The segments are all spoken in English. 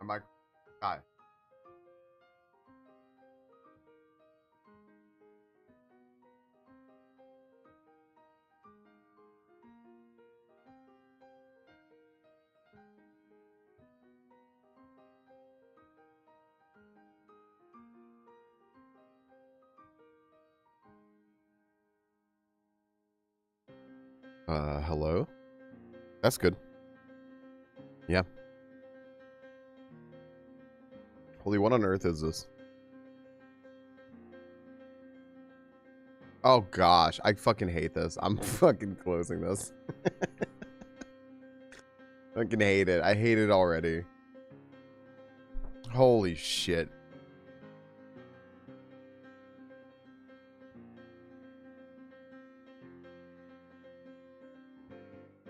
I might die. Hello? That's good. Yeah. Holy, what on earth is this? Oh gosh, I fucking hate this. I'm fucking closing this. Fucking hate it. I hate it already. Holy shit.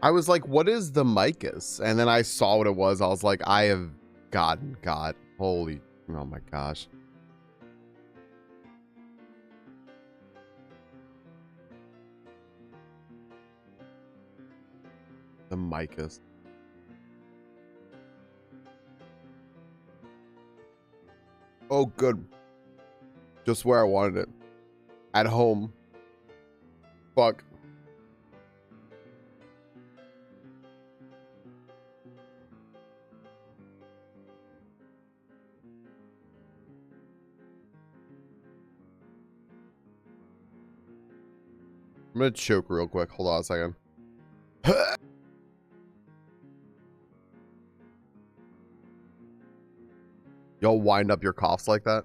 I was like, what is the Micus? And then I saw what it was. I was like, I have gotten God. Holy, oh my gosh. The Micus. Oh, good. Just where I wanted it. At home. Fuck. I'm gonna choke real quick. Hold on a second. Y'all wind up your coughs like that?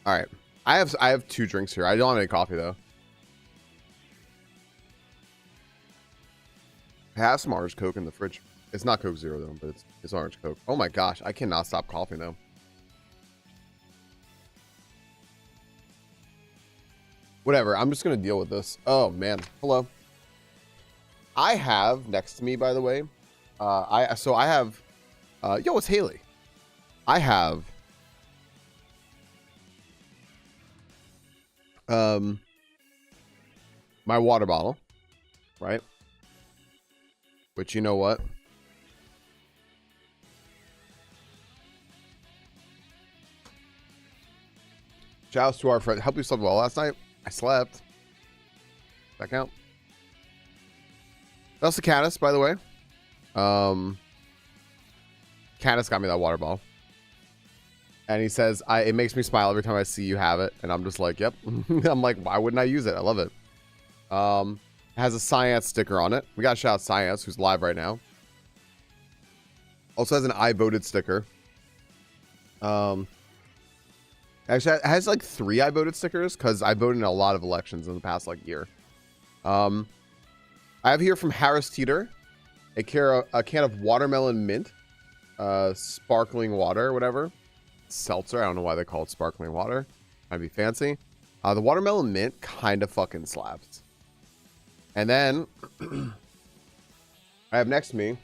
All right. I have 2 drinks here. I don't have any coffee though. I have some orange Coke in the fridge. It's not Coke Zero though, but it's orange Coke. Oh my gosh, I cannot stop coughing though. Whatever, I'm just gonna deal with this. Oh man, hello. I have next to me, by the way, I have, yo, it's Haley. I have, my water bottle, right? Which, you know what? Shouts to our friend. Hope you slept well last night. I slept. Does that count? That's the Caddis, by the way. Caddis got me that water bottle. And he says, it makes me smile every time I see you have it. And I'm just like, yep. I'm like, why wouldn't I use it? I love it. It has a Science sticker on it. We got to shout out Science, who's live right now. Also has an I voted sticker. Actually, it has like 3 I voted stickers because I voted in a lot of elections in the past like year. I have here from Harris Teeter a can of watermelon mint, sparkling water or whatever. Seltzer. I don't know why they call it sparkling water. Might be fancy. The watermelon mint kind of fucking slaps. And then I have next to me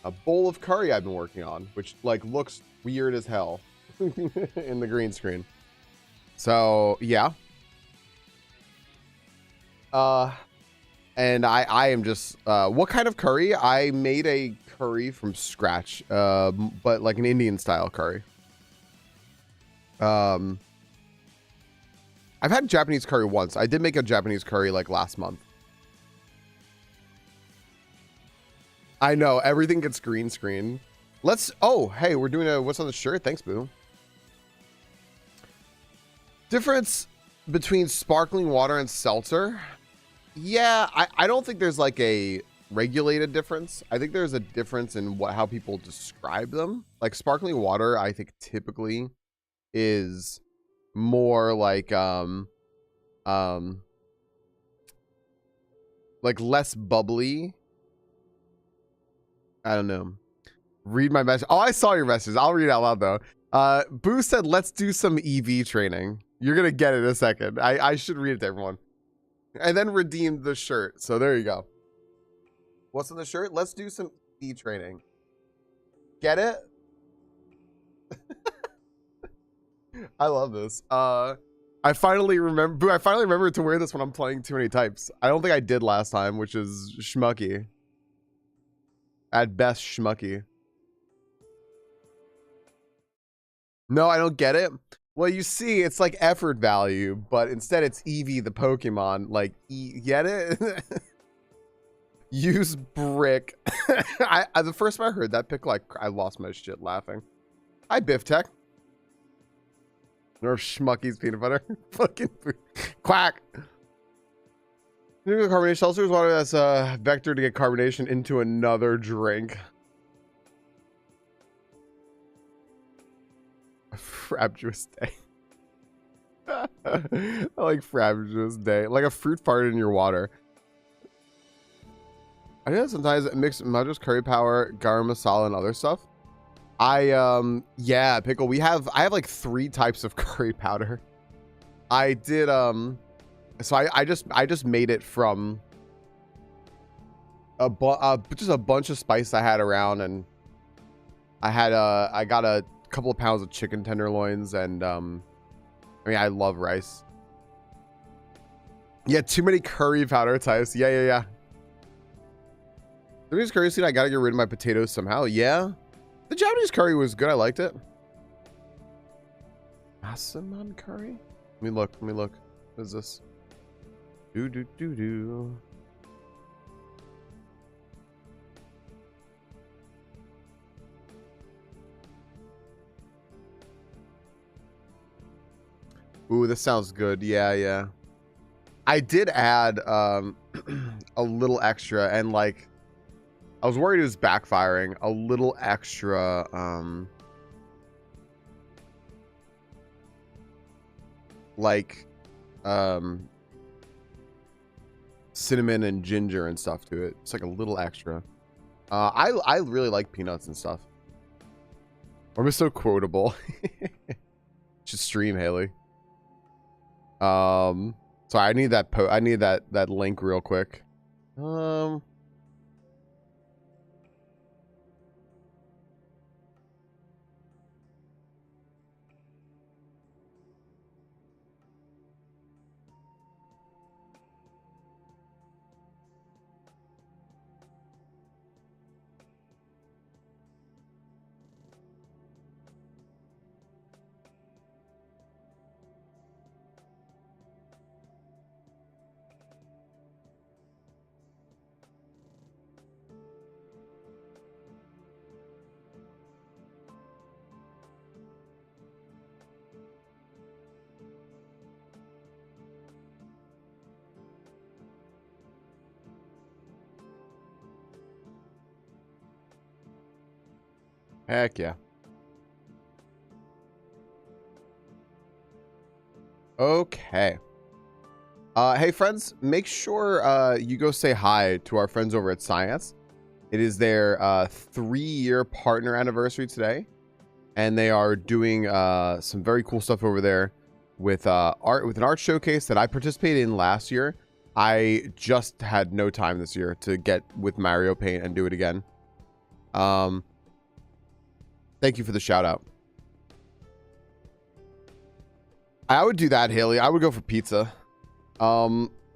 a bowl of curry I've been working on, which like looks weird as hell in the green screen. So yeah. And I am just what kind of curry? I made a curry from scratch, but like an Indian style curry. I've had Japanese curry once. I did make a Japanese curry like last month. I know everything gets green screen. Let's. Oh, hey, we're doing a what's on the shirt. Thanks, Boo. Difference between sparkling water and seltzer. Yeah, I don't think there's like a regulated difference. I think there's a difference in how people describe them. Like sparkling water, I think typically is more like less bubbly. I don't know. Read my message. Oh, I saw your message. I'll read it out loud though. Boo said, let's do some EV training. You're gonna get it in a second. I should read it to everyone. And then redeemed the shirt. So there you go. What's on the shirt? Let's do some EV training. Get it? I love this. I finally remembered to wear this when I'm playing too many types. I don't think I did last time, which is schmucky. At best, schmucky. No, I don't get it. Well, you see, it's like effort value, but instead it's Eevee the Pokemon. Like, get it? Use brick. The first time I heard that pick, like, I lost my shit laughing. Hi, Biff Tech. Nerf Schmucky's peanut butter. Fucking quack. Carbonation seltzers, water that's a vector to get carbonation into another drink. Frabjous day. I like frabjous day. Like a fruit fart in your water. I know sometimes it mix Madras curry power, garam masala, and other stuff. Yeah, Pickle. I have like 3 types of curry powder. I did so I just made it from just a bunch of spice I had around, and I got a couple of pounds of chicken tenderloins, and I mean, I love rice. Yeah, too many curry powder types. Yeah. Japanese curry seed, I gotta get rid of my potatoes somehow. Yeah, the Japanese curry was good. I liked it. Asaman curry. Let me look. What is this? Do. Ooh, this sounds good. Yeah. I did add a little extra, and like I was worried it was backfiring. A little extra cinnamon and ginger and stuff to it. It's like a little extra. I really like peanuts and stuff. I'm so quotable. Should stream, Haley. Sorry, I need that link real quick. Heck yeah. Okay. Hey friends, make sure you go say hi to our friends over at Science. It is their 3-year partner anniversary today, and they are doing some very cool stuff over there with an art showcase that I participated in last year. I just had no time this year to get with Mario Paint and do it again. Thank you for the shout out. I would do that, Haley. I would go for pizza.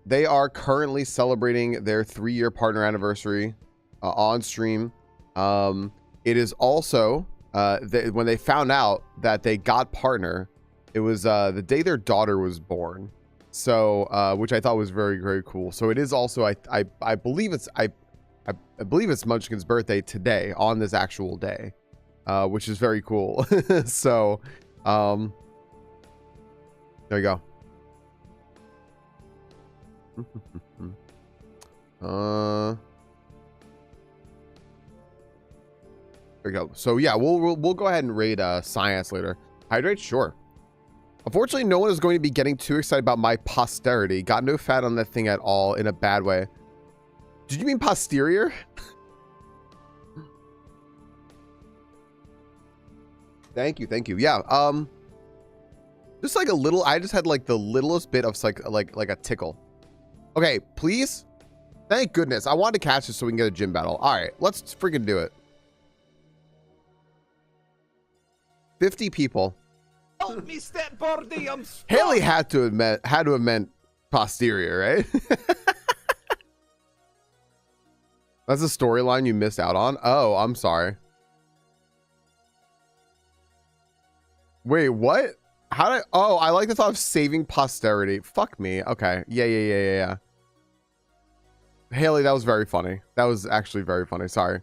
They are currently celebrating their 3-year partner anniversary on stream. It is also when they found out that they got partner, it was the day their daughter was born. So which I thought was very, very cool. So it is also I believe it's I believe it's Munchkin's birthday today on this actual day, which is very cool. So there you go. There we go. So yeah, we'll go ahead and raid science later. Hydrate, sure. Unfortunately, no one is going to be getting too excited about my posterity. Got no fat on that thing at all in a bad way. Did you mean posterior? Thank you, thank you. Yeah, just like a little. I just had like the littlest bit of like a tickle. Okay, please. Thank goodness. I wanted to catch this so we can get a gym battle. All right, let's freaking do it. 50 people. Help me, step birdie, I'm stuck. Haley had to have meant posterior, right? That's a storyline you missed out on. Oh, I'm sorry. Wait, what? How did? Oh, I like the thought of saving posterity. Fuck me. Okay. Yeah. Haley, that was very funny. That was actually very funny. Sorry.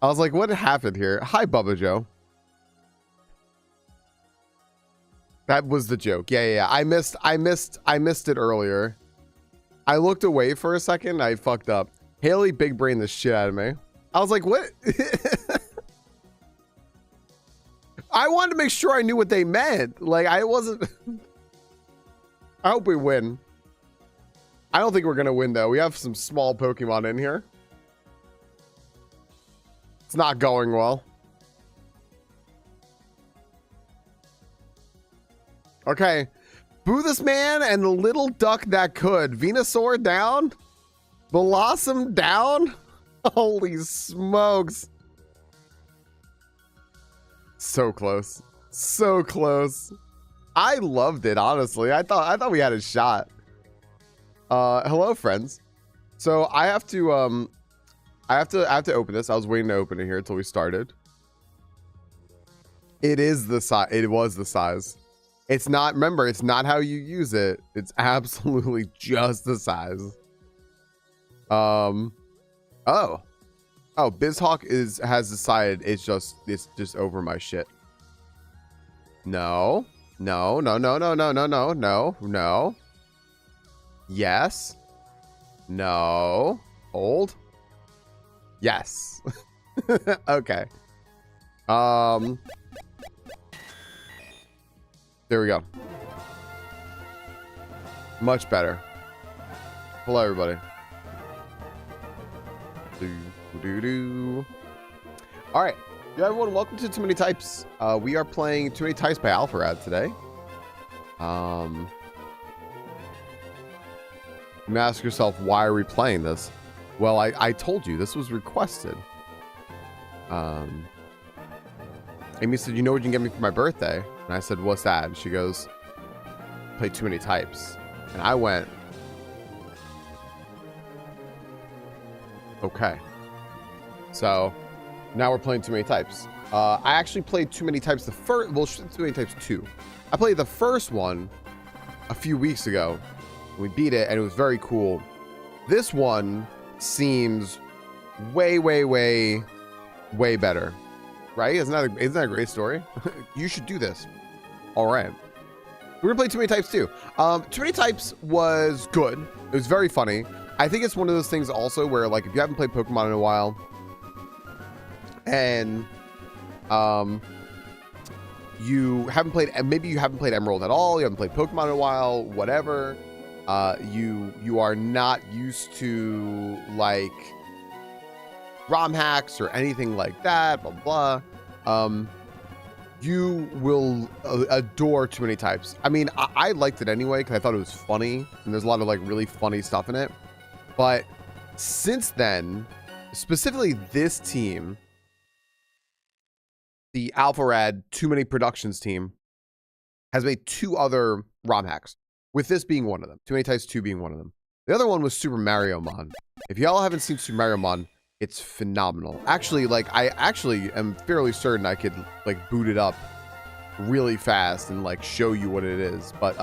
I was like, what happened here? Hi, Bubba Joe. That was the joke. Yeah. I missed it earlier. I looked away for a second. I fucked up. Haley big brain the shit out of me. I was like, what? I wanted to make sure I knew what they meant. Like, I wasn't. I hope we win. I don't think we're going to win, though. We have some small Pokemon in here. It's not going well. Okay. Boo this man and the little duck that could. Venusaur down. Blossom down. Holy smokes. So close. So close. I loved it, honestly. I thought we had a shot. Hello, friends. So I have to open this. I was waiting to open it here until we started. It is the size. It was the size. It's not, remember, it's not how you use it. It's absolutely just the size. Oh, BizHawk has decided it's just over my shit. No. Yes. No. Hold. Yes. Okay. There we go. Much better. Hello, everybody. All right. Yeah, everyone, welcome to Too Many Types. We are playing Too Many Types by Alpharad today. You may ask yourself, why are we playing this? Well, I told you this was requested. Amy said, you know what you can get me for my birthday? And I said, what's that? And she goes, play Too Many Types. And I went, okay. So now we're playing Too Many Types. I actually played Too Many Types Too Many Types 2. I played the first one a few weeks ago. We beat it and it was very cool. This one seems way better. Right? Isn't that a great story? You should do this. All right. We're gonna play Too Many Types 2. Too Many Types was good. It was very funny. I think it's one of those things also where, like, if you haven't played Pokemon in a while and you haven't played, maybe you haven't played Emerald at all, you haven't played Pokemon in a while, whatever, you are not used to, like, ROM hacks or anything like that, blah blah. You will adore Too Many Types. I mean, I liked it anyway because I thought it was funny and there's a lot of like really funny stuff in it. But since then, specifically this team the AlphaRad Too Many Productions team has made 2 other ROM hacks, with this being one of them. Too Many Types 2 being one of them. The other one was Super Mario Mon. If y'all haven't seen Super Mario Mon, it's phenomenal. Actually, like, I actually am fairly certain I could, like, boot it up really fast and, like, show you what it is. But,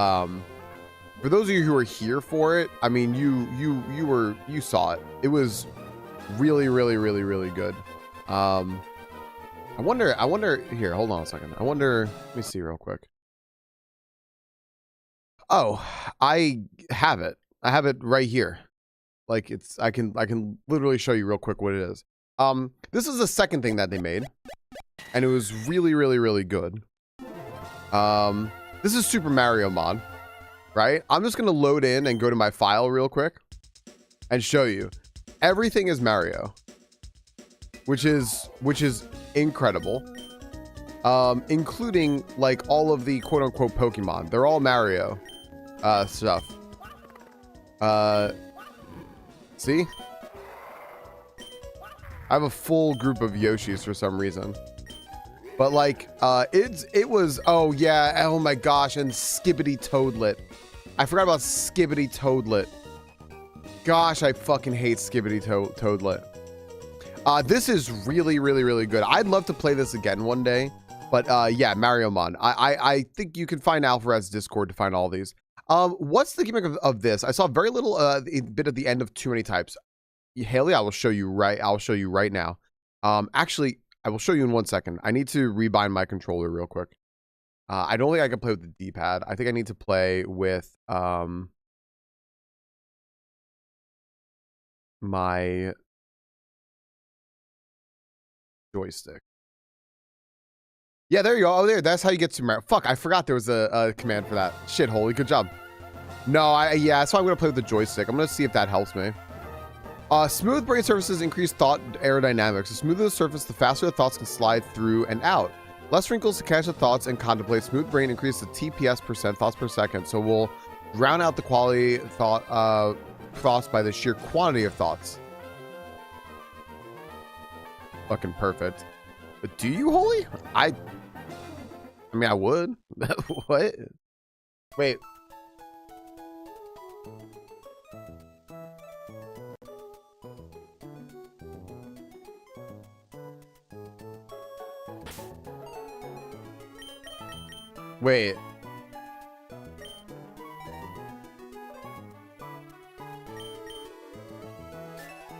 for those of you who are here for it, I mean, you saw it. It was really, really, really, really good. I wonder, here, hold on a second. Let me see real quick. Oh, I have it. I have it right here. Like, I can literally show you real quick what it is. This is the second thing that they made, and it was really, really, really good. This is Super Mario Mod, right? I'm just gonna load in and go to my file real quick and show you. Everything is Mario, which is incredible. Including like all of the quote unquote Pokemon. They're all Mario stuff. See? I have a full group of Yoshis for some reason. But like, it was, oh yeah, oh my gosh, and Skibbity Toadlet. I forgot about Skibbity Toadlet. Gosh, I fucking hate Skibbity Toadlet. This is really, really, really good. I'd love to play this again one day. But yeah, Mario Mon. I think you can find AlphaRad's Discord to find all these. What's the gimmick of this? I saw very little bit at the end of Too Many Types. Haley, I'll show you right now. Actually, I will show you in 1 second. I need to rebind my controller real quick. I don't think I can play with the D-pad. I think I need to play with my joystick. Yeah, there you go. Oh, there. That's how you get to Mario. Fuck, I forgot there was a command for that. Shit, holy, good job. No, yeah, so I'm going to play with the joystick. I'm going to see if that helps me. Smooth brain surfaces increase thought aerodynamics. The smoother the surface, the faster the thoughts can slide through and out. Less wrinkles to catch the thoughts and contemplate. Smooth brain increases the TPS percent, thoughts per second. So we'll drown out the quality thoughts by the sheer quantity of thoughts. Fucking perfect. But do you, holy? I mean, I would. What? Wait. Wait.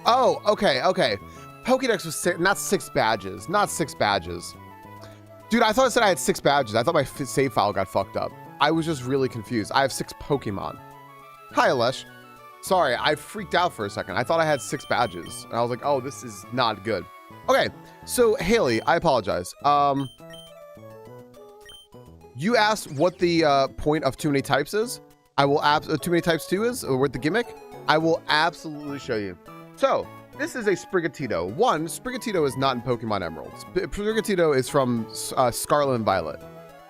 Oh, okay, okay. Pokédex was not 6 badges. Not 6 badges. Dude, I thought it said I had 6 badges. I thought my save file got fucked up. I was just really confused. I have 6 Pokemon. Hi, Alesh. Sorry, I freaked out for a second. I thought I had 6 badges. And I was like, oh, this is not good. Okay, so Haley, I apologize. You asked what the point of Too Many Types is. I will Too Many Types 2 is, or what the gimmick. I will absolutely show you. So, this is a Sprigatito. One, Sprigatito is not in Pokemon Emerald. Sprigatito is from Scarlet and Violet.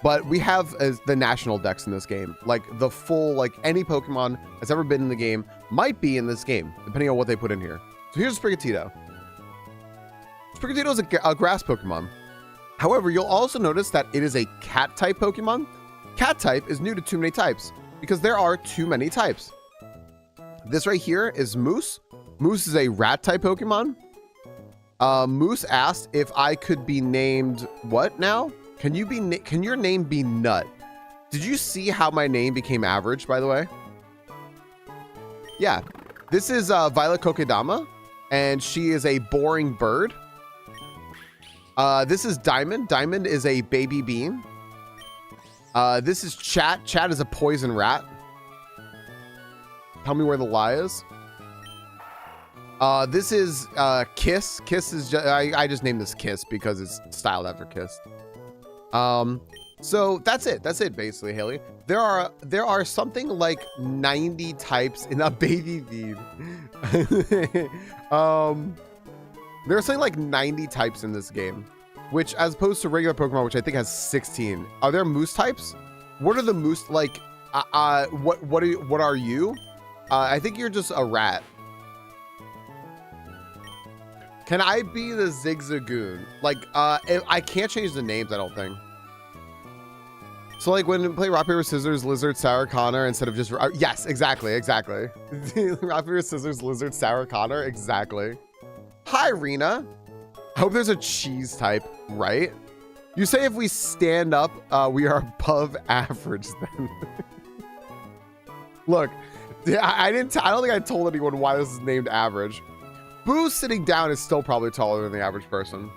But we have the national dex in this game. Like, the full, like, any Pokemon that's ever been in the game might be in this game, depending on what they put in here. So here's Sprigatito. Sprigatito is a grass Pokemon. However, you'll also notice that it is a cat-type Pokemon. Cat-type is new to Too Many Types, because there are too many types. This right here is Moose. Moose is a rat-type Pokemon. Moose asked if I could be named what now? Can your name be Nut? Did you see how my name became average, by the way? Yeah. This is Violet Kokedama, and she is a boring bird. This is Diamond. Diamond is a baby bean. This is Chat. Chat is a poison rat. Tell me where the lie is. This is Kiss. Kiss is I just named this Kiss because it's styled after Kiss. So that's it. That's it, basically, Haley. There are something like 90 types in a baby bean. There's something like 90 types in this game, which, as opposed to regular Pokemon, which I think has 16. Are there moose types? What are the moose like? What are you? I think you're just a rat. Can I be the Zigzagoon? Like, I can't change the names, I don't think. So, like, when we play Rock, Paper, Scissors, Lizard, Sarah Connor, instead of just... yes, exactly. Rock, Paper, Scissors, Lizard, Sarah Connor, exactly. Hi, Rena. I hope there's a cheese type, right? You say if we stand up, we are above average then. Look, I don't think I told anyone why this is named average. Boo sitting down is still probably taller than the average person.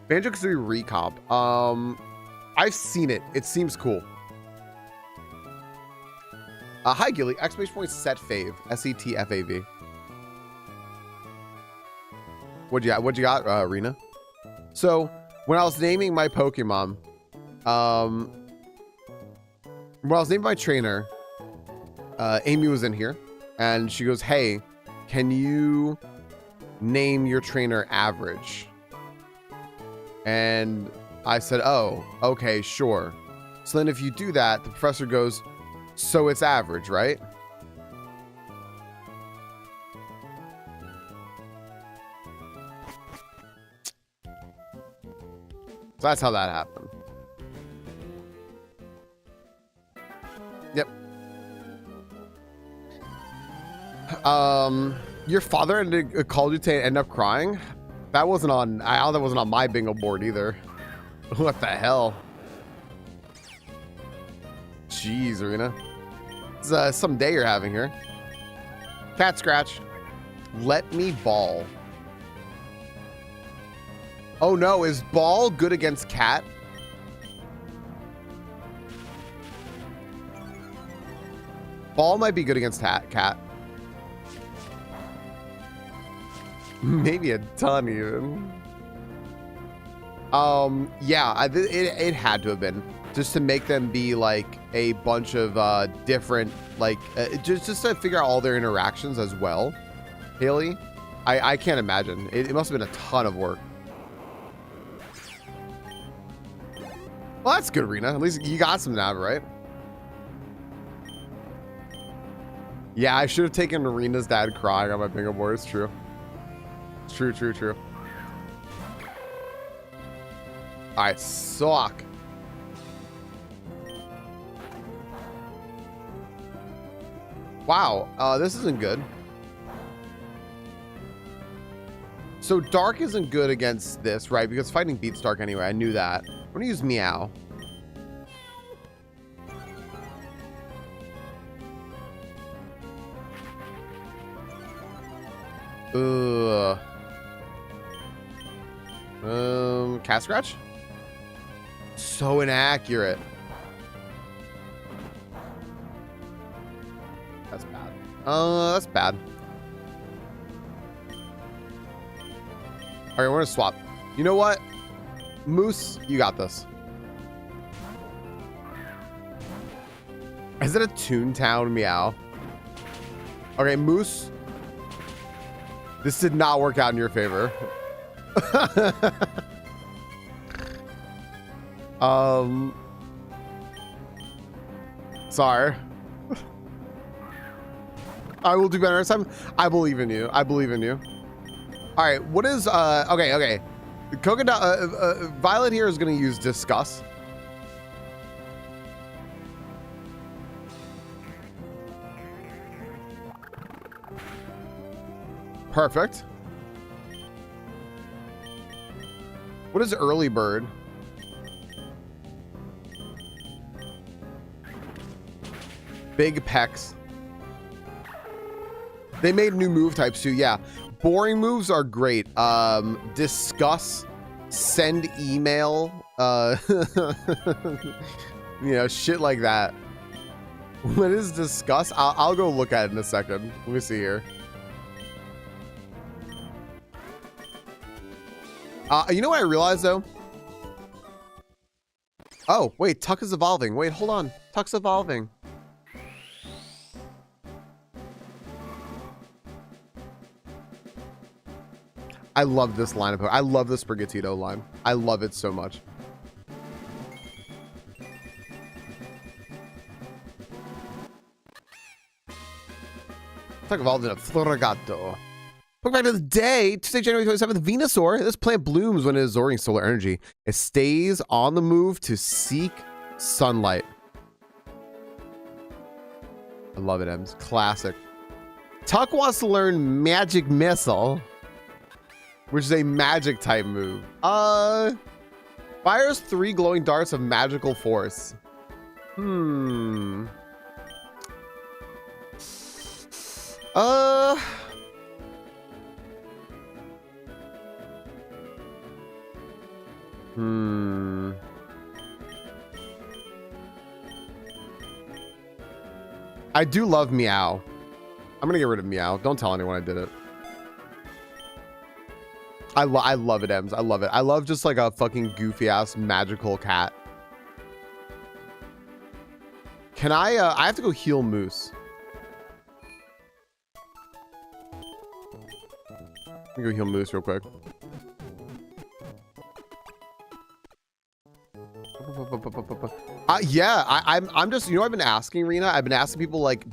Banjo-Kazooie recomp. I've seen it. It seems cool. Hi, Gilly. Exclamation point set fave. S-E-T-F-A-V. What you got, Rena? So, when I was naming my Pokemon, when I was naming my trainer, Amy was in here, and she goes, hey, can you name your trainer Average? And I said, oh, okay, sure. So then if you do that, the professor goes, so it's average, right? So that's how that happened. Yep. Your father called you to end up crying? That wasn't on, that wasn't on my bingo board either. What the hell? Jeez, Arena. It's some day you're having here. Cat scratch. Let me ball. Oh no, is ball good against cat? Ball might be good against cat. Maybe a ton even. Yeah, it had to have been just to make them be like a bunch of different, like just to figure out all their interactions as well. Haley, I can't imagine. It must have been a ton of work. Well, that's good, Rena. At least you got some now, right? Yeah, I should have taken Rena's dad crying on my bingo board. It's true. It's true. All right, suck. Wow, this isn't good. So dark isn't good against this, right? Because fighting beats dark anyway. I knew that. I'm gonna use Meow. Cat scratch? So inaccurate. That's bad. That's bad. All right, we're gonna swap. You know what? Moose, you got this. Is it a Toontown Meow? Okay, Moose. This did not work out in your favor. Sorry. I will do better next time. I believe in you. I believe in you. All right, what is okay. The Coconut Violet here is going to use Discuss. Perfect. What is Early Bird? Big Pecs. They made new move types too. Yeah. Boring moves are great. Discuss, send email, you know, shit like that. What is Discuss? I'll go look at it in a second. Let me see here. You know what I realized though? Oh, wait, Tuck is evolving. Wait, hold on. Tuck's evolving. I love this line of I love the Sprigatito line. I love it so much. Tuck evolved in a Florigato. Welcome back to the day. Tuesday, January 27th, Venusaur. This plant blooms when it is absorbing solar energy. It stays on the move to seek sunlight. I love it, Ems. Classic. Tuck wants to learn Magic Missile, which is a magic type move. Fires 3 glowing darts of magical force. I do love Meow. I'm gonna get rid of Meow. Don't tell anyone I did it. I love it, Ems. I love it. I love just like a fucking goofy ass magical cat. Can I have to go heal Moose. Let me go heal Moose real quick. Yeah, I'm just, you know, I've been asking Rena. I've been asking people like,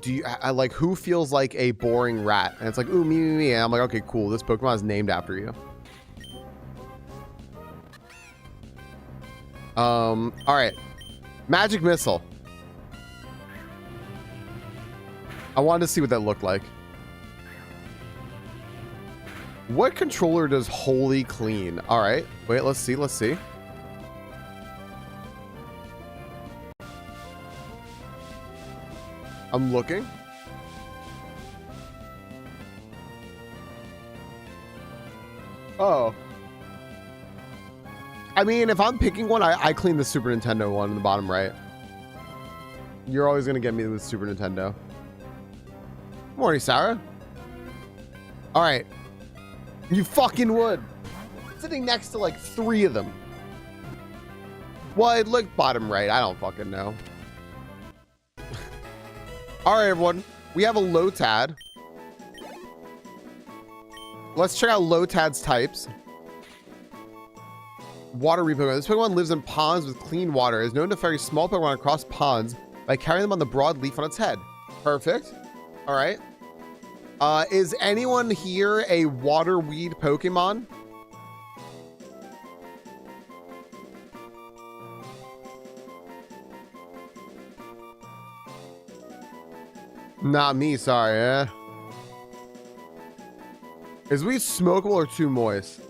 like who feels like a boring rat? And it's like, ooh, me. And I'm like, okay, cool. This Pokemon is named after you. All right, Magic Missile. I wanted to see what that looked like. What controller does Holy Clean? All right, wait, let's see. I'm looking. Oh. I mean, if I'm picking one, I clean the Super Nintendo one in the bottom right. You're always going to get me with Super Nintendo. Morning, Sarah. All right. You fucking would. Sitting next to like 3 of them. Well, it looked bottom right. I don't fucking know. All right, everyone. We have a Lotad. Let's check out Lotad's types. Water Pokemon. This Pokemon lives in ponds with clean water. It is known to ferry small Pokemon across ponds by carrying them on the broad leaf on its head. Perfect. All right. Is anyone here a water weed Pokemon? Not me, sorry. Is weed smokable or too moist?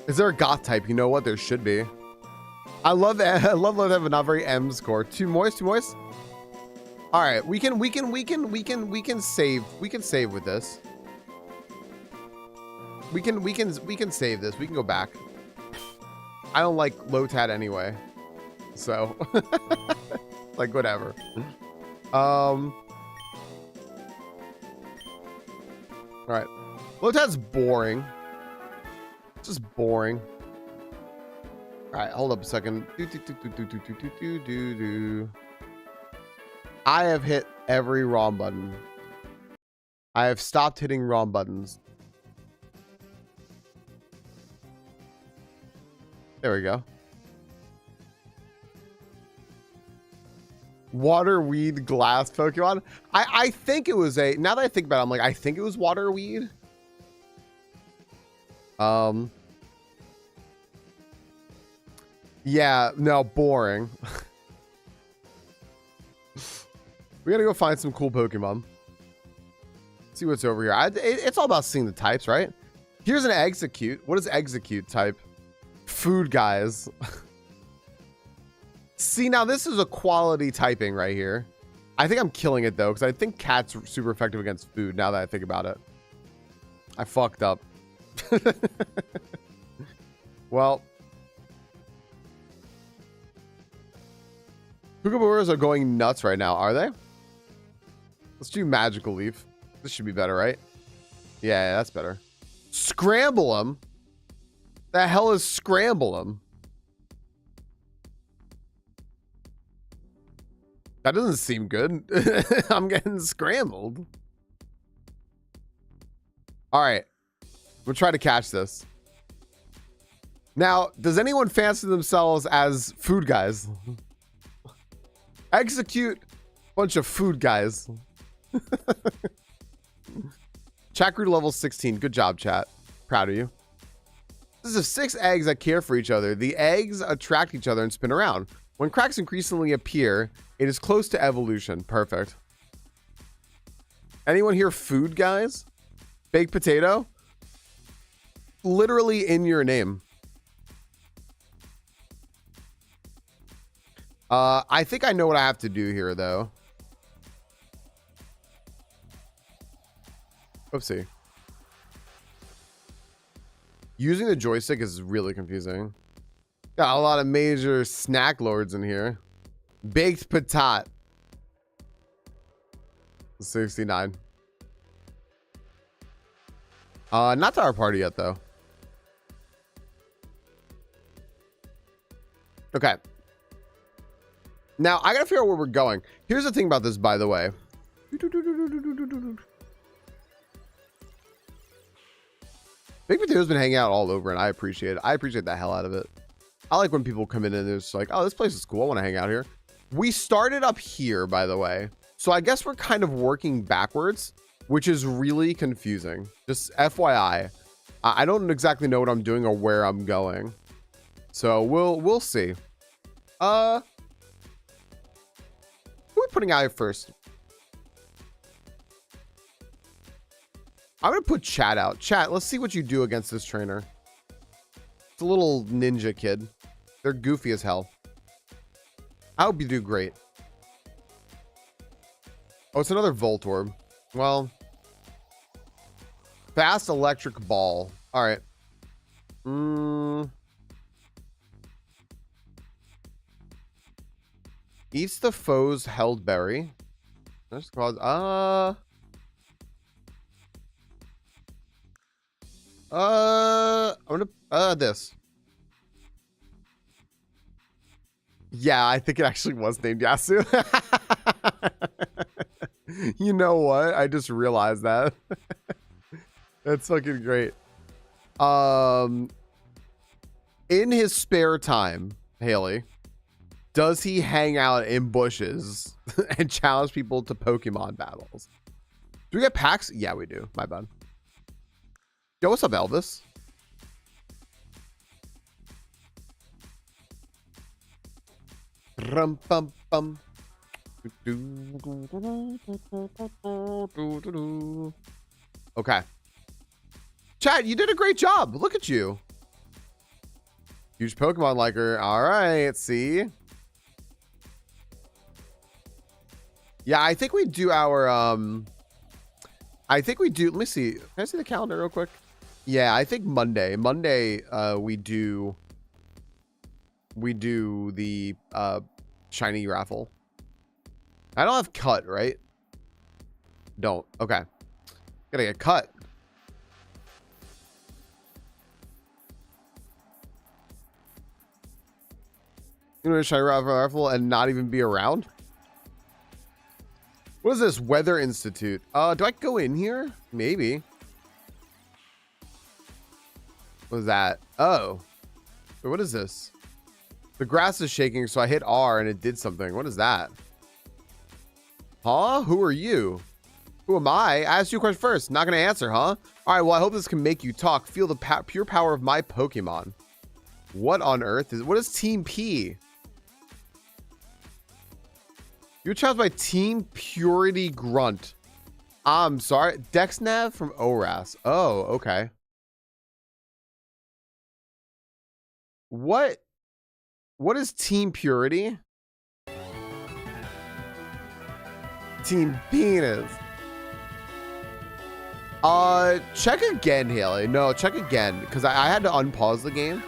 Is there a goth type? You know what? There should be. I love that, but not very M score. Too moist. All right, we can save with this. We can save this. We can go back. I don't like Lotad anyway, so like whatever. All right, Lotad's boring. Just boring. All right, hold up a second. I have hit every wrong button. I have stopped hitting wrong buttons. There we go. Water weed glass Pokemon. I think it was a, now that I think about it, I'm like, I think it was water weed. Yeah, no, boring. We gotta go find some cool Pokemon. See what's over here. It's all about seeing the types, right? Here's an Execute. What is Execute type? Food guys. See, now this is a quality typing right here. I think I'm killing it though, because I think cat's super effective against food now that I think about it. I fucked up. Well, Kookaburras are going nuts right now, are they? Let's do Magical Leaf. This should be better, right? Yeah, that's better. Scramble them? The hell is scramble them? That doesn't seem good. I'm getting scrambled. All right. We'll try to catch this. Now, does anyone fancy themselves as food guys? Execute bunch of food guys. Chat grew to level 16. Good job, chat. Proud of you. This is 6 eggs that care for each other. The eggs attract each other and spin around. When cracks increasingly appear, it is close to evolution. Perfect. Anyone here food, guys? Baked potato? Literally in your name. I think I know what I have to do here, though. Oopsie. Using the joystick is really confusing. Got a lot of major snack lords in here. Baked patat. 69. Not to our party yet, though. Okay. Now, I gotta figure out where we're going. Here's the thing about this, by the way. Big Potato's been hanging out all over, and I appreciate it. I appreciate the hell out of it. I like when people come in and it's like, oh, this place is cool. I want to hang out here. We started up here, by the way. So I guess we're kind of working backwards, which is really confusing. Just FYI. I don't exactly know what I'm doing or where I'm going. So we'll see. Who are we putting out here first? I'm going to put chat out. Chat, let's see what you do against this trainer. It's a little ninja kid. They're goofy as hell. I hope you do great. Oh, it's another Voltorb. Well, fast electric ball. All right. Eats the foe's held berry. That's called I'm gonna this. Yeah, I think it actually was named Yasu. You know what? I just realized that. That's fucking great. In his spare time, Haley, does he hang out in bushes and challenge people to Pokemon battles? Do we get packs? Yeah, we do. My bad. Yo, what's up, Elvis? Rum bum bum. Okay. Chad, you did a great job. Look at you. Huge Pokemon liker. All right. See? Yeah, I think we do our I think we do. Let me see. Can I see the calendar real quick? Yeah, I think Monday. We do the shiny raffle. I don't have cut, right? Don't. Okay. Gotta get cut. You know, shiny raffle and not even be around. What is this? Weather Institute. Do I go in here? Maybe. What is that? Oh. Wait, what is this? The grass is shaking, so I hit R and it did something. What is that? Huh? Who are you? Who am I? I asked you a question first. Not gonna answer, huh? Alright, well, I hope this can make you talk. Feel the pure power of my Pokemon. What on earth is... What is Team P? You're challenged by Team Purity Grunt. I'm sorry. Dexnav from ORAS. Oh, okay. What is Team Purity? Team Penis. Check again, Haley. No, check again. Because I had to unpause the game.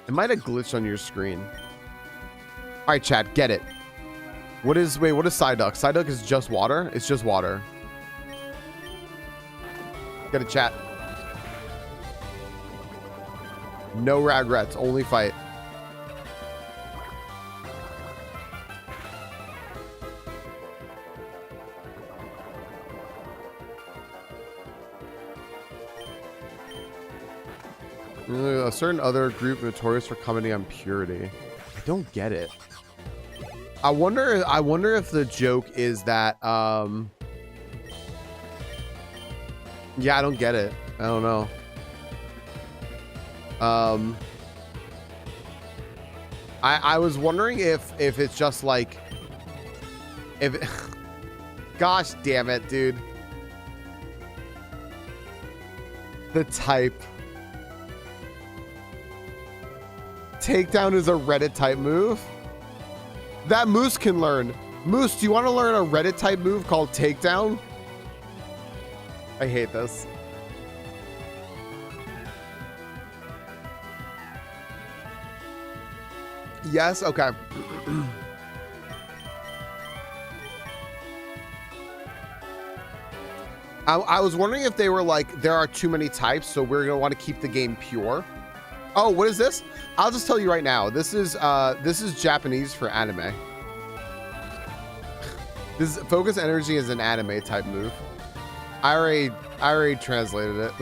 It might have glitched on your screen. Alright, chat, get it. What is Psyduck? Psyduck is just water? It's just water. Get a chat. No regrets, only fight. A certain other group notorious for commenting on purity. I don't get it. I wonder if the joke is that Yeah, I don't get it. I don't know. I was wondering if it's just like, if it, gosh damn it, dude. The type. Takedown is a Reddit type move. That Moose can learn. Moose, do you want to learn a Reddit type move called takedown? I hate this. Yes, okay. I was wondering if they were like, there are too many types, so we're gonna want to keep the game pure. Oh, what is this? I'll just tell you right now. This is Japanese for anime. This focus energy is an anime type move. I already translated it.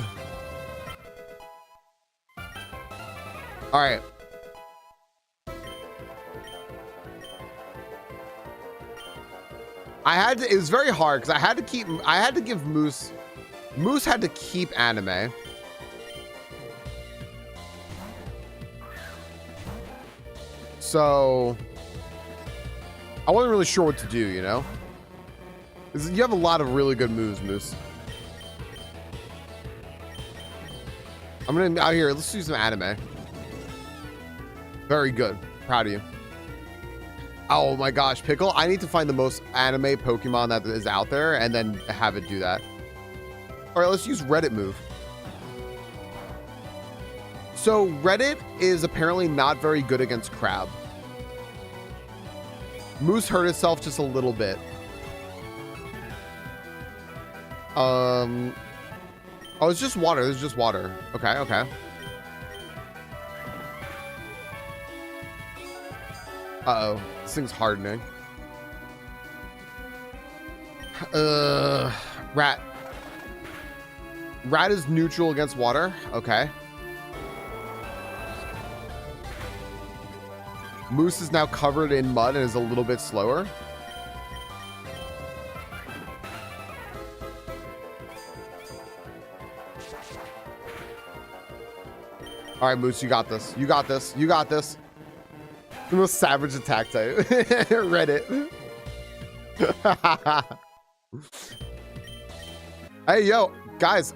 All right. It was very hard because I had to give Moose had to keep anime. So I wasn't really sure what to do, you know? You have a lot of really good moves, Moose. I'm gonna out here, let's do some anime. Very good. Proud of you. Oh my gosh, Pickle, I need to find the most anime Pokemon that is out there and then have it do that. All right, let's use Reddit move. So Reddit is apparently not very good against Crab. Moose hurt itself just a little bit. Oh, it's just water. It's just water. Okay, okay. Uh-oh. This thing's hardening. Rat. Rat is neutral against water. Okay. Moose is now covered in mud and is a little bit slower. All right, Moose, you got this. You got this. You got this. The most savage attack type. Reddit. Hey, yo, guys.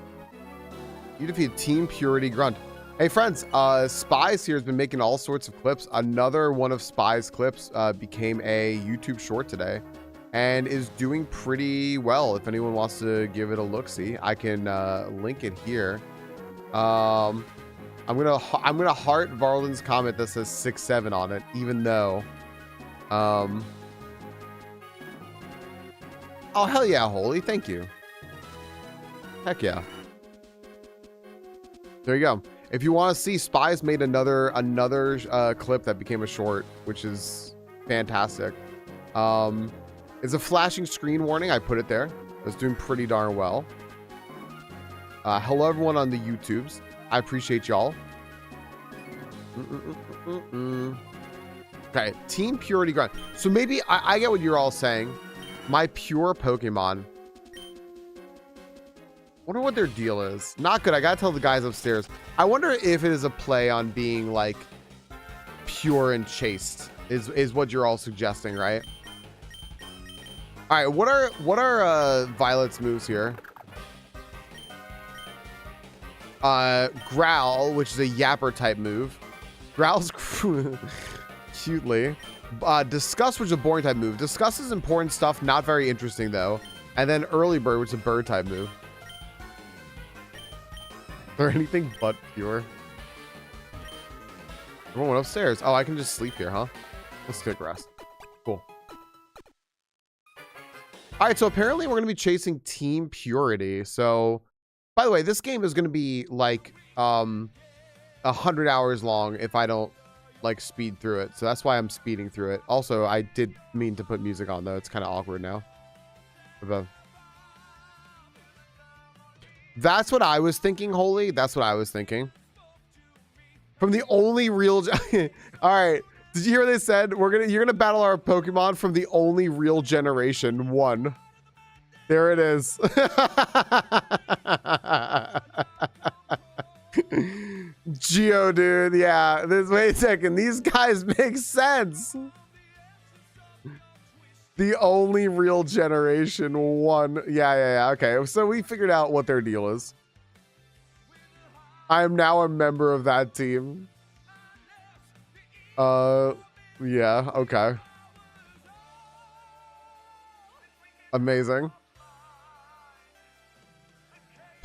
You defeated Team Purity Grunt. Hey, friends. Spies here has been making all sorts of clips. Another one of Spies' clips became a YouTube short today and is doing pretty well. If anyone wants to give it a look-see, I can link it here. I'm gonna heart Varlin's comment that says 6-7 on it, even though oh hell yeah, Holy, thank you. Heck yeah. There you go. If you want to see, Spies made another clip that became a short, which is fantastic. It's a flashing screen warning. I put it there. It's doing pretty darn well. Hello everyone on the YouTubes. I appreciate y'all. Okay, Team Purity Grunt. So maybe I get what you're all saying. My pure Pokemon. Wonder what their deal is. Not good. I gotta tell the guys upstairs. I wonder if it is a play on being like pure and chaste. Is what you're all suggesting, right? All right. What are Violet's moves here? Growl, which is a Yapper type move. Growl's cutely. Disgust, which is a boring type move. Disgust is important stuff, not very interesting though. And then Early Bird, which is a bird type move. Or anything but pure. Everyone went upstairs. Oh, I can just sleep here, huh? Let's take a rest. Cool. All right, so apparently we're going to be chasing Team Purity. So, by the way, this game is going to be like 100 hours long if I don't like speed through it. So that's why I'm speeding through it. Also, I did mean to put music on though. It's kind of awkward now. That's what I was thinking, Holy. That's what I was thinking. From the only real... All right. Did you hear what they said? You're gonna battle our Pokemon from the only real generation, 1. There it is. Geodude, yeah. Wait a second. These guys make sense. The only real generation one. Yeah. Okay. So we figured out what their deal is. I am now a member of that team. Yeah. Okay. Amazing.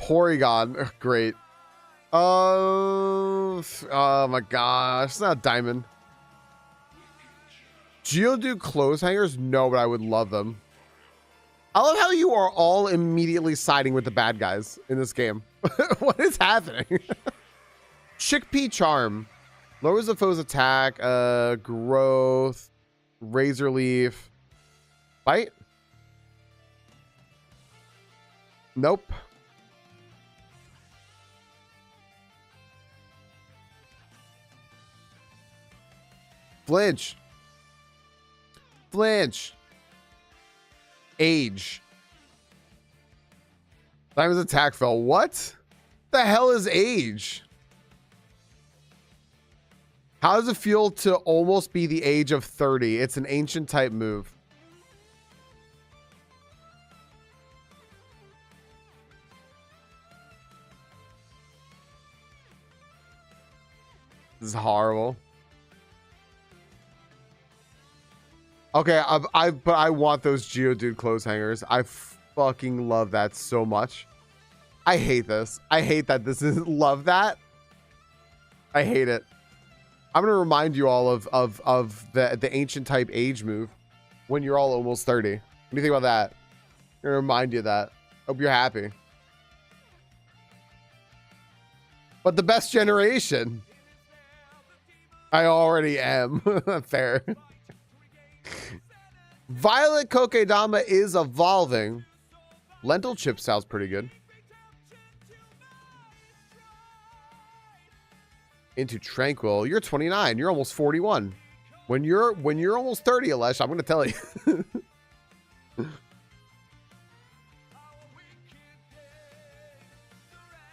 Porygon, great. Oh my gosh, it's not Diamond. Geodude clothes hangers? No, but I would love them. I love how you are all immediately siding with the bad guys in this game. What is happening? Chickpea Charm. Lowers the foe's attack, growth, Razor Leaf. Bite? Nope. Flinch. Flinch. Age. Diamond's attack fell. What the hell is age? How does it feel to almost be the age of 30? It's an ancient type move. This is horrible. Okay, but I want those Geodude clothes hangers. I fucking love that so much. I hate this. I hate that this is love that. I hate it. I'm gonna remind you all of the ancient type age move when you're all almost 30. What do you think about that? I'm gonna remind you of that. Hope you're happy. But the best generation. I already am. Fair. Violet Kokedama is evolving. Lentil chip sounds pretty good. Into Tranquil. You're 29. You're almost 41. When you're almost 30, Alesh, I'm gonna tell you.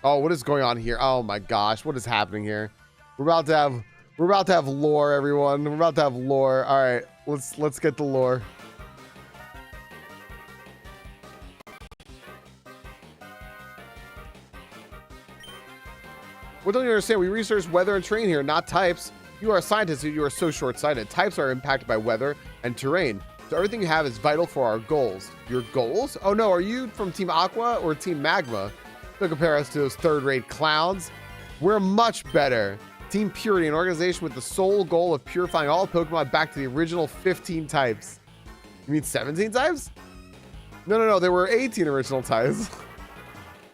Oh, what is going on here? Oh my gosh, what is happening here? We're about to have lore, everyone. We're about to have lore. All right, let's get the lore. What don't you understand? We research weather and terrain here, not types. You are a scientist and you are so short-sighted. Types are impacted by weather and terrain. So everything you have is vital for our goals. Your goals? Oh no, are you from Team Aqua or Team Magma? Don't compare us to those third-rate clowns. We're much better. Team Purity, an organization with the sole goal of purifying all Pokemon back to the original 15 types. You mean 17 types? No, there were 18 original types.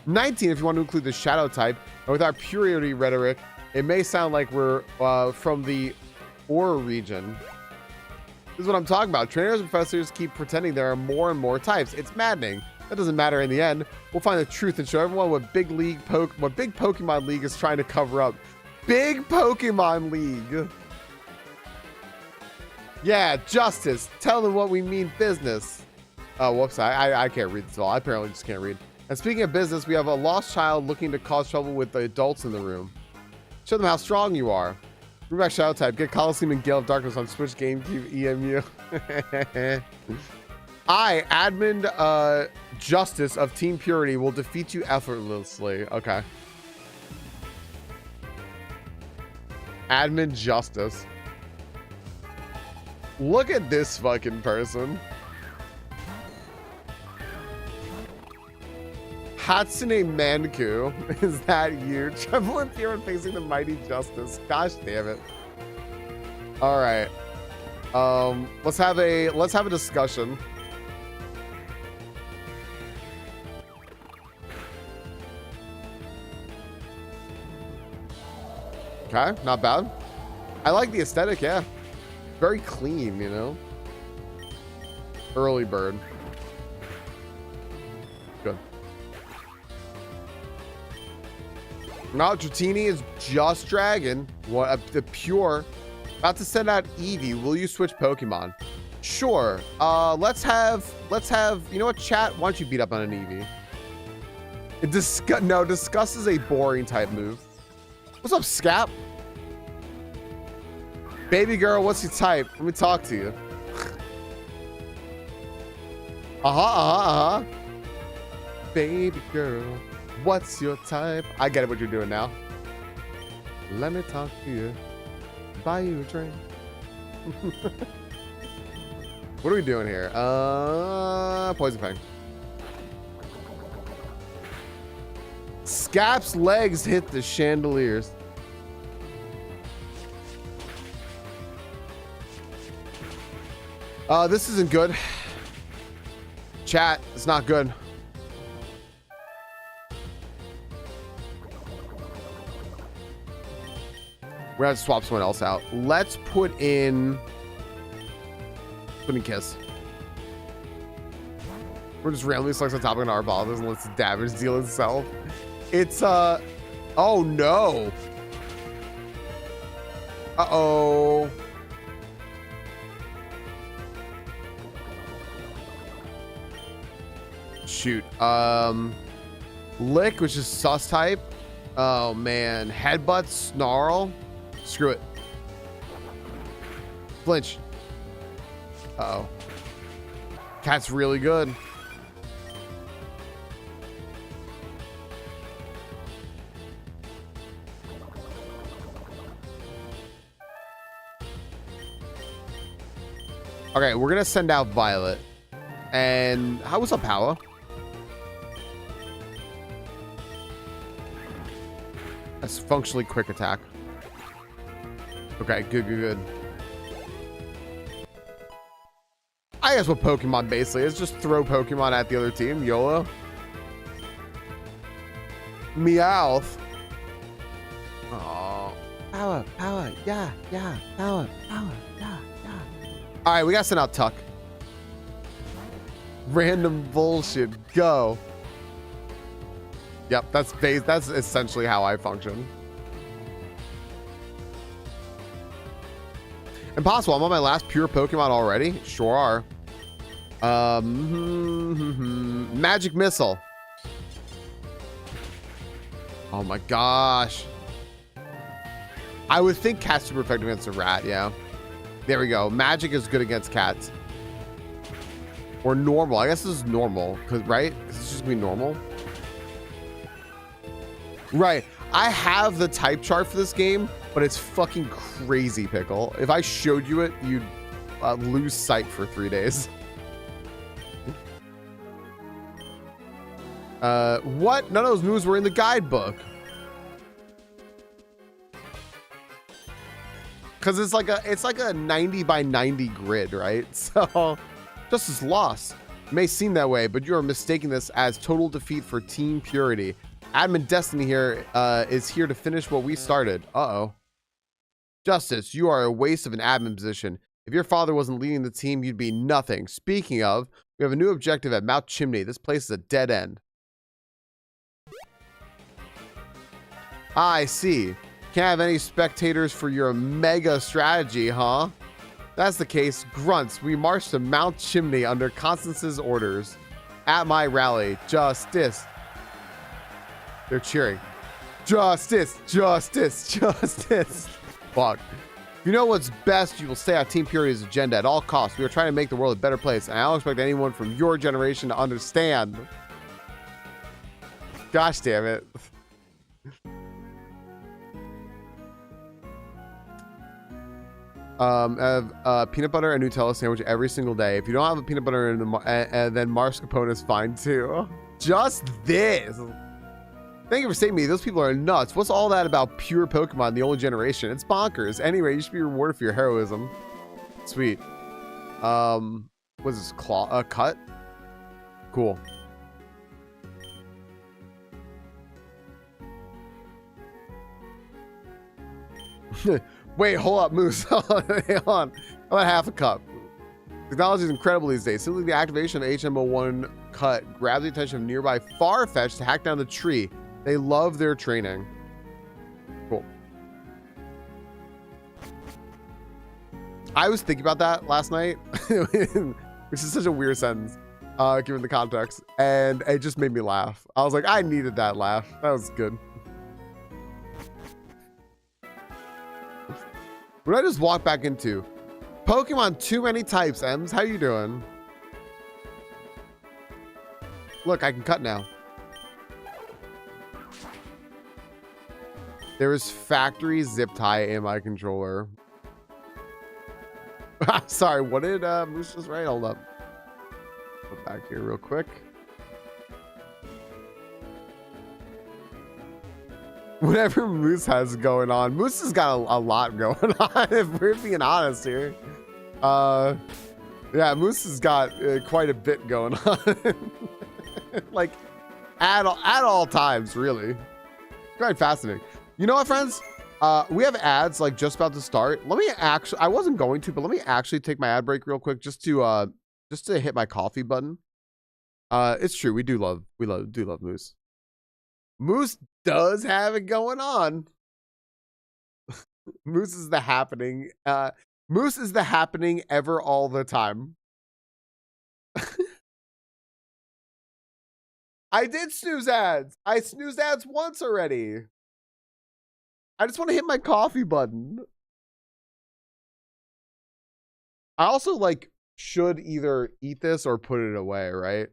19 if you want to include the Shadow type. And with our Purity rhetoric, it may sound like we're from the Aura region. This is what I'm talking about. Trainers and professors keep pretending there are more and more types. It's maddening. That doesn't matter in the end. We'll find the truth and show everyone what Big Pokemon League is trying to cover up. Big Pokemon League. Yeah, justice. Tell them what we mean business. Oh, whoops. I can't read this at all. I apparently just can't read. And speaking of business, we have a lost child looking to cause trouble with the adults in the room. Show them how strong you are. Bring back Shadow type. Get Coliseum and Gale of Darkness on Switch, GameCube, EMU. I, Admin Justice of Team Purity, will defeat you effortlessly. Okay. Admin Justice. Look at this fucking person. Hatsune Manku. Is that you? Tremble in fear when facing the mighty Justice. Gosh damn it. All right. Let's have a discussion. Okay, not bad. I like the aesthetic, yeah. Very clean, you know. Early bird. Good. Now Dratini is just dragon. What the pure. About to send out Eevee. Will you switch Pokemon? Sure. Let's have, you know what, chat? Why don't you beat up on an Eevee? Discuss is a boring type move. What's up, Scap? Baby girl, what's your type? Let me talk to you. Baby girl, what's your type? I get it, what you're doing now. Let me talk to you. Buy you a drink. What are we doing here? Poison Fang. Scap's legs hit the chandeliers. This isn't good. Chat, it's not good. We're gonna have to swap someone else out. Let's put in Kiss. We're just randomly selects on top of an Arbol. Doesn't let the damage deal itself. It's oh no. Uh-oh. Shoot. Lick, which is sus type. Oh man. Headbutt, Snarl. Screw it. Flinch. Uh-oh. Cat's really good. Okay, we're gonna send out Violet. And how was up, Power? That's functionally quick attack. Okay, good. I guess what Pokemon basically is, just throw Pokemon at the other team. YOLO. Meowth. Oh. Power, yeah, power, yeah. All right, we gotta send out Tuck. Random bullshit, go. Yep, that's essentially how I function. Impossible, I'm on my last pure Pokemon already. Sure are. Magic Missile. Oh my gosh. I would think Cat's super effective against a rat, yeah. There we go. Magic is good against cats. Or normal. I guess this is normal, right? This is just gonna be normal. Right. I have the type chart for this game, but it's fucking crazy, Pickle. If I showed you it, you'd lose sight for 3 days. What? None of those moves were in the guidebook. Because it's like a 90 by 90 grid, right? So justice lost. It may seem that way, but you are mistaking this as total defeat for Team Purity. Admin Destiny here is here to finish what we started. Uh-oh. Justice, you are a waste of an admin position. If your father wasn't leading the team, you'd be nothing. Speaking of, we have a new objective at Mount Chimney. This place is a dead end. I see. Can't have any spectators for your mega strategy, huh? That's the case. Grunts, we march to Mount Chimney under Constance's orders. At my rally, justice. They're cheering. Justice, justice, justice. Fuck. You know what's best? You will stay on Team Purity's agenda at all costs. We are trying to make the world a better place, and I don't expect anyone from your generation to understand. Gosh damn it. Have peanut butter and Nutella sandwich every single day. If you don't have a peanut butter and then mascarpone is fine too. Just this. Thank you for saving me. Those people are nuts. What's all that about pure Pokemon, the old generation? It's bonkers. Anyway, you should be rewarded for your heroism. Sweet. What's this? Claw? Cut? Cool. Wait, hold up, Moose. Hold on. How about half a cup? Technology is incredible these days. Simply the activation of HM01 cut grabs the attention of nearby Farfetch'd to hack down the tree. They love their training. Cool. I was thinking about that last night, which is such a weird sentence, given the context, and it just made me laugh. I was like, I needed that laugh. That was good. What did I just walk back into? Pokemon too many types, Ems. How you doing? Look, I can cut now. There was factory zip tie in my controller. Sorry, what did Moose just write? Hold up. Go back here real quick. Whatever Moose has going on. Moose has got a lot going on, if we're being honest here. Yeah, Moose has got quite a bit going on. Like, at all times, really. Quite fascinating. You know what, friends? We have ads, like, just about to start. Let me actually, I wasn't going to, but let me actually take my ad break real quick just to hit my coffee button. It's true. We do love Moose. Moose does have it going on. Moose is the happening. Moose is the happening ever all the time. I did snooze ads. I snoozed ads once already. I just want to hit my coffee button. I also like should either eat this or put it away, right?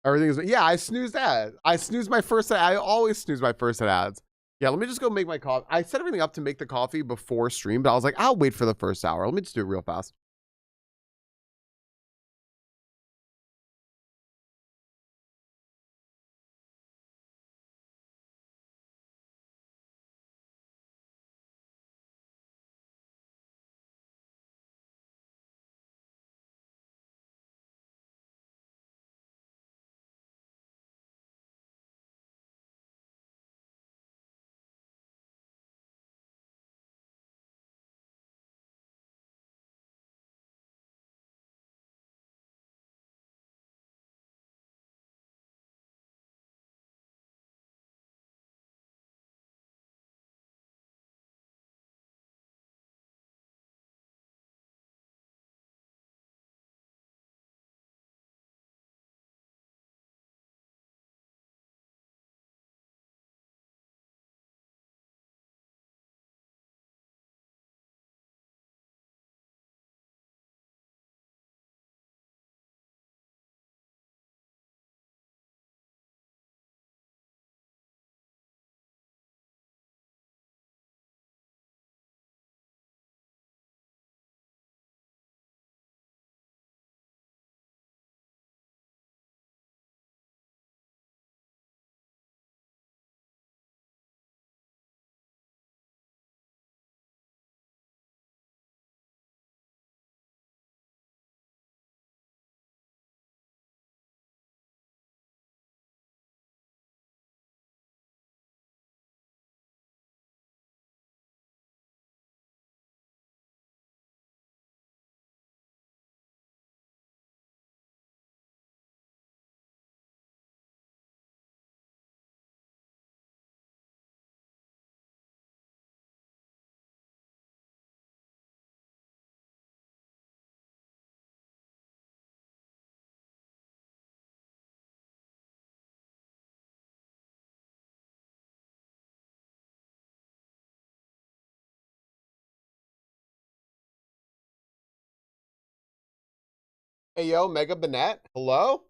Everything is, yeah, I snoozed ads. I snoozed my first ad. I always snooze my first ads. Yeah, let me just go make my coffee. I set everything up to make the coffee before stream, but I was like, I'll wait for the first hour. Let me just do it real fast. Hey, yo, Mega Banette. Hello?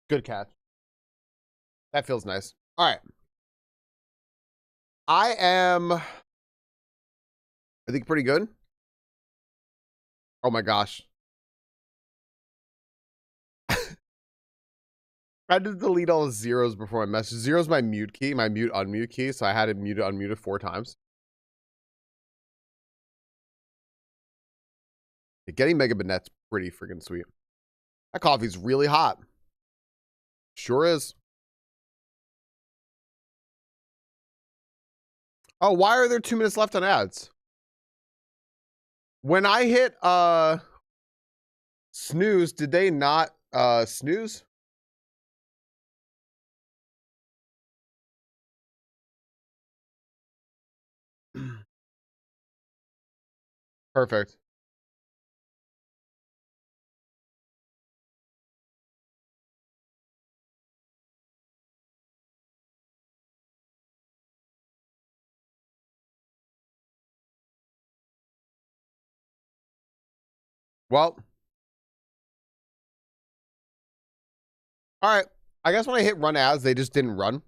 Good catch. That feels nice. All right. I think pretty good. Oh my gosh. I had to delete all the zeros before my message. Zero's my mute key, my mute unmute key, so I had it muted unmuted 4 times. Getting Mega Banet's pretty freaking sweet. That coffee's really hot. Sure is. Oh, why are there 2 minutes left on ads? When I hit snooze, did they not snooze? Perfect. Well, all right. I guess when I hit run ads, they just didn't run.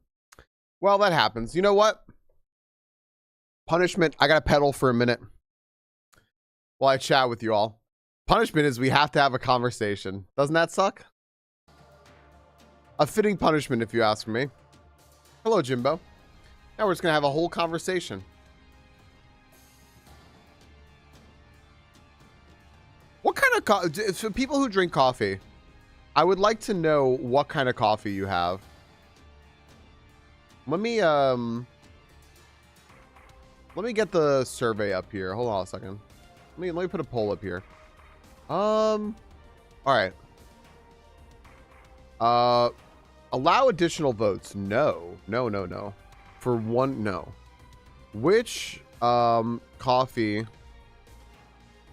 Well, that happens. You know what? Punishment. I got to pedal for a minute while I chat with you all. Punishment is we have to have a conversation. Doesn't that suck? A fitting punishment, if you ask me. Hello, Jimbo. Now we're just going to have a whole conversation. What kind of coffee? For people who drink coffee, I would like to know what kind of coffee you have. Let me get the survey up here. Hold on a second. Let me put a poll up here. All right. Allow additional votes. No. For one, no. Which coffee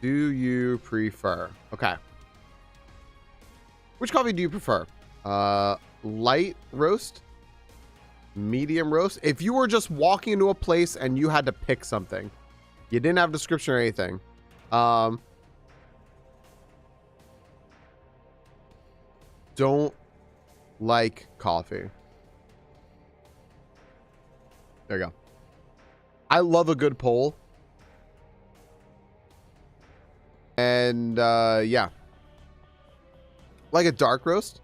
do you prefer? Okay. Which coffee do you prefer? Light roast? Medium roast? If you were just walking into a place and you had to pick something, you didn't have a description or anything. Don't like coffee. There you go. I love a good poll. And yeah. Like a dark roast?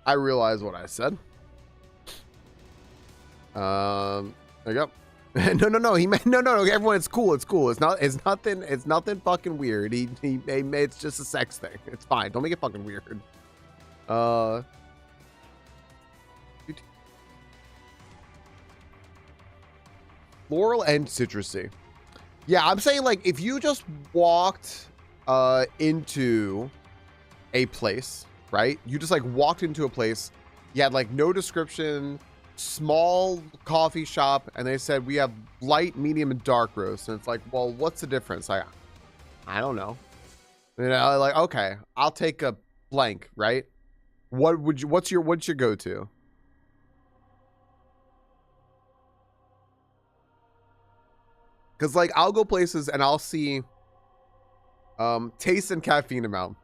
I realize what I said. There you go. No. He meant no. Everyone, it's cool. It's nothing fucking weird. It's just a sex thing. It's fine. Don't make it fucking weird. Floral and citrusy. Yeah, I'm saying like if you just walked into a place, right? You just like walked into a place, you had like no description, small coffee shop, and they said we have light, medium, and dark roast. And it's like, well, what's the difference? I don't know. You know, like, okay, I'll take a blank, right? What's your go-to? Because like I'll go places and I'll see taste and caffeine amount.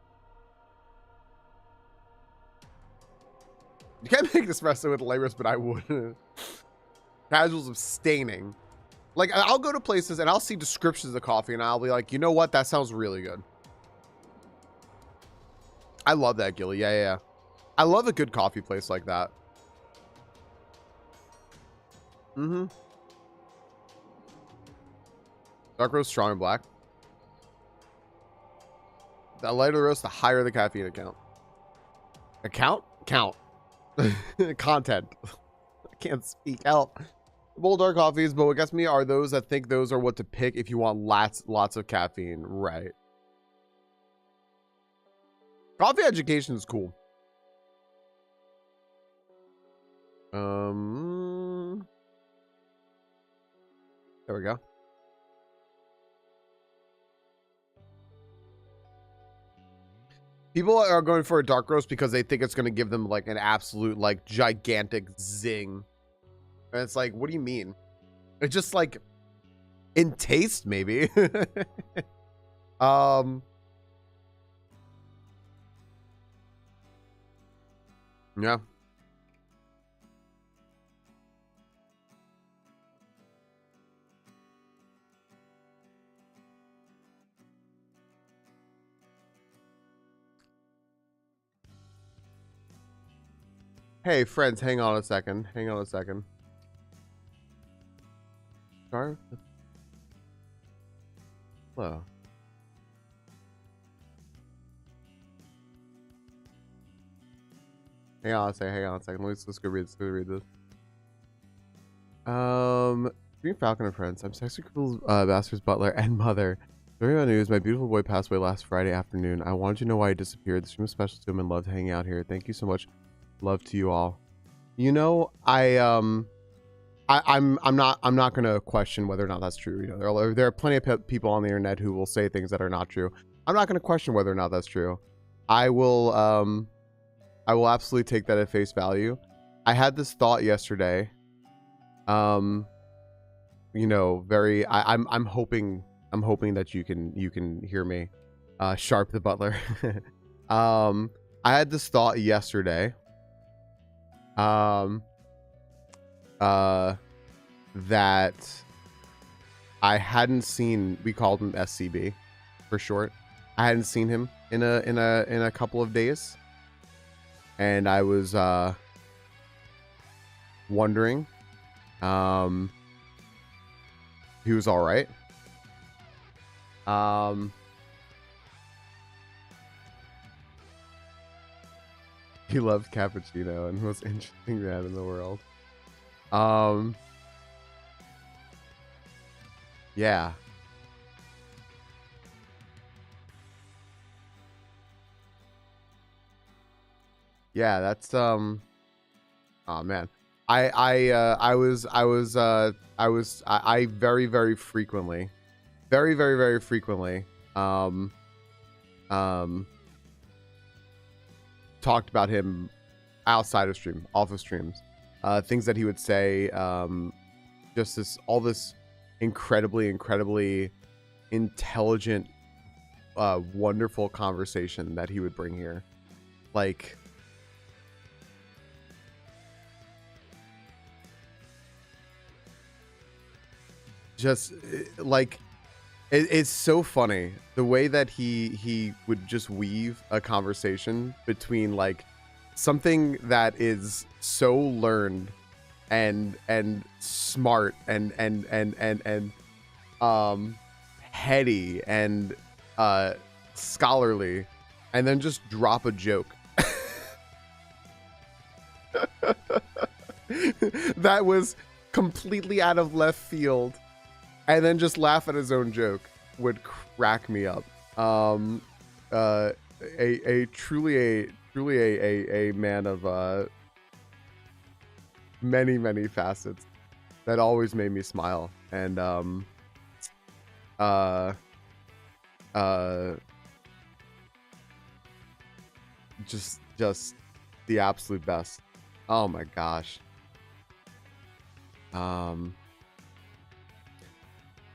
You can't make espresso with light roast, but I wouldn't. Casuals abstaining. Like I'll go to places and I'll see descriptions of coffee and I'll be like, you know what? That sounds really good. I love that, Gilly. Yeah. I love a good coffee place like that. Mm-hmm. Dark roast, strong, and black. The lighter the roast, the higher the caffeine account. Count. Content. I can't speak. Help. Bold dark coffees, but what gets me are those that think those are what to pick if you want lots of caffeine. Right. Coffee education is cool. There we go. People are going for a dark roast because they think it's going to give them like an absolute like gigantic zing. And it's like, what do you mean? It's just like in taste, maybe. Yeah. Hey, friends, hang on a second. Hang on a second. Sorry. Hello. Hang on a second. Hang on a second. Let's go read this. Let's go read this. StreamingFalcon and friends. I'm Sexy Cool Bastard's butler and mother. During the news, my beautiful boy passed away last Friday afternoon. I wanted you to know why he disappeared. The stream was special to him and loved hanging out here. Thank you so much. Love to you all. You know, I'm not gonna question whether or not that's true. You know, there are plenty of people on the internet who will say things that are not true. I'm not gonna question whether or not that's true. I will absolutely take that at face value. I had this thought yesterday. You know, I'm hoping that you can hear me. Sharp the butler. I had this thought yesterday. That I hadn't seen. We called him SCB for short. I hadn't seen him in a couple of days, and I was wondering he was all right. He loved cappuccino and most interesting man in the world. Yeah. Yeah, that's oh man. I very frequently talked about him outside of stream, off of streams. Things that he would say, just all this incredibly intelligent, wonderful conversation that he would bring here. Like, just like it's so funny the way that he would just weave a conversation between like something that is so learned and smart and heady and scholarly, and then just drop a joke that was completely out of left field, and then just laugh at his own joke would crack me up. Truly a man of many facets that always made me smile, and just the absolute best. Oh my gosh.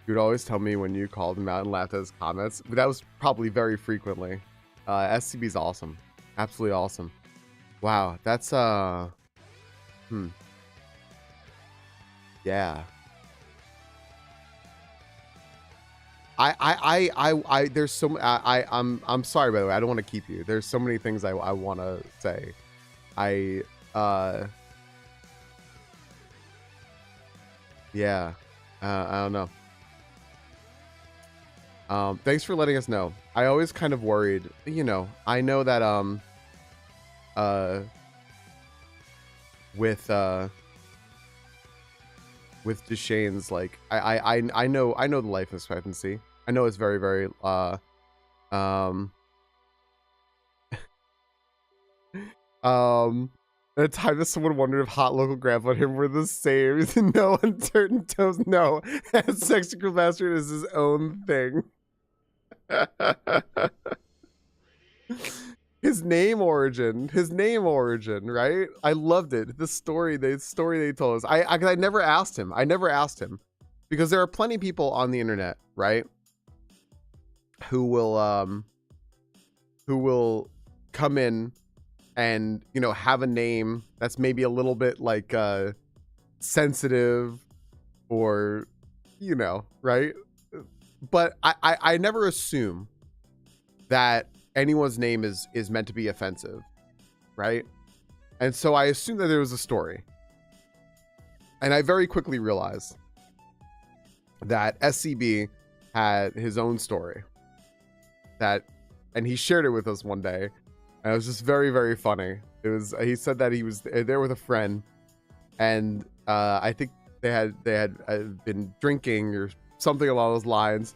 You would always tell me when you called him out and laughed at his comments, but that was probably very frequently. SCB's awesome. Absolutely awesome. Wow, that's yeah. I there's so I'm sorry, by the way, I don't want to keep you. There's so many things I want to say. Yeah. I don't know. Thanks for letting us know. I always kind of worried, you know, I know that with Deshane's, like I know the life expectancy. I know it's very at a time that someone wondered if hot local grandpa and him were the same. No uncertain toes. No, Sexy Cool Bastard is his own thing. His name origin, right? I loved it. The story they told us. I never asked him. Because there are plenty of people on the internet, right, who will come in and, you know, have a name that's maybe a little bit like sensitive, or, you know, right? But I never assume that anyone's name is meant to be offensive, right? And so I assumed that there was a story. And I very quickly realized that SCB had his own story, and he shared it with us one day. And it was just very, very funny. He said that he was there with a friend, and I think they had been drinking or something along those lines,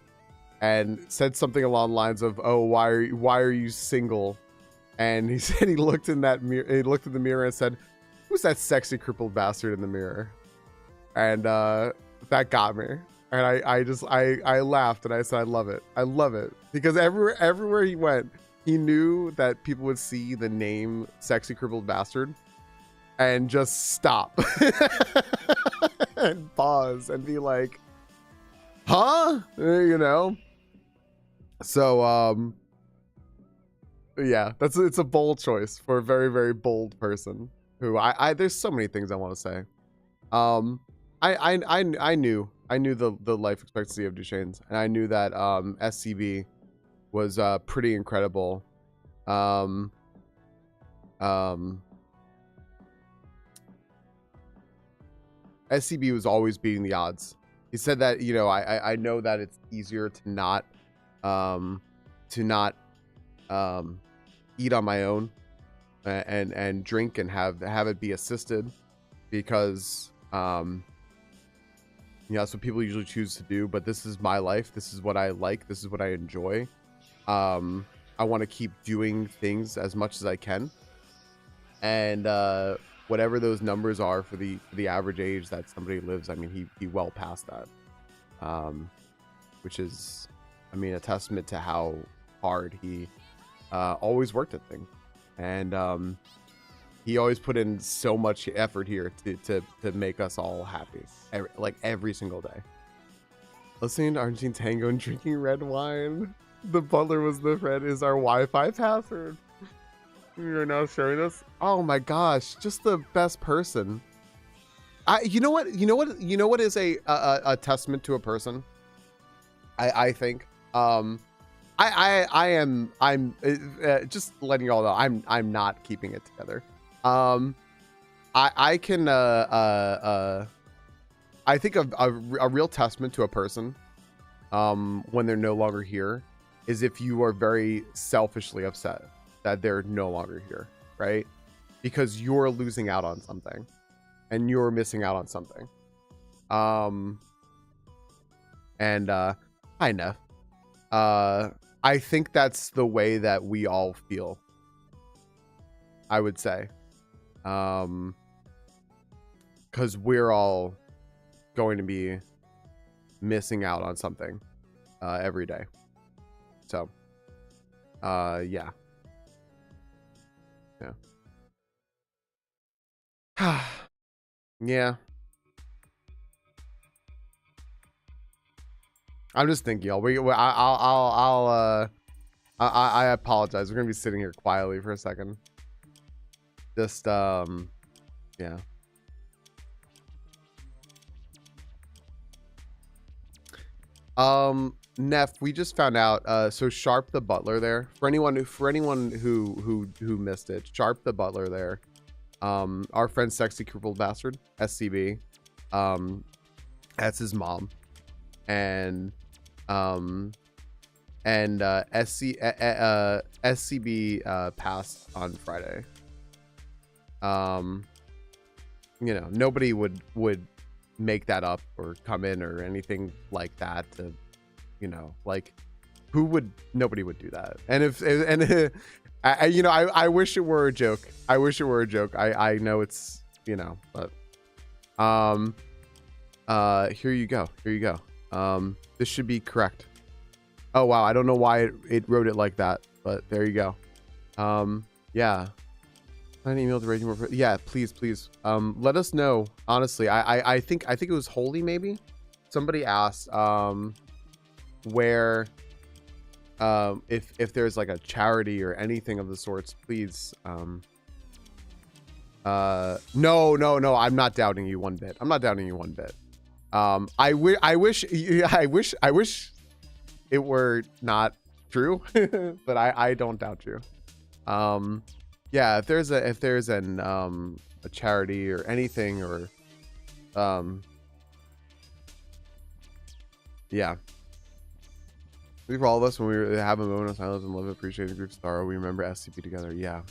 and said something along the lines of, "Oh, why are you single?" And he said he looked in that mirror. He looked in the mirror and said, "Who's that sexy crippled bastard in the mirror?" And that got me. And I laughed, and I said, I love it because everywhere he went, he knew that people would see the name "sexy crippled bastard" and just stop and pause and be like, "Huh?" You know. So yeah, it's a bold choice for a very, very bold person who I there's so many things I want to say. I knew the life expectancy of Duchesne's, and I knew that SCB was pretty incredible. SCB was always beating the odds. He said that, you know, I know that it's easier to not eat on my own and drink and have it be assisted, because you know, that's what people usually choose to do. But this is my life. This is what I like. This is what I enjoy. I want to keep doing things as much as I can, and whatever those numbers are for the average age that somebody lives, I mean, he well passed that, which is, I mean, a testament to how hard he always worked at things, and he always put in so much effort here to make us all happy, every single day. Listening to Argentine tango and drinking red wine. The butler was the friend is our Wi-Fi password. You're now sharing this. Oh my gosh, just the best person. You know what is a testament to a person? I think. I'm just letting y'all know I'm not keeping it together. I can I think a real testament to a person when they're no longer here is if you are very selfishly upset that they're no longer here, right? Because you're losing out on something and you're missing out on something. And hi Neff. I think that's the way that we all feel, I would say. Because we're all going to be missing out on something every day. So yeah. Yeah. I'm just thinking, y'all. I apologize. We're gonna be sitting here quietly for a second. Just yeah. Neff, we just found out. So Sharp the butler there. For anyone who missed it, Sharp the butler there. Our friend Sexy Crippled Bastard, SCB. That's his mom. And SCB passed on Friday. You know, nobody would make that up or come in or anything like that to, you know, like nobody would do that. And you know, I wish it were a joke. I wish it were a joke. I know it's, you know, but here you go. This should be correct. Oh wow, I don't know why it wrote it like that, but there you go. Yeah. An email to Raging More. Yeah, please. Let us know. Honestly, I think it was Holy, maybe. Somebody asked where if there's like a charity or anything of the sorts, please. No, I'm not doubting you one bit. I'm not doubting you one bit. I wish it were not true, but I don't doubt you. Yeah, if there's a charity or anything, or yeah. For all of us, when we have a moment of silence and love, appreciate the group star, we remember SCP together. Yeah.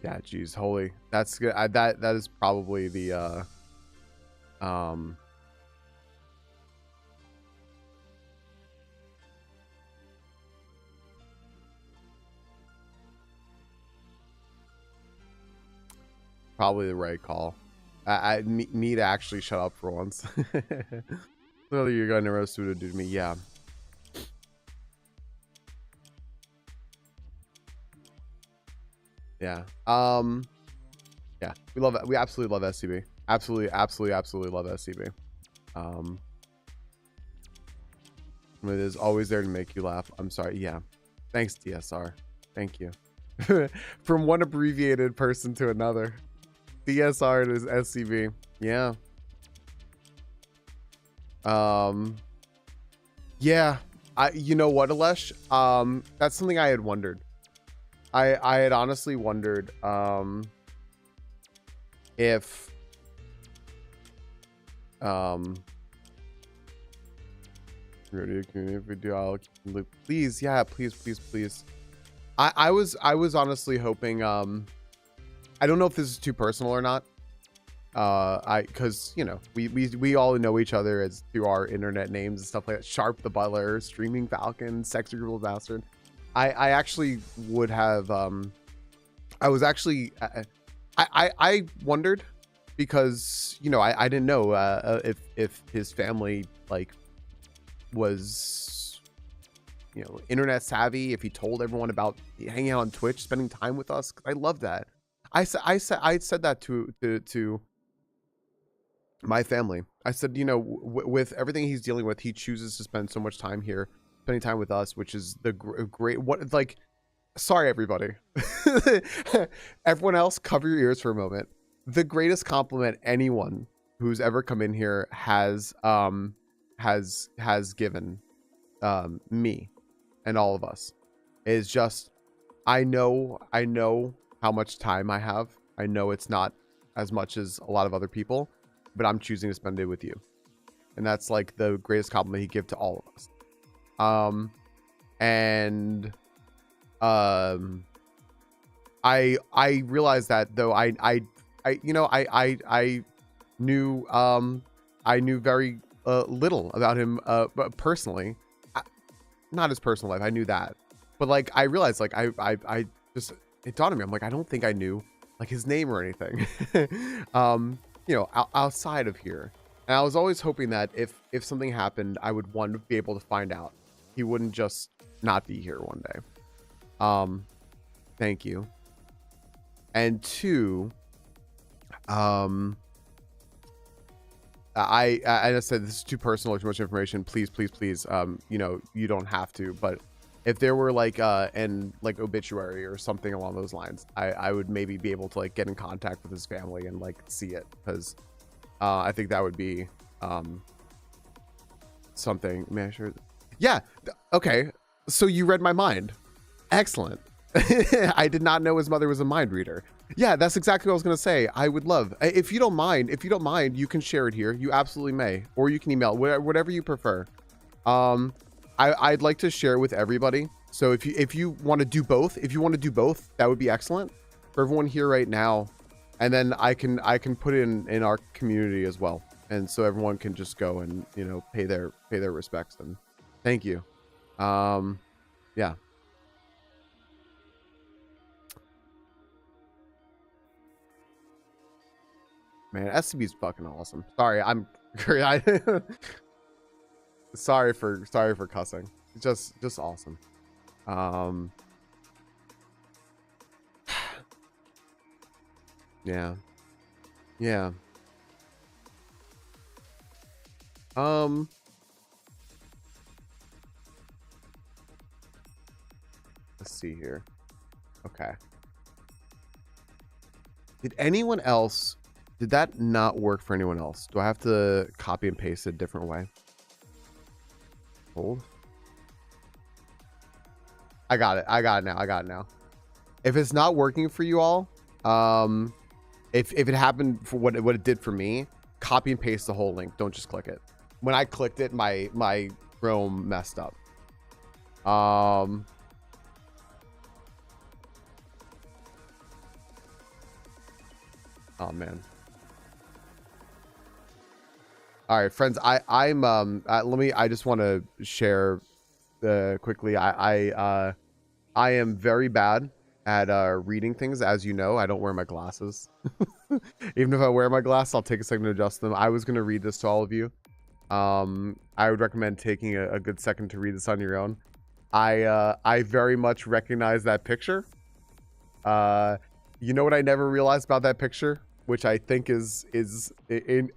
Yeah, geez, holy. That's good. That is probably the probably the right call. Me to actually shut up for once. Clearly you're gonna roast to do to me. Yeah. Yeah. Yeah, we love it. We absolutely love SCB. Absolutely love SCB. It is always there to make you laugh. I'm sorry. Yeah. Thanks, DSR. Thank you. From one abbreviated person to another. DSR is SCB. Yeah. Yeah. You know what, Alesh? That's something I had wondered. I had honestly wondered if please, yeah, please. I was honestly hoping I don't know if this is too personal or not. Because you know, we all know each other as through our internet names and stuff like that. Sharp the Butler, StreamingFalcon, Sexy Girl Bastard. I actually would have I was actually I wondered, because you know I didn't know if his family like was, you know, internet savvy, if he told everyone about hanging out on Twitch, spending time with us. I love that. I said that to my family. I said, you know, with everything he's dealing with, he chooses to spend so much time here, spending time with us, which is the great what, like, sorry everybody. Everyone else, cover your ears for a moment. The greatest compliment anyone who's ever come in here has given me and all of us is just, I know how much time I have. I know it's not as much as a lot of other people, but I'm choosing to spend it with you. And that's like the greatest compliment he give to all of us. I realized that, though I you know, I knew very little about him but personally. Not his personal life, I knew that, but like I realized, like I just, it dawned on me, I'm like, I don't think I knew like his name or anything. You know, outside of here. And I was always hoping that if something happened, I would, one, be able to find out. He wouldn't just not be here one day. Thank you. And two, I said this is too personal or too much information. Please, you know, you don't have to. But if there were like an like obituary or something along those lines, I would maybe be able to like get in contact with his family and like see it, because I think that would be something. Man, sure. Yeah. Okay. So you read my mind. Excellent. I did not know his mother was a mind reader. Yeah, that's exactly what I was gonna say. I would love, if you don't mind, you can share it here. You absolutely may, or you can email, whatever you prefer. I'd like to share with everybody. So if you want to do both, that would be excellent for everyone here right now. And then I can put it in our community as well, and so everyone can just go and, you know, pay their respects. And thank you. Yeah. Man, SCB is fucking awesome. Sorry, I'm sorry for cussing. Just awesome. Yeah. Yeah. Let's see here. Okay. Did that not work for anyone else? Do I have to copy and paste it a different way? Hold. I got it now. If it's not working for you all, if it happened for what it did for me, copy and paste the whole link. Don't just click it. When I clicked it, my Chrome messed up. Oh man. All right, friends. I just want to share quickly. I am very bad at reading things. As you know, I don't wear my glasses. Even if I wear my glasses, I'll take a second to adjust them. I was going to read this to all of you. I would recommend taking a good second to read this on your own. I very much recognize that picture. You know what I never realized about that picture, which I think is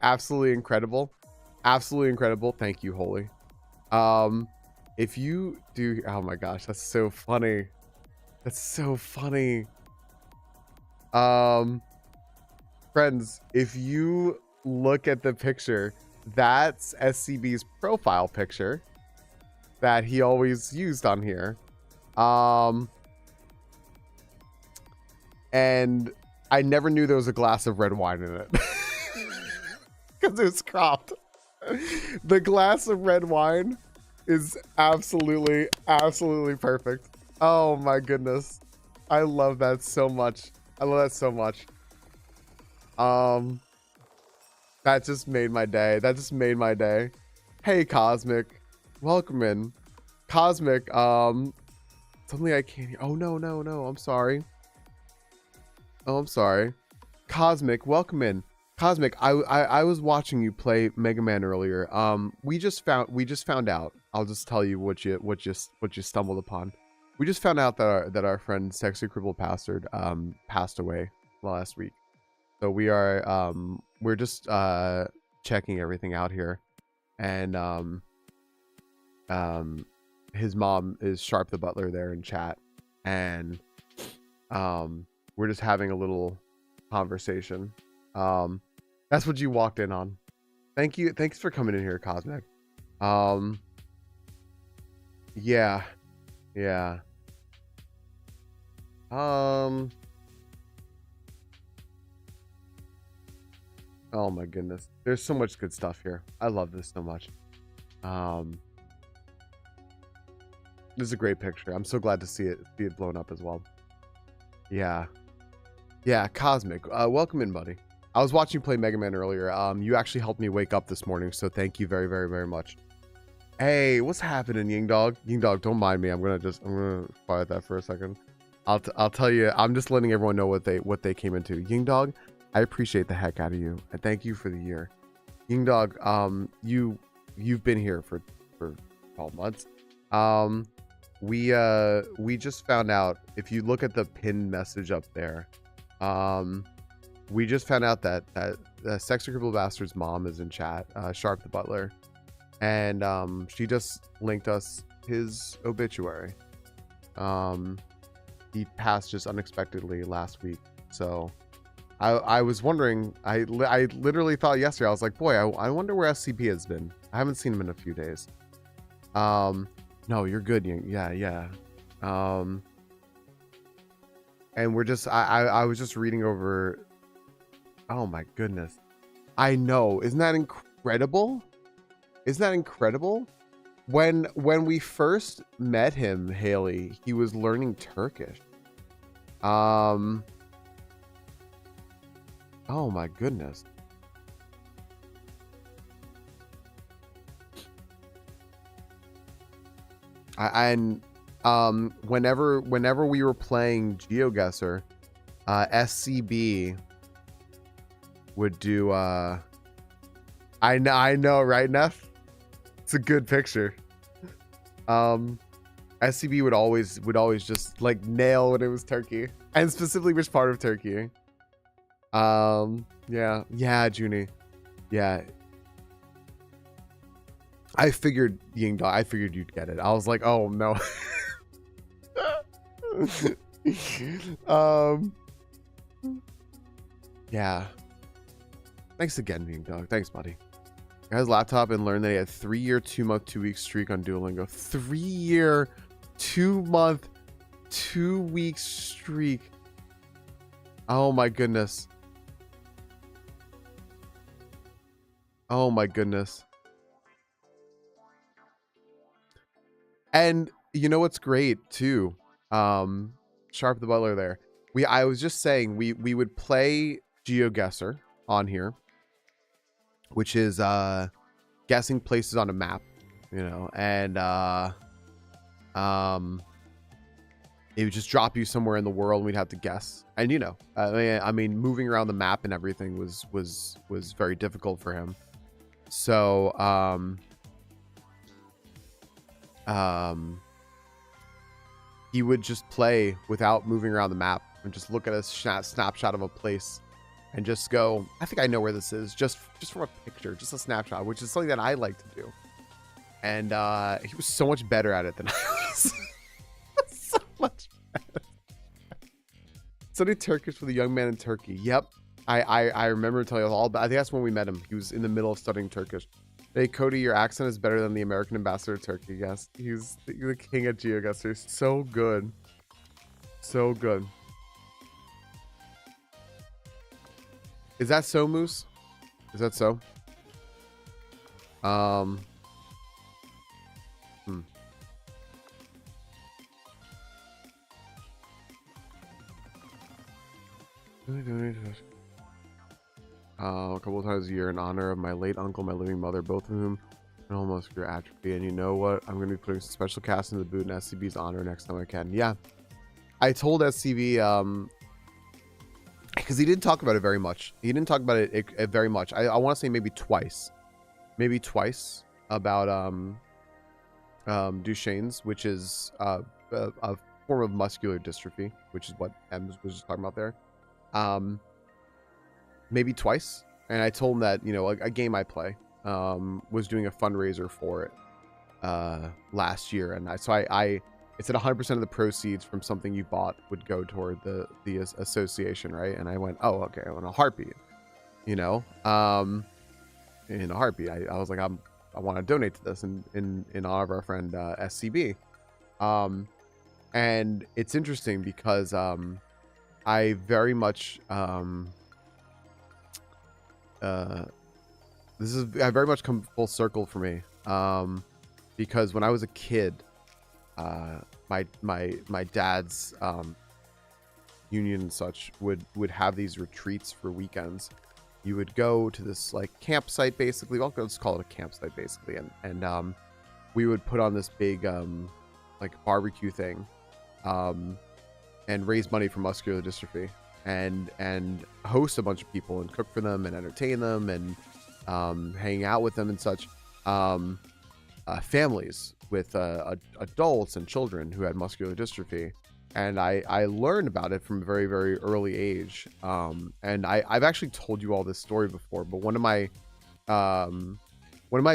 absolutely incredible. Absolutely incredible. Thank you, Holy. If you do, oh my gosh, that's so funny. That's so funny. Friends, if you look at the picture, that's SCB's profile picture that he always used on here. And I never knew there was a glass of red wine in it because it was cropped. The glass of red wine is absolutely perfect. Oh my goodness. I love that so much. That just made my day. Hey Cosmic, welcome in. Cosmic, suddenly I can't hear. Oh no, I'm sorry. Cosmic, welcome in. Cosmic, I was watching you play Mega Man earlier. We just found out. I'll just tell you what you stumbled upon. We just found out that our friend Sexy Crippled Bastard passed away last week. So we're just checking everything out here, and his mom is Sharp the Butler there in chat, and we're just having a little conversation. That's what you walked in on. Thanks for coming in here, Cosmic. Yeah. Oh my goodness, there's so much good stuff here. I love this so much. This is a great picture. I'm so glad to see it blown up as well. Yeah, Cosmic, welcome in, buddy. I was watching you play Mega Man earlier. You actually helped me wake up this morning, so thank you very much. Hey, what's happening, Ying Dog? Ying Dog, don't mind me. I'm gonna quiet that for a second. I'll tell you. I'm just letting everyone know what they came into. Ying Dog, I appreciate the heck out of you, and thank you for the year. Ying Dog, you've been here for 12 months. We just found out, if you look at the pinned message up there, we just found out that Sexy Crippled Bastard's mom is in chat, Sharp the Butler, and she just linked us his obituary. He passed just unexpectedly last week, so I was wondering, I literally thought yesterday, I was like, boy, I wonder where SCP has been. I haven't seen him in a few days. No, you're good. Yeah. And we're just, I was just reading over. Oh my goodness. I know. Isn't that incredible? When we first met him, Haley, he was learning Turkish. Oh my goodness. Whenever we were playing GeoGuessr, SCB would do I know, right, Neff? It's a good picture. SCB would always just like nail when it was Turkey, and specifically which part of Turkey. Yeah, Junie. Yeah. I figured Ying Dog, I figured you'd get it. I was like, oh no. Yeah. Thanks again, Ying Dog. Thanks, buddy. Got his laptop and learned that he had 3-year, 2-month, 2-week streak on Duolingo. 3-year, 2-month, 2-week streak. Oh my goodness. Oh my goodness. And you know what's great too? Sharp the Butler there. I was just saying we would play GeoGuessr on here, which is guessing places on a map, you know, and it would just drop you somewhere in the world and we'd have to guess. And you know, I mean moving around the map and everything was very difficult for him. So he would just play without moving around the map and just look at a snapshot of a place and just go, I think I know where this is, just from a picture, just a snapshot, which is something that I like to do. And he was so much better at it than I was. So much better. Studied Turkish for the young man in Turkey. Yep. I remember telling you all about, I think that's when we met him. He was in the middle of studying Turkish. Hey, Cody, your accent is better than the American ambassador to Turkey. Yes, he's the king of GeoGuessr. So good. So good. Is that so, Moose? Is that so? A couple of times a year in honor of my late uncle, my living mother, both of whom had muscular atrophy. And you know what? I'm going to be putting some special cast in the boot in SCB's honor next time I can. Yeah. I told SCB, because he didn't talk about it very much. He didn't talk about it very much. I want to say maybe twice. Maybe twice about Duchenne's, which is a form of muscular dystrophy, which is what Em was just talking about there. Maybe twice. And I told him that, you know, a game I play was doing a fundraiser for it last year. And it said 100% of the proceeds from something you bought would go toward the association, right? And I went, oh, okay, in a heartbeat, you know, in a heartbeat. I was like, I want to donate to this in honor of our friend SCB. And it's interesting because I very much I very much come full circle for me, because when I was a kid, my dad's union and such would have these retreats for weekends. You would go to this like campsite, basically. Well, let's call it a campsite, basically, and we would put on this big like barbecue thing, and raise money for muscular dystrophy, and host a bunch of people and cook for them and entertain them and hang out with them and such. Families with adults and children who had muscular dystrophy, and I learned about it from a very, very early age. And I've actually told you all this story before, but one of my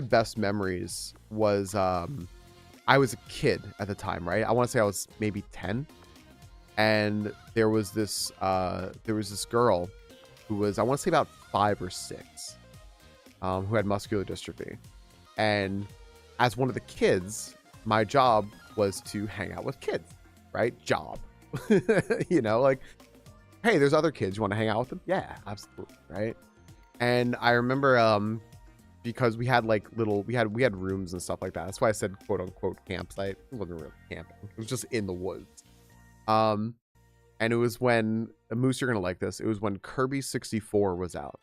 best memories was I was a kid at the time, right? I want to say I was maybe 10, and there was this girl who was, I want to say about 5 or 6, who had muscular dystrophy. And as one of the kids, my job was to hang out with kids, right? Job. You know, like, hey, there's other kids, you want to hang out with them? Yeah, absolutely, right? And I remember because we had like we had rooms and stuff like that. That's why I said quote unquote campsite. It wasn't really camping. It was just in the woods. And it was when, Moose, you're gonna like this, it was when Kirby 64 was out,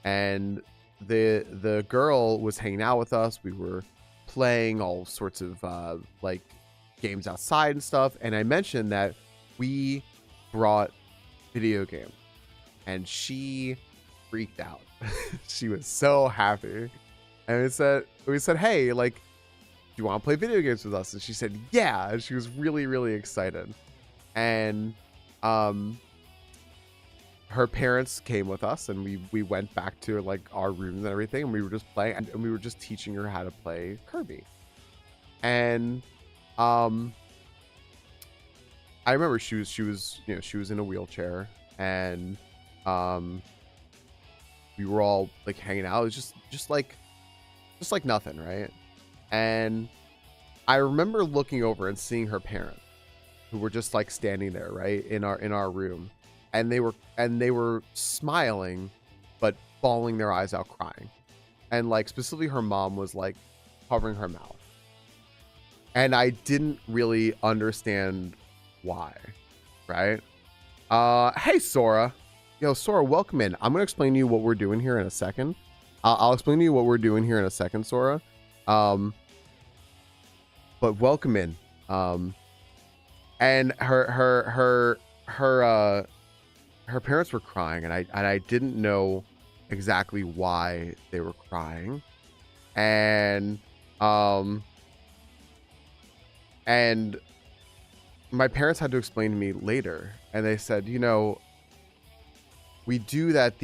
and the girl was hanging out with us. We were playing all sorts of like games outside and stuff, and I mentioned that we brought video game, and she freaked out. She was so happy. And we said, hey, like, do you want to play video games with us? And she said, yeah. And she was really, really excited. And her parents came with us, and we went back to like our rooms and everything, and we were just playing, and we were just teaching her how to play Kirby. And I remember she was in a wheelchair, and we were all like hanging out. It was just like nothing, right? And I remember looking over and seeing her parents, who were just like standing there, right, in our room, and they were smiling, but bawling their eyes out, crying, and like specifically her mom was like covering her mouth, and I didn't really understand why, right? Hey Sora, Sora, welcome in. I'm gonna explain to you what we're doing here in a second. I'll explain to you what we're doing here in a second, Sora. But welcome in. And her parents were crying, and I didn't know exactly why they were crying, and my parents had to explain to me later, and they said, we do these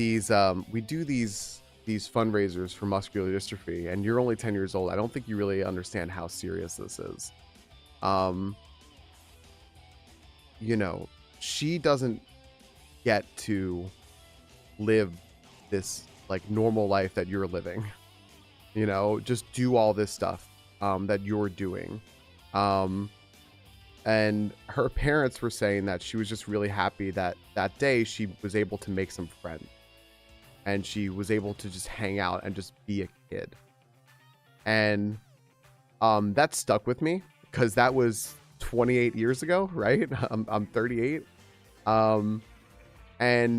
fundraisers for muscular dystrophy, and you're only 10 years old. I don't think you really understand how serious this is. She doesn't get to live this like normal life that you're living, just do all this stuff that you're doing. And her parents were saying that she was just really happy that day she was able to make some friends, and she was able to just hang out and just be a kid. And that stuck with me because that was 28 years ago, right? I'm 38. And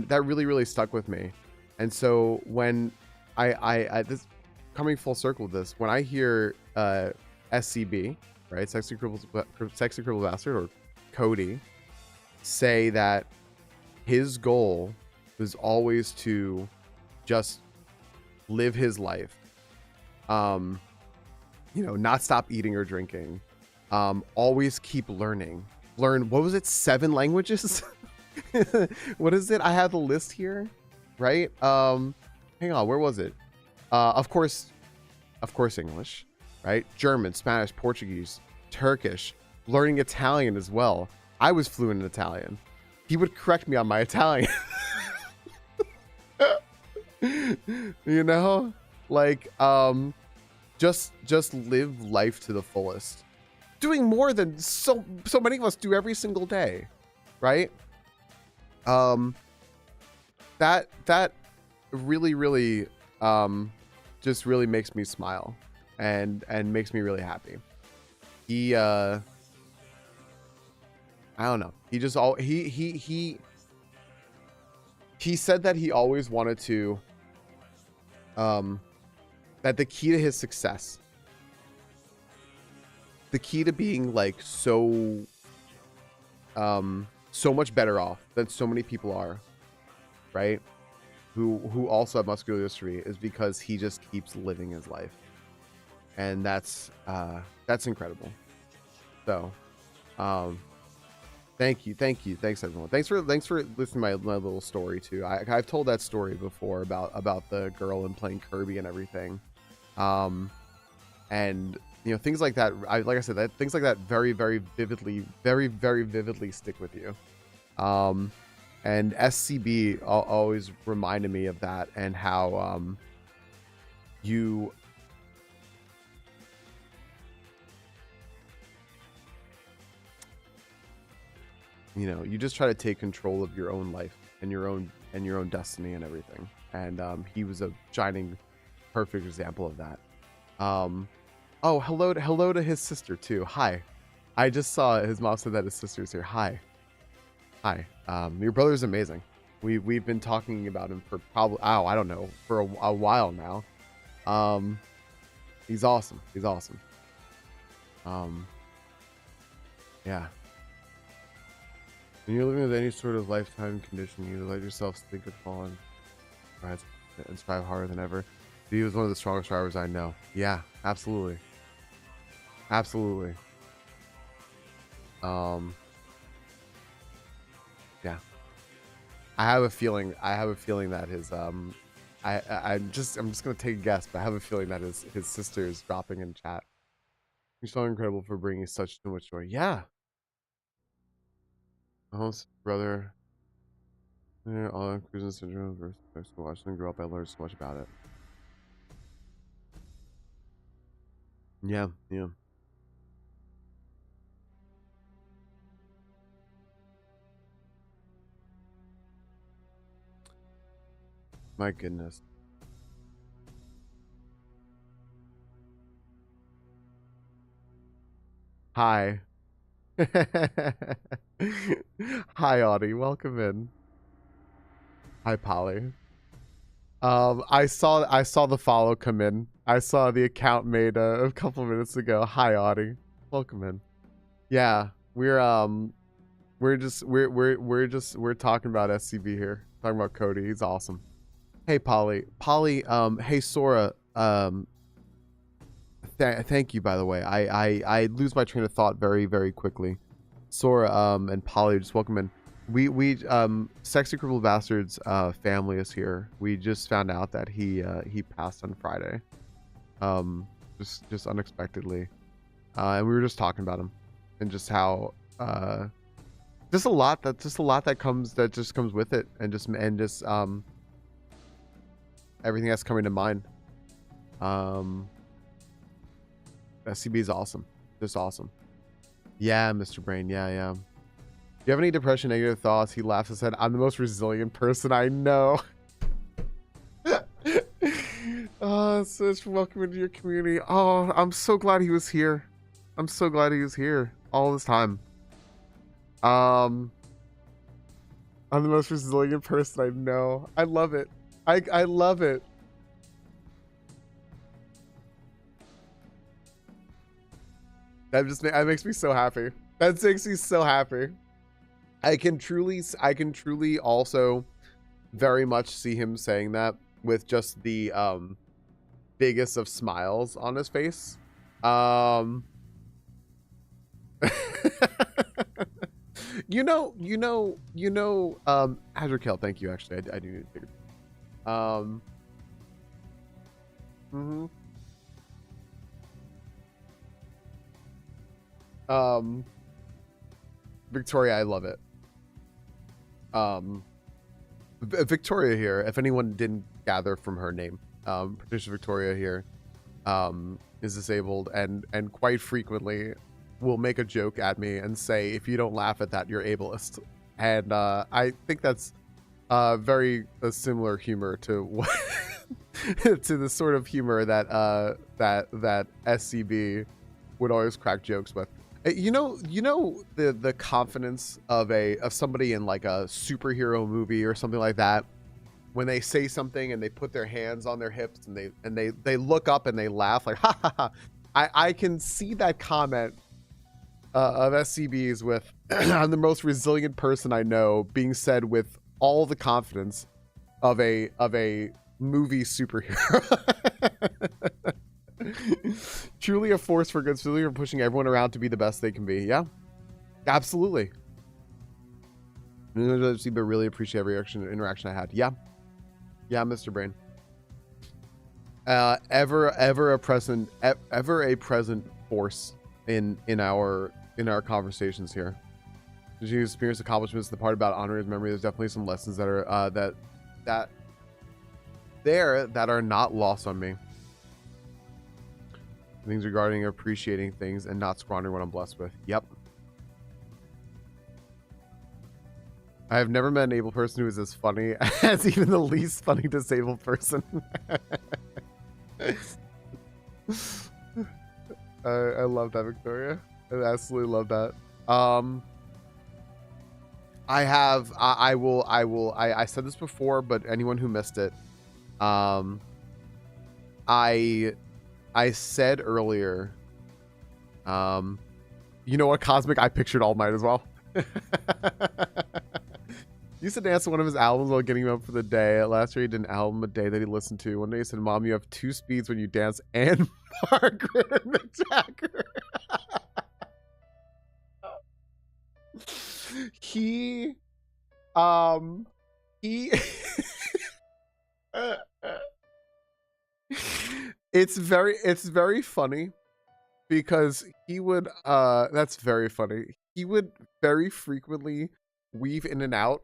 that really, really stuck with me. And so when I this coming full circle with this, when I hear SCB, right, Sexy Crippled Bastard, or Cody, say that his goal was always to just live his life, not stop eating or drinking, always keep learn, what was it, 7 languages? What is it? I have the list here, right? Hang on, where was it? Of course English, right? German, Spanish, Portuguese, Turkish, learning Italian as well. I was fluent in Italian. He would correct me on my Italian. Like just live life to the fullest, doing more than so many of us do every single day, right? That really, really just really makes me smile and makes me really happy. He I don't know, he just he said that he always wanted to that the key to his success, the key to being like so much better off than so many people are, right, who also have muscular dystrophy, is because he just keeps living his life. And that's incredible. So thanks everyone. Thanks for listening to my little story too. I've told that story before about the girl and playing Kirby and everything, and things like that. Like I said, that things like that very, very vividly stick with you. And SCB always reminded me of that, and how you just try to take control of your own life and your own destiny and everything. And he was a shining, perfect example of that. Oh, hello to his sister too. Hi. I just saw his mom said that his sister's here. Hi. Your brother's amazing. We've been talking about him for probably, I don't know, for a while now. He's awesome. Yeah. When you're living with any sort of lifetime condition, you let yourself think of falling and strive harder than ever. He was one of the strongest drivers I know. Yeah, absolutely. Absolutely. Yeah. I have a feeling that his I'm just gonna take a guess, but I have a feeling that his sister is dropping in chat. You're so incredible for bringing so much joy. Yeah. My host brother, all cruising syndrome versus watching them grow up. I learned so much about it. Yeah, yeah. My goodness. Hi. Hi, Audie. Welcome in. Hi, Polly. I saw the follow come in. I saw the account made a couple minutes ago. Hi, Audie. Welcome in. Yeah, we're talking about SCB here. Talking about Cody. He's awesome. Hey, Polly. Polly. Hey, Sora. Thank you, by the way. I lose my train of thought very, very quickly. Sora and Polly, just welcome in. We Sexy Cripple Bastards family is here. We just found out that he passed on Friday. Just unexpectedly. And we were just talking about him and just how just a lot that comes with it, and just everything that's coming to mind. SCB is awesome. Just awesome. Yeah, Mr. Brain. Yeah. Do you have any depression, negative thoughts? He laughs and said, I'm the most resilient person I know. Oh, such welcome into your community. Oh, I'm so glad he was here. I'm so glad he was here all this time. I'm the most resilient person I know. I love it. I love it. That makes me so happy. That makes me so happy. I can truly also very much see him saying that with just the biggest of smiles on his face. Azure Kill, thank you. Actually, I do need to take it. Victoria, I love it. Victoria here, if anyone didn't gather from her name, Patricia Victoria here, is disabled and quite frequently will make a joke at me and say, if you don't laugh at that, you're ableist. And I think that's very similar humor to what to the sort of humor that that SCB would always crack jokes with. You know the confidence of somebody in like a superhero movie or something like that, when they say something and they put their hands on their hips and they look up and they laugh like ha ha ha. I can see that comment of SCBs with I'm the most resilient person I know being said with all the confidence of a movie superhero. Truly a force for good, truly for pushing everyone around to be the best they can be. Yeah, absolutely. But really appreciate every interaction I had. Yeah, Mr. Brain. Ever a present force in our conversations here. Did you experience accomplishments? The part about honoring his memory, there's definitely some lessons that are that are not lost on me. Things regarding appreciating things and not squandering what I'm blessed with. Yep. I have never met an able person who is as funny as even the least funny disabled person. I love that, Victoria. I absolutely love that. I said this before, but anyone who missed it, I said earlier, you know what, Cosmic? I pictured All Might as well. Used to dance to one of his albums while getting him up for the day. Last year he did an album a day that he listened to. One day he said, "Mom, you have 2 speeds when you dance," and Margaret and the Jacker. he it's very funny because he would that's very funny. He would very frequently weave in and out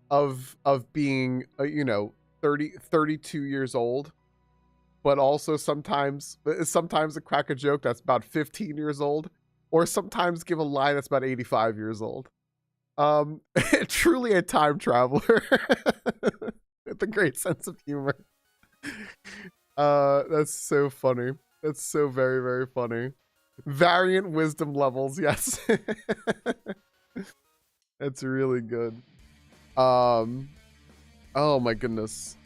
of being 32 years old, but also sometimes crack a joke that's about 15 years old, or sometimes give a line that's about 85 years old. Truly a time traveler with a great sense of humor. That's so funny. That's so very, very funny. Variant wisdom levels, yes. That's really good. Oh my goodness.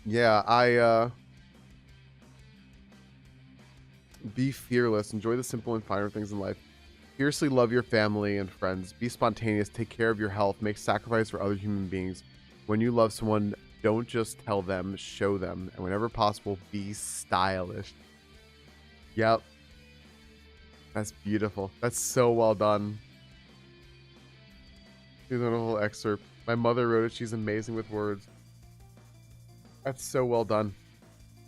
Yeah, be fearless. Enjoy the simple and finer things in life. Fiercely love your family and friends. Be spontaneous. Take care of your health. Make sacrifice for other human beings. When you love someone, don't just tell them, show them. And whenever possible, be stylish. Yep. That's beautiful. That's so well done. Here's a whole excerpt. My mother wrote it. She's amazing with words. That's so well done.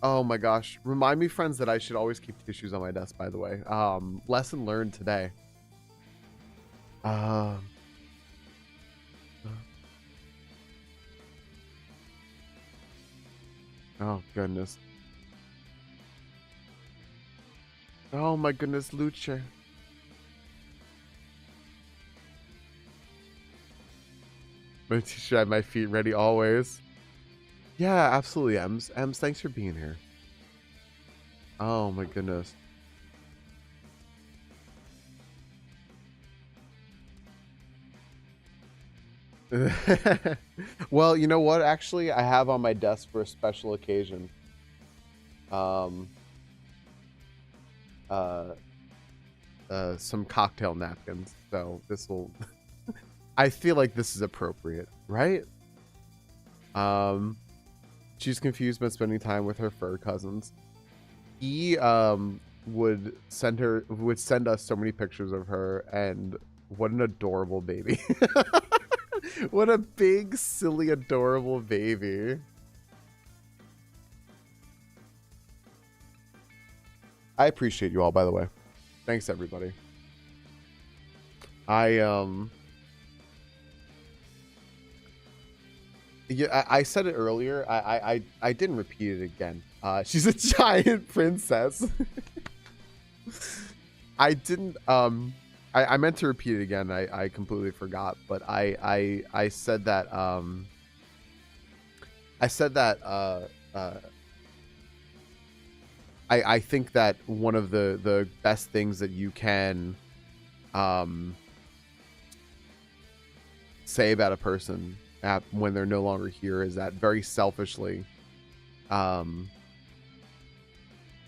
Oh my gosh. Remind me, friends, that I should always keep tissues on my desk, by the way. Lesson learned today. Oh goodness. Oh my goodness, Lucha. My t-shirt at my feet, ready always. Yeah, absolutely, Ems. Ems, thanks for being here. Oh my goodness. Well, you know what? Actually, I have on my desk for a special occasion. Some cocktail napkins. So this will. I feel like this is appropriate, right? She's confused about spending time with her fur cousins. He would send us so many pictures of her, and what an adorable baby. What a big, silly, adorable baby. I appreciate you all, by the way. Thanks, everybody. Yeah, I said it earlier. I didn't repeat it again. She's a giant princess. I didn't I meant to repeat it again. I completely forgot, but I said that I think that one of the best things that you can say about a person when they're no longer here is that very selfishly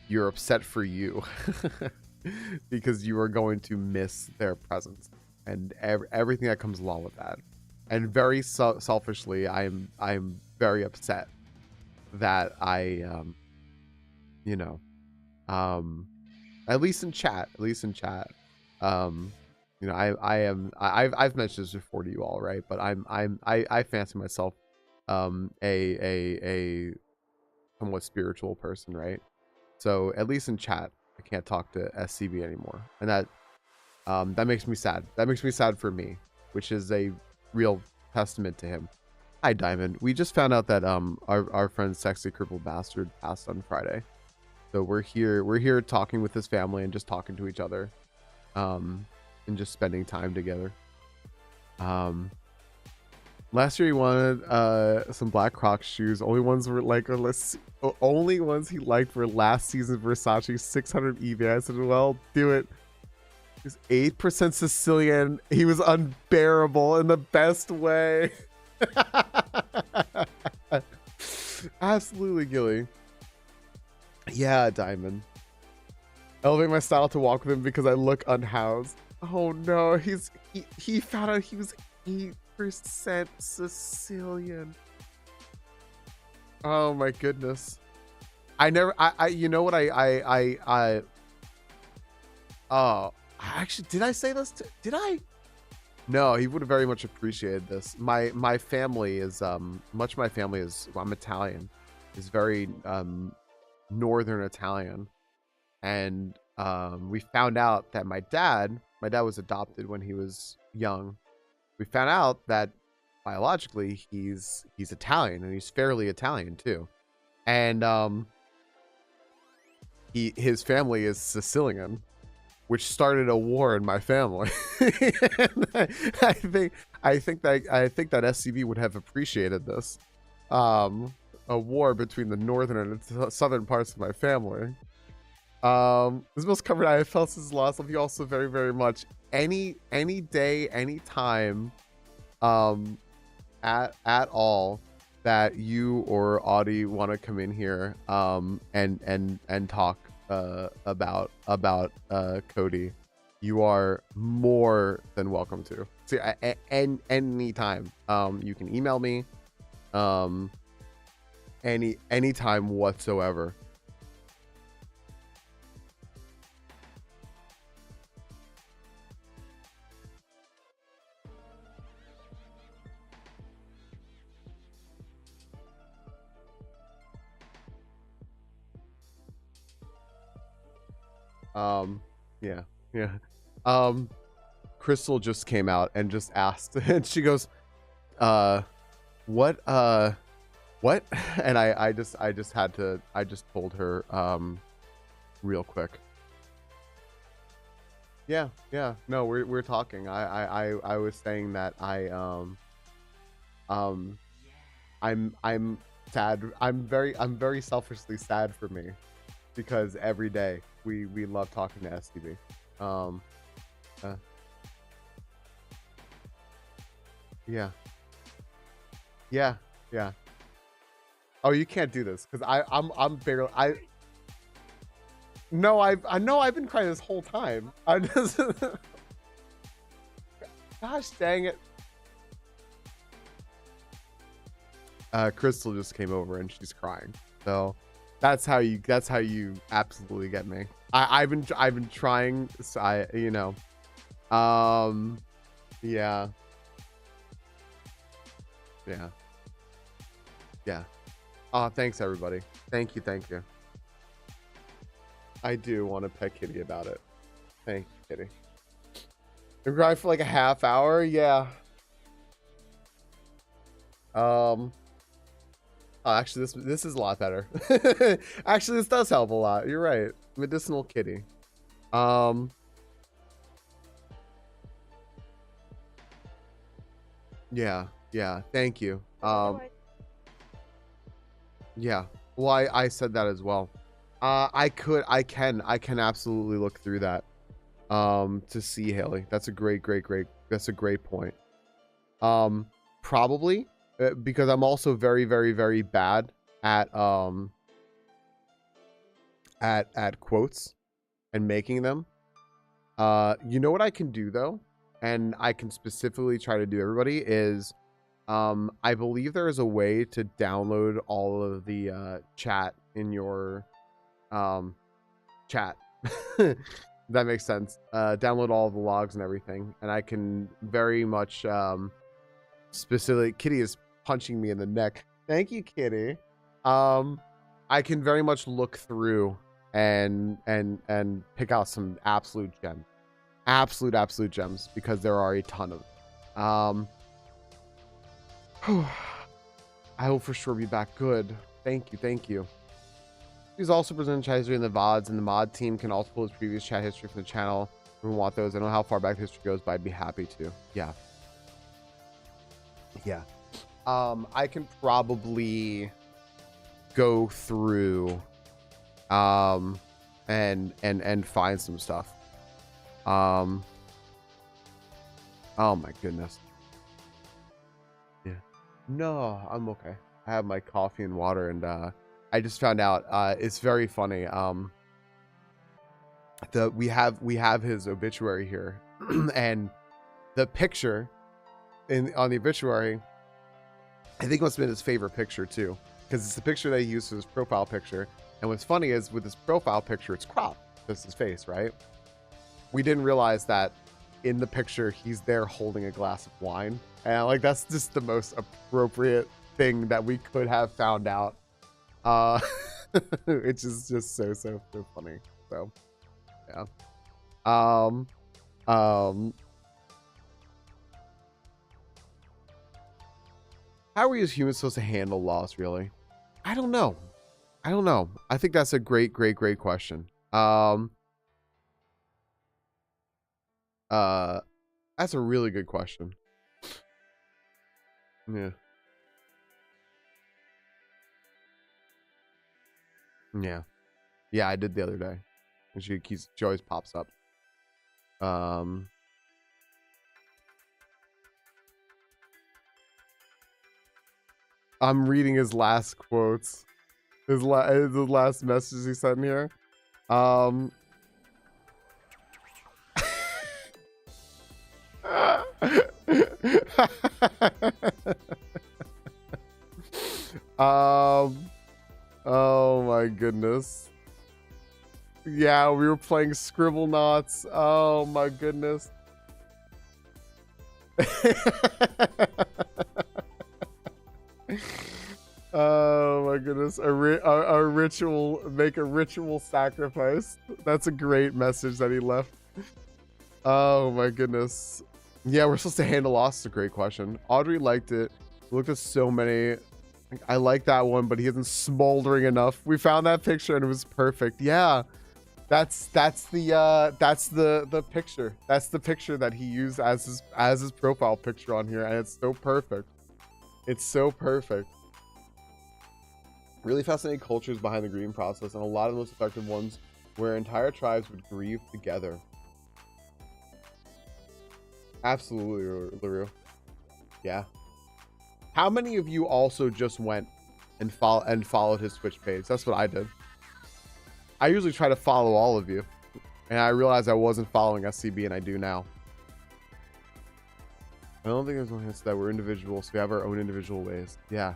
you're upset for you because you are going to miss their presence and everything that comes along with that. And very selfishly, I'm very upset that at least in chat, I've mentioned this before to you all, right? But I fancy myself a somewhat spiritual person, right? So at least in chat, I can't talk to SCB anymore, and that makes me sad. That makes me sad for me, which is a real testament to him. Hi, Diamond. We just found out that our friend Sexy Crippled Bastard passed on Friday, so we're here talking with his family and just talking to each other, and just spending time together. Last year he wanted some black Crocs shoes. Only ones he liked were last season Versace 600 eBay. I said, well, do it. He's 8% Sicilian. He was unbearable in the best way. Absolutely, Gilly. Yeah, Diamond. Elevate my style to walk with him because I look unhoused. Oh no, he found out he was 100% Sicilian. Oh my goodness. I never, you know what, oh, actually, did I say this? Did I? No, he would have very much appreciated this. My family is, much of my family is, well, I'm Italian, is very, Northern Italian. And, we found out that my dad was adopted when he was young. We found out that biologically he's Italian, and he's fairly Italian too. And, his family is Sicilian, which started a war in my family. I think that SCV would have appreciated this. A war between the northern and southern parts of my family. This most covered IFL since lost. Love you also very, very much. Any day, any time, at all that you or Audie want to come in here, and talk about Cody, you are more than welcome to. See, any time. You can email me, any time whatsoever. Yeah. Crystal just came out and just asked, and she goes, what? And I just told her, real quick. Yeah. No, we're talking. I was saying that I'm sad. I'm very selfishly sad for me, because every day we love talking to STV. Yeah. Oh, you can't do this because I'm barely. No, I know I've been crying this whole time. I just gosh dang it. Crystal just came over and she's crying. So that's how you absolutely get me. I've been trying. So yeah. Oh, thanks everybody. Thank you. I do want to pet Kitty about it. Thank you, Kitty. You cry for like a half hour? Yeah. Oh, actually, this is a lot better. Actually, this does help a lot. You're right. Medicinal Kitty. Yeah. Thank you. Yeah. Well, I said that as well. I can absolutely look through that. To see Haley. That's a great. That's a great point. Probably. Because I'm also very, very, very bad at quotes and making them. You know what I can do though, and I can specifically try to do everybody is, I believe there is a way to download all of the chat in your chat. That makes sense. Download all of the logs and everything, and I can very much specifically. Kitty is punching me in the neck. Thank you, Kitty. I can very much look through and pick out some absolute gems, absolute gems, because there are a ton of them. I will for sure be back. Good. Thank you. He's also presenting chat history in the VODs, and the mod team can also pull his previous chat history from the channel. We want those. I don't know how far back the history goes, but I'd be happy to. Yeah. I can probably go through and find some stuff. Oh my goodness. Yeah. No, I'm okay. I have my coffee and water, and I just found out it's very funny. We have his obituary here, and the picture on the obituary, I think it must have been his favorite picture too, because it's the picture that he used for his profile picture. And what's funny is with his profile picture, it's cropped. That's his face, right? We didn't realize that in the picture he's there holding a glass of wine, and like that's just the most appropriate thing that we could have found out. It's just so funny. So yeah. How are we as humans supposed to handle loss, really? I don't know. I think that's a great question. That's a really good question. Yeah. Yeah, I did the other day. And she always pops up. I'm reading his last quotes. His last message he sent here. Oh my goodness. Yeah, we were playing Scribble Knots. Oh my goodness. Oh my goodness. A ritual, make a ritual sacrifice. That's a great message that he left. Oh my goodness. Yeah, we're supposed to handle loss. It's a great question. Audrey liked it. We looked at so many. I like that one, but he isn't smoldering enough. We found that picture and it was perfect. Yeah. That's the picture. That's the picture that he used as his profile picture on here, and it's so perfect. It's so perfect. Really fascinating cultures behind the grieving process, and a lot of the most effective ones where entire tribes would grieve together. Absolutely, LaRue. Yeah. How many of you also just went and followed his Twitch page? That's what I did. I usually try to follow all of you, and I realized I wasn't following SCB, and I do now. I don't think there's no hints that we're individuals. We have our own individual ways. Yeah.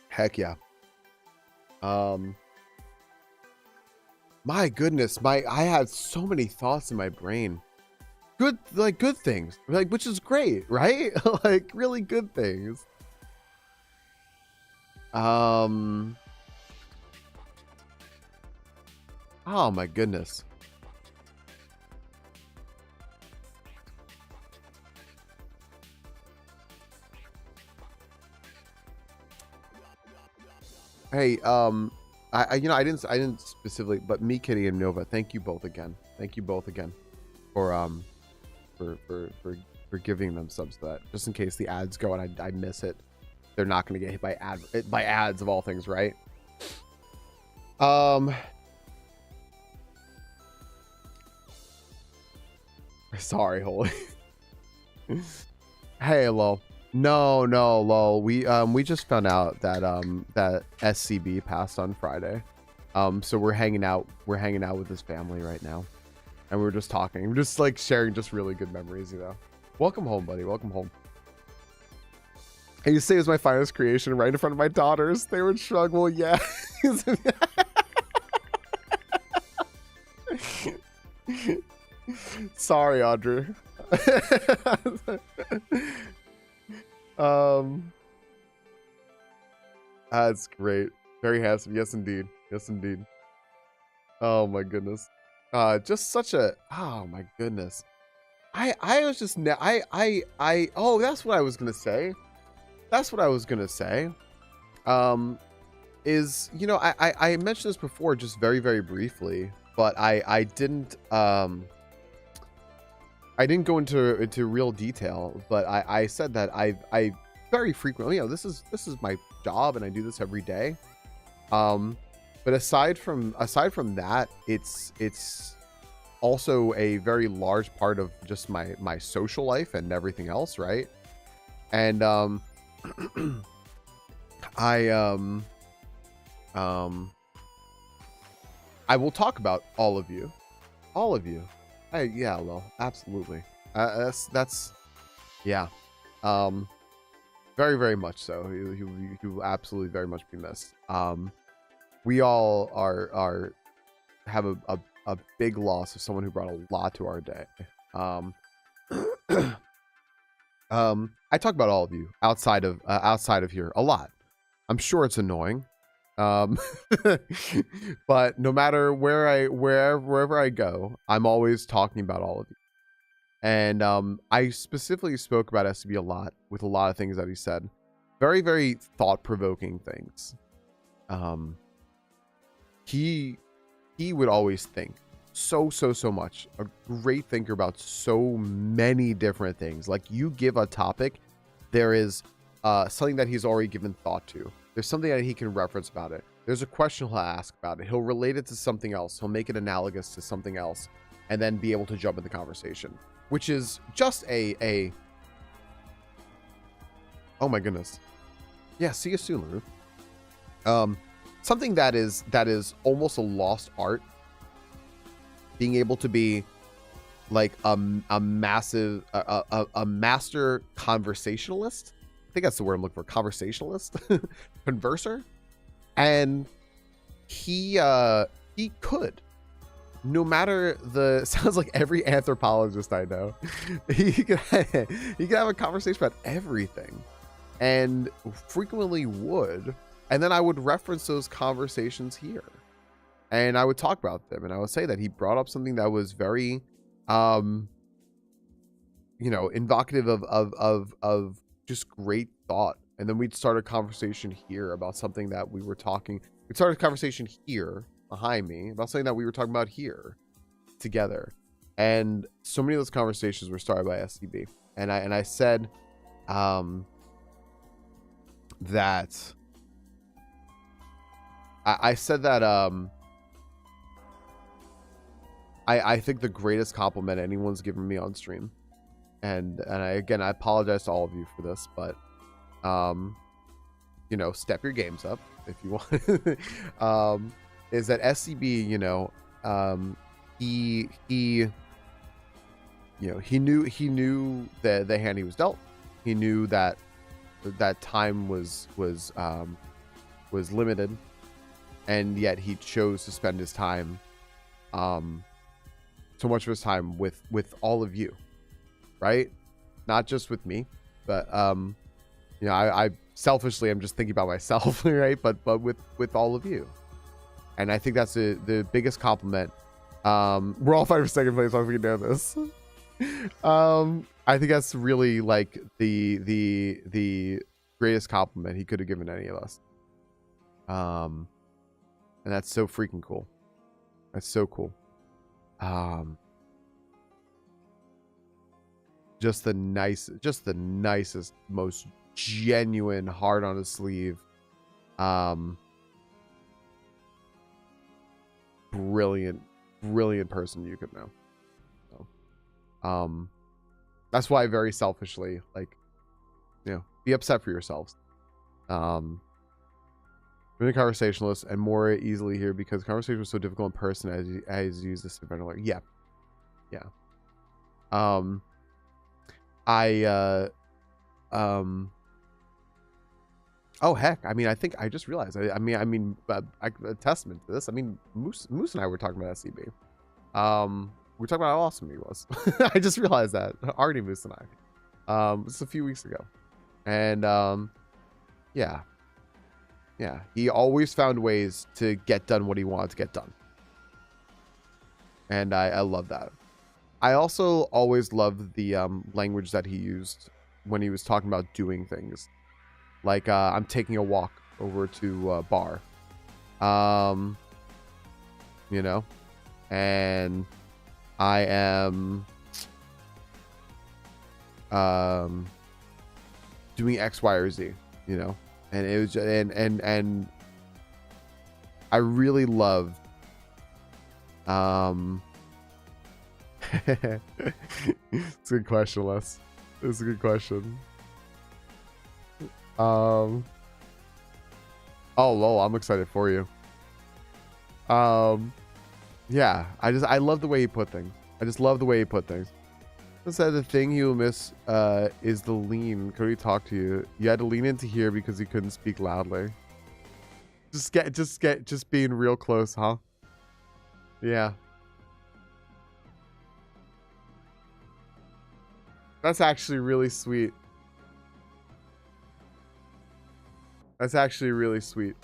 Heck yeah. My goodness, I had so many thoughts in my brain. Good things, like, which is great, right? Like really good things. Oh my goodness. Hey, I didn't specifically, but me, Kitty, and Nova, thank you both again. Thank you both again for giving them subs to that, just in case the ads go and I miss it. They're not going to get hit by ads of all things, right? Sorry, Holy. Hey, lol. No, lol. We just found out that that SCB passed on Friday. So we're hanging out with his family right now, and we're just talking. We're just like sharing just really good memories, you know. Welcome home, buddy. Welcome home. And you say it was my finest creation right in front of my daughters. They would shrug. Well, yeah. Sorry, Audrey. That's great. Very handsome. Yes, indeed. Yes, indeed. Oh my goodness. Just such a. Oh my goodness. I was just. Oh, that's what I was gonna say. That's what I was gonna say. Is, you know, I mentioned this before just very briefly, but I didn't go into real detail, but I said that I very frequently, you know, this is my job and I do this every day. But aside from that, it's also a very large part of just my social life and everything else, right? And I will talk about all of you Yeah, Lil, absolutely. That's yeah. Um, very very much so. He will absolutely very much be missed. We all are have a big loss of someone who brought a lot to our day. Um, I talk about all of you outside of here a lot. I'm sure it's annoying. Um, but no matter wherever I go, I'm always talking about all of you. And I specifically spoke about SCB a lot with a lot of things that he said. Very, very thought-provoking things. He would always think so much. A great thinker about so many different things. Like, you give a topic, there is something that he's already given thought to. There's something that he can reference about it. There's a question he'll ask about it. He'll relate it to something else. He'll make it analogous to something else, and then be able to jump in the conversation, which is just a oh my goodness. Yeah, see you soon, Lou. Something that is almost a lost art, being able to be like a massive a master conversationalist. I think that's the word I'm looking for. Conversationalist. Converser. And he could, no matter the, sounds like every anthropologist I know, he could have a conversation about everything, and frequently would. And then I would reference those conversations here, and I would talk about them, and I would say that he brought up something that was very evocative of just great thought. And then we'd start a conversation here about something that we were talking. We'd start a conversation here behind me about something that we were talking about here together. And so many of those conversations were started by SCB. And I said that I said that I think the greatest compliment anyone's given me on stream, and I apologize to all of you for this, but step your games up if you want. Is that SCB, he knew the hand he was dealt. He knew that time was limited, and yet he chose to spend his time, so much of his time with all of you, right? Not just with me, but I selfishly, I'm just thinking about myself, right? But with all of you. And I think that's the biggest compliment. We're all fighting for second place. I'm freaking doing this. I think that's really like the greatest compliment he could have given any of us. And that's so freaking cool. That's so cool. Just the nicest, most genuine, heart on his sleeve, brilliant person you could know. So, that's why, very selfishly, be upset for yourselves. Being a conversationalist and more easily here because conversation was so difficult in person as you use this event. Yeah. Oh heck, I mean, I think I just realized. A testament to this. I mean, Moose and I were talking about SCB. We were talking about how awesome he was. I just realized that. Already Moose and I. This a few weeks ago, and yeah. He always found ways to get done what he wanted to get done, and I love that. I also always loved the language that he used when he was talking about doing things. Like, I'm taking a walk over to a bar. And I am doing X, Y, or Z, and it was just, and I really loved it's a good question, Les. It's a good question. Oh lol, I'm excited for you. Yeah, I love the way he put things. I just love the way he put things. He said the thing he will miss is the lean. Cody talked to you. You had to lean into here because he couldn't speak loudly. Just being real close, huh? Yeah. That's actually really sweet. That's actually really sweet.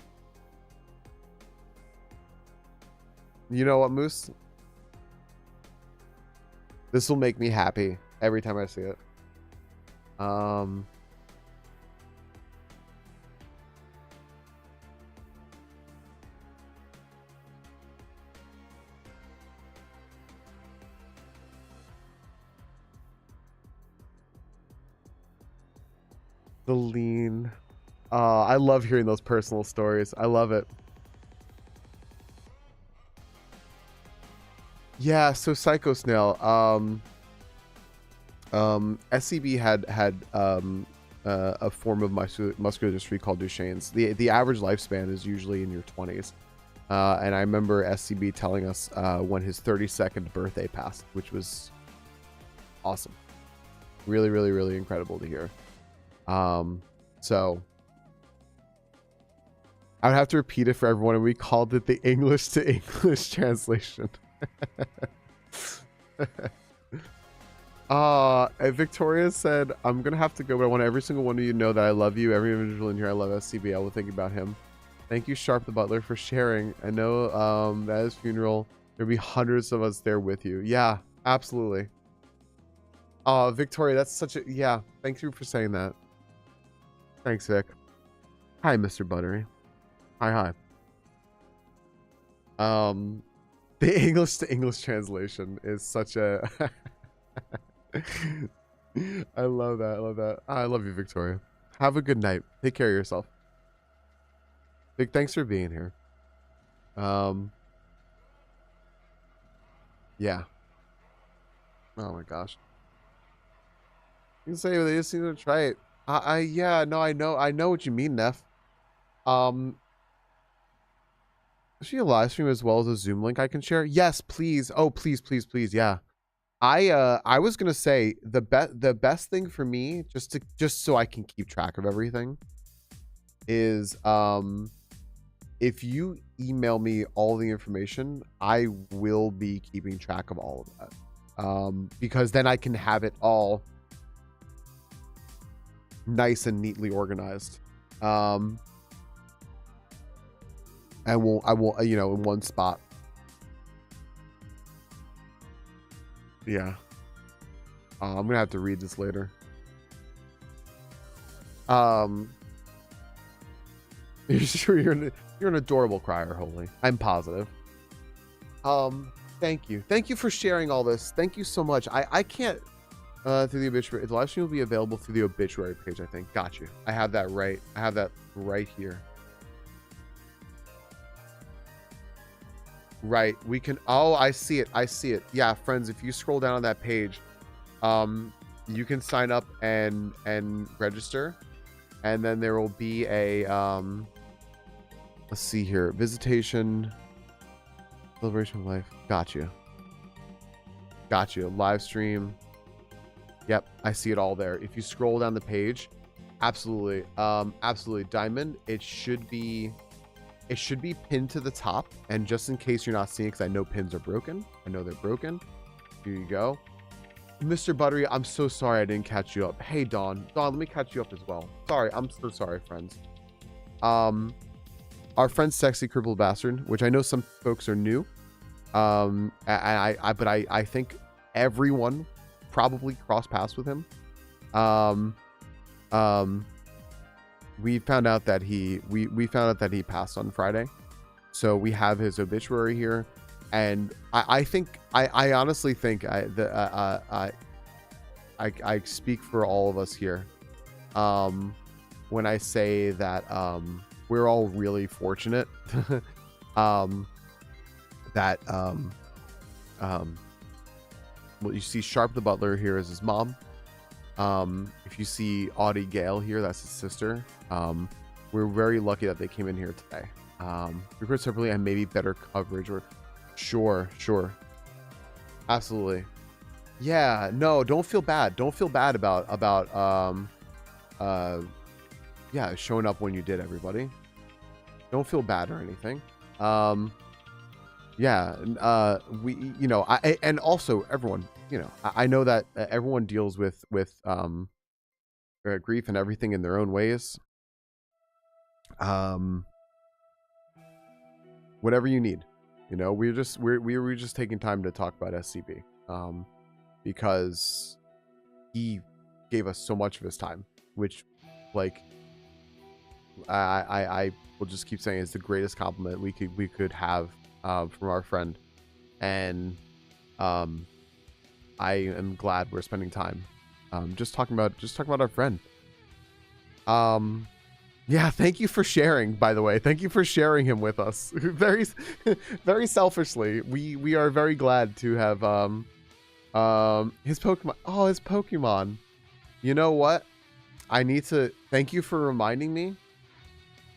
You know what, Moose? This will make me happy every time I see it. The lean. I love hearing those personal stories. I love it. Yeah, so Psycho Snail. SCB had a form of muscular dystrophy called Duchenne's. The average lifespan is usually in your 20s. And I remember SCB telling us when his 32nd birthday passed, which was awesome. Really, really, really incredible to hear. So I would have to repeat it for everyone, and we called it the English to English translation. Victoria said, I'm gonna have to go, but I want every single one of you to know that I love you. Every individual in here, I love SCB. I will think about him. Thank you, Sharp the Butler, for sharing. I know at his funeral there'll be hundreds of us there with you. Yeah, absolutely. Victoria, that's such a thank you for saying that. Thanks, Vic. Hi, Mr. Buttery. Hi. The English to English translation is such a I love that. I love you, Victoria. Have a good night. Take care of yourself. Vic, thanks for being here. Yeah. Oh my gosh. You can say they just need to try it. Yeah, no, I know what you mean, Neff. Is she a live stream as well as a Zoom link I can share? Yes, please. Oh, please. Yeah. I was gonna say the best thing for me, just so I can keep track of everything, is if you email me all the information, I will be keeping track of all of that. Because then I can have it all nice and neatly organized. I won't, in one spot. Yeah. I'm gonna have to read this later. You're sure you're an adorable crier, Holy. I'm positive. Thank you for sharing all this. Thank you so much. I can't through the obituary. The live stream will be available through the obituary page, I think. Got you. I have that right. I have that right here. Right. We can. Oh, I see it. Yeah, friends, if you scroll down on that page, you can sign up and register, and then there will be a let's see here, visitation, celebration of life. Got you. Live stream. Yep, I see it all there. If you scroll down the page, absolutely, Diamond. It should be pinned to the top, and just in case you're not seeing it, because I know pins are broken. I know they're broken. Here you go. Mr. Buttery, I'm so sorry I didn't catch you up. Hey, Dawn, let me catch you up as well. Sorry, I'm so sorry, friends. Our friend Sexy Crippled Bastard, which I know some folks are new, but I think everyone probably crossed paths with him. We found out that he passed on Friday, so we have his obituary here, and I honestly think I speak for all of us here when I say that we're all really fortunate that well, you see Sharp the Butler here is his mom. If you see Audie Gale here, that's his sister. We're very lucky that they came in here today. Record separately and maybe better coverage, or sure. Absolutely. Yeah, no, don't feel bad. Don't feel bad about yeah, showing up when you did, everybody. Don't feel bad or anything. Yeah, we, you know, and also everyone, you know, I know that everyone deals with grief and everything in their own ways. Whatever you need, you know, we were just taking time to talk about SCB, because he gave us so much of his time, which, like, I will just keep saying is the greatest compliment we could have from our friend, and I am glad we're spending time just talking about our friend. Yeah, thank you for sharing, by the way. Thank you for sharing him with us. Very selfishly. We are very glad to have his Pokemon. Oh, his Pokemon. You know what? I need to thank you for reminding me,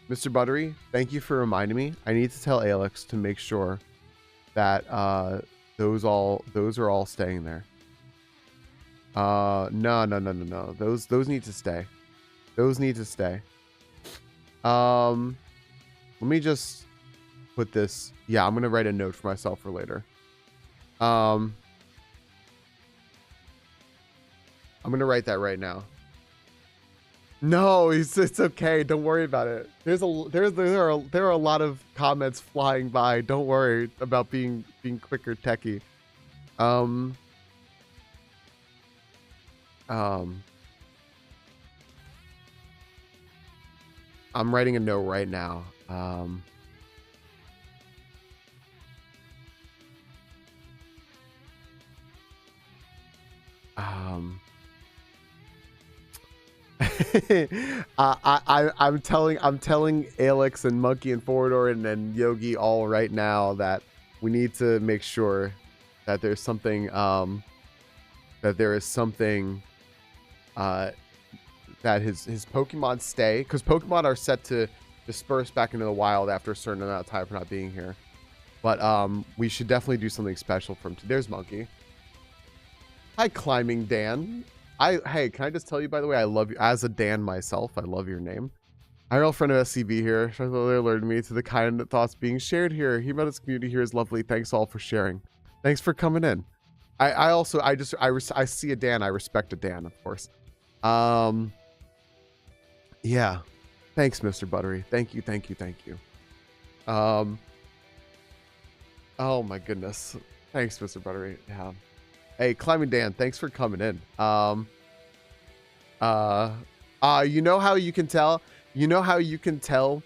Mr. Buttery. Thank you for reminding me. I need to tell Alex to make sure that those are all staying there. No. Those need to stay. Those need to stay. Let me just put this. Yeah, I'm gonna write a note for myself for later. I'm gonna write that right now. No, it's okay. Don't worry about it. There are a lot of comments flying by. Don't worry about being quick or techie. I'm writing a note right now. I'm telling Alex and Monkey and Forwardor and Yogi all right now that we need to make sure that there's something that there is something that his Pokemon stay, because Pokemon are set to disperse back into the wild after a certain amount of time for not being here. But we should definitely do something special for him. There's Monkey. Hi, Climbing Dan. Hey, can I just tell you, by the way, I love you as a Dan myself. I love your name. IRL friend of SCB here. They alerted me to the kind thoughts being shared here. He met his community here is lovely. Thanks all for sharing. Thanks for coming in. I see a Dan. I respect a Dan, of course. Yeah. Thanks, Mr. Buttery. Thank you. Oh my goodness. Thanks, Mr. Buttery. Yeah. Hey, Climbing Dan, thanks for coming in. You know how you can tell? You know how you can tell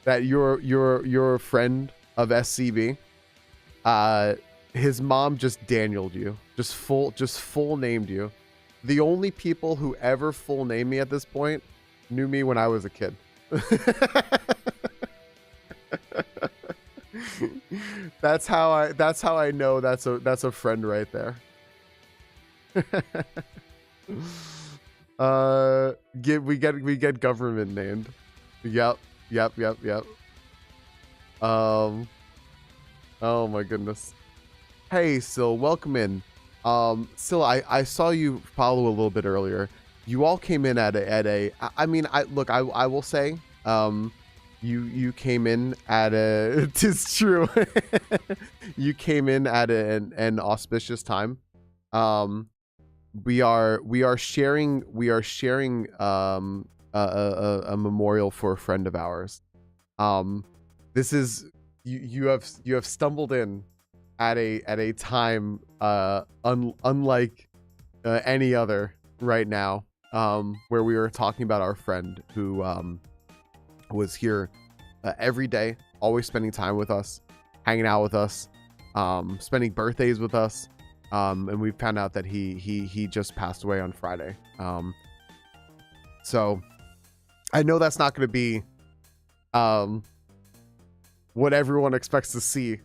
that you're a friend of SCB? His mom just Daniel'd you. Just full named you. The only people who ever full named me at this point knew me when I was a kid. That's how I know that's a friend right there. We get government named. Yep. Oh my goodness. Hey, Sil, welcome in. Sil, I saw you follow a little bit earlier. You all came in at a I mean, I will say, you came in at a it's true. You came in at an auspicious time. We are sharing a memorial for a friend of ours. This is you have stumbled in at a time unlike any other right now, where we were talking about our friend who was here every day, always spending time with us, hanging out with us, spending birthdays with us, and we found out that he just passed away on Friday. So I know that's not going to be what everyone expects to see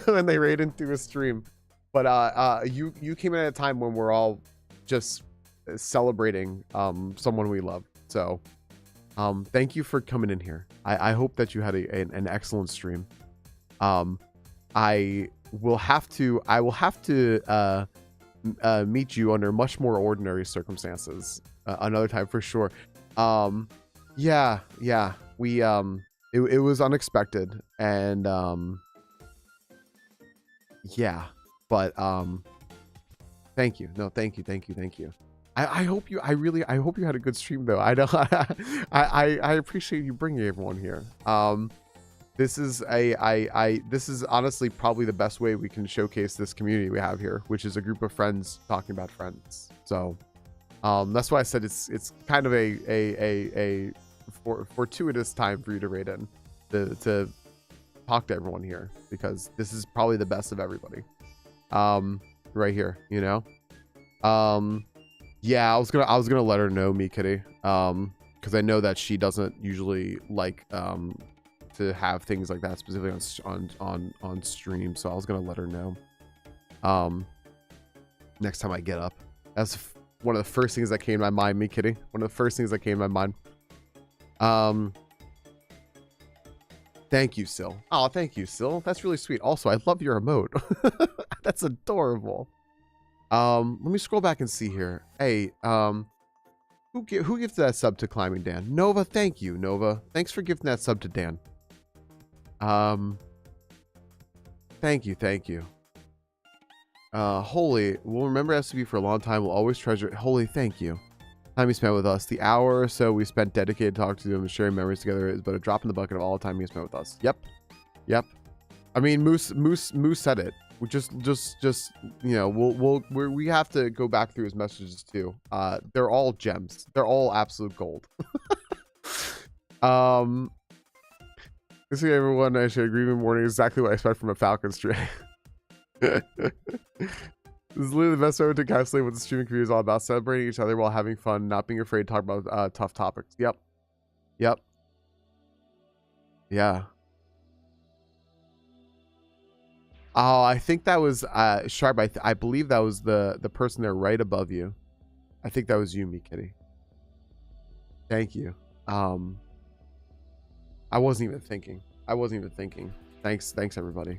when they raid into a stream, but you came in at a time when we're all just celebrating someone we love. So thank you for coming in here. I hope that you had an excellent stream. I I will have to meet you under much more ordinary circumstances another time for sure. Yeah, we it was unexpected, and yeah, but thank you. No, thank you. I hope you I hope you had a good stream though. I don't I appreciate you bringing everyone here. This is this is honestly probably the best way we can showcase this community we have here, which is a group of friends talking about friends. So that's why I said it's kind of a fortuitous time for you to raid in to talk to everyone here, because this is probably the best of everybody right here, you know. Yeah, I was gonna let her know, me kitty, because I know that she doesn't usually like to have things like that specifically on stream, so I was gonna let her know next time I get up. That's one of the first things that came to my mind, me kitty. One of the first things that came to my mind. Thank you, Sil. Oh, thank you, Sil. That's really sweet. Also, I love your emote. That's adorable. Let me scroll back and see here. Hey, who gifted that sub to Climbing Dan? Nova, thank you, Nova. Thanks for gifting that sub to Dan. Thank you. Holy, we'll remember SCB for a long time. We'll always treasure it. Holy, thank you. Time you spent with us. The hour or so we spent dedicated to talking to them and sharing memories together is but a drop in the bucket of all the time you spent with us. Yep. I mean, Moose said it. We just you know, we have to go back through his messages too. They're all gems. They're all absolute gold. I see everyone. I should agree with morning. Exactly what I expect from a Falcon stream. This is literally the best way to encapsulate what the streaming community is all about: celebrating each other while having fun, not being afraid to talk about tough topics. Yep. Yeah. Oh, I think that was Sharp. I believe that was the person there right above you. I think that was you, me kitty. Thank you. I wasn't even thinking. Thanks everybody.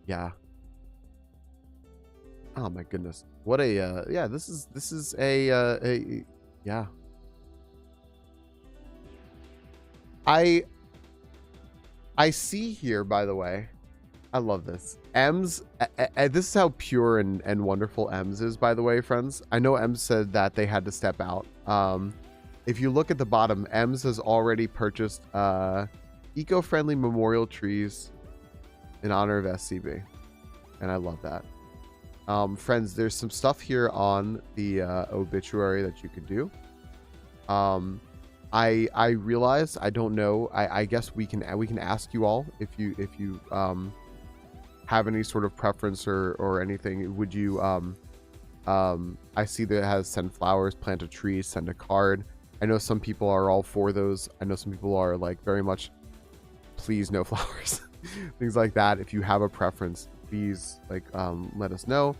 Yeah. Oh my goodness. What a yeah, this is a yeah. I see here, by the way, I love this. Ems, this is how pure and wonderful Ems is, by the way, friends. I know Ems said that they had to step out. If you look at the bottom, Ems has already purchased eco-friendly memorial trees in honor of SCB, and I love that. Friends, there's some stuff here on the obituary that you could do. I realize I don't know. I guess we can ask you all if you have any sort of preference or anything. Would you I see that it has send flowers, plant a tree, send a card. I know some people are all for those. I know some people are like very much please no flowers. Things like that. If you have a preference, please like let us know.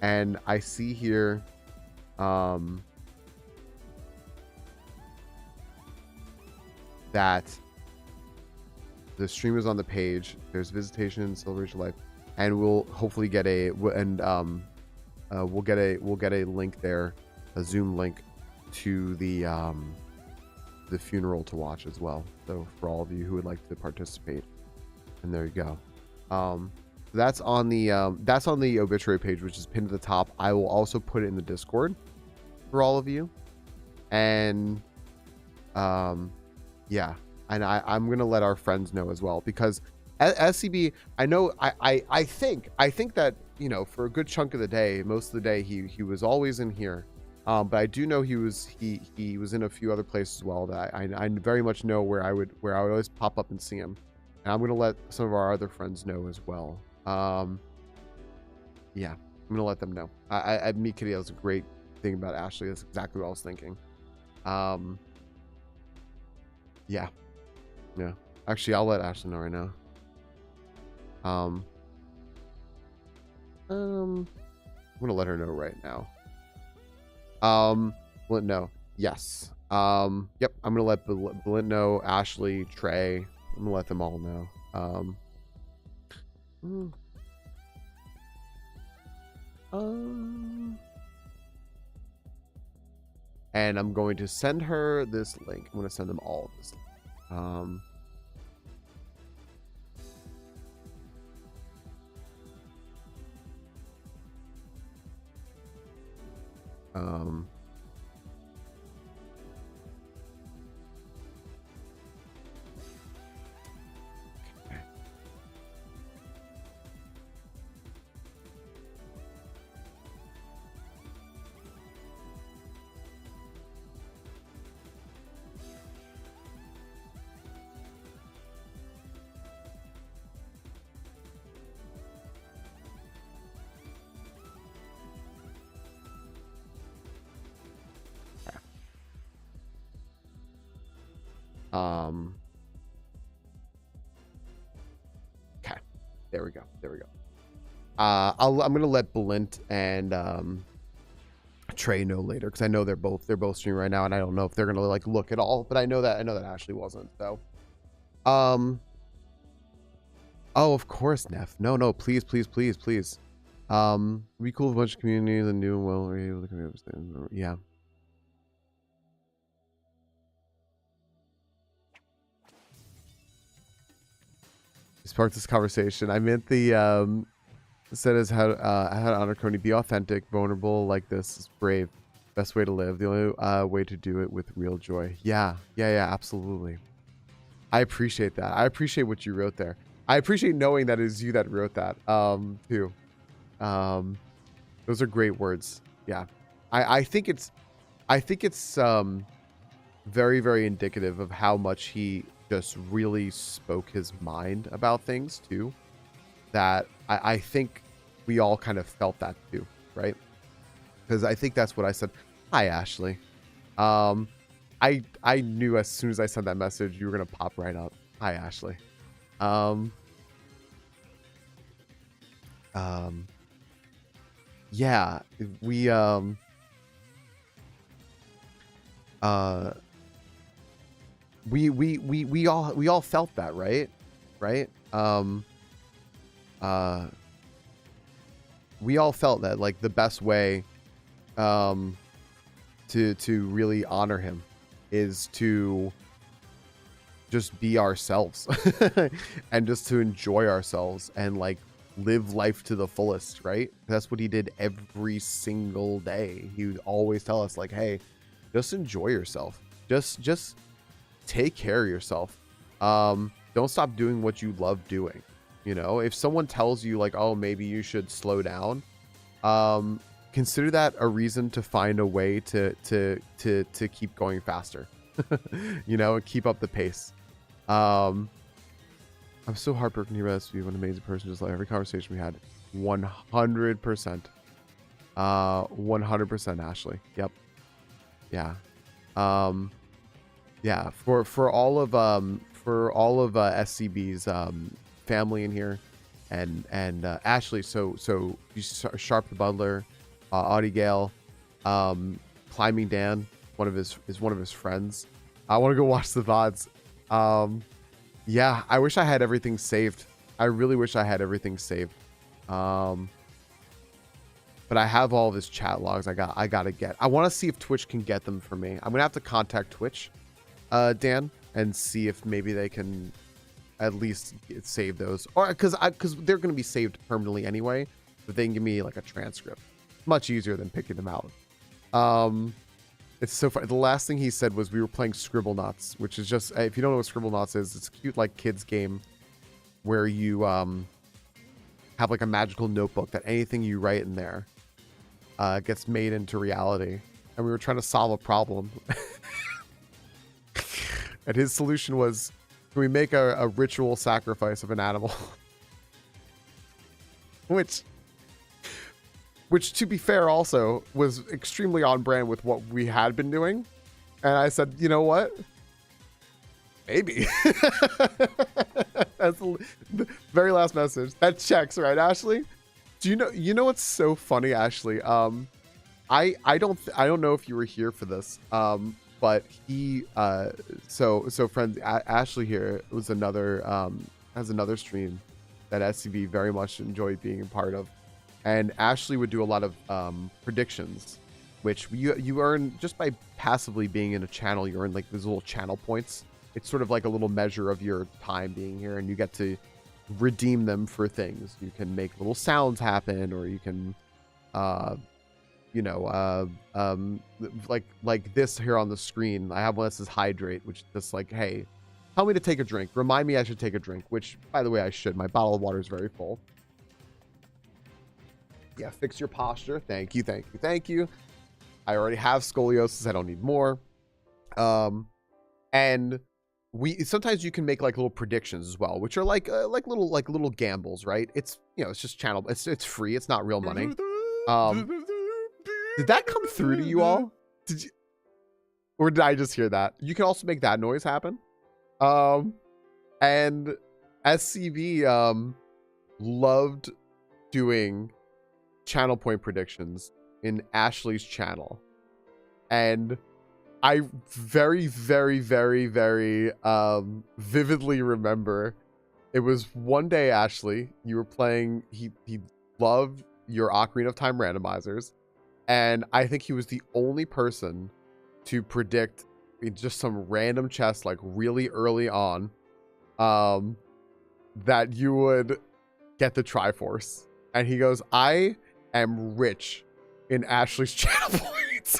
And I see here that the stream is on the page. There's visitation and celebration life, and we'll hopefully get a we'll get a link there, a Zoom link to the funeral to watch as well. So for all of you who would like to participate, and there you go. That's on the obituary page, which is pinned to the top. I will also put it in the Discord for all of you, and yeah, and I'm gonna let our friends know as well, because SCB, I know I think that, you know, for a good chunk of the day, most of the day, he was always in here, but I do know he was in a few other places as well that I very much know where I would always pop up and see him, and I'm gonna let some of our other friends know as well. Yeah, I'm gonna let them know. I Meet Kitty, that was a great thing about Ashley. That's exactly what I was thinking. Yeah. Actually, I'll let Ashley know right now. I'm gonna let her know right now. Blint know. Yes. Yep. I'm gonna let Blint know. Ashley, Trey. I'm gonna let them all know. And I'm going to send her this link. I'm going to send them all this link. Okay, there we go. I'm gonna let Blint and Trey know later, because I know they're both streaming right now, and I don't know if they're gonna like look at all, but I know that Ashley wasn't. So oh, of course, Neff. No, please. Be cool if a bunch of community, the new and well are able to understand. Yeah. Sparked this conversation. I meant the said as how to honor Coney, be authentic, vulnerable like this is brave. Best way to live. The only way to do it with real joy. Yeah, absolutely. I appreciate that. I appreciate what you wrote there. I appreciate knowing that it is you that wrote that too. Those are great words. Yeah. I think it's very, very indicative of how much he just really spoke his mind about things too, that I think we all kind of felt that too, right? Because I think that's what I said. Hi, Ashley. I knew as soon as I sent that message you were gonna pop right up. Hi, Ashley. Yeah, we all felt that, right? We all felt that, like, the best way to really honor him is to just be ourselves and just to enjoy ourselves and like live life to the fullest, right? That's what he did every single day. He would always tell us, like, hey, just enjoy yourself, just take care of yourself. Don't stop doing what you love doing. You know, if someone tells you like, oh, maybe you should slow down, consider that a reason to find a way to keep going faster. You know, and keep up the pace. I'm so heartbroken to hear about you, an amazing person, just like every conversation we had. 100%. 100% Ashley. Yep. Yeah. Yeah, for all of SCB's family in here, and Ashley, so Sharp the Butler, Audie Gale, Climbing Dan, one of his friends. I want to go watch the VODs. Yeah, I wish I had everything saved. I really wish I had everything saved. But I have all of his chat logs. I gotta get. I want to see if Twitch can get them for me. I'm gonna have to contact Twitch, Dan, and see if maybe they can at least save those, or because they're gonna be saved permanently anyway. But they can give me like a transcript. Much easier than picking them out. It's so funny. The last thing he said was we were playing Scribblenauts, which is just, if you don't know what Scribblenauts is, it's a cute like kids game where you have like a magical notebook that anything you write in there gets made into reality. And we were trying to solve a problem. And his solution was, can we make a ritual sacrifice of an animal? Which, to be fair, also was extremely on brand with what we had been doing. And I said, you know what? Maybe. That's the very last message. That checks, right, Ashley? Do you know what's so funny, Ashley? I don't know if you were here for this. But he so friends, Ashley here was another has another stream that SCB very much enjoyed being a part of. And Ashley would do a lot of predictions, which you earn just by passively being in a channel. You earn like these little channel points. It's sort of like a little measure of your time being here, and you get to redeem them for things. You can make little sounds happen, or you can like this here on the screen. I have one that says hydrate, which is just like, hey, tell me to take a drink, remind me I should take a drink, which by the way I should. My bottle of water is very full. Yeah, fix your posture. Thank you, thank you, thank you. I already have scoliosis. I don't need more. And sometimes you can make like little predictions as well, which are like little gambles, right? It's, you know, it's just channel. It's free. It's not real money. Did that come through to you all? Did you, or did I just hear that? You can also make that noise happen. And SCB loved doing channel point predictions in Ashley's channel, and I very vividly remember it was one day, Ashley, you were playing, he loved your Ocarina of Time randomizers, and I think he was the only person to predict in just some random chest like really early on that you would get the Triforce. And he goes, I am rich in Ashley's channel points.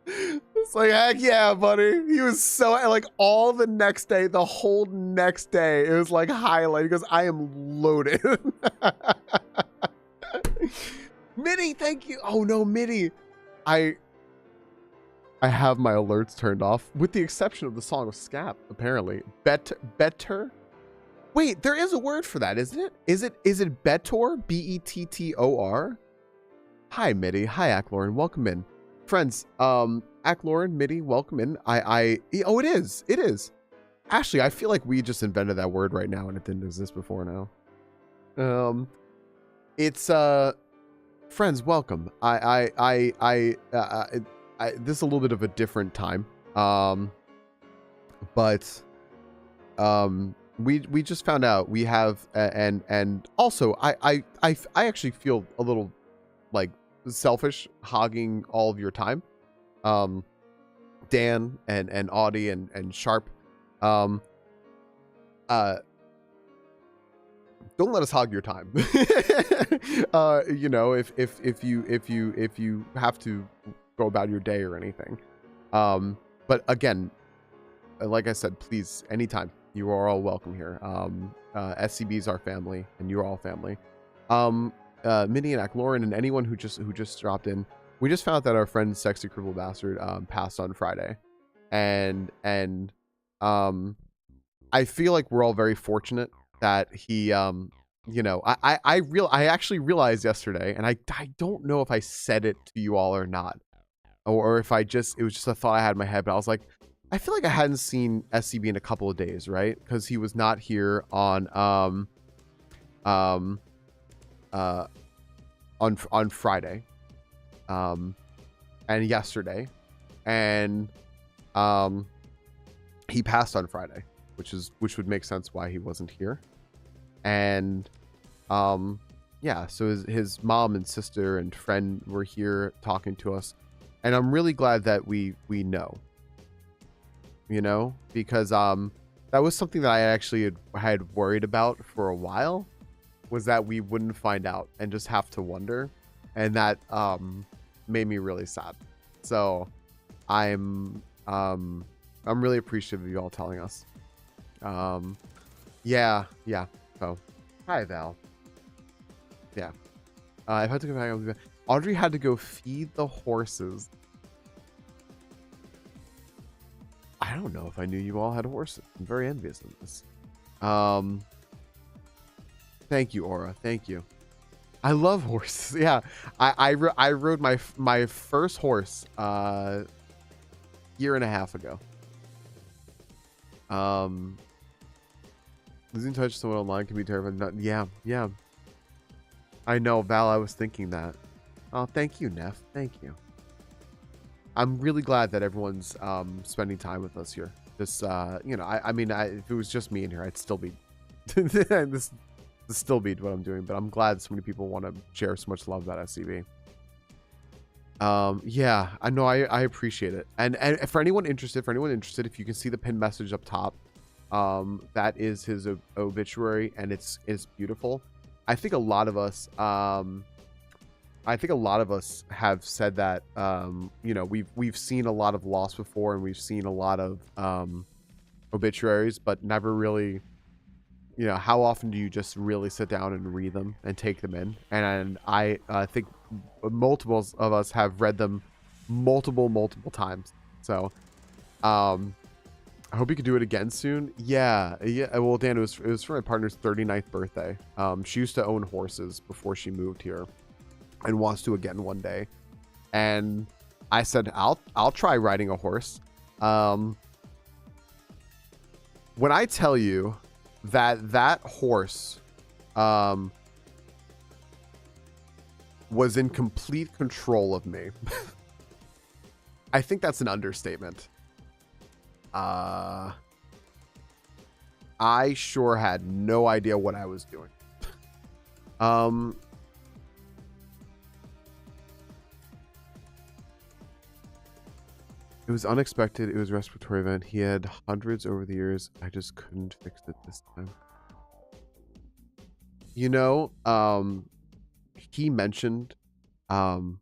It's like, heck yeah, buddy. He was so, like, all the next day, the whole next day, it was like highlight. He goes, I am loaded. Mitty, thank you. Oh no, Mitty. I have my alerts turned off, with the exception of the song of Scap, apparently. Better? Wait, there is a word for that, isn't it? Is it Bettor? Bettor? Hi, Mitty. Hi, Acklorin. Welcome in. Friends, Acklorin, Mitty, welcome in. Oh, it is. It is. Ashley, I feel like we just invented that word right now and it didn't exist before now. It's, friends, welcome. This is a little bit of a different time. But we just found out we have, and also I actually feel a little like selfish hogging all of your time. Dan and Audie and Sharp, don't let us hog your time. You know, if you have to go about your day or anything. But again, like I said, please, anytime, you are all welcome here. SCB is our family, and you're all family. Minnie and Acklorin and anyone who just dropped in. We just found out that our friend Sexy Cripple Bastard passed on Friday, and I feel like we're all very fortunate that he you know, I actually realized yesterday, and I don't know if I said it to you all or not, or if it was just a thought I had in my head, but I was like, I feel like I hadn't seen SCB in a couple of days, right? Because he was not here on Friday, and yesterday, and he passed on Friday, which would make sense why he wasn't here. And yeah, so his mom and sister and friend were here talking to us, and I'm really glad that we know, you know, because that was something that I actually had worried about for a while, was that we wouldn't find out and just have to wonder, and that made me really sad. So I'm really appreciative of you all telling us. Yeah. So hi, Val. Yeah. If I had to go back, Audrey had to go feed the horses. I don't know if I knew you all had horses. I'm very envious of this. Thank you, Aura. Thank you. I love horses. Yeah, I rode my first horse year and a half ago. Losing touch with someone online can be terrifying. Yeah. I know, Val. I was thinking that. Oh, thank you, Neff. Thank you. I'm really glad that everyone's spending time with us here. This, you know, I mean, if it was just me in here, I'd still be this still be what I'm doing. But I'm glad so many people want to share so much love about SCB. Yeah, I know, I appreciate it. And for anyone interested, if you can see the pinned message up top, that is his obituary, and it's beautiful. I think a lot of us have said that, you know, we've seen a lot of loss before, and we've seen a lot of obituaries, but never really, you know, how often do you just really sit down and read them and take them in? And I think multiples of us have read them multiple times. So I hope you can do it again soon. Yeah. Well, Dan, it was for my partner's 39th birthday. She used to own horses before she moved here, and wants to again one day. And I said, I'll try riding a horse. When I tell you that horse was in complete control of me, I think that's an understatement. I sure had no idea what I was doing. It was unexpected. It was a respiratory event. He had hundreds over the years. I just couldn't fix it this time. You know, he mentioned, don't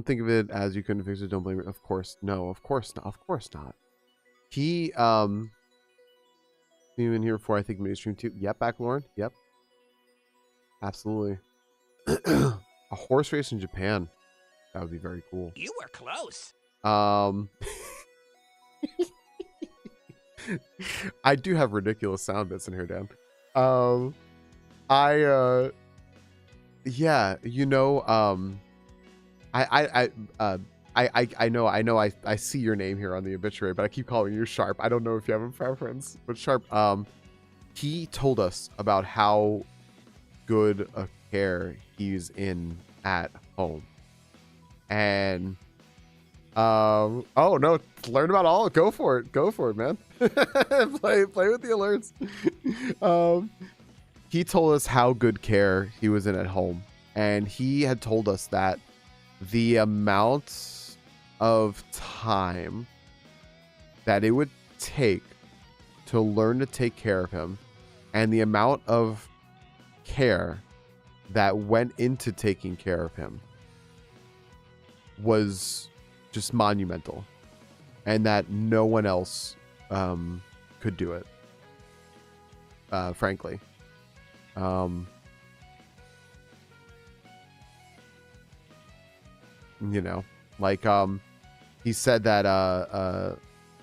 think of it as you couldn't fix it. Don't blame it. Of course. No, of course not. Of course not. He, been in here before, I think, maybe stream too. Yep, back Lauren. Yep. Absolutely. A horse race in Japan. That would be very cool. You were close. I do have ridiculous sound bits in here, Dan. Yeah, you know, I know I see your name here on the obituary, but I keep calling you Sharp. I don't know if you have a preference, but Sharp, he told us about how good a care he's in at home. And oh no, learn about all. Go for it, man. play with the alerts. He told us how good care he was in at home, and he had told us that the amount of time that it would take to learn to take care of him, and the amount of care that went into taking care of him, was just monumental, and that no one else could do it, frankly. You know, like, he said that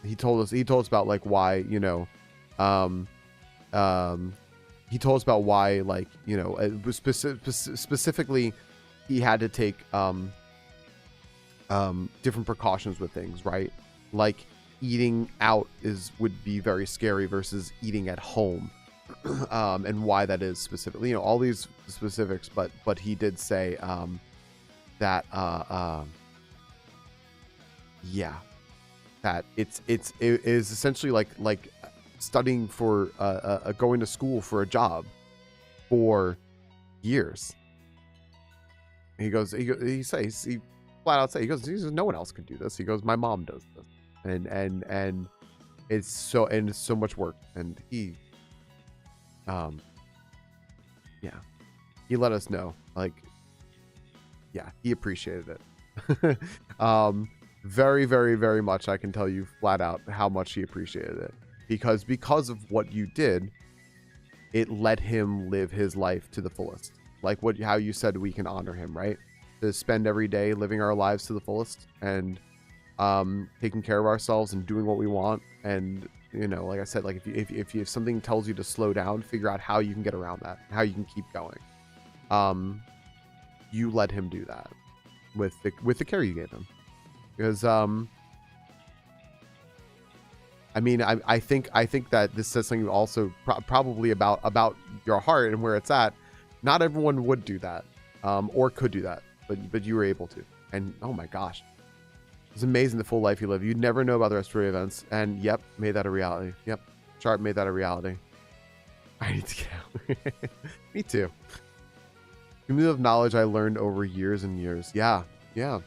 he told us about, like, why, you know, he told us about why, like, you know, it was specifically he had to take different precautions with things, right? Like, eating out would be very scary versus eating at home, and why that is specifically, you know, all these specifics, but he did say that yeah, that it is essentially like studying for going to school for a job for years. He flat out say, he goes, no one else can do this. He goes, my mom does this, and it's so much work. And he yeah, he let us know, like, yeah, he appreciated it. Very, very, very much. I can tell you flat out how much he appreciated it, because of what you did, it let him live his life to the fullest. Like how you said we can honor him, right? To spend every day living our lives to the fullest, and taking care of ourselves and doing what we want. And, you know, like I said, like, if something tells you to slow down, figure out how you can get around that, how you can keep going. You let him do that with the care you gave him, because I mean, I think that this says something also probably about your heart and where it's at. Not everyone would do that, or could do that, but you were able to. And oh my gosh, It's amazing the full life you live. You'd never know about the rest of your events. And yep, made that a reality. Yep. Sharp made that a reality. I need to get out. Me too. Cumulative knowledge I learned over years and years. Yeah. Yeah.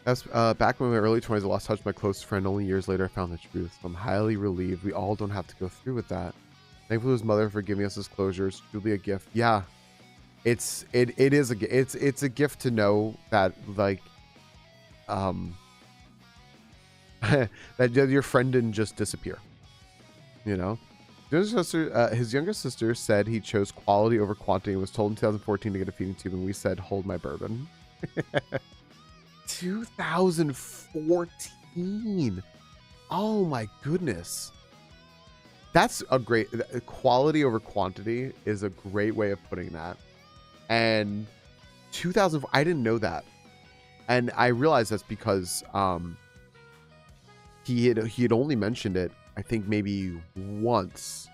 That's back in my early 20s, I lost touch with my close friend. Only years later, I found the truth. So I'm highly relieved we all don't have to go through with that. Thankful to his mother for giving us this closure. It's truly a gift. Yeah. It is a gift to know that, like, that your friend didn't just disappear, you know. His younger sister said he chose quality over quantity and was told in 2014 to get a feeding tube, and we said hold my bourbon. 2014. Oh my goodness, that's a great quality over quantity is a great way of putting that. And 2004, I didn't know that. And I realized that's because he had only mentioned it, I think, maybe once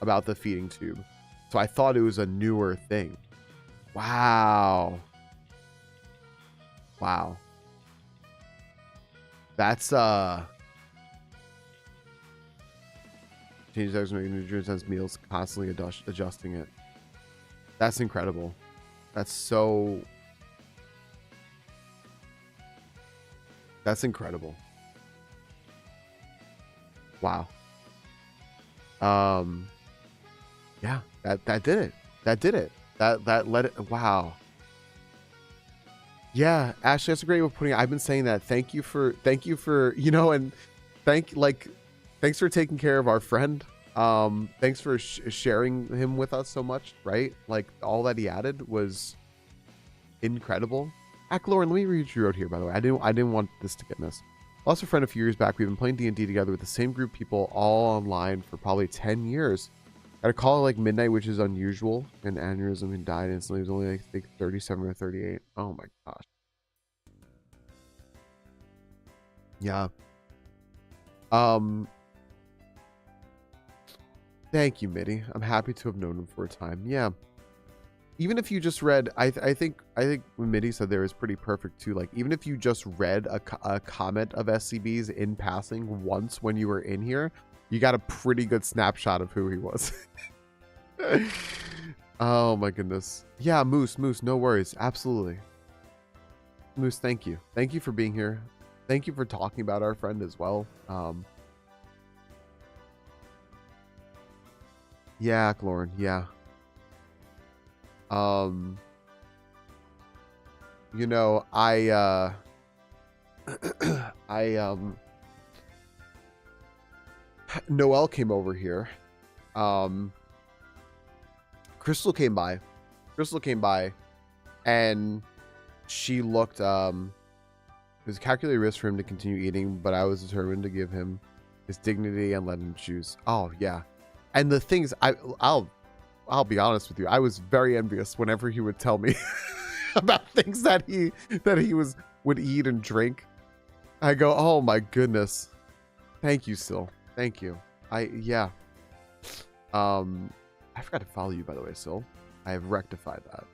about the feeding tube. So I thought it was a newer thing. Wow. Wow. That's change those nutrients meals, constantly adjusting it. That's incredible. That's incredible. Wow. Yeah, that did it. That did it. That let it. Wow. Yeah, Ashley, that's a great way of putting it. I've been saying that. Thank you for, you know, and thanks for taking care of our friend. Thanks for sharing him with us so much, right? Like, all that he added was incredible. Lauren, let me read what you wrote here, by the way. I didn't want this to get missed. Lost a friend a few years back. We've been playing D&D together with the same group of people all online for probably 10 years. Got a call at like midnight, which is unusual. An aneurysm, and died instantly. He was only like, I think 37 or 38. Oh my gosh. Yeah. Thank you, Mitty. I'm happy to have known him for a time. Yeah. Even if you just read, I think when Mitty said there was pretty perfect too. Like, even if you just read a comment of SCB's in passing once when you were in here, you got a pretty good snapshot of who he was. Oh my goodness. Yeah, Moose, no worries. Absolutely. Moose, thank you. Thank you for being here. Thank you for talking about our friend as well. Yeah, Lauren, yeah. You know, Noelle came over here. Crystal came by, and she looked, it was a calculated risk for him to continue eating, but I was determined to give him his dignity and let him choose. Oh yeah. And the things I'll be honest with you, I was very envious whenever he would tell me about things that he would eat and drink. I go, oh my goodness. Thank you, Sil. Thank you. Yeah. I forgot to follow you, by the way, Sil. I have rectified that.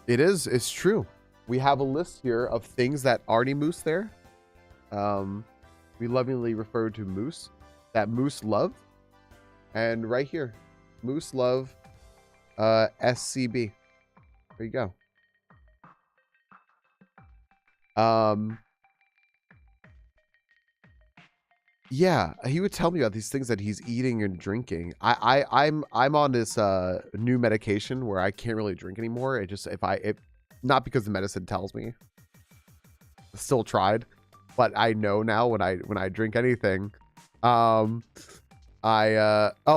It's true. We have a list here of things that already Moose there. We lovingly refer to Moose, that Moose love. And right here, Moose love, SCB. There you go. Yeah, he would tell me about these things that he's eating and drinking. I'm on this new medication where I can't really drink anymore. It just not because the medicine tells me. Still tried, but I know now when I drink anything, oh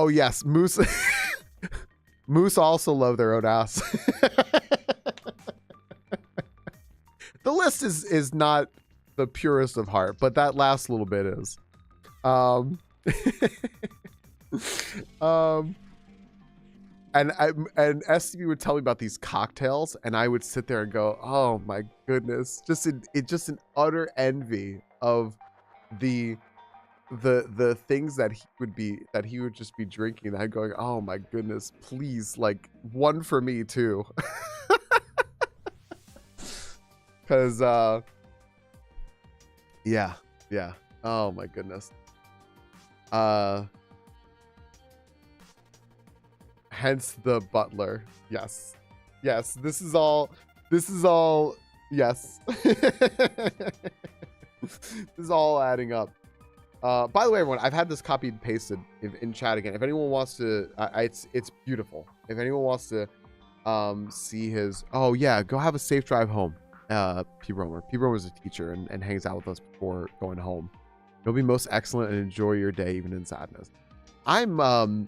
yes, Moose Moose also love their own ass. The list is not the purest of heart, but that last little bit is. And SCB would tell me about these cocktails, and I would sit there and go, "Oh my goodness!" Just an utter envy of the things that he would just be drinking. And I'm going, "Oh my goodness, please, like one for me too." Because yeah. Oh my goodness. Hence the butler. Yes. This is all yes. This is all adding up. By the way, everyone, I've had this copied and pasted in chat again. If anyone wants to, it's beautiful. If anyone wants to see his, oh yeah, go have a safe drive home. P. Romer is a teacher and hangs out with us before going home. You'll be most excellent and enjoy your day even in sadness. I'm I'll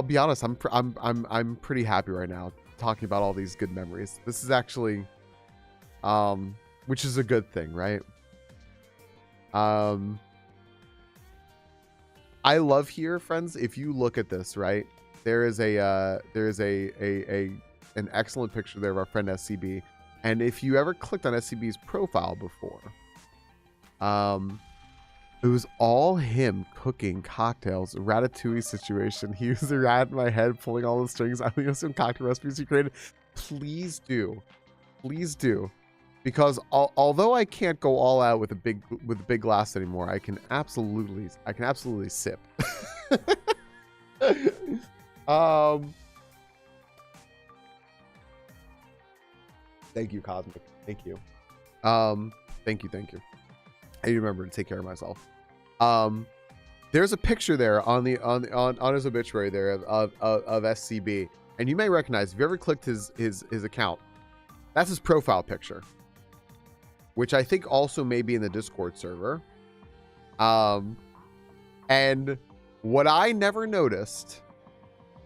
be honest, I'm pretty happy right now talking about all these good memories. This is actually which is a good thing, right? I love here, friends. If you look at this, right, there is an excellent picture there of our friend SCB. And if you ever clicked on SCB's profile before, it was all him cooking cocktails, ratatouille situation. He was a rat in my head, pulling all the strings. I think some cocktail recipes he created. Please do, because although I can't go all out with a big glass anymore, I can absolutely sip. Thank you, Cosmic. Thank you. Thank you. I remember to take care of myself. There's a picture there on his obituary there of SCB, and you may recognize if you ever clicked his account, that's his profile picture, which I think also may be in the Discord server. And what I never noticed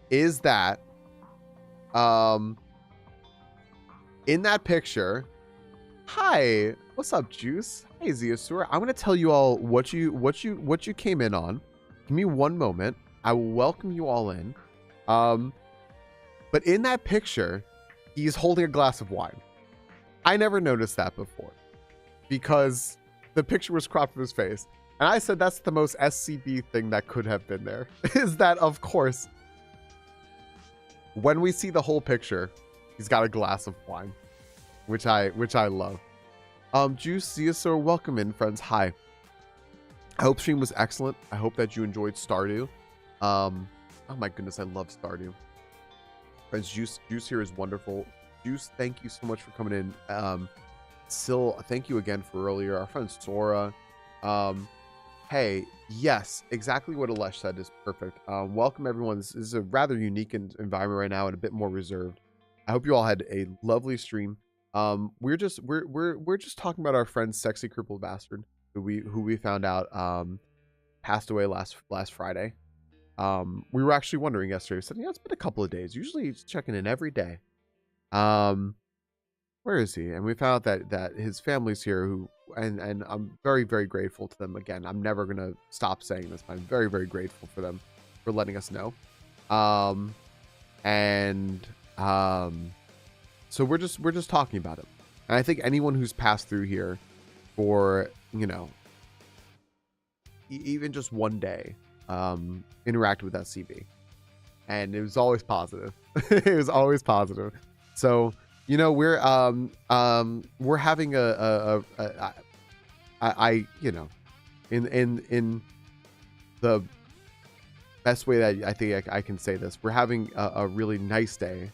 is that in that picture, hi, what's up, Juice? Hey, Zeosaur. I'm gonna tell you all what you came in on. Give me one moment. I will welcome you all in. But in that picture, he's holding a glass of wine. I never noticed that before because the picture was cropped from his face. And I said that's the most SCB thing that could have been there. Is that, of course, when we see the whole picture, he's got a glass of wine, which I love. Juice, Zeosaur, welcome in, friends. Hi. I hope stream was excellent. I hope that you enjoyed Stardew. Oh my goodness, I love Stardew. Friends, Juice here is wonderful. Juice, thank you so much for coming in. Sil, thank you again for earlier. Our friend Sora. Hey, yes, exactly what Alesh said is perfect. Welcome everyone. This is a rather unique environment right now and a bit more reserved. I hope you all had a lovely stream. We're just talking about our friend Sexy Crippled Bastard, who we found out passed away last Friday. We were actually wondering yesterday. We said, it's been a couple of days. Usually he's checking in every day. Where is he? And we found out that his family's here, and I'm very, very grateful to them. Again, I'm never gonna stop saying this, but I'm very, very grateful for them for letting us know. So we're just talking about it. And I think anyone who's passed through here for, even just one day, interacted with SCB. And it was always positive. It was always positive. So, we're having in the best way that I think I can say this, we're having a really nice day,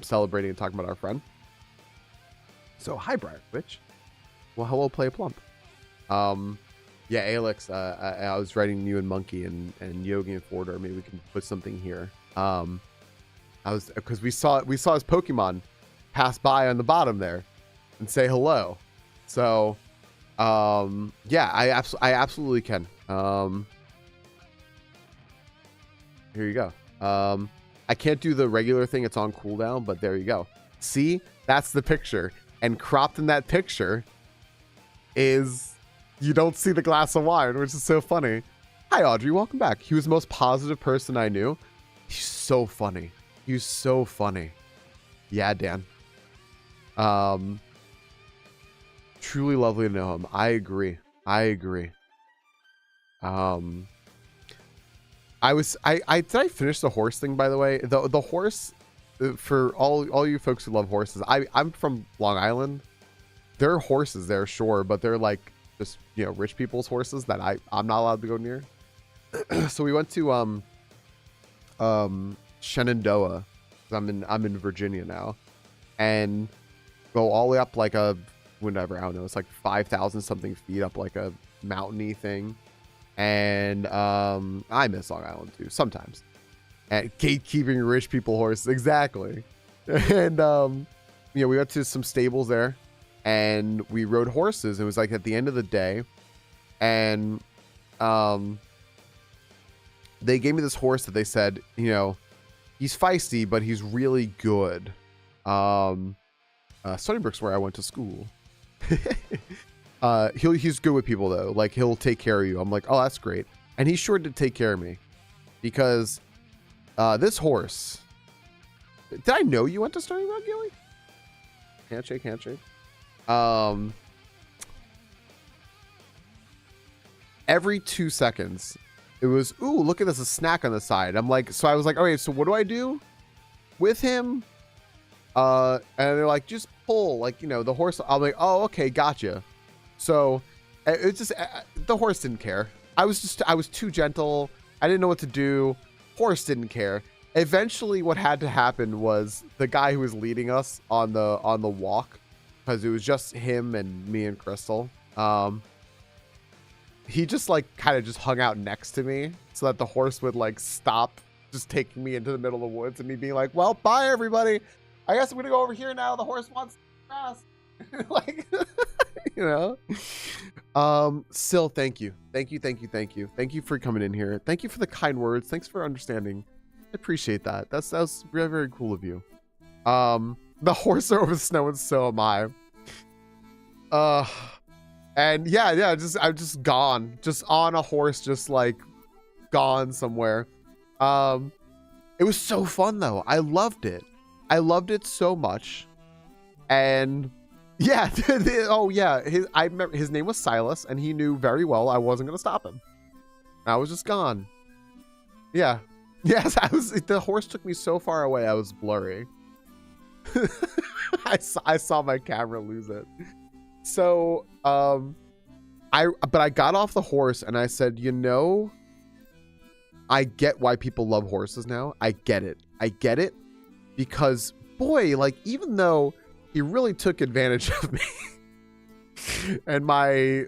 celebrating and talking about our friend. So hi, Briar Witch. Well, hello, Play Plump. Yeah, Alex, I was writing you and Monkey and Yogi and Fordor. Maybe we can put something here. Because we saw his Pokemon pass by on the bottom there and say hello. So yeah, I absolutely can. Here you go. I can't do the regular thing, it's on cooldown, but there you go. See, that's the picture, and cropped in that picture is, you don't see the glass of wine, which is so funny. Hi Audrey, welcome back. He was the most positive person I knew. He's so funny. He's so funny. Yeah, Dan. Truly lovely to know him. I agree. Did I finish the horse thing, by the way? The horse, for all you folks who love horses, I'm from Long Island, there are horses there, sure, but they're like just, you know, rich people's horses that I'm not allowed to go near. So we went to Shenandoah. I'm in Virginia now, and go all the way up like a whatever, I don't know, it's like 5,000 something feet up like a mountainy thing. And I miss Long Island too sometimes. And gatekeeping rich people horses, exactly. And you know, we went to some stables there and we rode horses. It was like at the end of the day, and they gave me this horse that they said, you know, he's feisty, but he's really good. Stony Brook's where I went to school. He's good with people though. Like he'll take care of you. I'm like, oh, that's great. And he's sure to take care of me because this horse. Did I know you went to Stony Brook, Gilly? Handshake, handshake. Every 2 seconds, it was, ooh, look at this, a snack on the side. I'm like, so I was like, okay, so what do I do with him? And they're like, just pull, like, you know, the horse. I'm like, oh, okay, gotcha. So it's just, the horse didn't care. I was too gentle. I didn't know what to do. Horse didn't care. Eventually what had to happen was the guy who was leading us on the walk, because it was just him and me and Crystal. He just like kind of just hung out next to me so that the horse would like stop just taking me into the middle of the woods and me being like, well, bye everybody. I guess I'm going to go over here now. The horse wants to pass. Like, you know, Sil, thank you. Thank you. Thank you. Thank you. Thank you for coming in here. Thank you for the kind words. Thanks for understanding. I appreciate that. That was very, very cool of you. The horse are over the snow and so am I. And yeah, I'm just gone, just on a horse, just like gone somewhere. It was so fun though. I loved it. I loved it so much. And yeah, oh yeah, I remember his name was Silas, and he knew very well I wasn't gonna stop him. I was just gone. Yeah. Yes, the horse took me so far away, I was blurry. I saw my camera lose it. So, but I got off the horse and I said, you know, I get why people love horses now. I get it. I get it because boy, like, even though he really took advantage of me and my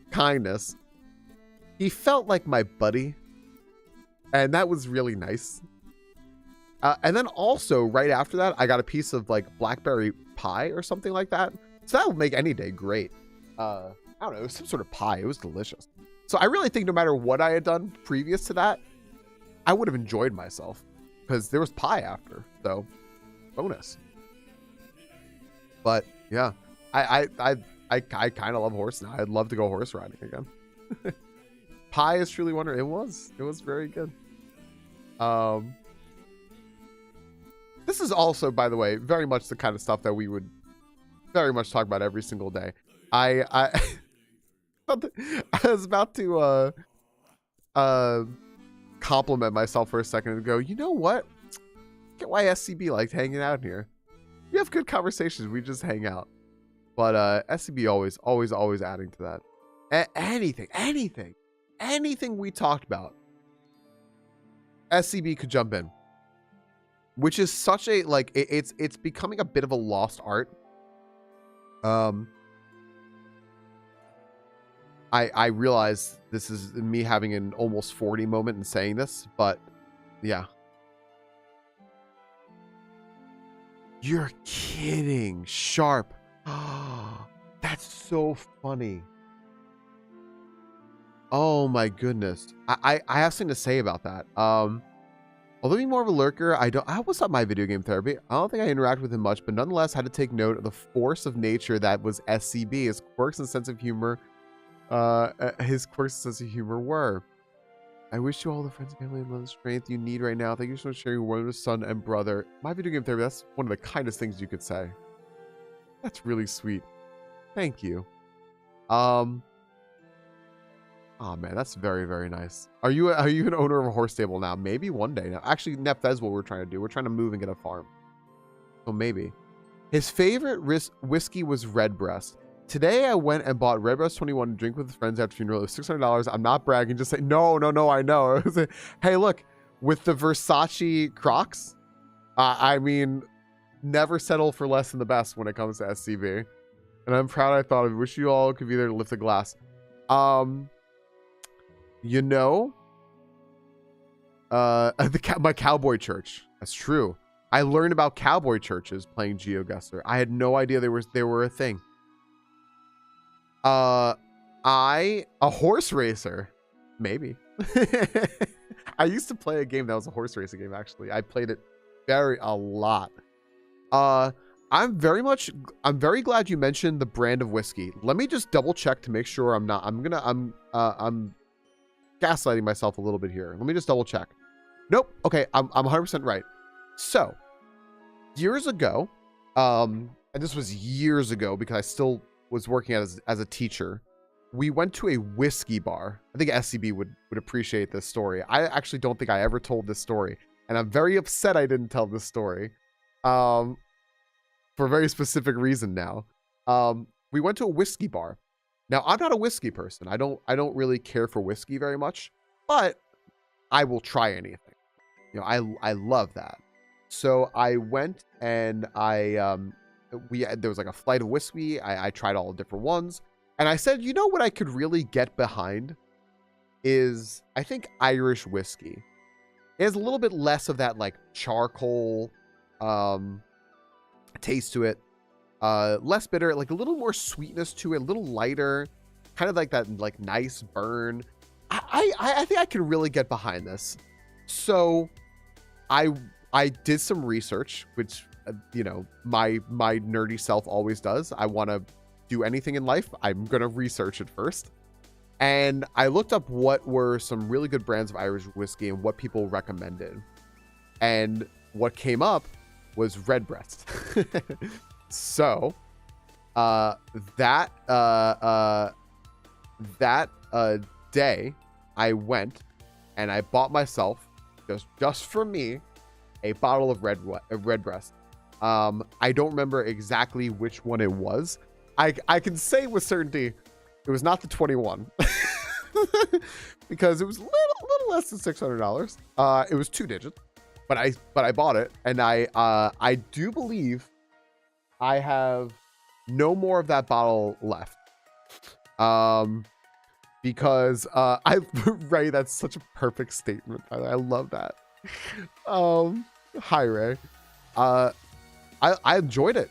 kindness, he felt like my buddy. And that was really nice. And then also right after that, I got a piece of like blackberry pie or something like that. So that would make any day great. I don't know, it was some sort of pie. It was delicious. So I really think no matter what I had done previous to that, I would have enjoyed myself because there was pie after. So bonus. But yeah, I kind of love horse now. I'd love to go horse riding again. Pie is truly wonderful. It was very good. This is also, by the way, very much the kind of stuff that we would very much talk about every single day. I was about to compliment myself for a second and go, you know what? Get why SCB likes hanging out here. We have good conversations. We just hang out. But SCB always adding to that. Anything we talked about, SCB could jump in, which is such a like it's becoming a bit of a lost art. I realize this is me having an almost 40 moment in saying this, but yeah. You're kidding. Sharp. That's so funny. Oh my goodness. I have something to say about that. Although being more of a lurker, I always thought my video game therapy. I don't think I interact with him much, but nonetheless had to take note of the force of nature that was SCB. His quirks and sense of humor, were. I wish you all the friends, family, and love and strength you need right now. Thank you so much for sharing your wonderful son and brother. My video game therapy, that's one of the kindest things you could say. That's really sweet. Thank you. Oh man, that's very, very nice. Are you an owner of a horse stable now? Maybe one day now. Actually, Nep, that's what we're trying to do. We're trying to move and get a farm. So maybe. His favorite whiskey was Redbreast. Today I went and bought Red Breast 21 to drink with friends after funeral. It was $600. I'm not bragging. Just say no. I know. It was hey, look, with the Versace Crocs, I mean, never settle for less than the best when it comes to SCB. And I'm proud. I thought I wish you all could be there to lift the glass. You know, my cowboy church. That's true. I learned about cowboy churches playing GeoGuessr. I had no idea they were a thing. A horse racer, maybe. I used to play a game that was a horse racing game. Actually, I played it a lot. I'm very glad you mentioned the brand of whiskey. Let me just double check to make sure I'm gaslighting myself a little bit here. Let me just double check. Nope. Okay, I'm 100% right. So, years ago, and this was years ago because I still was working as a teacher, we went to a whiskey bar. I think SCB would appreciate this story. I actually don't think I ever told this story, and I'm very upset I didn't tell this story, for a very specific reason now. We went to a whiskey bar. Now, I'm not a whiskey person. I don't really care for whiskey very much, but I will try anything. You know, I love that. So I went and there was like a flight of whiskey. I tried all the different ones. And I said, you know what I could really get behind is, I think, Irish whiskey. It has a little bit less of that like charcoal taste to it. Less bitter, like a little more sweetness to it, a little lighter, kind of like that like nice burn. I think I could really get behind this. So I did some research, which you know, my nerdy self always does. I want to do anything in life, I'm gonna research it first. And I looked up what were some really good brands of Irish whiskey and what people recommended. And what came up was Redbreast. So that day I went and I bought myself just for me a bottle of Redbreast. I don't remember exactly which one it was. I can say with certainty it was not the 21 because it was a little less than $600. It was 2 digits, but I bought it, and I do believe I have no more of that bottle left. Because Ray, that's such a perfect statement. I love that. Hi Ray. I enjoyed it.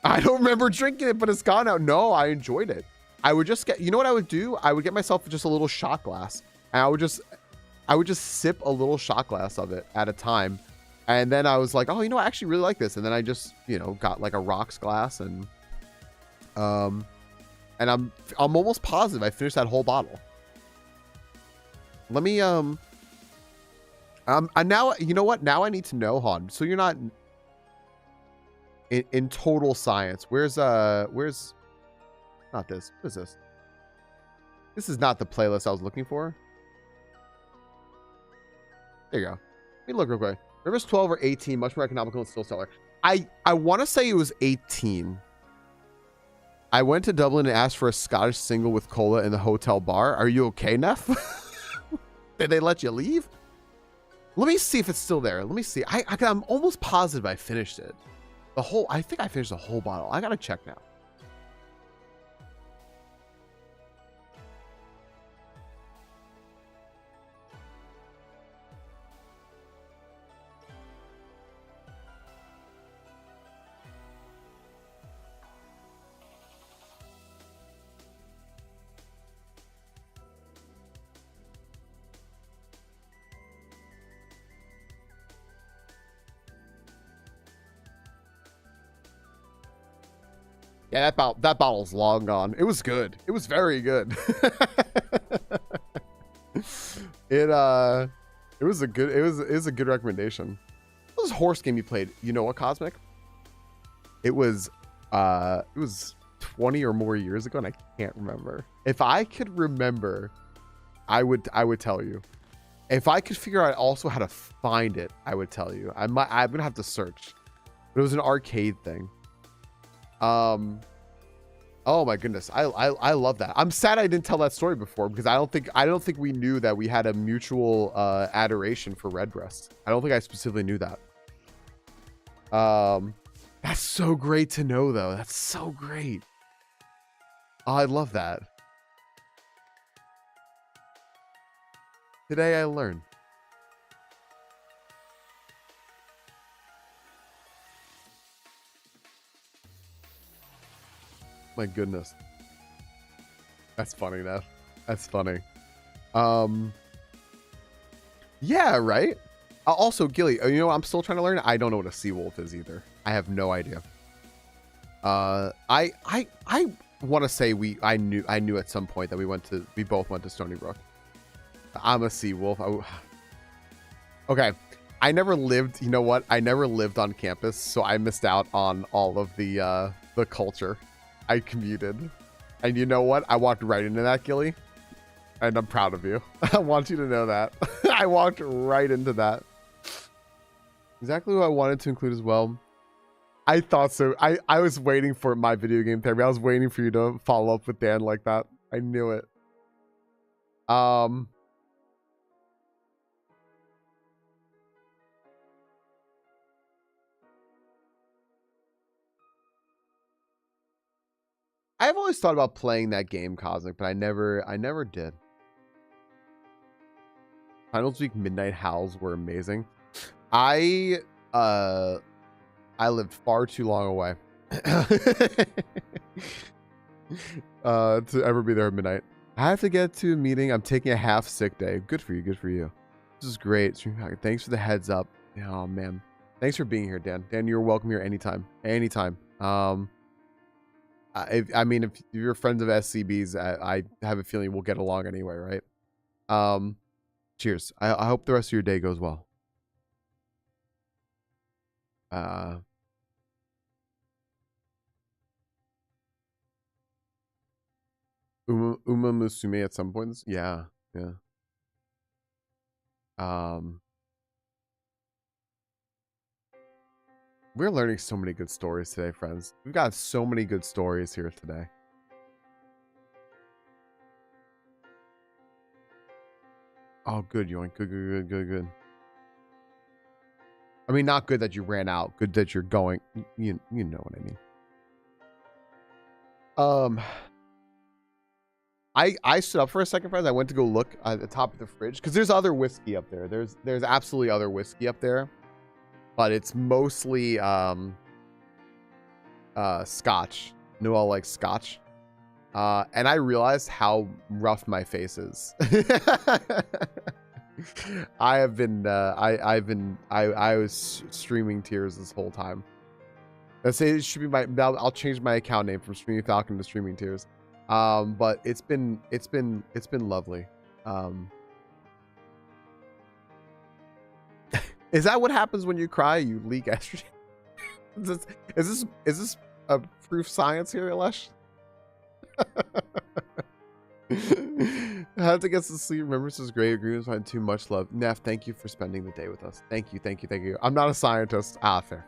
I don't remember drinking it, but it's gone out. No, I enjoyed it. I would just get, you know what I would do? I would get myself just a little shot glass, and I would just sip a little shot glass of it at a time. And then I was like, oh, you know, I actually really like this. And then I just, you know, got like a rocks glass, and I'm almost positive I finished that whole bottle. Let me now, you know what? Now I need to know, Han. So you're not in total science. Where's not this? What is this? This is not the playlist I was looking for. There you go. Let me look real quick. Rivers 12 or 18, much more economical and still seller. I want to say it was 18. I went to Dublin and asked for a Scottish single with cola in the hotel bar. Are you okay, Neff? Did they let you leave? Let me see if it's still there. Let me see. I'm almost positive I finished it. I think I finished the whole bottle. I gotta check now. Yeah, that bottle's long gone. It was good. It was very good. It was a good recommendation. What was horse game you played? You know what, Cosmic? It was 20 or more years ago, and I can't remember. If I could remember, I would tell you. If I could figure out also how to find it, I would tell you. I'm gonna have to search. But it was an arcade thing. Oh my goodness, I love that. I'm sad I didn't tell that story before because I don't think we knew that we had a mutual adoration for Redbreast. I don't think I specifically knew that. That's so great to know though. That's so great. Oh, I love that. Today I learned. My goodness. That's funny now. That's funny. Yeah, right? Also, Gilly, you know what I'm still trying to learn? I don't know what a sea wolf is either. I have no idea. I want to say I knew at some point that we both went to Stony Brook. I'm a sea wolf. Okay. I never lived, you know what? I never lived on campus, so I missed out on all of the culture. I commuted. And you know what? I walked right into that, Gilly. And I'm proud of you. I want you to know that. I walked right into that. Exactly what I wanted to include as well. I thought so. I was waiting for my video game therapy. I was waiting for you to follow up with Dan like that. I knew it. I've always thought about playing that game, Cosmic, but I never did. Finals Week Midnight Howls were amazing. I lived far too long away to ever be there at midnight. I have to get to a meeting. I'm taking a half sick day. Good for you. Good for you. This is great. Thanks for the heads up. Oh man. Thanks for being here, Dan. Dan, you're welcome here anytime. Anytime. I mean, if you're friends of SCBs, I have a feeling we'll get along anyway, right? Cheers. I hope the rest of your day goes well. Uma Musume at some points. Yeah. We're learning so many good stories today, friends. We've got so many good stories here today. Oh, good, Yoink. Good. I mean, not good that you ran out. Good that you're going. You know what I mean. I stood up for a second, friends. I went to go look at the top of the fridge because there's other whiskey up there. There's absolutely other whiskey up there, but it's mostly Scotch. Noel likes Scotch. And I realized how rough my face is. I was streaming tears this whole time. Let's say it should be I'll change my account name from StreamingFalcon to Streaming Tears. But it's been lovely. Is that what happens when you cry? You leak estrogen? Is this a proof science here, Alesh? Had to get some sleep. Remember, this is great. Agreements find too much love. Neff, thank you for spending the day with us. Thank you. I'm not a scientist. Fair.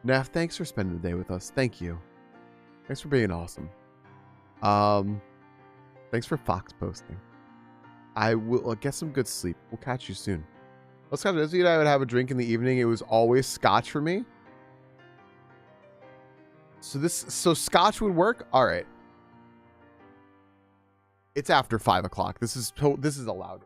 Neff, thanks for spending the day with us. Thank you. Thanks for being awesome. Thanks for Fox posting. I will get some good sleep. We'll catch you soon. Let's kind of I would have a drink in the evening. It was always Scotch for me. So Scotch would work. All right. It's after 5 o'clock. This is allowed.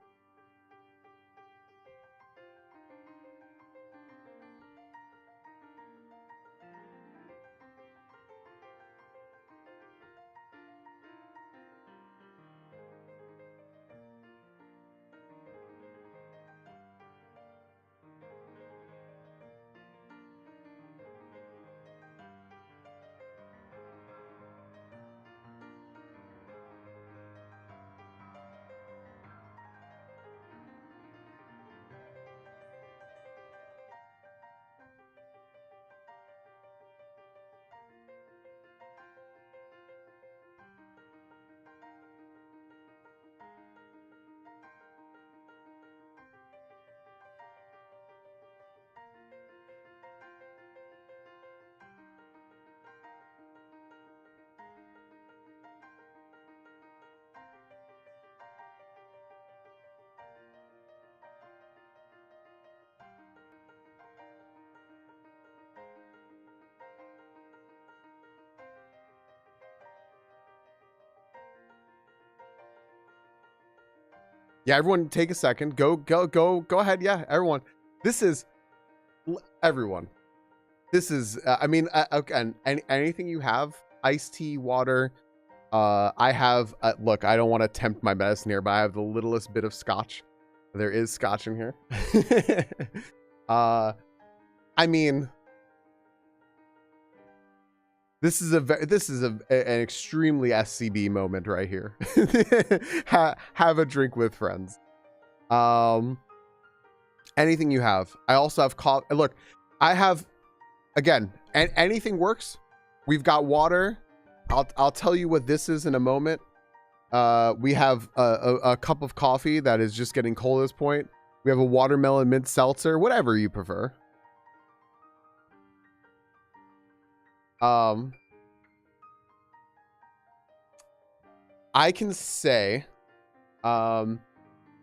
Yeah, everyone take a second. Go ahead. Yeah, everyone. This is everyone. This is I mean, okay, and anything you have, iced tea, water. I have look, I don't want to tempt my medicine here, but I have the littlest bit of scotch. There is scotch in here. I mean, this is an extremely SCB moment right here. Have a drink with friends. Anything you have. I also have coffee. Look, I have, again, anything works. We've got water. I'll tell you what this is in a moment. We have a cup of coffee that is just getting cold at this point. We have a watermelon mint seltzer, whatever you prefer. I can say, I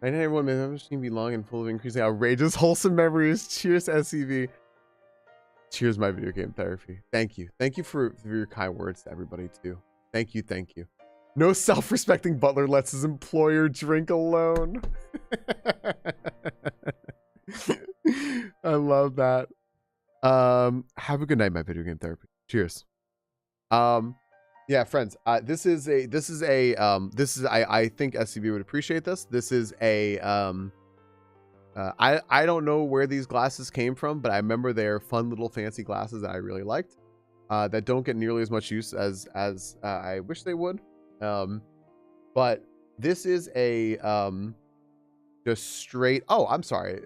know everyone may have to be long and full of increasing outrageous, wholesome memories. Cheers, SCV. Cheers, my video game therapy. Thank you. Thank you for your kind words to everybody, too. Thank you. Thank you. No self-respecting butler lets his employer drink alone. I love that. Have a good night, my video game therapy. Cheers. Yeah, friends, I think SCB would appreciate this. This is a I don't know where these glasses came from, but I remember they're fun little fancy glasses that I really liked, that don't get nearly as much use as I wish they would. But this is a just straight, oh, I'm sorry,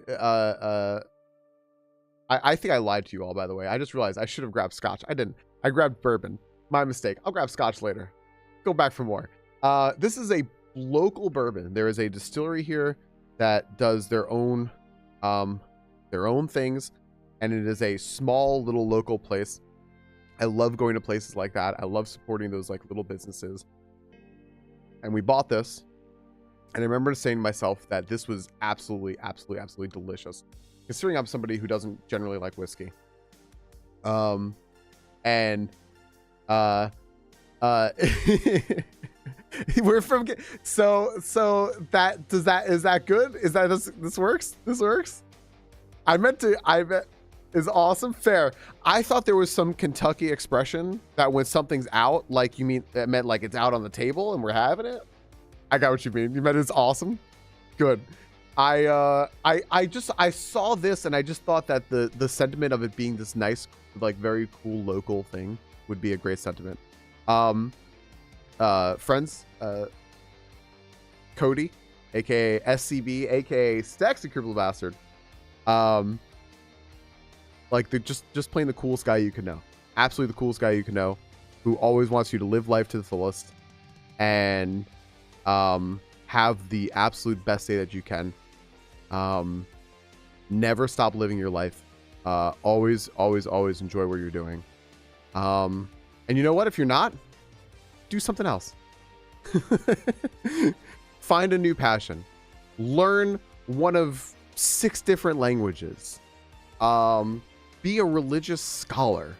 I think I lied to you all, by the way. I just realized I should have grabbed scotch. I didn't. I grabbed bourbon. My mistake. I'll grab scotch later. Go back for more. This is a local bourbon. There is a distillery here that does their own things, and it is a small little local place. I love going to places like that. I love supporting those like little businesses. And we bought this, and I remember saying to myself that this was absolutely delicious, considering I'm somebody who doesn't generally like whiskey. We're from, so that is that good? Is that this works? This works? I bet is awesome. Fair. I thought there was some Kentucky expression that when something's out, like you mean that meant like it's out on the table and we're having it. I got what you mean. You meant it's awesome. Good. I saw this and I just thought that the sentiment of it being this nice, like very cool local thing would be a great sentiment. Friends, Cody, aka SCB, aka Staxy Cripple Bastard, like just playing the coolest guy you can know, absolutely the coolest guy you can know, who always wants you to live life to the fullest and have the absolute best day that you can. Never stop living your life. Always enjoy what you're doing. And you know what? If you're not, do something else. Find a new passion. Learn one of 6 different languages. Be a religious scholar.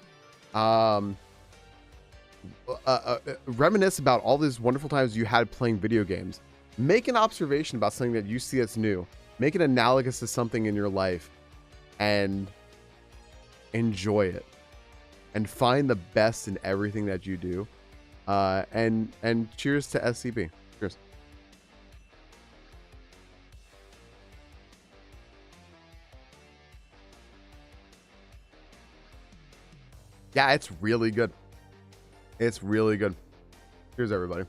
Reminisce about all these wonderful times you had playing video games. Make an observation about something that you see that's new. Make it analogous to something in your life and enjoy it. And find the best in everything that you do. And cheers to SCB. Cheers. Yeah, it's really good. It's really good. Cheers, everybody.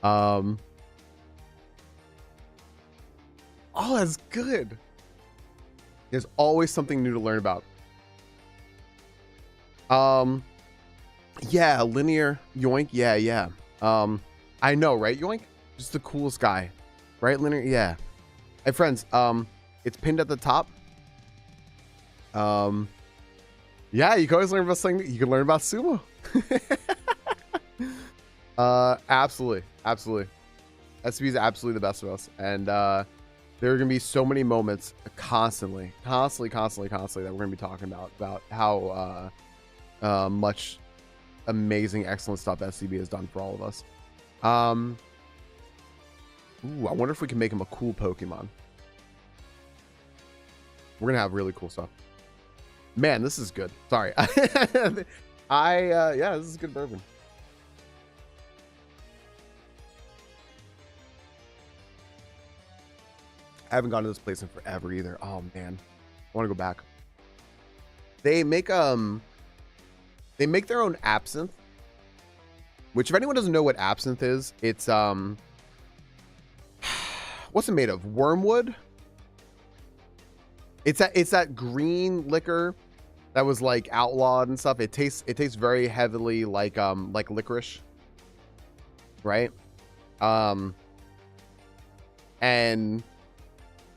Oh, that's good. There's always something new to learn about. Yeah, linear yoink. Yeah. I know, right? Yoink, just the coolest guy, right? Linear, yeah. Hey, friends, it's pinned at the top. Yeah, you can always learn about something. You can learn about sumo. Absolutely. SB is absolutely the best of us, and there are gonna be so many moments constantly that we're gonna be talking about how much amazing, excellent stuff SCB has done for all of us. Ooh, I wonder if we can make him a cool Pokemon. We're gonna have really cool stuff. Man, this is good. Sorry. Yeah, this is good bourbon. I haven't gone to this place in forever either. Oh man, I want to go back. They make their own absinthe, which if anyone doesn't know what absinthe is, it's what's it made of? Wormwood. It's that green liquor that was like outlawed and stuff. It tastes very heavily like licorice, right? And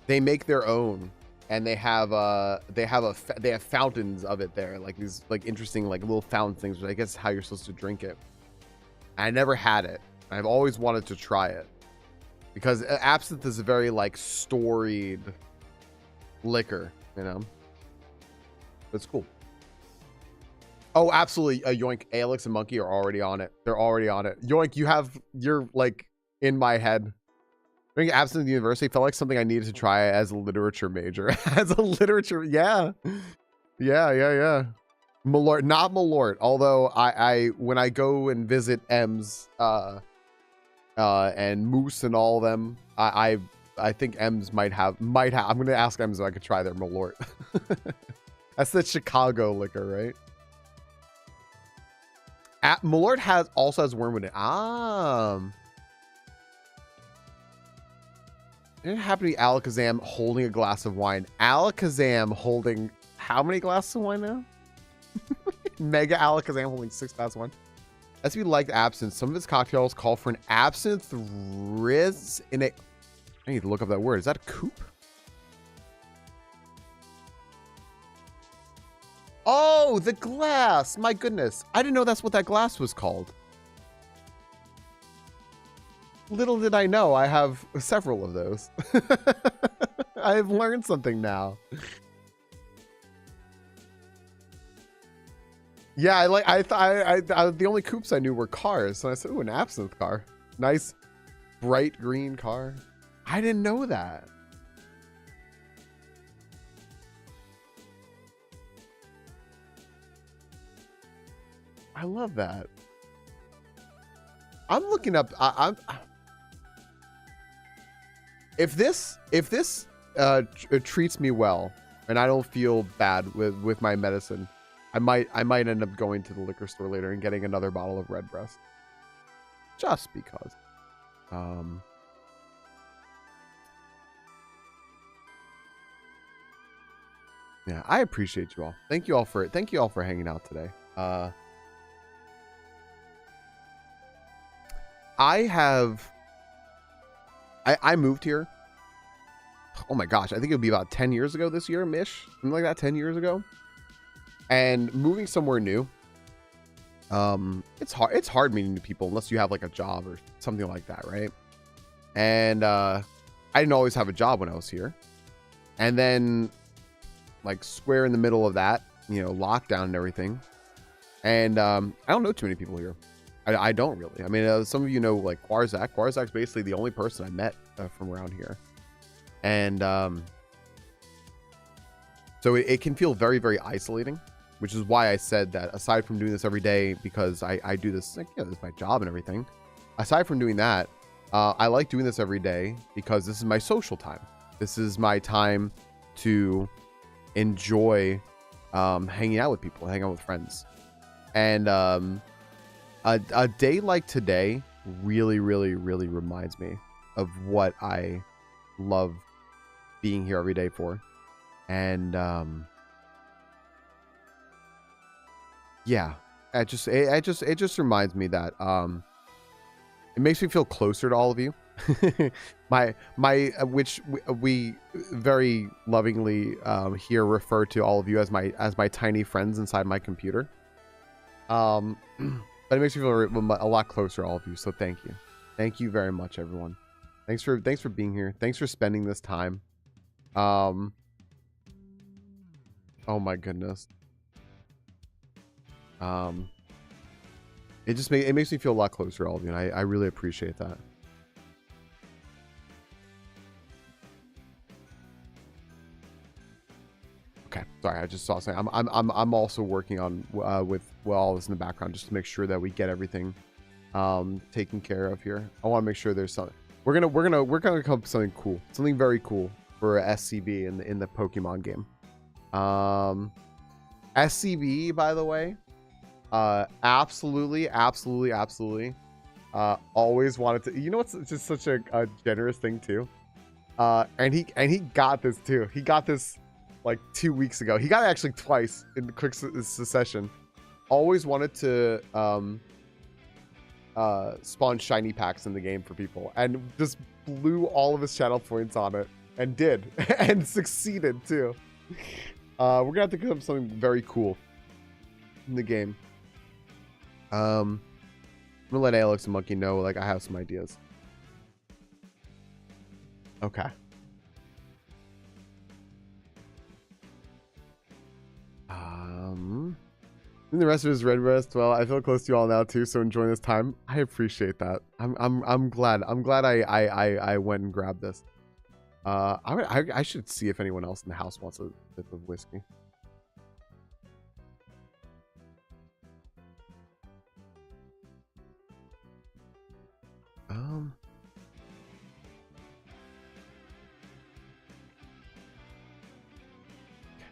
they make their own, and they have fountains of it there, like these like interesting like little fountain things, which I guess is how you're supposed to drink it. I never had it. I've always wanted to try it because absinthe is a very like storied liquor, you know. That's cool. Oh, absolutely. Yoink, Alex and Monkey are already on it. They're already on it. Yoink, you're like in my head. Doing absinthe university felt like something I needed to try as a literature major. As a literature, yeah. Malort, not Malort. Although I when I go and visit Ems and Moose and all of them, I think Ems might have. I'm gonna ask Ems if I could try their Malort. That's the Chicago liquor, right? Malort also has wormwood in it. It happened to be Alakazam holding a glass of wine. Alakazam holding how many glasses of wine now? Mega Alakazam holding 6 glasses of wine. As we like absinthe, some of its cocktails call for an absinthe riz in a. I need to look up that word. Is that a coupe? Oh, the glass. My goodness. I didn't know that's what that glass was called. Little did I know I have several of those. I've learned something now. Yeah, I the only coupes I knew were cars. And I said, "Ooh, an absinthe car. Nice bright green car." I didn't know that. I love that. I'm looking up I'm if this treats me well and I don't feel bad with my medicine, I might end up going to the liquor store later and getting another bottle of Redbreast. Just because. Yeah, I appreciate you all. Thank you all for hanging out today. I moved here. Oh my gosh, I think it would be about 10 years ago this year, Mish. Something like that, 10 years ago. And moving somewhere new, it's hard meeting new people unless you have like a job or something like that, right? And I didn't always have a job when I was here. And then like square in the middle of that, you know, lockdown and everything. And I don't know too many people here. I don't really. I mean, some of you know like Quarzak. Quarzak's basically the only person I met from around here. And so it can feel very, very isolating, which is why I said that aside from doing this every day, because I do this, like, yeah, this is my job and everything. Aside from doing that, I like doing this every day because this is my social time. This is my time to enjoy hanging out with people, hanging out with friends. And a day like today really, really, really reminds me of what I love being here every day for. And yeah, it just reminds me that it makes me feel closer to all of you. Which we very lovingly here refer to all of you as my tiny friends inside my computer. But it makes me feel a lot closer to all of you. So thank you very much, everyone. Thanks for being here. Thanks for spending this time. Oh my goodness. It makes me feel a lot closer to all of you, and I really appreciate that. Sorry, I just saw something. I'm also working on with all this in the background just to make sure that we get everything taken care of here. I want to make sure there's something. We're gonna come up with something cool, something very cool for SCB in the Pokemon game. SCB, by the way, absolutely. Always wanted to. You know what's just such a generous thing too. And he got this too. He got this like 2 weeks ago. He got it actually twice in quick succession. Always wanted to spawn shiny packs in the game for people, and just blew all of his channel points on it, and did and succeeded too. We're gonna have to come up with something very cool in the game. I'm gonna let Alex and Monkey know like I have some ideas. Okay. And the rest of his red rest. Well, I feel close to you all now too, so enjoying this time. I appreciate that. I'm glad. I'm glad I went and grabbed this. I should see if anyone else in the house wants a sip of whiskey.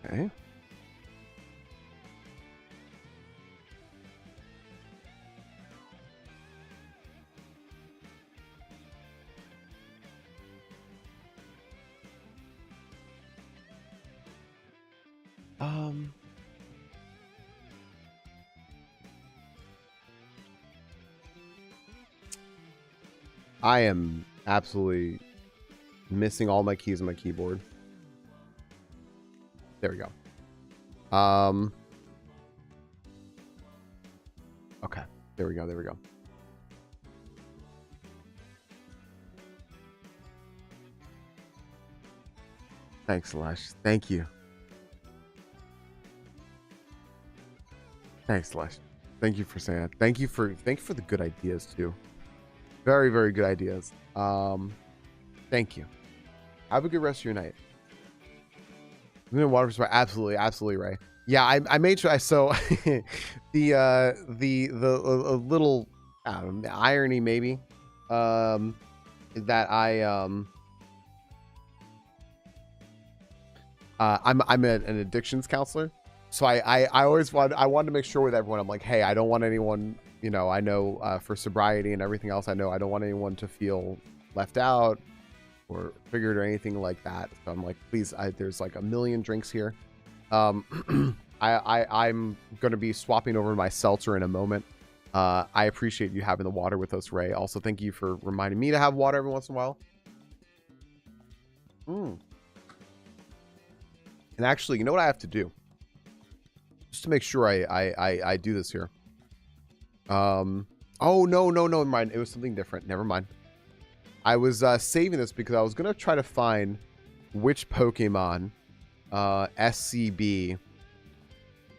Okay. I am absolutely missing all my keys on my keyboard. There we go. Okay. There we go. Thanks, Lesh. Thank you. Thanks, Lesh. Thank you for saying that. Thank you for the good ideas too. Very, very good ideas. Thank you. Have a good rest of your night. Water supply. Absolutely right. Yeah, I made sure. So the little irony maybe that I'm an addictions counselor, so I always wanted to make sure with everyone. I'm like, hey, I don't want anyone. You know, I know for sobriety and everything else, I know I don't want anyone to feel left out or triggered or anything like that. So I'm like, please, there's like a million drinks here. I'm going to be swapping over my seltzer in a moment. I appreciate you having the water with us, Ray. Also, thank you for reminding me to have water every once in a while. And actually, you know what I have to do? Just to make sure I do this here. Oh, no, never mind. It was something different. Never mind. I was saving this because I was going to try to find which Pokemon SCB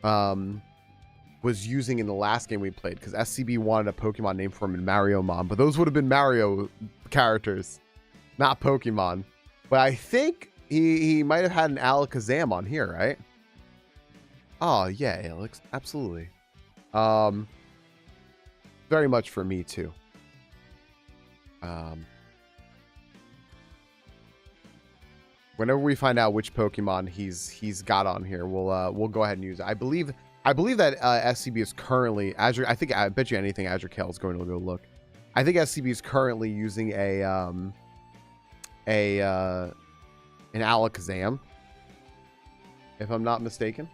was using in the last game we played, because SCB wanted a Pokemon name for him in Mario Mom, but those would have been Mario characters, not Pokemon. But I think he might have had an Alakazam on here, right? Oh, yeah, Alex. Absolutely. Very much for me too. Whenever we find out which Pokemon he's got on here, we'll go ahead and use it. I believe that SCB is currently Azure. I bet you anything Azure Kel is going to go look. I think SCB is currently using an Alakazam, if I'm not mistaken.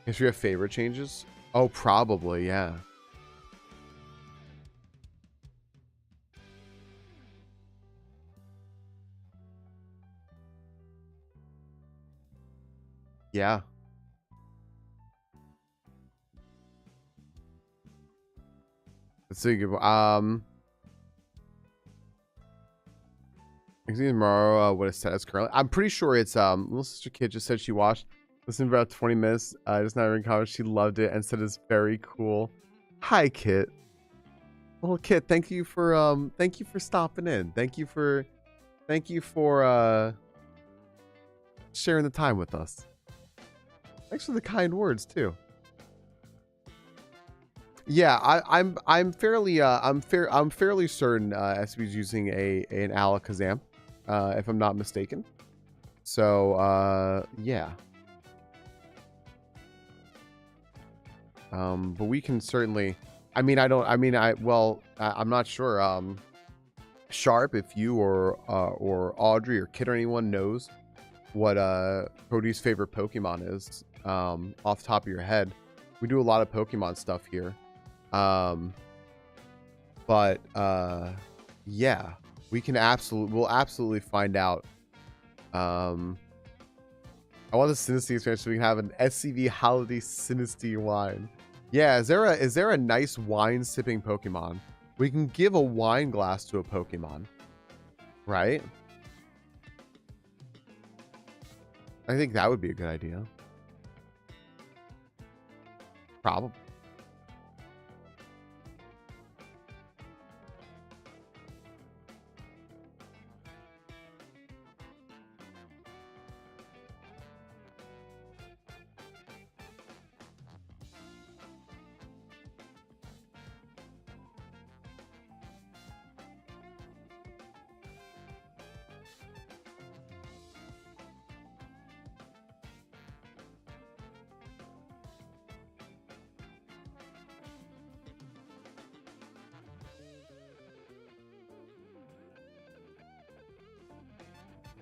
History of favorite changes? Oh, probably, yeah. Yeah. Let's see. Tomorrow, what it says currently. I'm pretty sure it's little sister Kid just said she watched. Listened for about 20 minutes. Just not even comment. She loved it and said it's very cool. Hi, Kit. Well, Kit, thank you for stopping in. Thank you for Thank you for sharing the time with us. Thanks for the kind words too. Yeah, I'm fairly I'm fairly certain SB's using an Alakazam, if I'm not mistaken. So yeah. But we can certainly. I mean, I'm not sure. Sharp, if you or Audrey or Kid or anyone knows what Cody's favorite Pokemon is, off the top of your head. We do a lot of Pokemon stuff here. But yeah, we'll absolutely find out. I want the Sinistea experience so we can have an SCV holiday Sinistea wine. Yeah, is there a nice wine sipping Pokemon? We can give a wine glass to a Pokemon, right? I think that would be a good idea. Probably.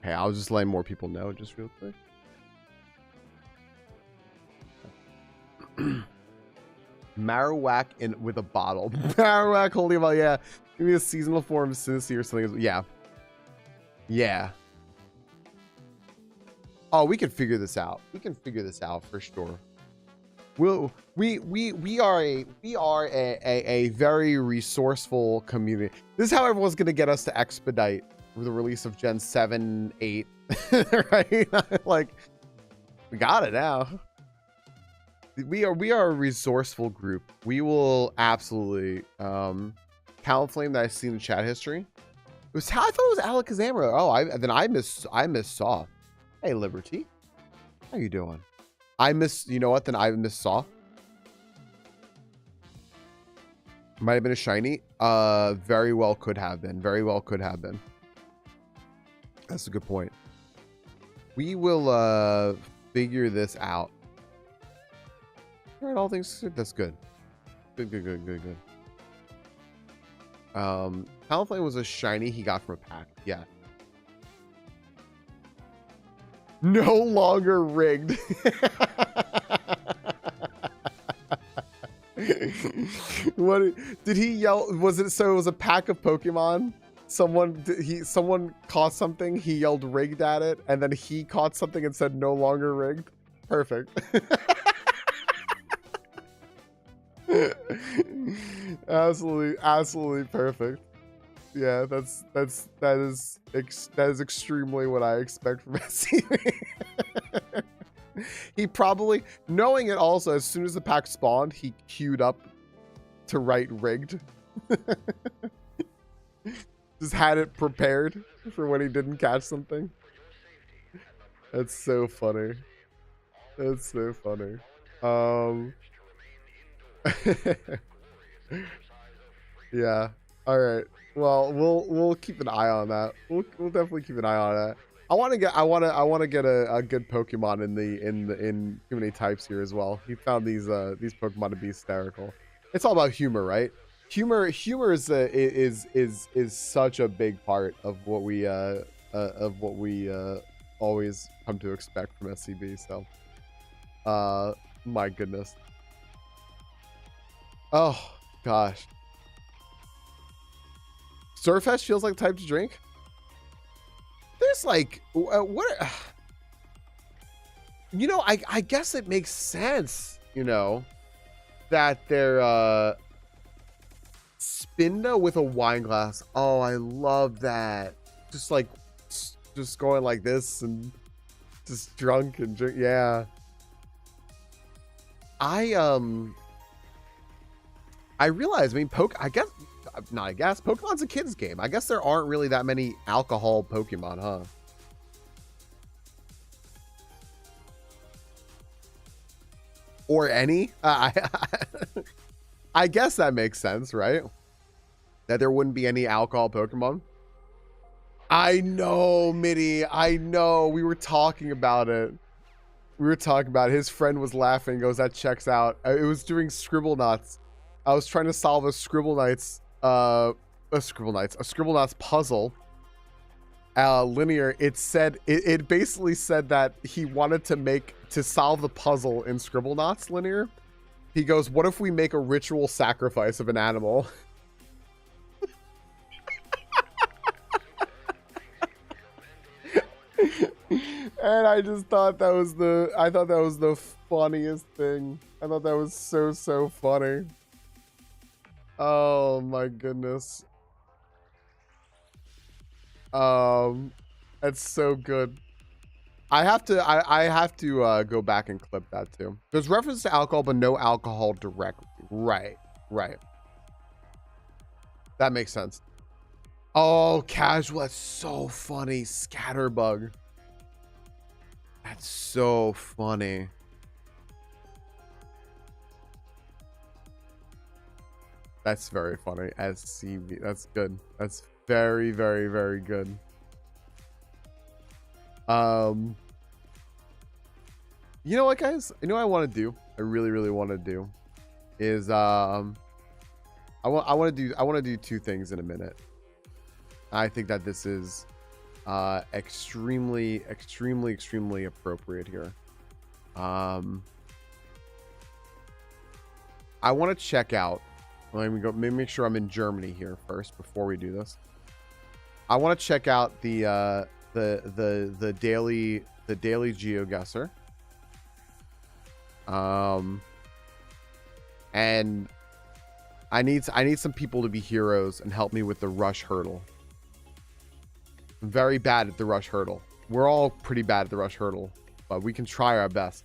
Okay, I'll just let more people know just real quick. Marowak with a bottle. Marowak holding a bottle, yeah. Maybe a seasonal form of Sinistea or something. Yeah. Yeah. Oh, we can figure this out. We can figure this out for sure. We are a very resourceful community. This is how everyone's gonna get us to expedite the release of Gen 7, 8, right? Like, we got it now. We are a resourceful group. We will absolutely Talonflame that I see in the chat history. It was I thought it was Alakazam. Oh, I miss Saw. Hey, Liberty, how you doing? You know what? Then I miss Saw. Might have been a shiny. Very well could have been. Very well could have been. That's a good point. We will figure this out. All right, all things good. That's good. Good. Talonflame was a shiny he got from a pack. Yeah. No longer rigged. What did he yell? Was it so? It was a pack of Pokemon. Someone caught something. He yelled rigged at it, and then he caught something and said no longer rigged. Perfect. absolutely perfect. Yeah, that is extremely what I expect from SCV. He probably, knowing it also, as soon as the pack spawned, he queued up to write rigged. Just had it prepared for when he didn't catch something. That's so funny. That's so funny. Yeah. All right. Well, we'll keep an eye on that. We'll definitely keep an eye on that. I want to get a good Pokemon in too many types here as well. He found these Pokemon to be hysterical. It's all about humor, right? Humor is such a big part of what we always come to expect from SCB. So, my goodness. Oh gosh. Surfetch feels like the type to drink. There's like what? You know, I guess it makes sense. You know, that they're Spinda with a wine glass. Oh, I love that. Just going like this and just drunk and drink. Yeah. I realize. I mean, I guess not I guess. Pokemon's a kid's game. I guess there aren't really that many alcohol Pokemon, huh? Or any? I guess that makes sense, right? That there wouldn't be any alcohol Pokemon. I know, Mitty. I know. We were talking about it. His friend was laughing, goes, that checks out. It was doing Scribble Knots. I was trying to solve a Scribble Knots puzzle. Linear. It basically said that he wanted to solve the puzzle in Scribble Knots linear. He goes, what if we make a ritual sacrifice of an animal? And I just thought that was the funniest thing. I thought that was so funny. Oh my goodness. That's so good. I have to go back and clip that too. There's reference to alcohol, but no alcohol directly. Right. That makes sense. Oh, casual. That's so funny. Scatterbug. That's so funny. That's very funny. SCV. That's good. That's very good. You know what, guys? You know what I want to do? I really want to do is I want to do two things in a minute. I think that this is extremely appropriate here. I want to check out. Let me go. Maybe make sure I'm in Germany here first before we do this. I want to check out the daily GeoGuessr. And I need some people to be heroes and help me with the rush hurdle. I'm very bad at the rush hurdle. We're all pretty bad at the rush hurdle, but we can try our best.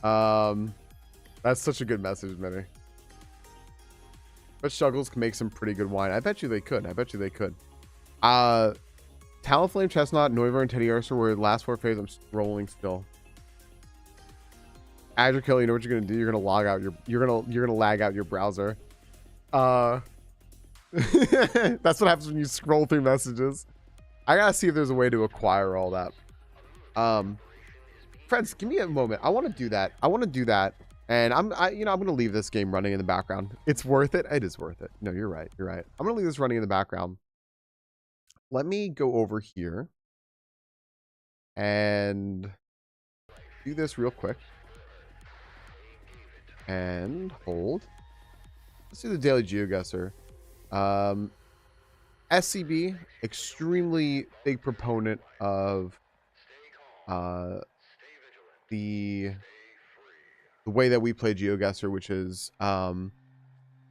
That's such a good message, Minnie. But Shuggles can make some pretty good wine. I bet you they could. Talonflame, Chestnut, Noivern, and Teddy Ursa were the last four phases. I'm rolling still. Adrikill, you know what you're gonna do? You're gonna log out you're gonna lag out your browser. That's what happens when you scroll through messages. I gotta see if there's a way to acquire all that. Friends, give me a moment. I want to do that. And I'm gonna leave this game running in the background. It's worth it. It is worth it. No, you're right. I'm gonna leave this running in the background. Let me go over here and do this real quick. And hold. Let's do the daily GeoGuessr. SCB, extremely big proponent of the way that we play GeoGuessr, which is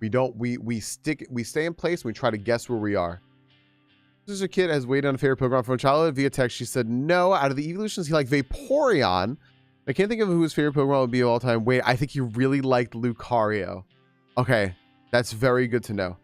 we stay in place and we try to guess where we are. This is a kid has waited on a favorite Pokemon from childhood. Via text, she said no. Out of the evolutions, he liked Vaporeon. I can't think of who his favorite Pokemon would be of all time. Wait, I think he really liked Lucario. Okay, that's very good to know.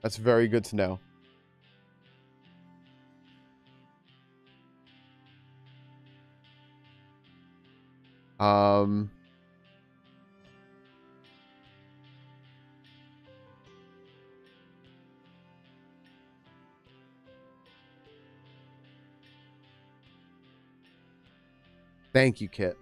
Thank you, Kit.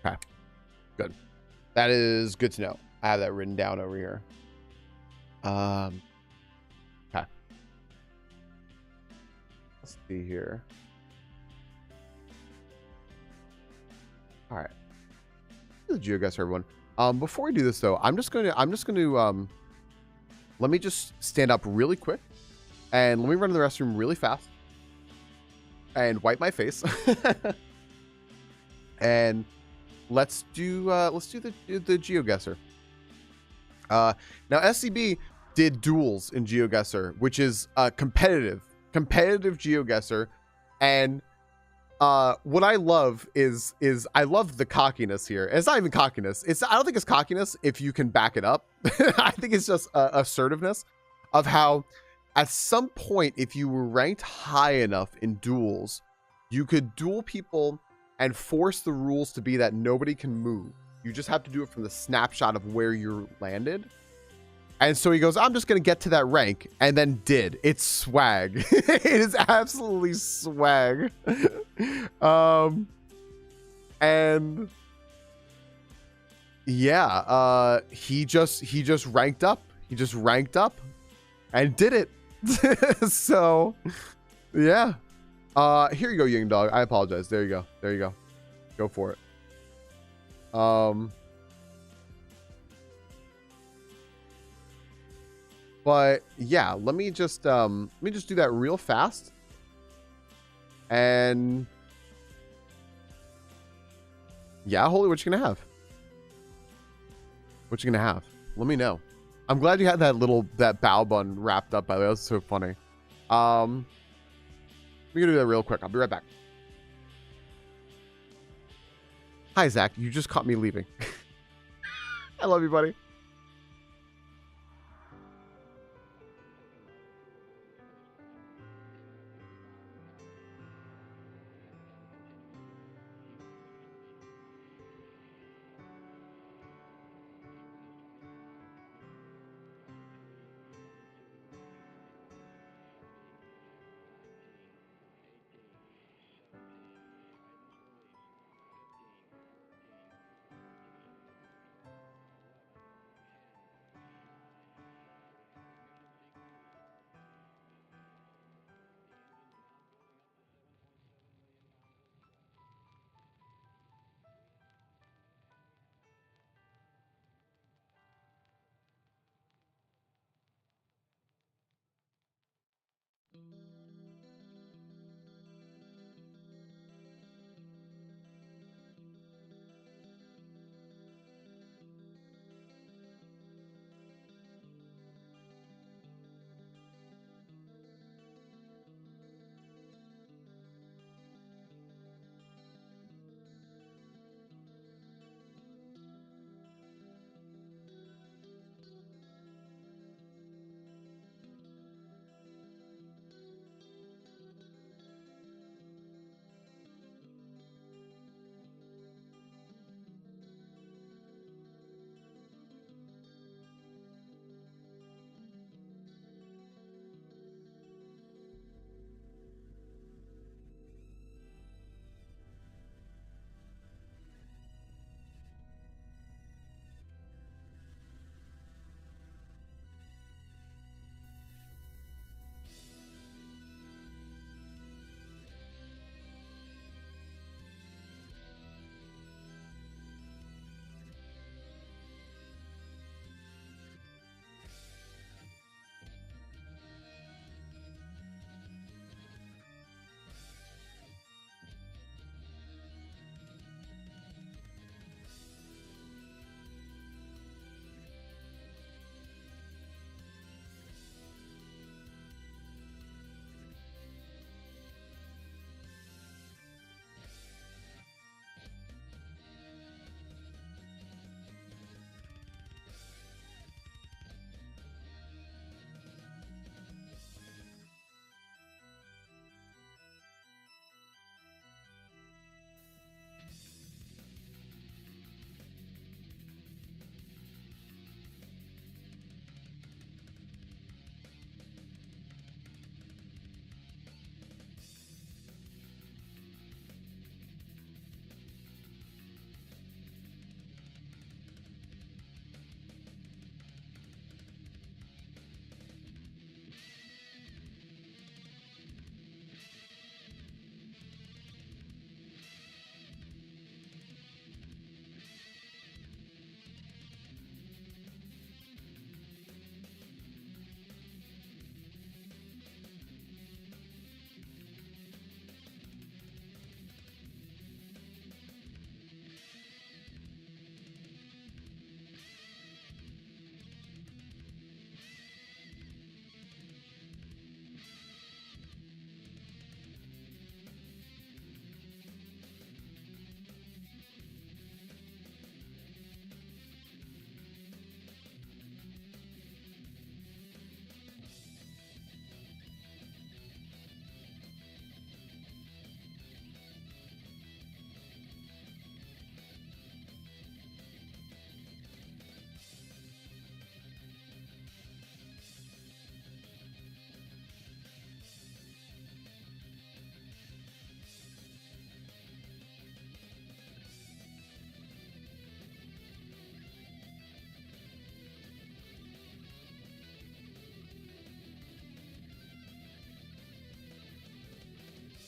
Okay, good. That is good to know. I have that written down over here. Okay. Let's see here. All right. The GeoGuessr, everyone. Before we do this though, I'm just gonna let me just stand up really quick and let me run to the restroom really fast and wipe my face. And let's do the GeoGuessr. Now SCB, did duels in GeoGuessr, which is competitive GeoGuessr. And what I love is I love the cockiness here. It's not even cockiness. I don't think it's cockiness if you can back it up. I think it's just assertiveness of how at some point, if you were ranked high enough in duels, you could duel people and force the rules to be that nobody can move. You just have to do it from the snapshot of where you're landed. And so he goes, I'm just going to get to that rank, and then did. It's swag. It is absolutely swag. And yeah, he just ranked up. He just ranked up and did it. So yeah. Here you go, Ying Dog. I apologize. There you go. There you go. Go for it. But yeah, let me just do that real fast. And yeah, Holy, what you gonna have? What you gonna have? Let me know. I'm glad you had that bow bun wrapped up, by the way. That was so funny. We're gonna do that real quick. I'll be right back. Hi, Zach. You just caught me leaving. I love you, buddy.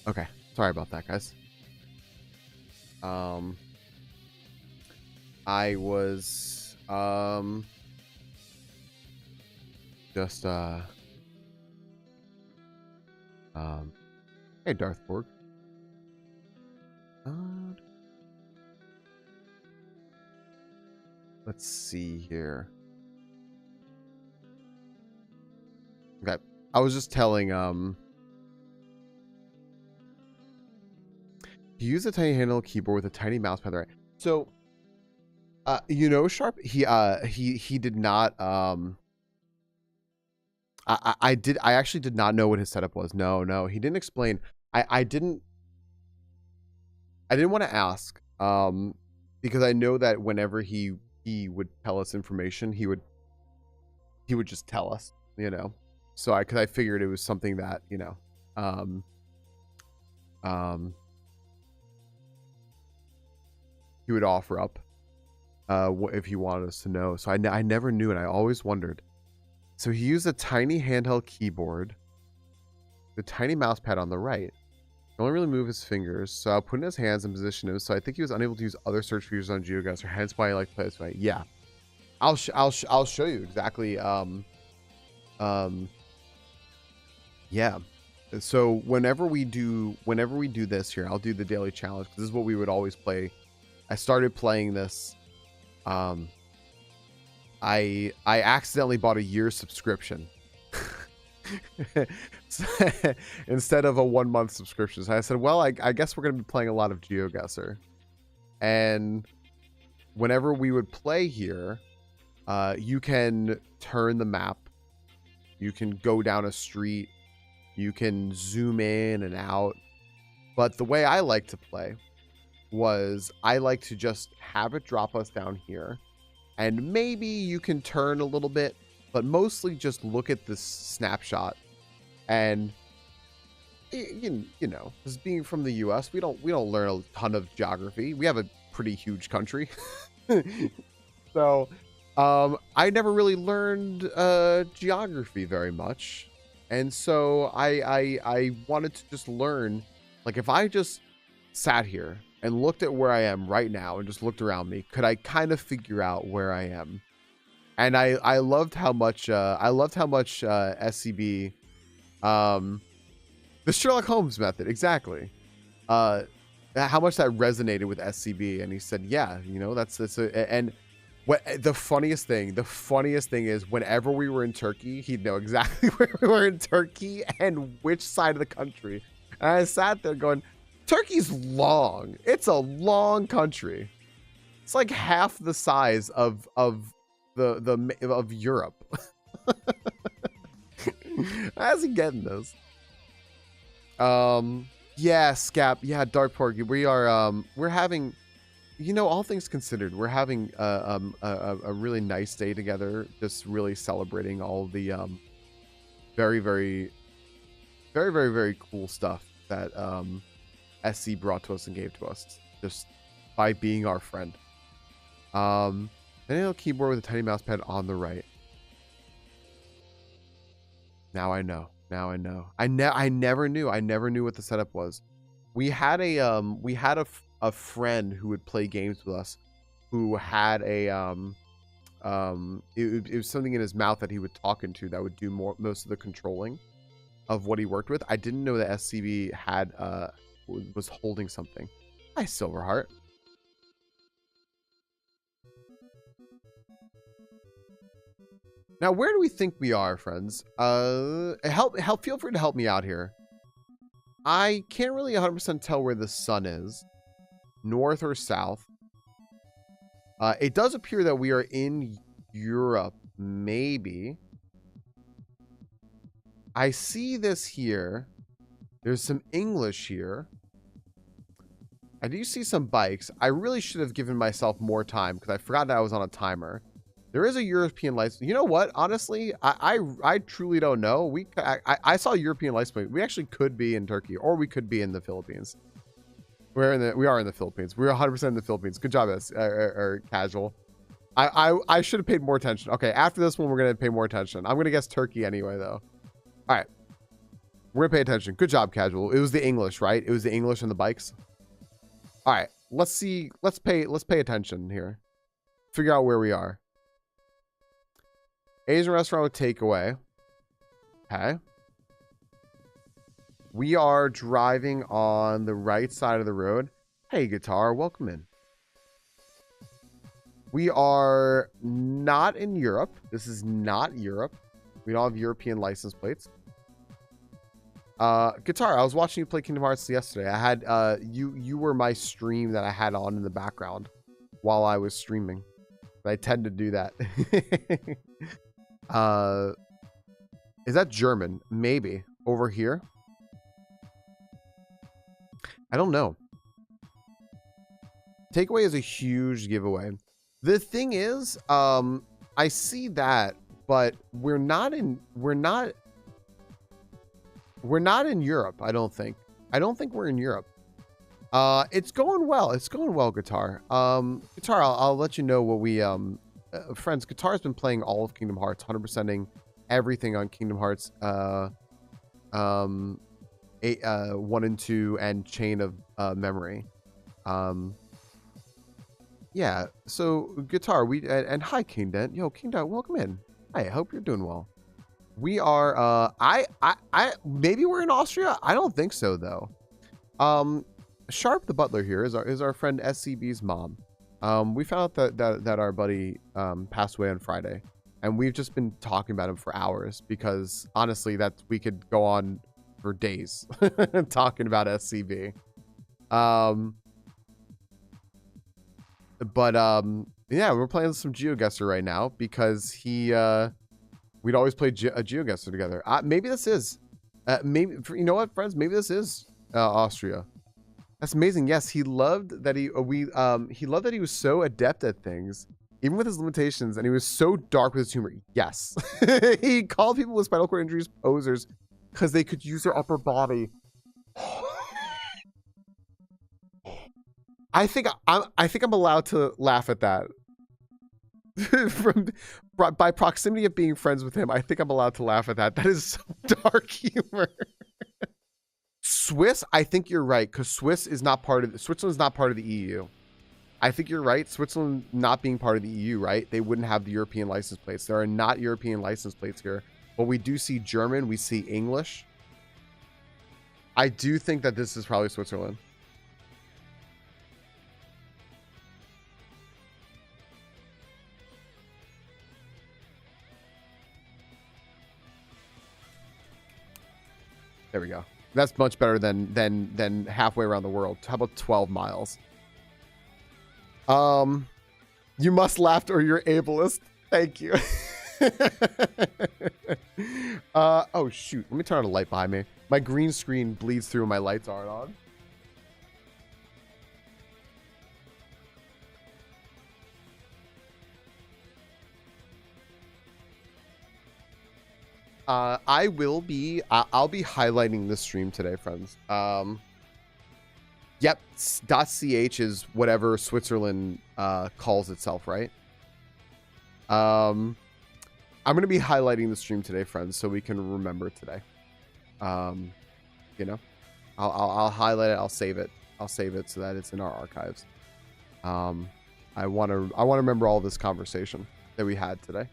Okay. Sorry about that, guys. I was just hey Darth Borg. Let's see here. Okay. I was just telling he used a tiny handle keyboard with a tiny mouse pad, right? So you know, Sharp, he did not I actually did not know what his setup was. No, he didn't explain. I didn't want to ask because I know that whenever he would tell us information, he would just tell us, you know. So because I figured it was something that, you know, he would offer up if he wanted us to know. So I never knew, and I always wondered. So he used a tiny handheld keyboard, the tiny mouse pad on the right. He only really move his fingers, so I'll put in his hands and position him. So I think he was unable to use other search features on GeoGuessr, hence why I like to play this way. Yeah, I'll show you exactly. Yeah. So whenever we do this here, I'll do the daily challenge. This is what we would always play. I started playing this. I accidentally bought a year's subscription instead of a 1-month subscription. So I said, well, I guess we're going to be playing a lot of GeoGuessr. And whenever we would play here, you can turn the map. You can go down a street. You can zoom in and out. But the way I like to play was I like to just have it drop us down here. And maybe you can turn a little bit, but mostly just look at this snapshot. And you know, as being from the US, we don't learn a ton of geography. We have a pretty huge country. So I never really learned geography very much. And so I wanted to just learn, like, if I just sat here and looked at where I am right now and just looked around me, could I kind of figure out where I am? And I loved how much SCB, the Sherlock Holmes method, exactly. How much that resonated with SCB, and he said, yeah, you know, that's and what the funniest thing is whenever we were in Turkey, he'd know exactly where we were in Turkey and which side of the country. And I sat there going, Turkey's long. It's a long country. It's like half the size of Europe. How's he getting this? Yeah, Scap. Yeah, Dark Porky. We are we're having, you know, all things considered, we're having a really nice day together, just really celebrating all the very cool stuff that SC brought to us and gave to us just by being our friend. Then a keyboard with a tiny mouse pad on the right. Now I know. I never knew what the setup was. We had a friend who would play games with us, who had a it was something in his mouth that he would talk into that would do most of the controlling of what he worked with. I didn't know that SCB had was holding something. Hi, Silverheart. Now, where do we think we are, friends? Feel free to help me out here. I can't really 100% tell where the sun is, north or south. It does appear that we are in Europe, maybe. I see this here. There's some English here. I do see some bikes. I really should have given myself more time because I forgot that I was on a timer. There is a European license. You know what? Honestly, I truly don't know. I saw a European license plate. We actually could be in Turkey, or we could be in the Philippines. We are in the Philippines. We're 100% in the Philippines. Good job, Casual. I should have paid more attention. Okay, after this one, we're gonna pay more attention. I'm gonna guess Turkey anyway, though. All right. We're gonna pay attention. Good job, casual. It was the English, right? It was the English and the bikes. All right, let's see. Let's pay attention here. Figure out where we are. Asian restaurant with takeaway. Okay. We are driving on the right side of the road. Hey, guitar, welcome in. We are not in Europe. This is not Europe. We don't have European license plates. Guitar, I was watching you play Kingdom Hearts yesterday. I had you were my stream that I had on in the background while I was streaming. I tend to do that. Is that German? Maybe. Over here? I don't know. Takeaway is a huge giveaway. The thing is, I see that, but we're not in Europe, I don't think. I don't think we're in Europe. It's going well. It's going well, Guitar. Guitar, I'll let you know what we friends, Guitar's been playing all of Kingdom Hearts, 100%ing everything on Kingdom Hearts 1 and 2 and Chain of Memory. Yeah, so Guitar, and hi King Dent. Yo, King Dent, welcome in. Hi, I hope you're doing well. We are I maybe we're in Austria. I don't think so though. Sharp the butler here is our friend SCB's mom. We found out that our buddy passed away on Friday, and we've just been talking about him for hours because honestly that we could go on for days talking about SCB. But yeah, we're playing some GeoGuessr right now because we'd always play a GeoGuessr together. Maybe this is maybe, you know what, friends, maybe this is Austria. That's amazing. Yes, he loved that he loved that he was so adept at things, even with his limitations, and he was so dark with his humor. Yes. He called people with spinal cord injuries posers because they could use their upper body. I think I'm allowed to laugh at that. By proximity of being friends with him, I think I'm allowed to laugh at that. That is some dark humor. Swiss, I think you're right, because Switzerland's not part of the EU. I think you're right. Switzerland not being part of the EU, right? They wouldn't have the European license plates. There are not European license plates here, but we do see German. We see English. I do think that this is probably Switzerland. There we go. That's much better than halfway around the world. How about 12 miles? You must laugh or you're ableist. Thank you. Oh shoot. Let me turn on a light behind me. My green screen bleeds through and my lights aren't on. I'll be highlighting this stream today, friends. Yep, .ch is whatever Switzerland calls itself, right? I'm gonna be highlighting the stream today, friends, so we can remember today. You know, I'll highlight it. I'll save it so that it's in our archives. I want to remember all this conversation that we had today.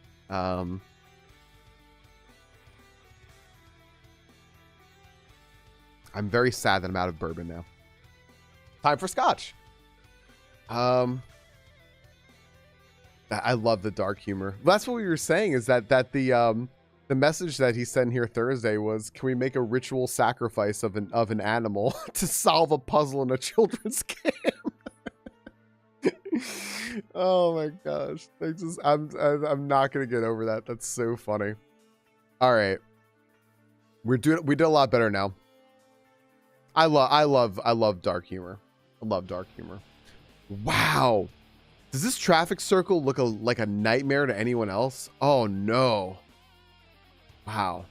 I'm very sad that I'm out of bourbon now. Time for scotch. I love the dark humor. That's what we were saying, is that the message that he sent here Thursday was, can we make a ritual sacrifice of an animal to solve a puzzle in a children's game? Oh my gosh. I'm not gonna get over that. That's so funny. All right. We did a lot better now. I love dark humor. I love dark humor. Wow. Does this traffic circle look like a nightmare to anyone else? Oh no. Wow.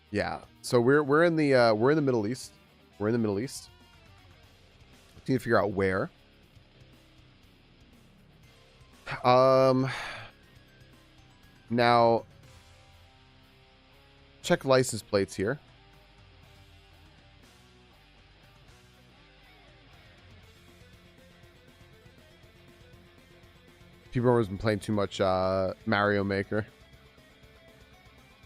Yeah. So we're in the Middle East. We're in the Middle East. Need to figure out where. Now check license plates here. People have been playing too much Mario Maker.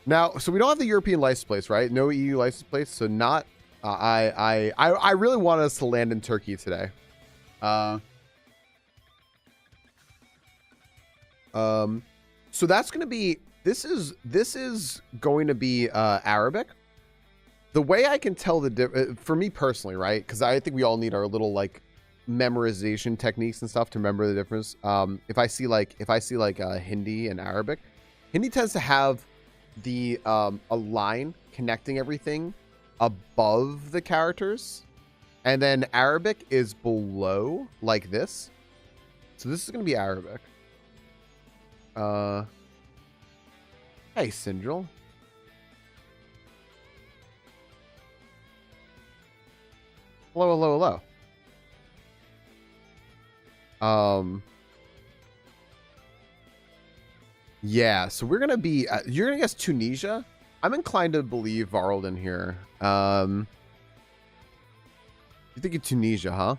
Now, so we don't have the European license plates, right? No EU license plates, so not. I really want us to land in Turkey today. So that's going to be. This is going to be Arabic. The way I can tell for me personally, right? Because I think we all need our little like memorization techniques and stuff to remember the difference. If I see like Hindi and Arabic, Hindi tends to have the a line connecting everything above the characters, and then Arabic is below like this. So this is going to be Arabic. Hey, Syndril. Hello, hello, hello. Yeah, so we're gonna be. You're gonna guess Tunisia. I'm inclined to believe Varld in here. You think of Tunisia, huh?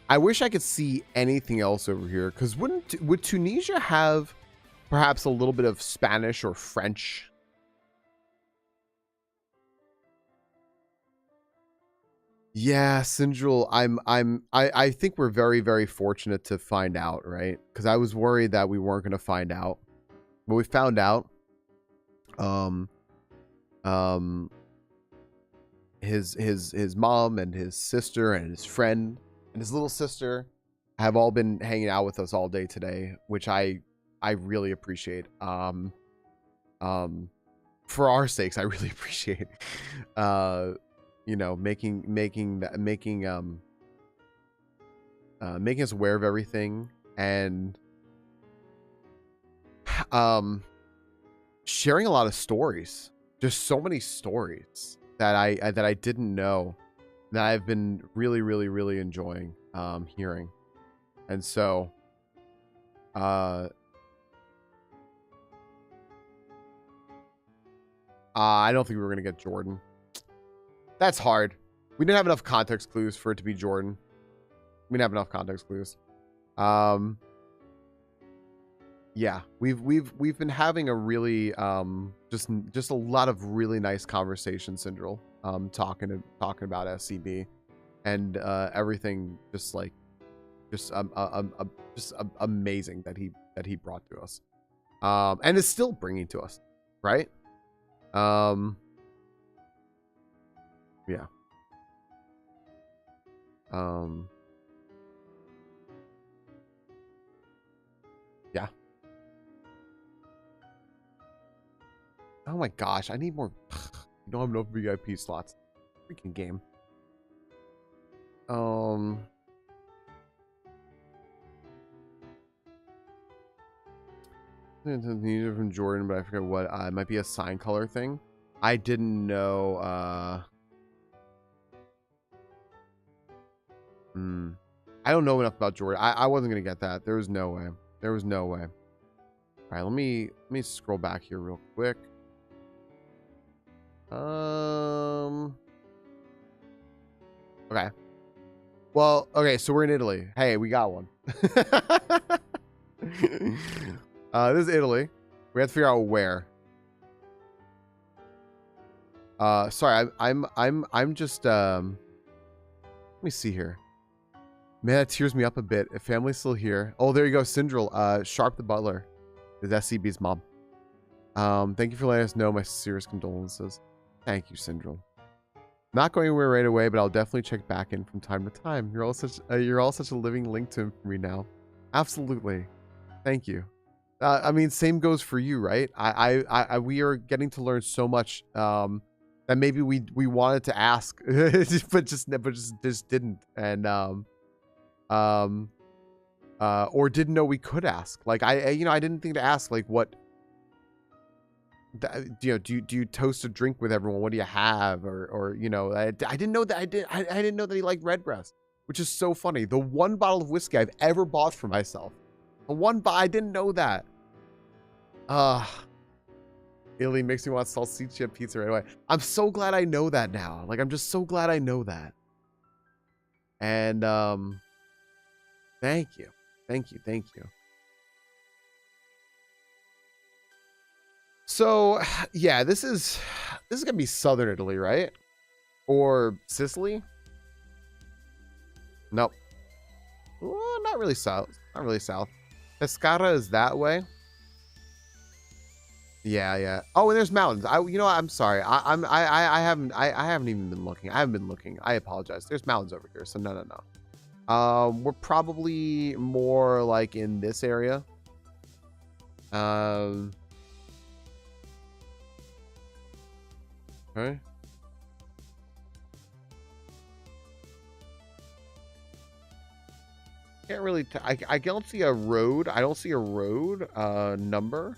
I wish I could see anything else over here, because would Tunisia have perhaps a little bit of Spanish or French? Yeah, Syndril, I think we're very, very fortunate to find out, right? Because I was worried that we weren't going to find out, but we found out. His mom and his sister and his friend and his little sister have all been hanging out with us all day today, which I really appreciate. For our sakes, I really appreciate. You know, making us aware of everything, and sharing a lot of stories. Just so many stories that I didn't know, that I've been really, really, really enjoying hearing. And so I don't think we were gonna get Jordan. That's hard. We didn't have enough context clues for it to be Jordan. We didn't have enough context clues. Yeah, we've been having a really just a lot of really nice conversations, Syndril. Talking about SCB and everything, just amazing that he brought to us, and is still bringing to us, right? Yeah. Yeah. Oh my gosh, I need more. You don't have enough VIP slots. Freaking game. Neither from Jordan, but I forget what. It might be a sign color thing. I didn't know. I don't know enough about Jordan. I wasn't gonna get that. There was no way. There was no way. All right, let me scroll back here real quick. Okay. Well, okay, so we're in Italy. Hey, we got one. This is Italy. We have to figure out where. Sorry, I'm just let me see here. Man, that tears me up a bit. If family's still here. Oh, there you go, Syndril. Sharp the butler is SCB's mom. Thank you for letting us know. My sincerest condolences. Thank you, Syndril. Not going anywhere right away, but I'll definitely check back in from time to time. You're all such a living link to him for me now. Absolutely. Thank you. I mean, same goes for you, right? We are getting to learn so much that maybe we wanted to ask, but just didn't, and or didn't know we could ask. Like I didn't think to ask, like, what, do you toast a drink with everyone? What do you have? Or I didn't know that. I didn't know that he liked Redbreast, which is so funny. The one bottle of whiskey I've ever bought for myself. I didn't know that. Illy makes me want salsicha pizza right away. I'm so glad I know that now. Like, I'm just so glad I know that. And thank you. Thank you. Thank you. So, yeah, this is going to be southern Italy, right? Or Sicily? Nope. Well, not really south. Not really south. Pescara is that way. Yeah, yeah. Oh, and there's mountains. You know what? I'm sorry. I haven't even been looking. I haven't been looking. I apologize. There's mountains over here. So no. We're probably more like in this area. Okay. Can't really. I don't see a road. I don't see a road number.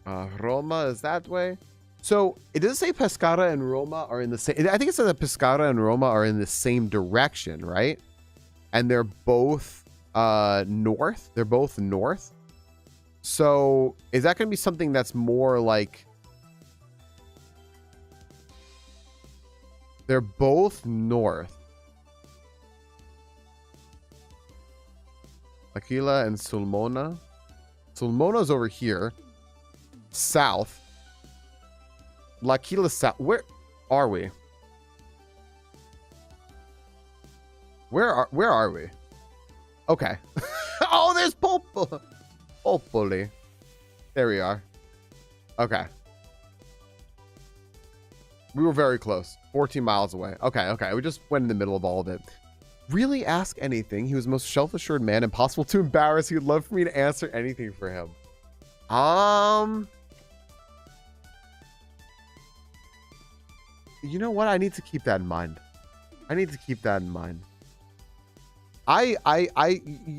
Roma is that way. So it doesn't say Pescara and Roma are in the same. I think it says that Pescara and Roma are in the same direction, right? And they're both north. They're both north. So is that going to be something that's more like? They're both north. Aquila and Sulmona. Sulmona's over here. South. L'Aquila south. Where are we? Where are we? Okay. Oh, there's Popoli. There we are. Okay. We were very close. 14 miles away. Okay. We just went in the middle of all of it. Really ask anything. He was the most self-assured man, impossible to embarrass. He would love for me to answer anything for him. You know what? I need to keep that in mind. You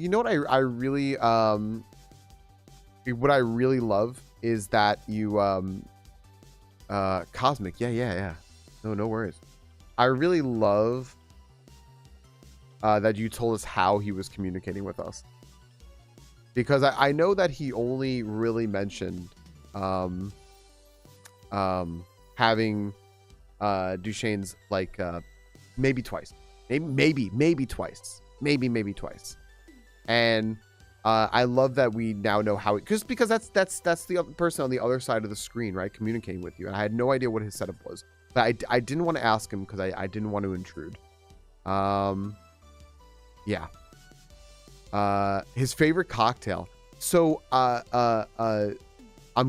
know what I really what I really love is that you Cosmic. Yeah. No worries. I really love that you told us how he was communicating with us, because I know that he only really mentioned having Duchesne's like maybe twice, maybe twice, and I love that we now know how it, because that's the other person on the other side of the screen, right, communicating with you, and I had no idea what his setup was, but I didn't want to ask him because I didn't want to intrude. Yeah. His favorite cocktail. So I'm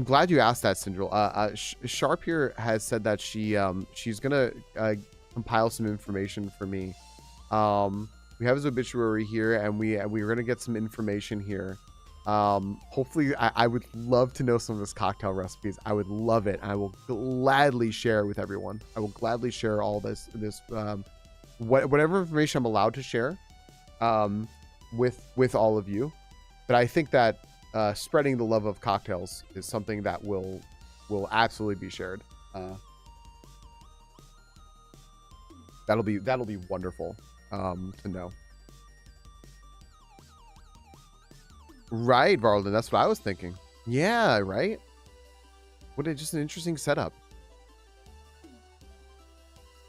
glad you asked that, Syndril. Sharp here has said that she's gonna compile some information for me. We have his obituary here, and we're gonna get some information here. Hopefully, I would love to know some of his cocktail recipes. I would love it. I will gladly share it with everyone. I will gladly share all this whatever information I'm allowed to share with all of you. But I think that spreading the love of cocktails is something that will absolutely be shared. That'll be wonderful to know. Right, Varlden, that's what I was thinking. Yeah, right. Just an interesting setup.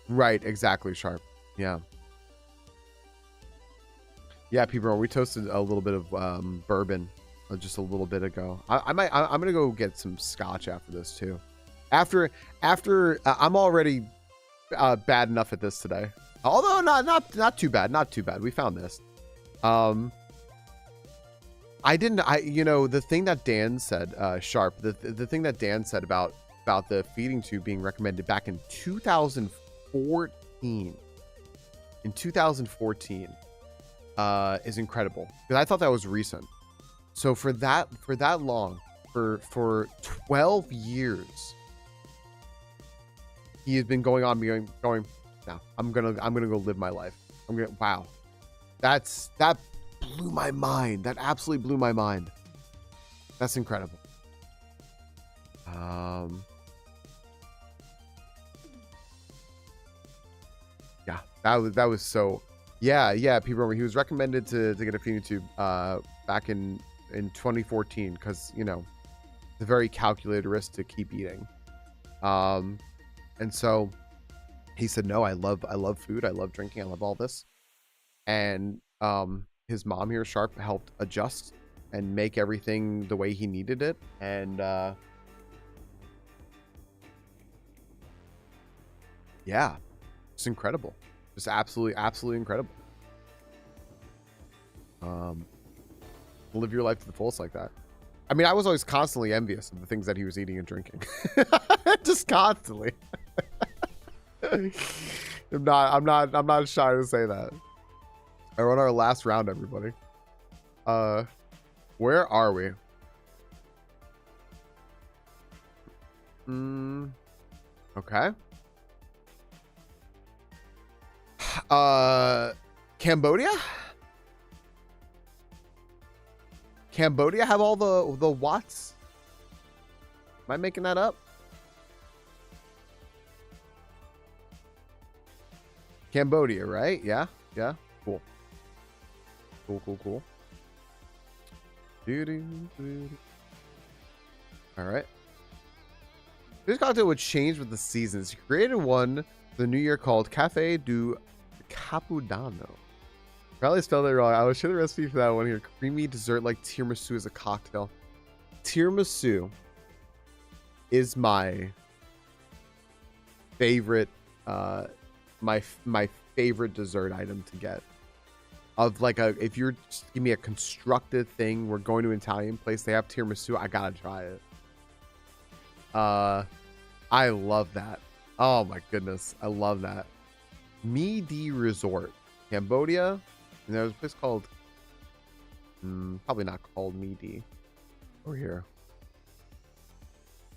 Right, exactly, Sharp. Yeah. Yeah, people, we toasted a little bit of bourbon just a little bit ago. I'm gonna go get some scotch after this too. After I'm already bad enough at this today. Although not too bad. We found this. The thing that Dan said, Sharp, the thing that Dan said about the feeding tube being recommended back in 2014. In 2014. Is incredible, because I thought that was recent. So for that long, for 12 years, he has been going. Now I'm gonna go live my life. Wow, that blew my mind. That absolutely blew my mind. That's incredible. Yeah, that was so. Yeah, people remember he was recommended to get a feeding tube back in 2014, because It's a very calculated risk to keep eating. And so he said, no, I love food. I love drinking. I love all this. And his mom here, Sharp, helped adjust and make everything the way he needed it. And yeah, it's incredible. Just absolutely incredible. Live your life to the fullest like that. I mean, I was always constantly envious of the things that he was eating and drinking. Just constantly. I'm not shy to say that. We're on our last round, everybody. Where are we? Okay. Cambodia? Cambodia have all the watts? Am I making that up? Cambodia, right? Yeah. Cool. Cool. All right. This cocktail would change with the seasons. He created one for the new year called Cafe du Capodanno. Probably spelled it wrong. I will share the recipe for that one here. Creamy dessert like tiramisu as a cocktail. Tiramisu is my favorite my favorite dessert item to get. Of like if you're just give me a constructed thing, we're going to an Italian place, they have tiramisu, I gotta try it. I love that. Oh my goodness, I love that. Midi Resort, Cambodia, and there's a place called probably not called Midi. Over here.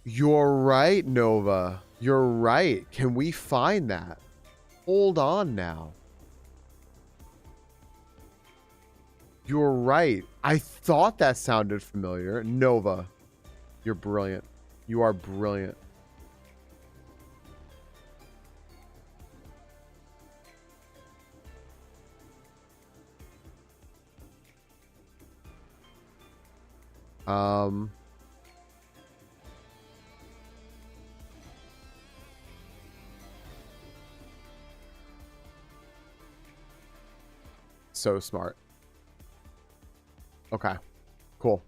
You're right, Nova. You're right. Can we find that? Hold on now. You're right. I thought that sounded familiar. Nova, you're brilliant. You are brilliant. So smart. Okay, cool.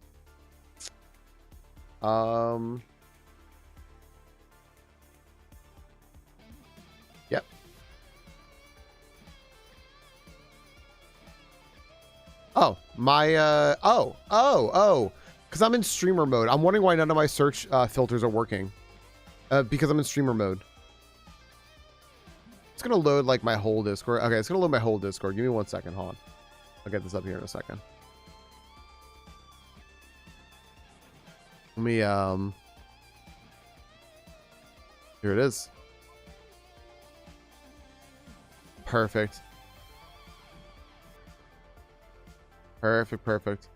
Yep. Oh, my because I'm in streamer mode. I'm wondering why none of my search filters are working. Because I'm in streamer mode. It's gonna load like my whole Discord. Okay, it's gonna load my whole Discord. Give me 1 second. Hold on. I'll get this up here in a second. Let me here it is. Perfect. Perfect.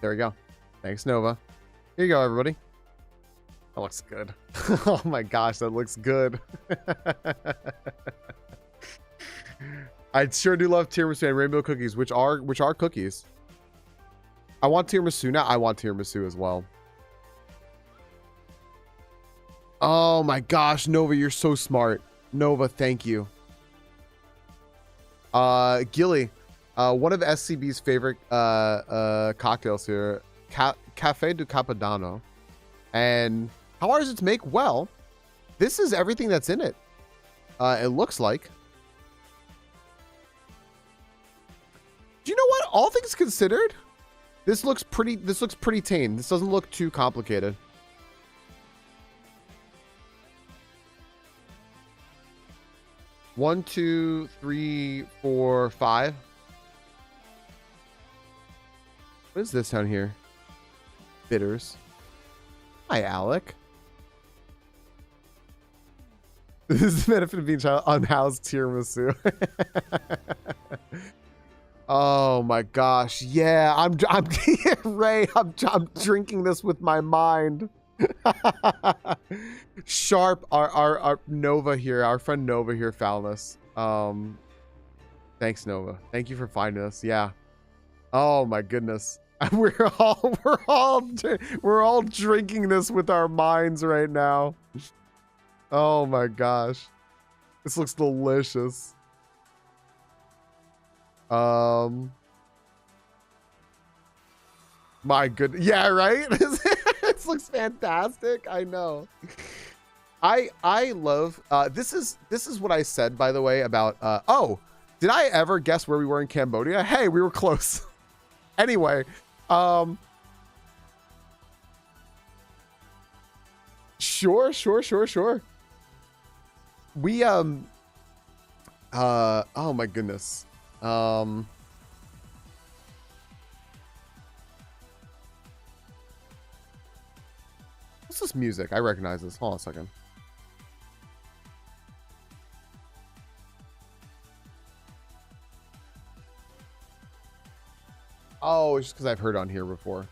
There we go. Thanks, Nova. Here you go, everybody. That looks good. Oh my gosh, that looks good. I sure do love tiramisu and rainbow cookies, which are cookies. I want tiramisu now. I want tiramisu as well. Oh my gosh, Nova, you're so smart. Nova, thank you. Gilly, one of SCB's favorite cocktails here, Cafe du Capodanno. And how hard is it to make? Well, this is everything that's in it. It looks like. Do you know what? All things considered, this looks pretty tame. This doesn't look too complicated. One, two, three, four, five. What is this down here? Bitters. Hi, Alec. This is the benefit of being unhoused tiramisu. Oh my gosh. Yeah, I'm Ray, I'm drinking this with my mind. Sharp, our Nova here, our friend Nova here found us. Thanks, Nova. Thank you for finding us. Yeah. Oh my goodness. We're all drinking this with our minds right now. Oh my gosh. This looks delicious. My goodness. Yeah, right? This looks fantastic. I know. I love this is what I said, by the way, about oh, did I ever guess where we were in Cambodia? Hey, we were close. Anyway, sure. We oh my goodness. What's this music? I recognize this. Hold on a second. Oh, it's just because I've heard on here before.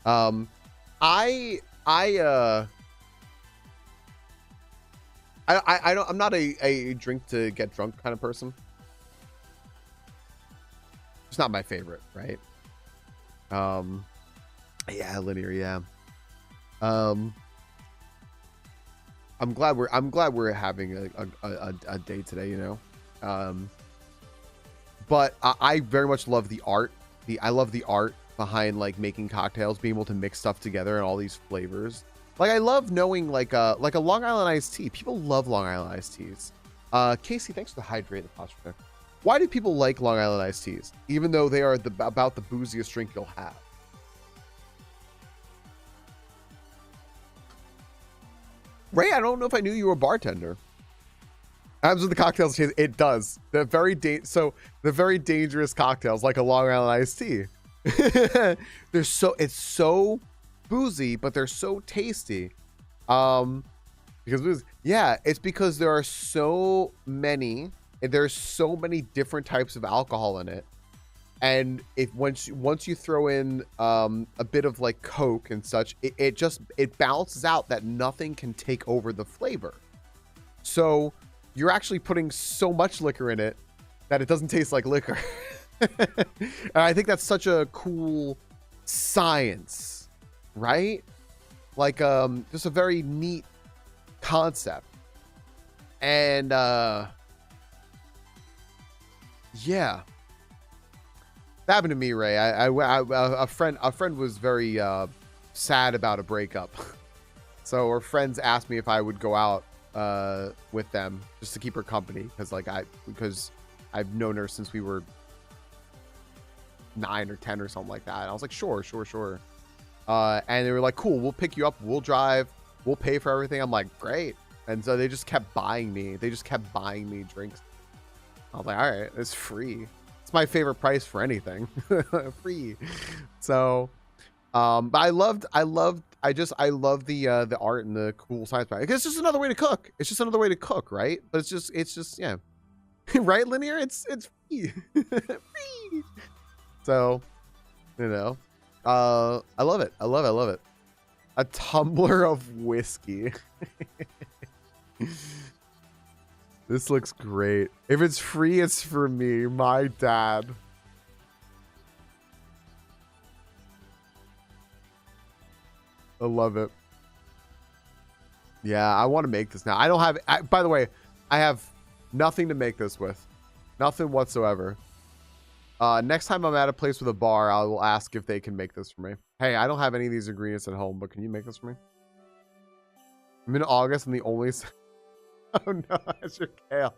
I'm not a drink to get drunk kind of person. It's not my favorite, right? Yeah, linear, yeah. I'm glad we're having a day today, you know. But I very much love the art. I love the art behind like making cocktails, being able to mix stuff together and all these flavors. Like I love knowing like a Long Island iced tea. People love Long Island iced teas. Casey, thanks for the hydrate, the posture. Why do people like Long Island iced teas, even though they are about the booziest drink you'll have? Ray, I don't know if I knew you were a bartender. Happens with the cocktails. It does. The very dangerous cocktails, like a Long Island iced tea. It's so boozy, but they're so tasty. Because it's because there's so many different types of alcohol in it, and once you throw in a bit of like Coke and such, it balances out that nothing can take over the flavor. So you're actually putting so much liquor in it that it doesn't taste like liquor. And I think that's such a cool science, right? Like just a very neat concept. And yeah, that happened to me, Ray. A friend was very sad about a breakup. So her friends asked me if I would go out with them just to keep her company, because I've known her since we were 9 or 10 or something like that. And I was like, sure. And they were like, cool, we'll pick you up, we'll drive, we'll pay for everything. I'm like, great. And so they just kept buying me drinks. I was like, all right, it's free. It's my favorite price for anything. Free. So but I love the art and the cool science behind it. It's just another way to cook. It's just another way to cook, right? But it's just yeah. Right, Linear? It's free. Free. So, you know, I love it. I love it. A tumbler of whiskey. This looks great. If it's free, it's for me. My dad. I love it. Yeah, I want to make this now. I don't have... by the way, I have nothing to make this with. Nothing whatsoever. Next time I'm at a place with a bar, I will ask if they can make this for me. Hey, I don't have any of these ingredients at home, but can you make this for me? I'm in August and the only... Oh no, that's your kale.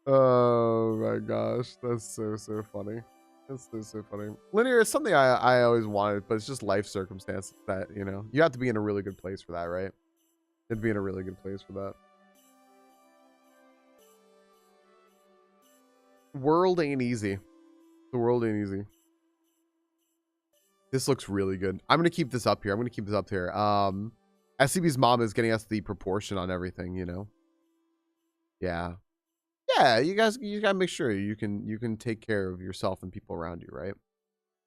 Oh my gosh, that's so funny. That's so funny. Linear is something I always wanted, but it's just life circumstances that, you know, you have to be in a really good place for that, right? You have to be in a really good place for that. World ain't easy. The world ain't easy. This looks really good. I'm gonna keep this up here. SCB's mom is getting us the proportion on everything, you know. Yeah, you guys gotta make sure you can take care of yourself and people around you, right?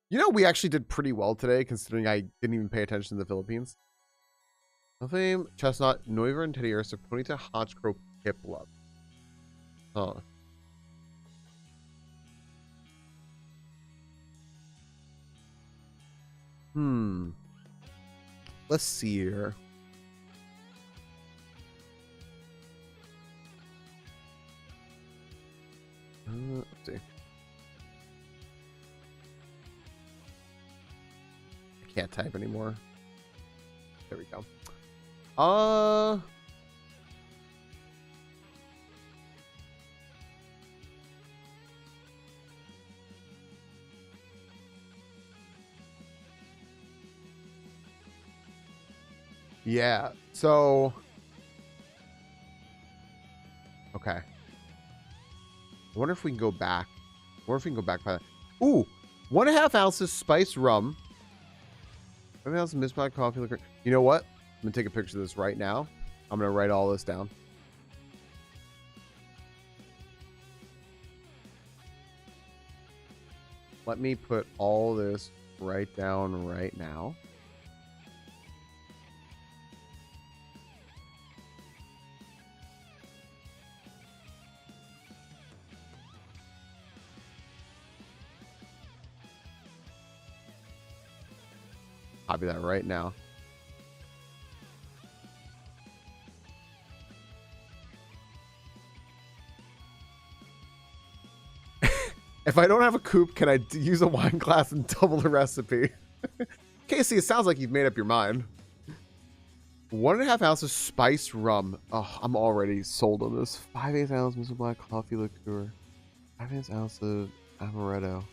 You know, we actually did pretty well today, considering I didn't even pay attention to the Philippines. Nothing. Chestnut, Neuver and Teddy Ursa, Ponita, Hodgecrow, Kiplub. Huh. Let's see here. Let's see. I can't type anymore. There we go. Yeah. So. Okay. I wonder if we can go back. Or if we can go back by that. Ooh, 1.5 ounces spiced rum. 1 ounce misspelled coffee liquor. You know what? I'm gonna take a picture of this right now. I'm gonna write all this down. Let me put all this right down right now. Copy that right now. If I don't have a coupe, can I use a wine glass and double the recipe? Casey, it sounds like you've made up your mind. 1.5 ounces spiced rum. Oh, I'm already sold on this. 5/8 ounce Mr. Black coffee liqueur. 5/8 ounce of amaretto.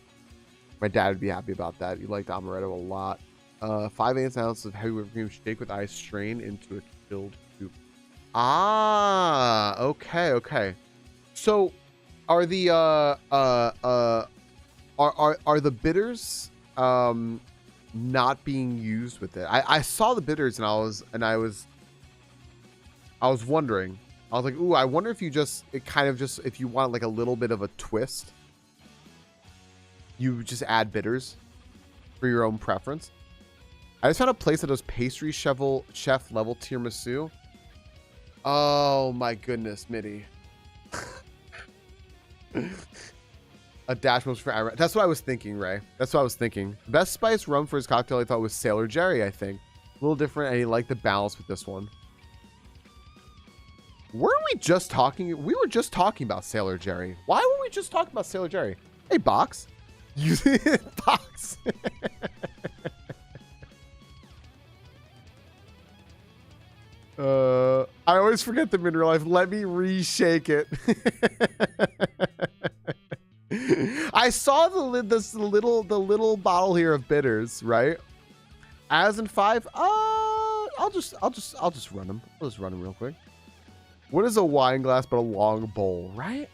My dad would be happy about that. He liked amaretto a lot. 5/8 ounce of heavy whipped cream. Shake with ice. Strain into a chilled coupe. Ah, okay, okay. So, are the are the bitters not being used with it? I saw the bitters and I was wondering. I was like, ooh, I wonder if you just if you want like a little bit of a twist, you just add bitters for your own preference. I just found a place that does pastry chef level tiramisu. Oh my goodness, Mitty. A dash most for Ira. That's what I was thinking, Ray. That's what I was thinking. Best spice rum for his cocktail I thought was Sailor Jerry, I think. A little different, and he liked the balance with this one. Weren't we just talking? We were just talking about Sailor Jerry. Why were we just talking about Sailor Jerry? Hey, Box. Box. I always forget them in real life. Let me reshake it. I saw the little bottle here of bitters, right? As in 5. I'll just run them. I'll just run them real quick. What is a wine glass but a long bowl, right?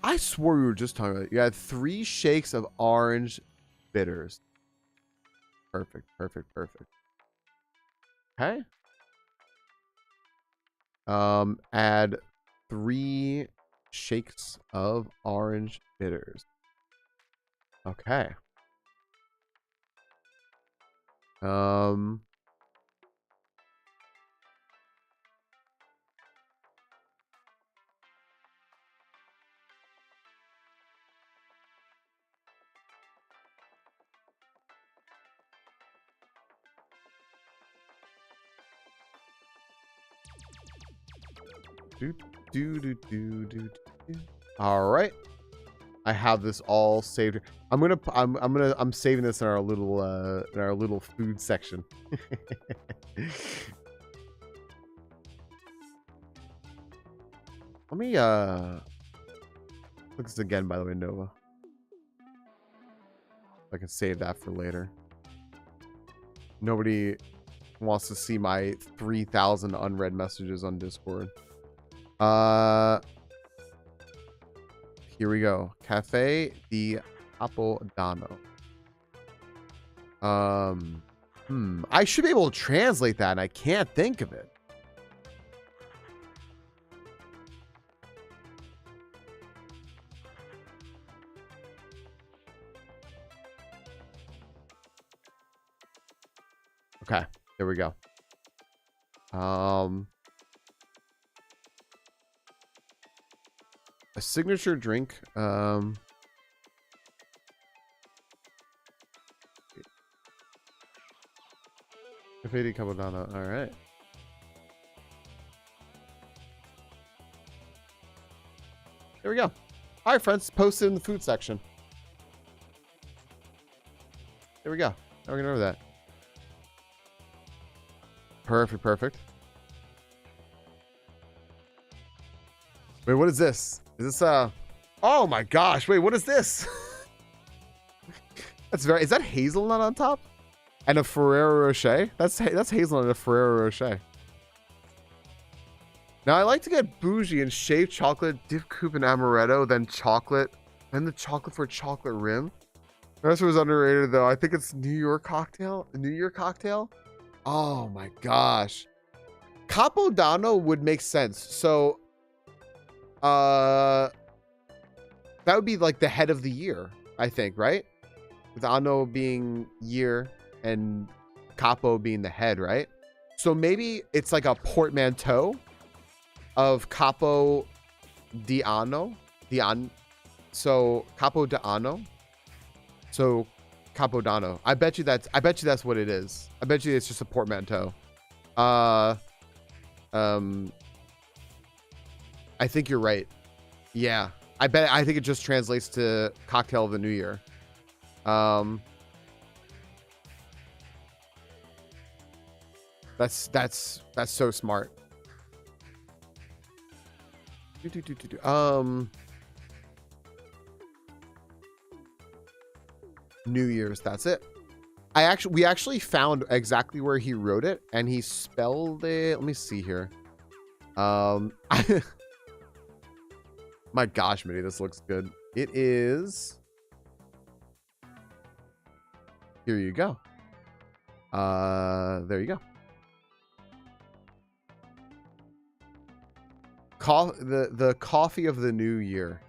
I swore we were just talking about it. You had 3 shakes of orange bitters. Perfect, perfect, perfect. Okay. Add 3 shakes of orange bitters. Okay. All right. I have this all saved. I'm saving this in our little food section. Let me look this again, by the way, Nova. I can save that for later. Nobody wants to see my 3,000 unread messages on Discord. Here we go. Cafe di Apollano. I should be able to translate that, and I can't think of it. Okay, there we go. A signature drink. Fade Capodano. All right. There we go. All right, friends. Post it in the food section. There we go. Now we're gonna over that. Perfect, perfect. Wait, what is this? Is this oh my gosh, wait, what is this? That's very, is that hazelnut on top? And a Ferrero Rocher? That's hazelnut and a Ferrero Rocher. Now I like to get bougie and shaved chocolate, dip coupe and amaretto, then chocolate, and the chocolate for chocolate rim. The rest was underrated though. I think it's New York cocktail. New Year cocktail. Oh my gosh. Capodanno would make sense. So that would be like the head of the year, I think, right? With Anno being year and Capo being the head, right? So maybe it's like a portmanteau of Capo di Anno. So Capo di Anno. So Capodanno. I bet you that's what it is. I bet you it's just a portmanteau. I think you're right. Yeah. I think it just translates to cocktail of the new year. That's so smart. New Year's, that's it. We actually found exactly where he wrote it, and he spelled it. Let me see here. My gosh, Mitty, this looks good. It is. Here you go. There you go. The coffee of the new year.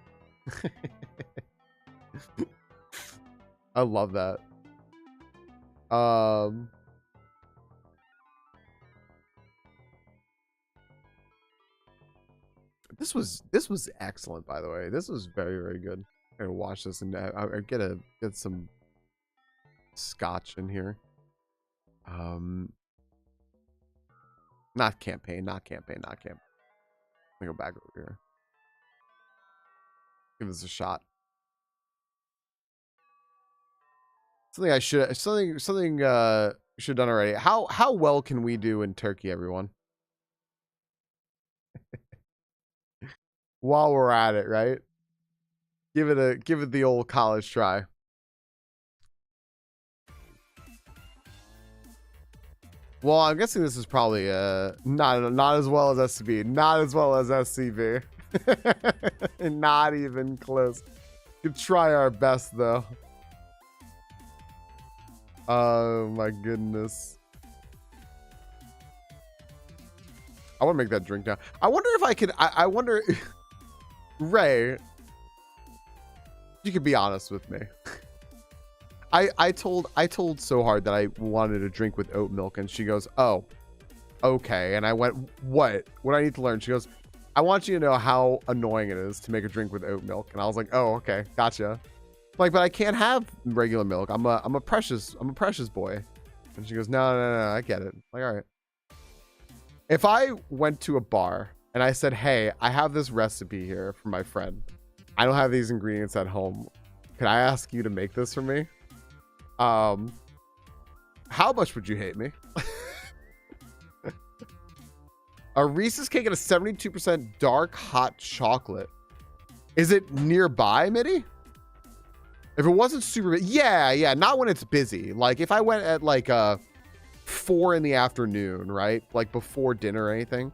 I love that. This was excellent, by the way. This was very, very good. I'm gonna watch this and I get some scotch in here. Not campaign. Let me go back over here. Give this a shot. Something I should should have done already. How well can we do in Turkey, everyone? While we're at it, right? Give it the old college try. Well, I'm guessing this is probably not as well as SCB, not as well as SCB. Not even close. Could try our best though. Oh my goodness. I want to make that drink now. I wonder if I could. I wonder, Ray. You could be honest with me. I told So Hard that I wanted a drink with oat milk, and she goes, "Oh, okay." And I went, "What? What do I need to learn?" She goes, "I want you to know how annoying it is to make a drink with oat milk." And I was like, "Oh, okay, gotcha." Like, but I can't have regular milk. I'm a precious boy. And she goes, no, I get it. Like, all right. If I went to a bar and I said, "Hey, I have this recipe here for my friend. I don't have these ingredients at home. Can I ask you to make this for me?" How much would you hate me? A Reese's cake and a 72% dark hot chocolate. Is it nearby, Mitty? If it wasn't super, yeah, not when it's busy. Like if I went at like 4 in the afternoon, right? Like before dinner or anything.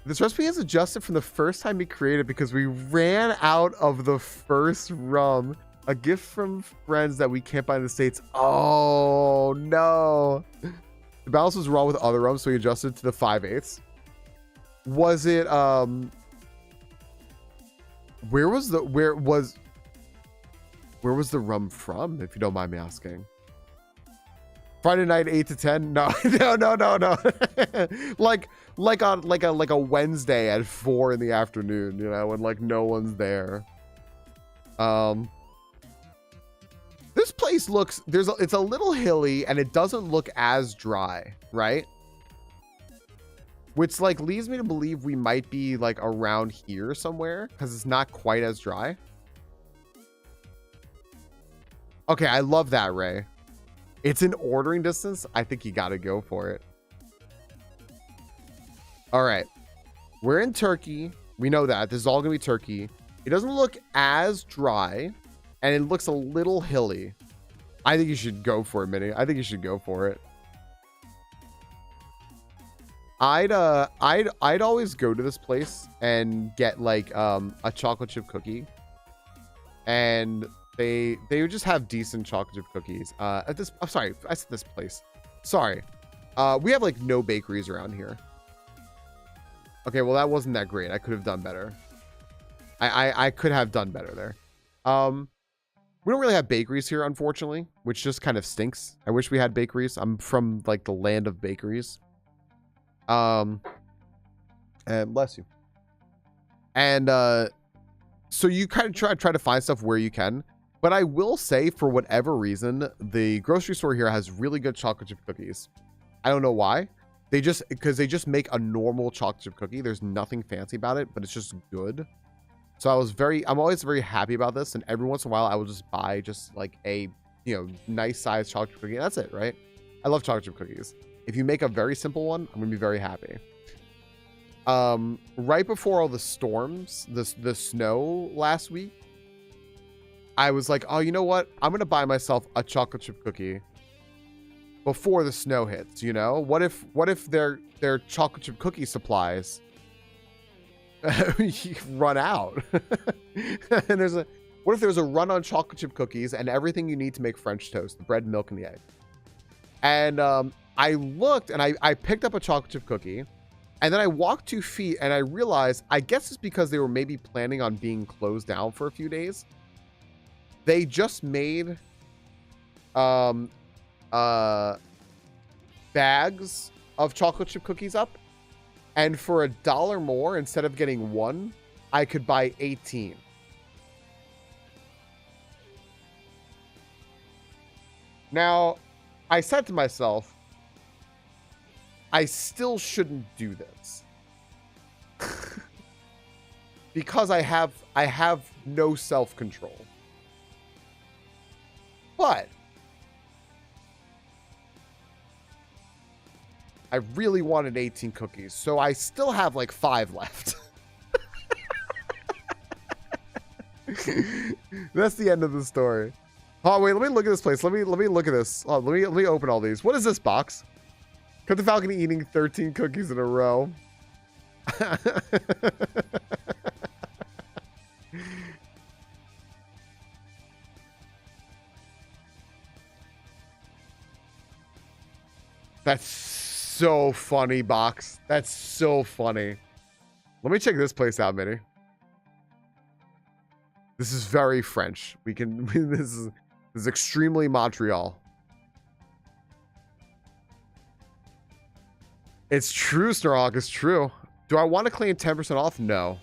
This recipe is adjusted from the first time we created because we ran out of the first rum. A gift from friends that we can't buy in the States. Oh no. The balance was raw with other rums, so we adjusted to the 5/8. Was it where was the rum from, if you don't mind me asking? Friday night 8 to 10? No. like a Wednesday at 4 in the afternoon, you know, when like no one's there. This this place looks, it's a little hilly and it doesn't look as dry, right? Which like leads me to believe we might be like around here somewhere because it's not quite as dry. Okay, I love that, Ray. It's in ordering distance. I think you got to go for it. All right. We're in Turkey. We know that. This is all going to be Turkey. It doesn't look as dry, and it looks a little hilly. I think you should go for it, Minnie. I think you should go for it. I'd always go to this place and get like a chocolate chip cookie, and they would just have decent chocolate chip cookies. At this, I'm sorry, I said this place. Sorry, we have like no bakeries around here. Okay, well that wasn't that great. I could have done better. I could have done better there. We don't really have bakeries here, unfortunately, which just kind of stinks. I wish we had bakeries. I'm from like the land of bakeries. And bless you. And so you kind of try to find stuff where you can. But I will say, for whatever reason, the grocery store here has really good chocolate chip cookies. I don't know why. Because they just make a normal chocolate chip cookie. There's nothing fancy about it, but it's just good. So I'm always very happy about this. And every once in a while, I will just buy just like a, nice size chocolate chip cookie. That's it, right? I love chocolate chip cookies. If you make a very simple one, I'm gonna be very happy. Right before all the storms, the snow last week, I was like, oh, you know what? I'm gonna buy myself a chocolate chip cookie before the snow hits. What if their chocolate chip cookie supplies run out? And what if there's a run on chocolate chip cookies and everything you need to make French toast, the bread, milk, and the egg? And I looked and I picked up a chocolate chip cookie, and then I walked 2 feet and I realized, I guess it's because they were maybe planning on being closed down for a few days. They just made bags of chocolate chip cookies up, and for $1 more, instead of getting 1, I could buy 18. Now, I said to myself, I still shouldn't do this because I have no self-control. But I really wanted 18 cookies, so I still have like 5 left. That's the end of the story. Oh wait, let me look at this place. Let me look at this. Oh, let me open all these. What is this box? Captain Falcon eating 13 cookies in a row. That's so funny, box. That's so funny. Let me check this place out, Minnie. This is very French. This is extremely Montreal. It's true, Snarhawk. It's true. Do I want to claim 10% off? No.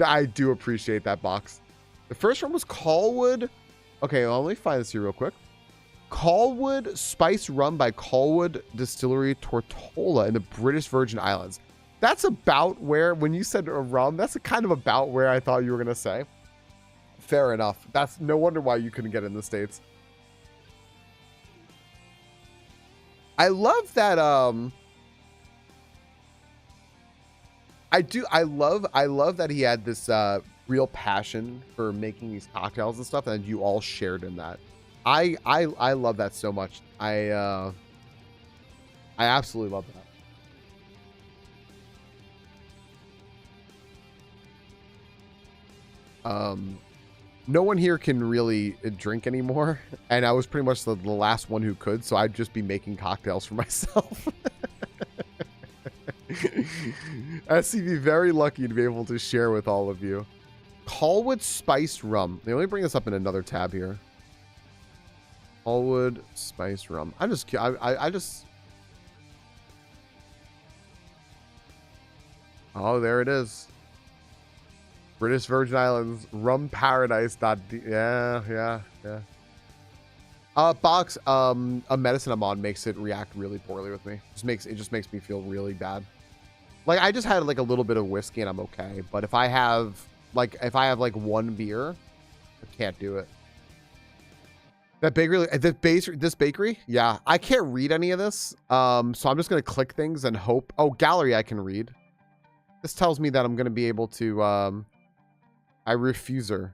I do appreciate that box. The first one was Colwood. Okay, well, let me find this here real quick. Colwood Spice Rum by Colwood Distillery, Tortola in the British Virgin Islands. That's about where, when you said a rum, that's kind of about where I thought you were going to say. Fair enough. That's no wonder why you couldn't get it in the States. I love that, I love that he had this real passion for making these cocktails and stuff, and you all shared in that. I love that so much. I absolutely love that. No one here can really drink anymore, and I was pretty much the last one who could, so I'd just be making cocktails for myself. SCV, very lucky to be able to share with all of you. Colwood Spiced Rum. Let me bring this up in another tab here. Colwood Spiced Rum. I just oh, there it is. British Virgin Islands Rum Paradise. Yeah. Box, a medicine I'm on makes it react really poorly with me. It just makes me feel really bad. Like I just had like a little bit of whiskey and I'm okay. But if I have like one beer, I can't do it. That bakery, this bakery, yeah, I can't read any of this. So I'm just gonna click things and hope. Oh, gallery, I can read. This tells me that I'm gonna be able to. I refuse her.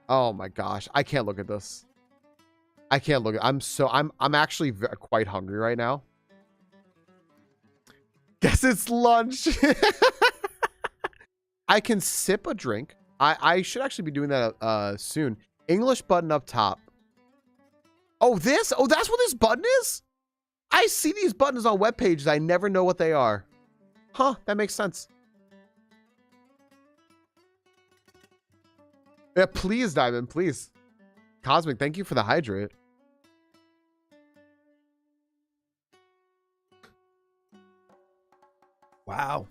Oh my gosh, I can't look at this. I can't look at. I'm actually quite hungry right now. Guess it's lunch. I can sip a drink. I should actually be doing that soon. English button up top. Oh, this? Oh, that's what this button is? I see these buttons on web pages. I never know what they are. Huh, that makes sense. Yeah, please, Diamond, please. Cosmic, thank you for the hydrate. Wow.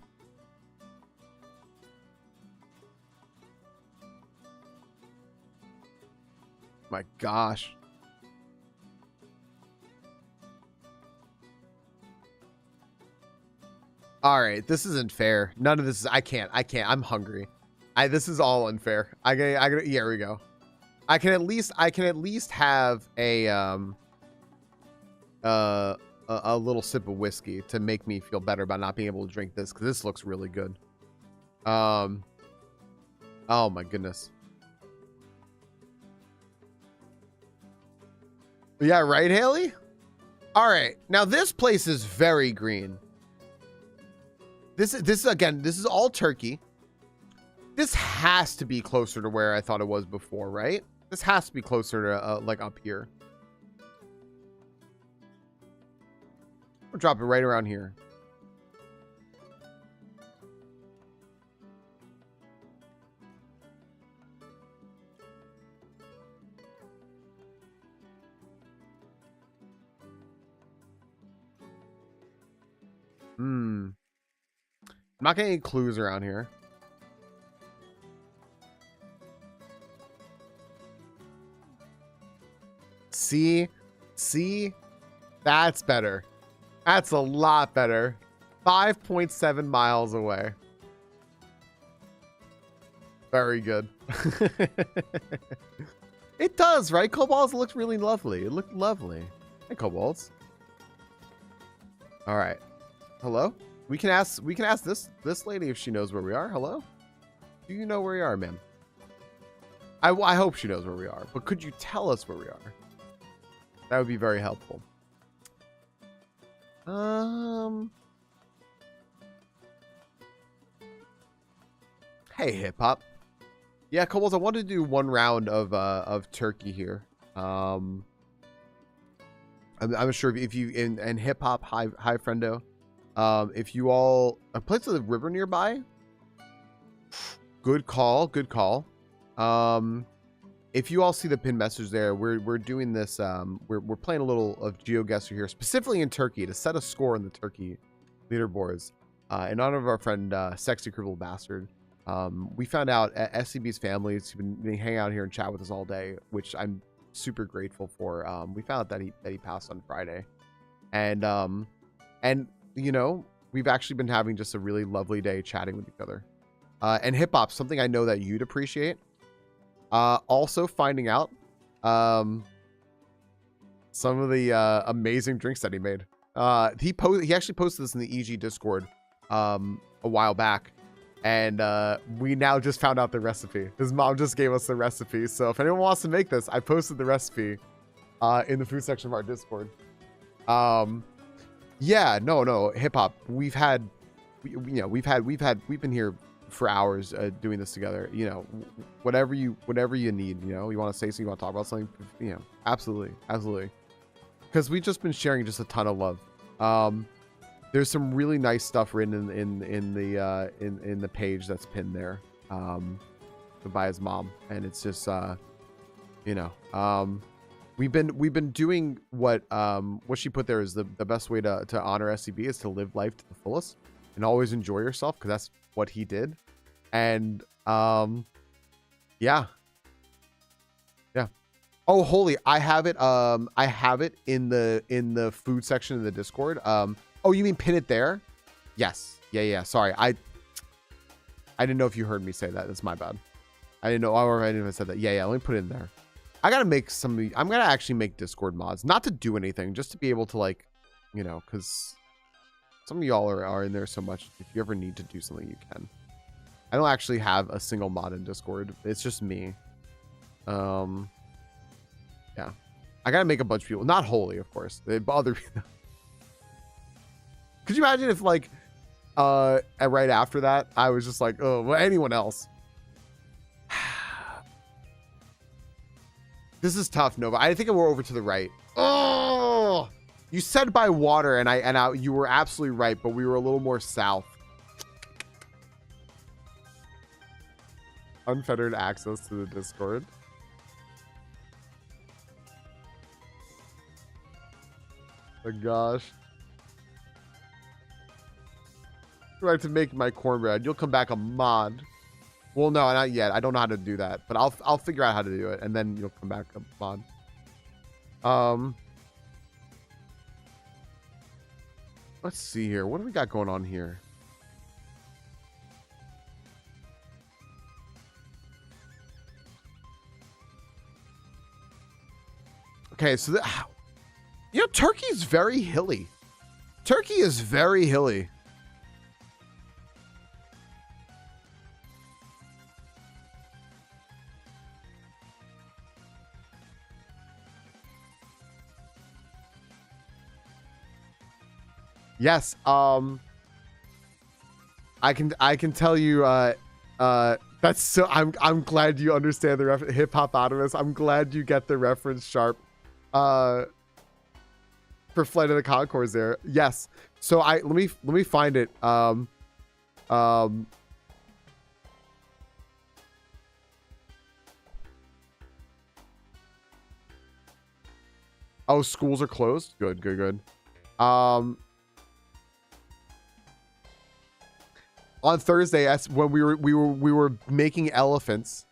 My gosh. All right, this isn't fair. None of this is. I can't. I'm hungry. This is all unfair. Yeah, here we go. I can at least have a little sip of whiskey to make me feel better about not being able to drink this because this looks really good. Oh my goodness. Yeah, right, Haley? All right. Now this place is very green. This is all turkey. This has to be closer to where I thought it was before, right? This has to be closer to like up here. We'll drop it right around here. I'm not getting any clues around here. See, that's better. That's a lot better. 5.7 miles away. Very good. It does, right? Cobalts looks really lovely. It looked lovely. Hey, Cobalts. All right. Hello? We can ask this lady if she knows where we are. Hello? Do you know where we are, ma'am? I hope she knows where we are, but could you tell us where we are? That would be very helpful. Hey, hip hop. Yeah, Cobalts, I wanted to do one round of turkey here. I'm sure if you and hip hop, hi friendo. If you all a place with a river nearby, good call. If you all see the pinned message there, we're doing this. We're playing a little of GeoGuessr here, specifically in Turkey, to set a score in the Turkey leaderboards. In honor of our friend Sexy Crippled Bastard. We found out at SCB's family has been hanging out here and chat with us all day, which I'm super grateful for. We found out that he passed on Friday, and you know, we've actually been having just a really lovely day chatting with each other. And hip hop, something I know that you'd appreciate. Also finding out some of the amazing drinks that he made. He actually posted this in the EG Discord a while back, and we now just found out the recipe. His mom just gave us the recipe, so if anyone wants to make this, I posted the recipe in the food section of our Discord. Yeah, no, hip hop. We've been here for hours doing this together. You know, whatever you need. You know, you want to say something, you want to talk about something. You know, absolutely. Because we've just been sharing just a ton of love. There's some really nice stuff written in the page that's pinned there, by his mom, and it's just you know, we've been doing what she put there is the best way to honor SCB is to live life to the fullest and always enjoy yourself, because that's what he did. And yeah. Oh, holy! I have it. I have it in the food section of the Discord. Oh, you mean pin it there? Yes. Yeah. Sorry, I didn't know if you heard me say that. That's my bad. I didn't know. Or I didn't even said that. Yeah. Let me put it in there. I gotta make some. I'm gonna actually make Discord mods, not to do anything, just to be able to, like, you know, because some of y'all are in there so much. If you ever need to do something, you can. I don't actually have a single mod in Discord. It's just me. Yeah. I gotta make a bunch of people. Not Holy, of course. They bother me. Could you imagine if, like, right after that, I was just like, oh, well, anyone else? This is tough, Nova. I think we're over to the right. Oh, you said by water, and you were absolutely right, but we were a little more south. Unfettered access to the Discord. Oh gosh. I like to make my cornbread. You'll come back a mod. Well, no, not yet. I don't know how to do that, but I'll figure out how to do it, and then you'll come back a mod. Let's see here. What do we got going on here? Okay, so you know, Turkey's very hilly. Turkey is very hilly. Yes, I can tell you that's so I'm glad you understand the reference. Hip Hop Optimus. I'm glad you get the reference sharp. For Flight of the Conchords there. Yes. So let me find it. Oh, schools are closed. Good. On Thursday, when we were making elephants,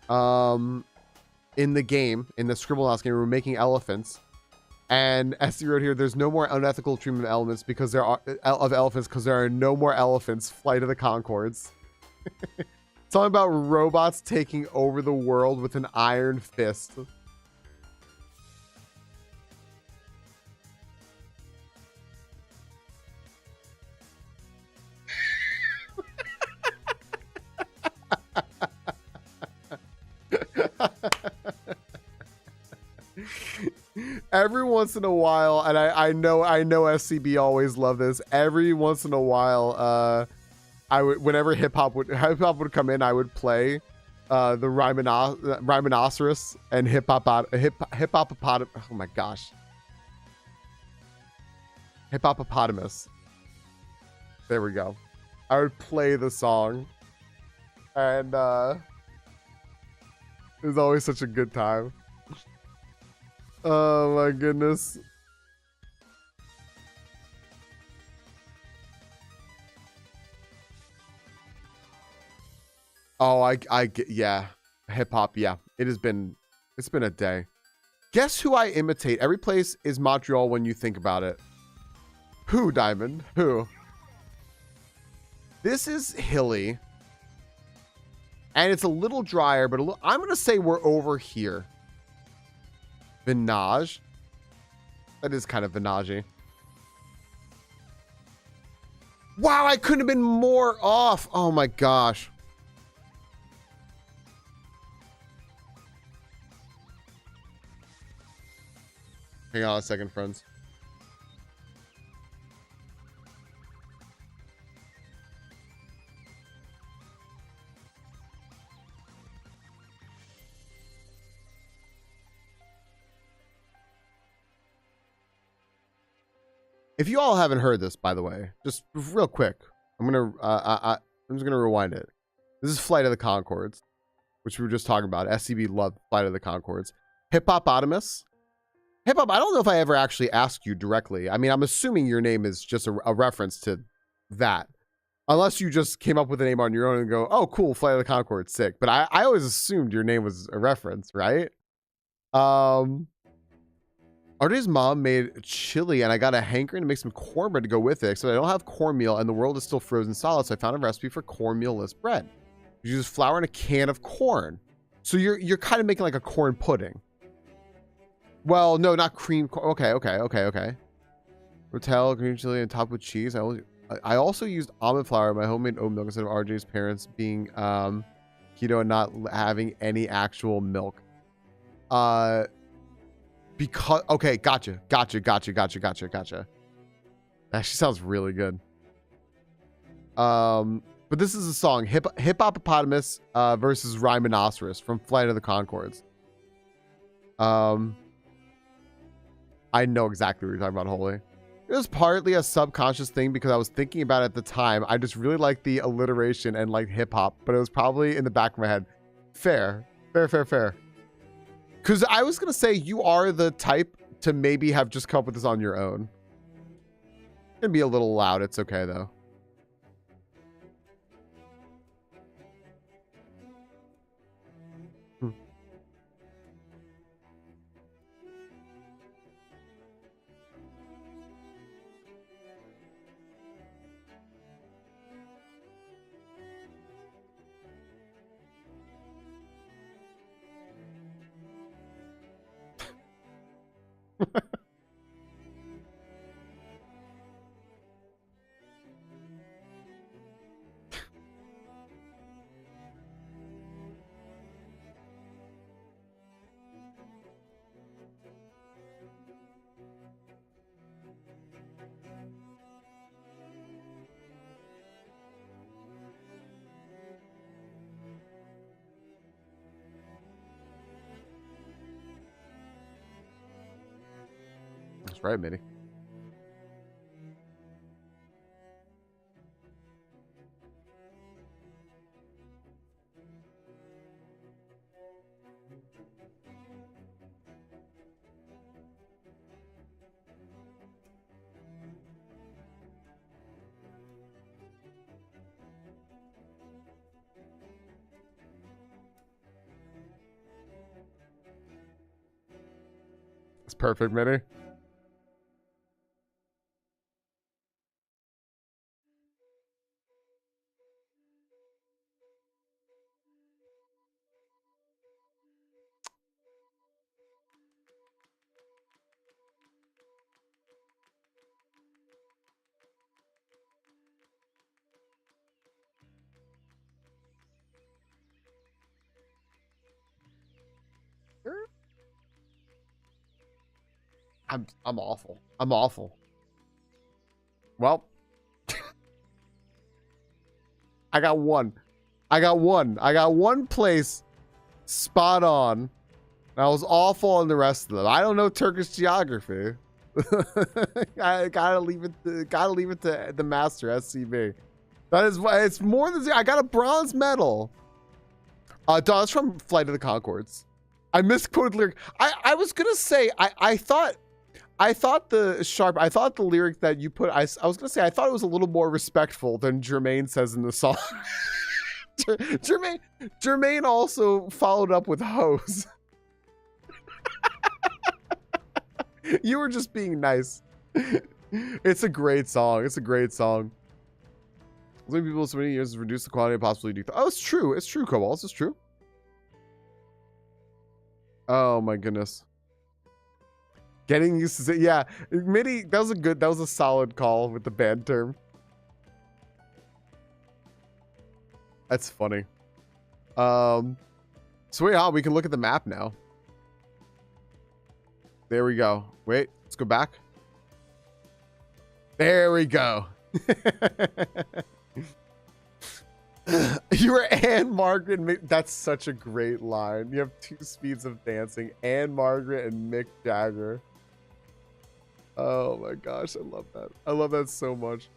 in the game, in the Scribblenauts game, we were making elephants, and SC wrote here, "There's no more unethical treatment of elements because there are no more elephants." Flight of the Conchords. Something about robots taking over the world with an iron fist. Every once in a while, and I know SCB always love this. Every once in a while, I would, whenever hip hop would come in, I would play the Rhymenoceros and hip hopopotamus. Oh my gosh, hippopotamus. There we go. I would play the song, and it was always such a good time. Oh my goodness. Oh, I get, yeah. Hip hop, yeah. It's been a day. Guess who I imitate? Every place is Montreal when you think about it. Who, Diamond? Who? This is hilly. And it's a little drier, but I'm going to say we're over here. Vinage. That is kind of vinage-y. Wow, I couldn't have been more off. Oh my gosh. Hang on a second, friends. If you all haven't heard this, by the way, just real quick, I'm just gonna rewind it. This is Flight of the Conchords, which we were just talking about. SCB loved Flight of the Conchords. Hippopotamus. Hip Hop, I don't know if I ever actually asked you directly. I mean, I'm assuming your name is just a reference to that. Unless you just came up with a name on your own and go, oh, cool, Flight of the Conchords, sick. But I always assumed your name was a reference, right? RJ's mom made chili, and I got a hankering to make some cornbread to go with it. So I don't have cornmeal, and the world is still frozen solid. So I found a recipe for cornmeal-less bread. You use flour and a can of corn. So you're kind of making like a corn pudding. Well, no, not cream. Okay. Rotel, green chili, and topped with cheese. I also used almond flour in my homemade oat milk instead of RJ's parents being keto and not having any actual milk. Because okay, gotcha. That actually sounds really good. But this is a song, Hip Hippopotamus versus Rhinoceros from Flight of the Conchords. I know exactly what you're talking about, Holy. It was partly a subconscious thing because I was thinking about it at the time. I just really liked the alliteration and like hip hop, but it was probably in the back of my head. Fair. Because I was going to say you are the type to maybe have just come up with this on your own. It's going to be a little loud. It's okay, though. That's right, Mitty. It's perfect, Mitty. I'm awful. I'm awful. Well, I got one place spot on. I was awful on the rest of them. I don't know Turkish geography. I gotta leave it to the master SCB. That is why it's more than I got a bronze medal. That's from Flight of the Conchords. I misquoted the lyric. I was gonna say I thought the lyric that you put, I was gonna say I thought it was a little more respectful than Jermaine says in the song. Jermaine also followed up with hose. You were just being nice. It's a great song. So many people so many years has reduced the quality of possibly do. Oh, it's true. It's true, Cobalt. It's true. Oh my goodness. Getting used to say, yeah, Mitty, that was a solid call with the band term. That's funny. So yeah, we can look at the map now. There we go. Wait, let's go back. There we go. You were Anne Margaret. That's such a great line. You have two speeds of dancing, Anne Margaret and Mick Jagger. Oh my gosh, I love that. I love that so much.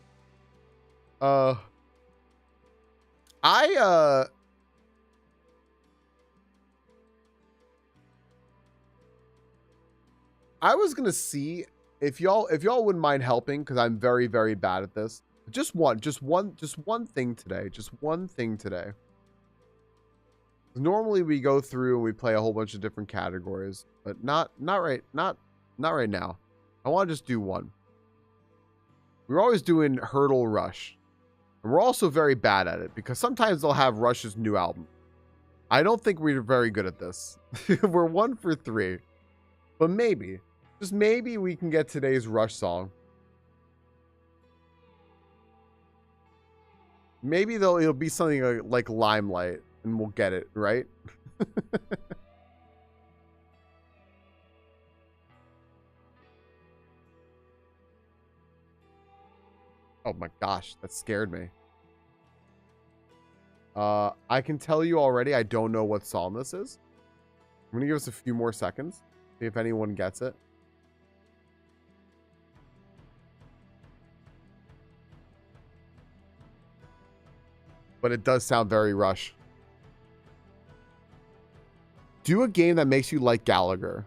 I was gonna see if y'all wouldn't mind helping, because I'm very, very bad at this. Just one thing today. Normally we go through and we play a whole bunch of different categories, but not right now. I want to just do one. We're always doing Hurdle Rush. And we're also very bad at it because sometimes they'll have Rush's new album. I don't think we're very good at this. We're 1 for 3. But maybe, just maybe we can get today's Rush song. Maybe it'll be something like Limelight and we'll get it, right? Oh my gosh, that scared me. I can tell you already, I don't know what song this is. I'm going to give us a few more seconds. See if anyone gets it. But it does sound very Rush. Do a game that makes you like Gallagher.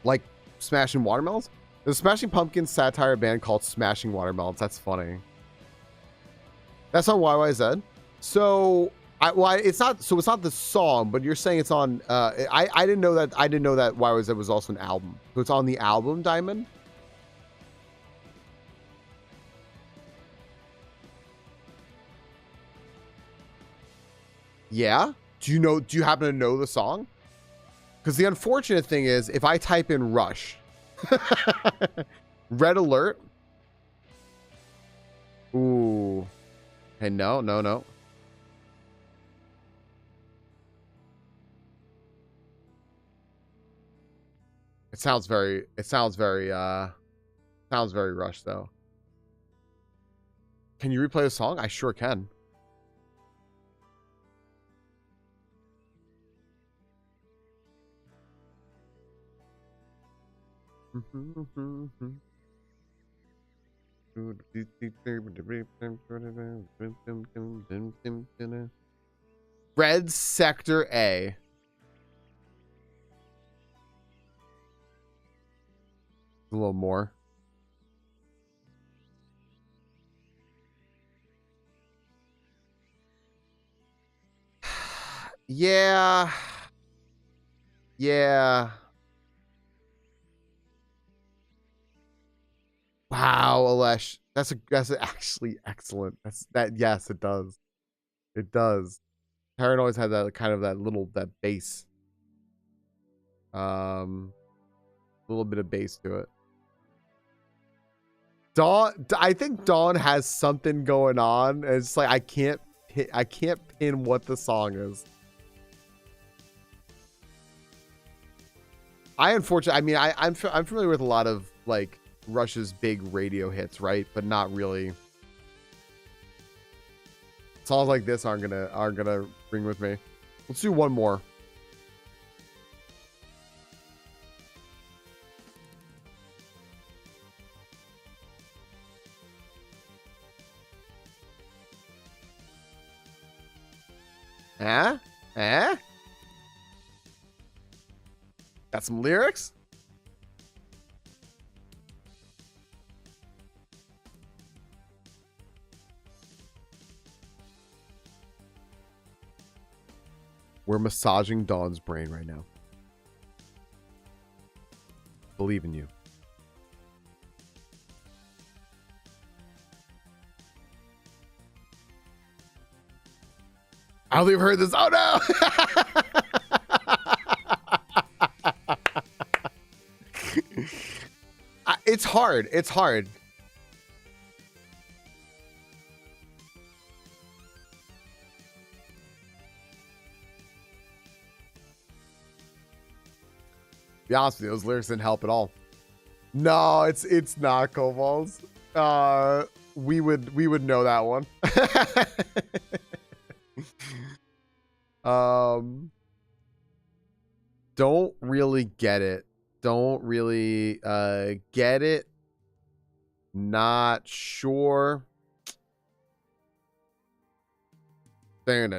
Like Smashing Watermelons? There's a Smashing Pumpkins satire band called Smashing Watermelons. That's funny. That's on YYZ. So it's not the song, but you're saying it's on I didn't know that YYZ was also an album. So it's on the album Diamond? Yeah? Do you happen to know the song? Because the unfortunate thing is, if I type in Rush, Red Alert. Ooh. Hey, no. It sounds very Rush though. Can you replay the song? I sure can. Red Sector A. A little more. Yeah. Wow, Alesh. That's actually excellent. Yes, it does. It does. Terran always had that kind of that bass. A little bit of bass to it. Dawn, I think Dawn has something going on. And it's like I can't pin what the song is. I'm familiar with a lot of like Rush's big radio hits, right? But not really. Songs like this aren't gonna ring with me. Let's do one more. Got some lyrics? We're massaging Dawn's brain right now. Believe in you. I only heard this. Oh no! It's hard. It's hard. Be honest with you, those lyrics didn't help at all. No, it's not Kobolds. We would know that one. Don't really get it. Don't really get it. Not sure. Oh,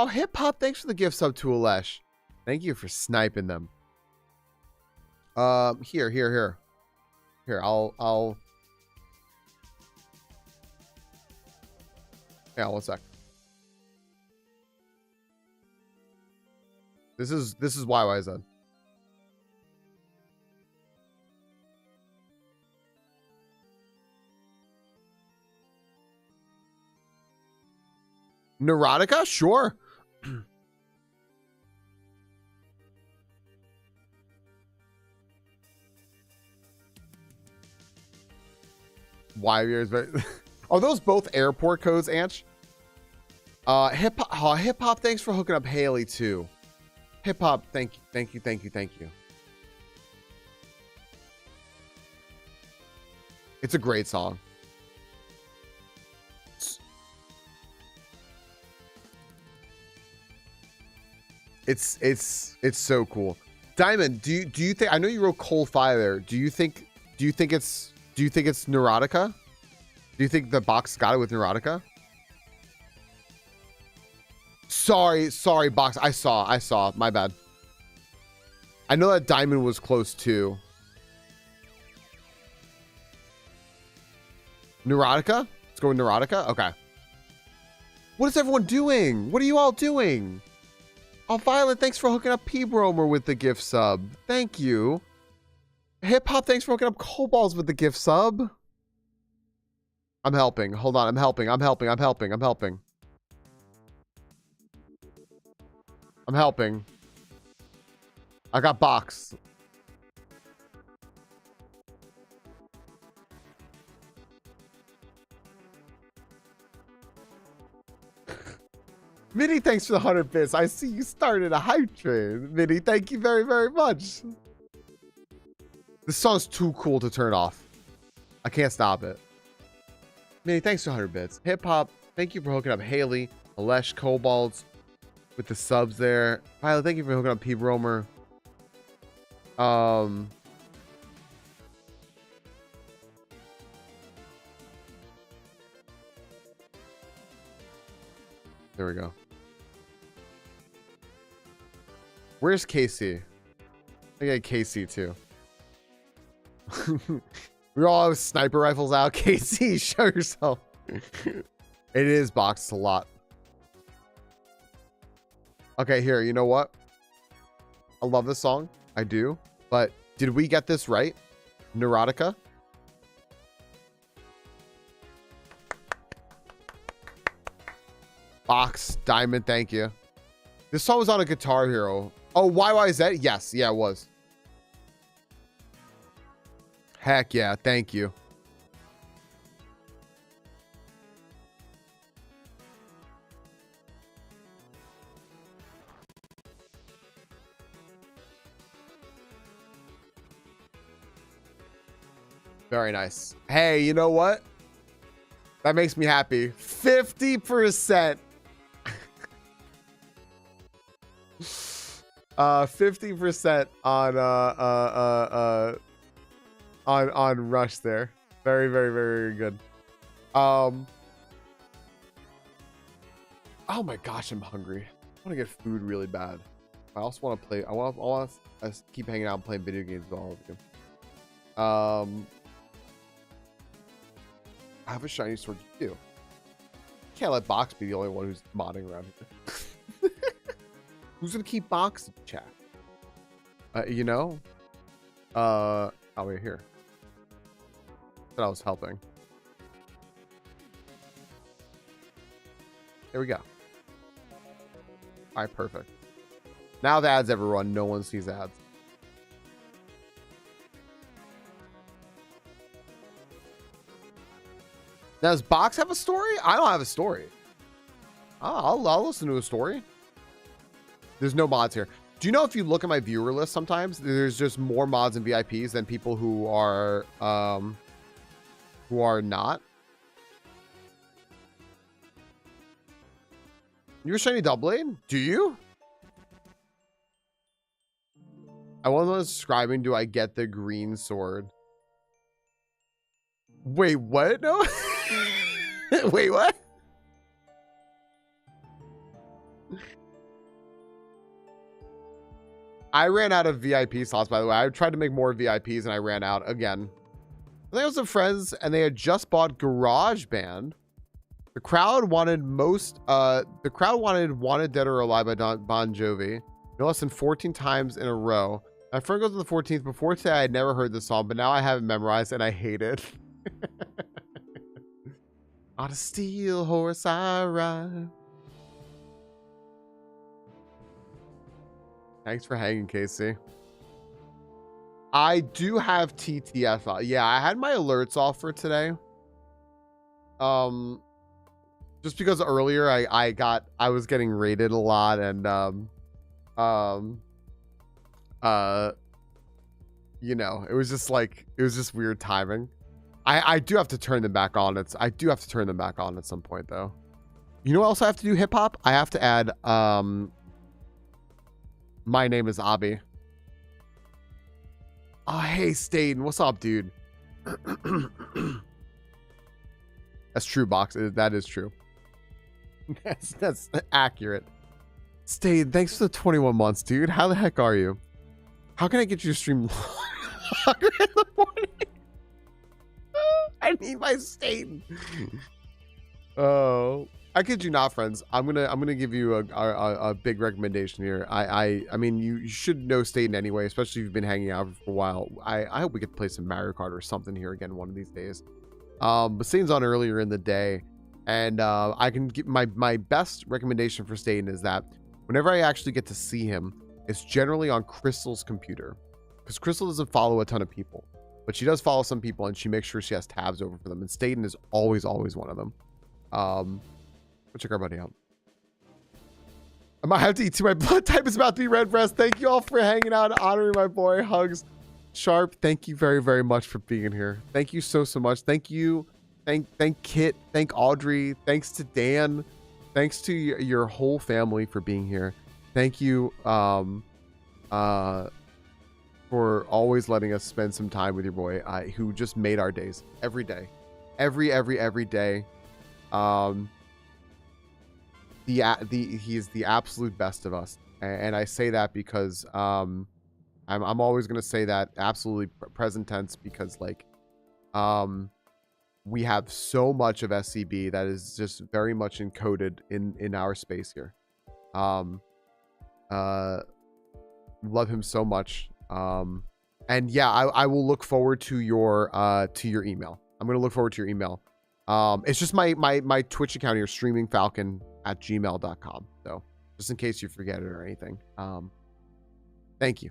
hip hop! Thanks for the gift sub to Alesh. Thank you for sniping them. Here. I'll. Yeah, 1 sec. This is YYZ. Neurotica? Sure. Why years? Are those both airport codes, Anch? Hip hop. Thanks for hooking up Haley too. Hip hop. Thank you. It's a great song. It's so cool. Diamond, do you think, I know you wrote Cold Fire there. Do you think it's Neurotica? Do you think the box got it with Neurotica? Sorry, box. I saw. My bad. I know that Diamond was close too. Neurotica? Let's go with Neurotica. Okay. What is everyone doing? What are you all doing? Oh, Violet, thanks for hooking up P-Bromer with the gift sub. Thank you. Hip Hop, thanks for hooking up Coballs with the gift sub. I'm helping. Hold on. I'm helping. I'm helping. I got box. Minnie, thanks for the 100 bits. I see you started a hype train. Minnie, thank you very, very much. This song's too cool to turn off. I can't stop it. Minnie, thanks for 100 bits. Hip Hop, thank you for hooking up Haley, Alesh, Kobolds with the subs there. Violet, thank you for hooking up P-Bromer. There we go. Where's Casey? I got Casey too. We all have sniper rifles out. Casey, show yourself. It is boxed a lot. Okay, here, you know what? I love this song. I do. But did we get this right? Neurotica? Box, Diamond, thank you. This song was on a Guitar Hero. Oh, YYZ? Yes, yeah, it was. Heck yeah, thank you. Very nice. Hey, you know what? That makes me happy. 50%. 50% on Rush there. Very, very, very good. Oh my gosh, I'm hungry. I want to get food really bad. I also want to play. I want to keep hanging out and playing video games with all of you. I have a shiny sword too. Can't let Box be the only one who's modding around here. Who's gonna keep Box in chat? You know? Oh, wait, here. That I was helping. There we go. All right, perfect. Now the ads ever run, no one sees ads. Now, does Box have a story? I don't have a story. I'll listen to a story. There's no mods here. Do you know if you look at my viewer list sometimes, there's just more mods and VIPs than people who are not? You're shiny double blade? Do you? I wasn't subscribing. Do I get the green sword? Wait, what? No. Wait, what? I ran out of VIP slots, by the way. I tried to make more VIPs and I ran out again. I think I was with friends and they had just bought GarageBand. The crowd wanted Wanted Dead or Alive by Bon Jovi no less than 14 times in a row. My friend goes to the 14th. Before today, I had never heard this song, but now I have it memorized and I hate it. On a steel horse I ride. Thanks for hanging, Casey. I do have TTF. Yeah, I had my alerts off for today. Just because earlier I was getting raided a lot and you know, it was just weird timing. I do have to turn them back on. I do have to turn them back on at some point though. You know what else I have to do, hip hop? I have to add my name is Abi. Oh, hey, Staten. What's up, dude? That's true, Box. That is true. That's accurate. Staten, thanks for the 21 months, dude. How the heck are you? How can I get you to stream longer in the morning? I need my Staten. Oh. I kid you not, friends. I'm gonna give you a big recommendation here. I mean you should know Staten anyway, especially if you've been hanging out for a while. I hope we could play some Mario Kart or something here again one of these days. But Staten's on earlier in the day, and I can give my best recommendation for Staten is that whenever I actually get to see him, it's generally on Crystal's computer, because Crystal doesn't follow a ton of people, but she does follow some people, and she makes sure she has tabs over for them. And Staten is always one of them. We'll check our buddy out. I might have to eat too. My blood type is about to be red breast. Thank you all for hanging out and honoring my boy. Hugs. Sharp, thank you very, very much for being here. Thank you so much. Thank you. Thank Kit. Thank Audrey. Thanks to Dan. Thanks to your whole family for being here. Thank you for always letting us spend some time with your boy, who just made our days every day. Every day. He is the absolute best of us, and I say that because I'm always going to say that absolutely present tense, because like we have so much of SCB that is just very much encoded in our space here. Love him so much, and yeah, I will look forward to your email. I'm going to look forward to your email. It's just my Twitch account here, StreamingFalcon@gmail.com. So just in case you forget it or anything. Thank you.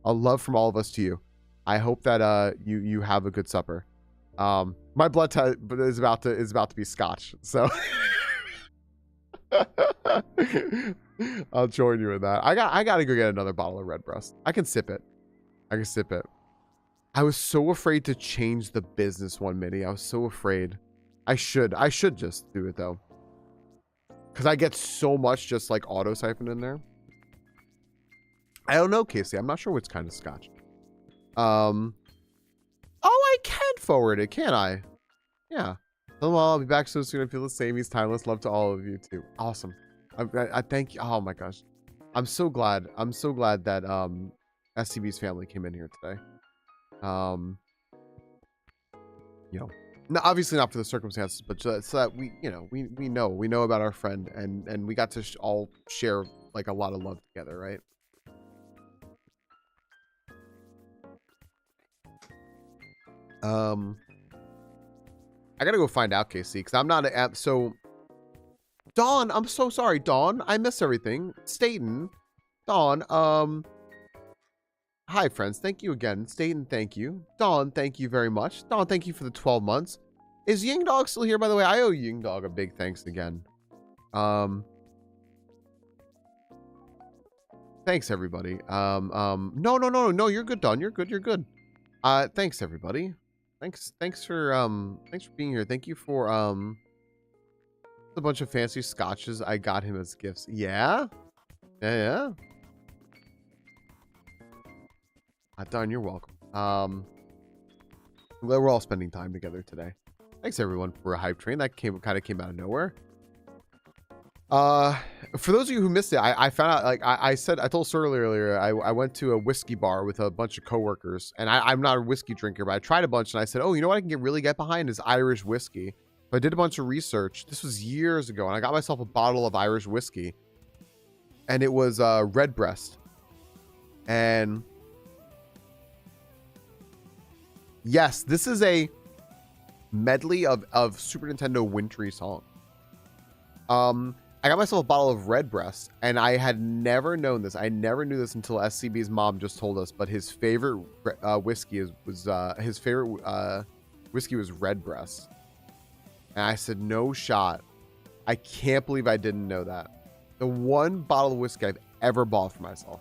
A love from all of us to you. I hope that you have a good supper. My blood type is about to be Scotch, so I'll join you in that. I gotta go get another bottle of Redbreast. I can sip it. I was so afraid to change the business one, Minnie. I was so afraid. I should just do it though, because I get so much just like auto siphon in there. I don't know, Casey. I'm not sure which kind of Scotch. Oh, I can forward it, can't I? Yeah. Well, I'll be back so soon. I feel the same. He's timeless. Love to all of you too. Awesome. I thank you. Oh my gosh. I'm so glad that SCB's family came in here today. You know, obviously not for the circumstances, but so that we know about our friend, and we got to all share like a lot of love together, right? I gotta go find out, KC, because I'm not so Dawn, I'm so sorry, Dawn. I miss everything. Staten, Dawn, hi, friends. Thank you again. Staten, thank you. Dawn, thank you very much. Dawn, thank you for the 12 months. Is Ying Dog still here, by the way? I owe Ying Dog a big thanks again. Thanks, everybody. No, you're good, Dawn. You're good. Thanks, everybody. Thanks for being here. Thank you for, a bunch of fancy scotches I got him as gifts. Yeah. Don, you're welcome. I'm glad we're all spending time together today. Thanks everyone for a hype train that kind of came out of nowhere. For those of you who missed it, I found out, like I said, I told Sir earlier, I went to a whiskey bar with a bunch of coworkers, and I'm not a whiskey drinker, but I tried a bunch, and I said, oh, you know what I can really get behind is Irish whiskey. So I did a bunch of research. This was years ago, and I got myself a bottle of Irish whiskey, and it was Redbreast. And yes, this is a medley of Super Nintendo wintry songs. I got myself a bottle of Redbreast, and I had never known this. I never knew this until SCB's mom just told us. But his favorite whiskey was Redbreast, and I said, "No shot! I can't believe I didn't know that." The one bottle of whiskey I've ever bought for myself.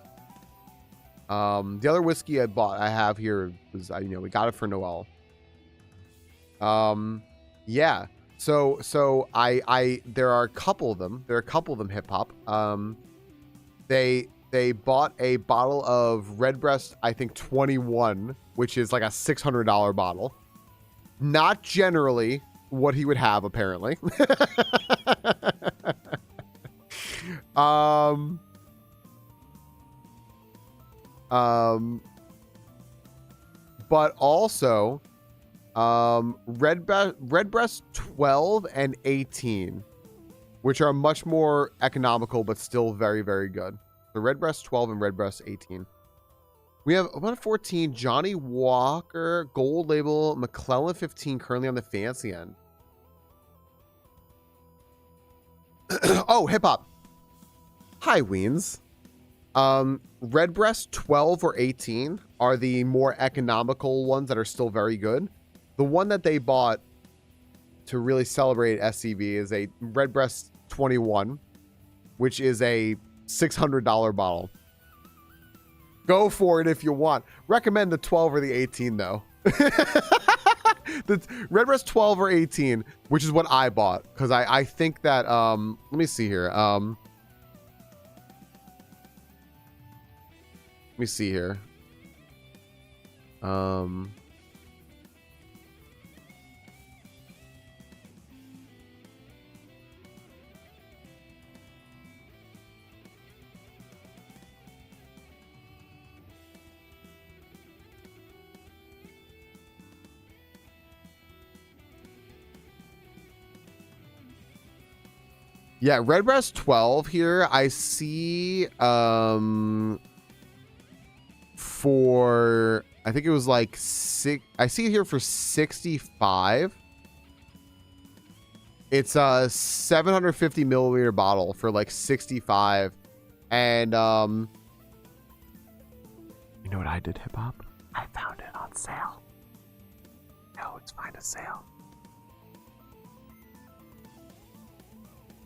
The other whiskey I have here was, we got it for Noel. Yeah. So I there are a couple of them. There are a couple of them hip hop. They bought a bottle of Redbreast, I think 21, which is like a $600 bottle. Not generally what he would have, apparently. But also Redbreast 12 and 18, which are much more economical but still very, very good. The Redbreast 12 and Redbreast 18. We have 114 Johnny Walker Gold Label McClellan 15 currently on the fancy end. Oh, hip hop. Hi, Weens. Redbreast 12 or 18 are the more economical ones that are still very good. The one that they bought to really celebrate SCB is a Redbreast 21, which is a $600 bottle. Go for it if you want. Recommend the 12 or the 18 though. The Redbreast 12 or 18, which is what I bought, because I think that let me see here. Let me see here. Yeah, Redbreast 12 here, I see for, I think it was like I see it here for 65. It's a 750 milliliter bottle for like 65. And you know what I did, hip hop? I found it on sale. No, it's fine to sale.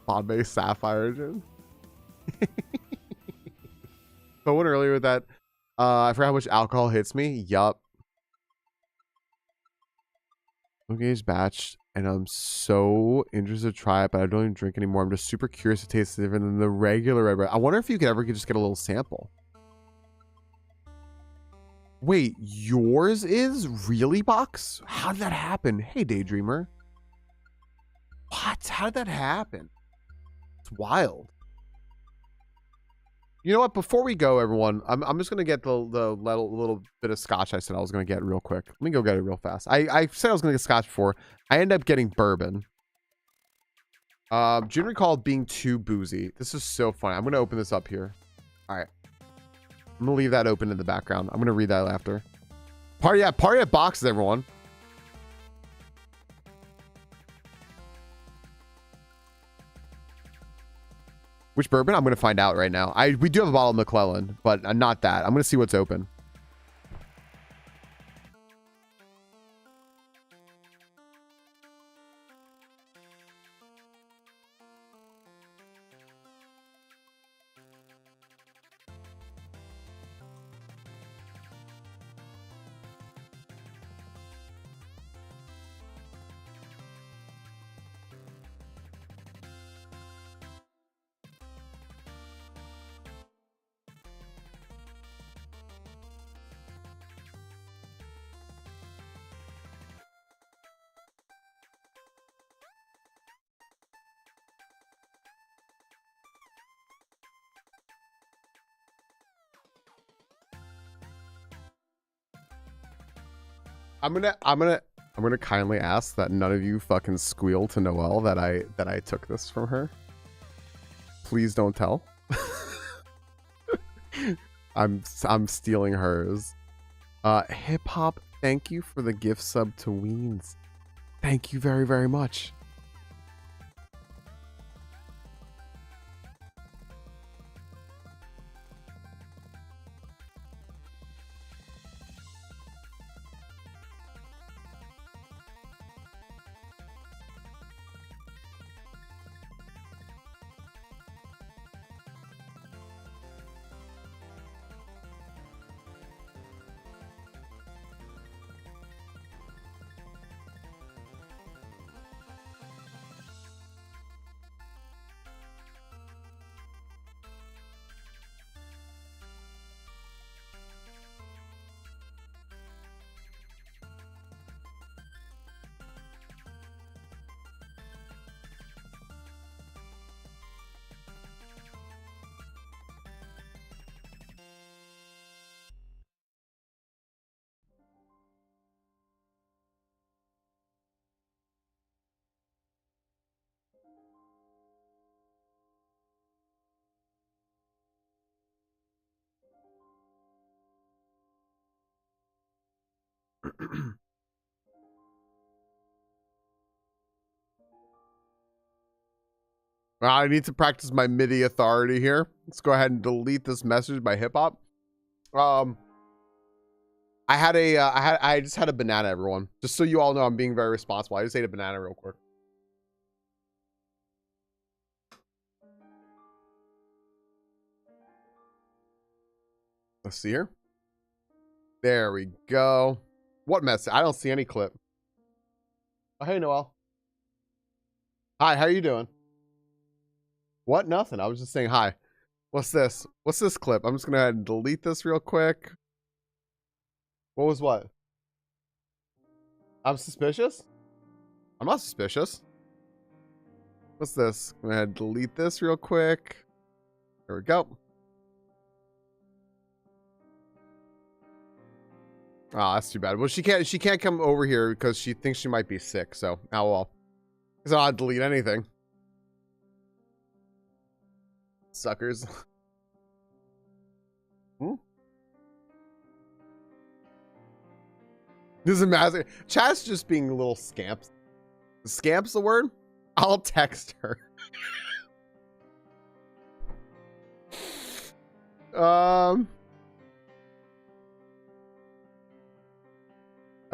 Bombay Sapphire Gin. So one earlier with that, I forgot how much alcohol hits me. Yup. Okay, it's batched, and I'm so interested to try it, but I don't even drink anymore. I'm just super curious to taste it different than the regular Redbreast. I wonder if you could ever just get a little sample. Wait, yours is really box? How did that happen? Hey, Daydreamer. What? How did that happen? It's wild. You know what? Before we go, everyone, I'm just gonna get the little bit of scotch I said I was gonna get real quick. Let me go get it real fast. I said I was gonna get scotch before. I ended up getting bourbon. June recalled being too boozy. This is so funny. I'm gonna open this up here. All right. I'm gonna leave that open in the background. I'm gonna read that after. Party at boxes, everyone. Which bourbon? I'm going to find out right now. We do have a bottle of McClellan, but not that. I'm going to see what's open. I'm gonna kindly ask that none of you fucking squeal to Noelle that I took this from her. Please don't tell. I'm stealing hers. Hip Hop, thank you for the gift sub to Weens. Thank you very, very much. I need to practice my MIDI authority here. Let's go ahead and delete this message by Hip Hop. I just had a banana, everyone. Just so you all know, I'm being very responsible. I just ate a banana real quick. Let's see here. There we go. What message? I don't see any clip. Oh, hey, Noelle. Hi, how you doing? What? Nothing. I was just saying hi. What's this? What's this clip? I'm just going to go ahead and delete this real quick. What was what? I'm suspicious? I'm not suspicious. What's this? I'm going to go ahead and delete this real quick. There we go. Oh, that's too bad. Well, she can't come over here because she thinks she might be sick. So, oh well. Because I'll delete anything. Suckers. Doesn't matter. Chat's just being little scamps. Scamps the word? I'll text her.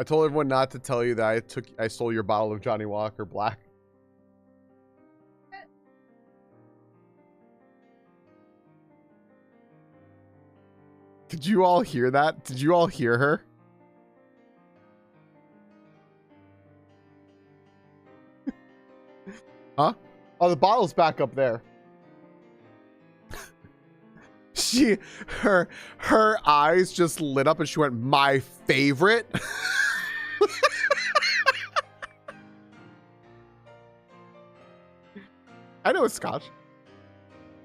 I told everyone not to tell you that I stole your bottle of Johnny Walker Black. Did you all hear that? Did you all hear her? Huh? Oh, the bottle's back up there. Her eyes just lit up and she went, my favorite. I know it's Scotch.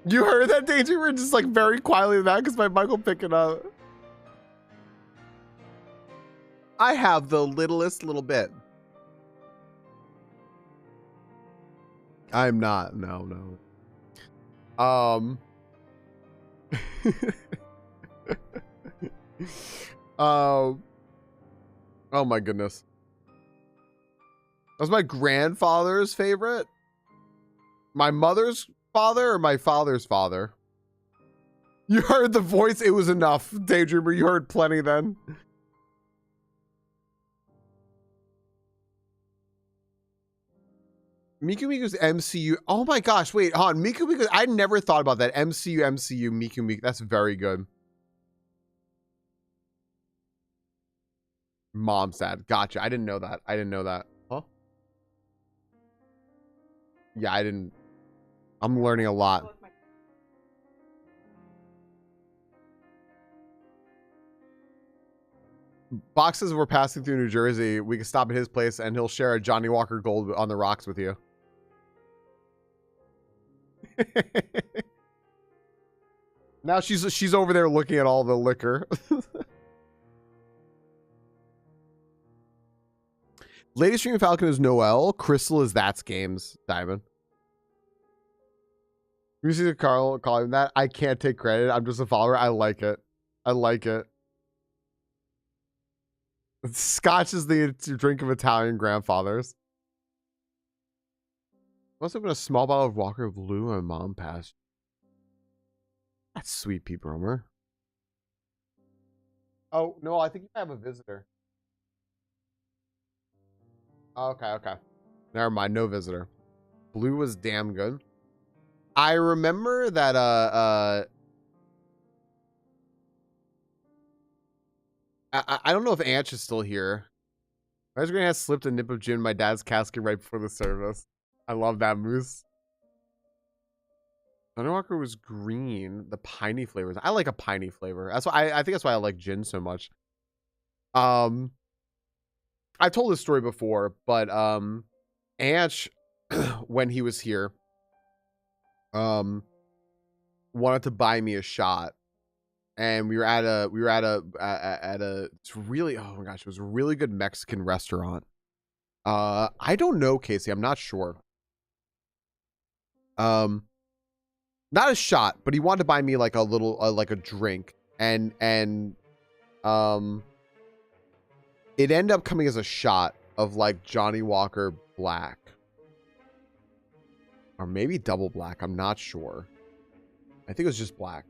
You heard that, Danger? We're just like very quietly in that because my mic will pick it up. I have the littlest little bit. I'm not. No. Oh my goodness. That was my grandfather's favorite. My mother's father or my father's father? You heard the voice. It was enough. Daydreamer, you heard plenty then. Miku Miku's MCU. Oh my gosh, wait, hold on. Miku Miku, I never thought about that. MCU, Miku Miku. That's very good. Mom's dad. Gotcha. I didn't know that. Huh? Yeah, I didn't. I'm learning a lot. Box says we're passing through New Jersey. We can stop at his place and he'll share a Johnny Walker Gold on the rocks with you. Now she's over there looking at all the liquor. Lady StreamingFalcon is Noel. Crystal is That's Games. Diamond. You see Carl calling that? I can't take credit. I'm just a follower. I like it. I like it. Scotch is the drink of Italian grandfathers. Must open a small bottle of Walker Blue and mom passed. That's sweet, Pete Bromer. Oh, no, I think you have a visitor. Okay, okay. Never mind, no visitor. Blue was damn good. I remember that I don't know if Anch is still here. I was gonna have slipped a nip of gin in my dad's casket right before the service. I love that moose. Thunderwalker was green. The piney flavors. I like a piney flavor. That's why I think that's why I like gin so much. I've told this story before, but Anch, when he was here, wanted to buy me a shot, and we were at a it's really, oh my gosh, it was a really good Mexican restaurant. I don't know, Casey, I'm not sure. Not a shot, but he wanted to buy me like a little like a drink, and it ended up coming as a shot of like Johnny Walker Black, or maybe double black, I'm not sure. I think it was just black.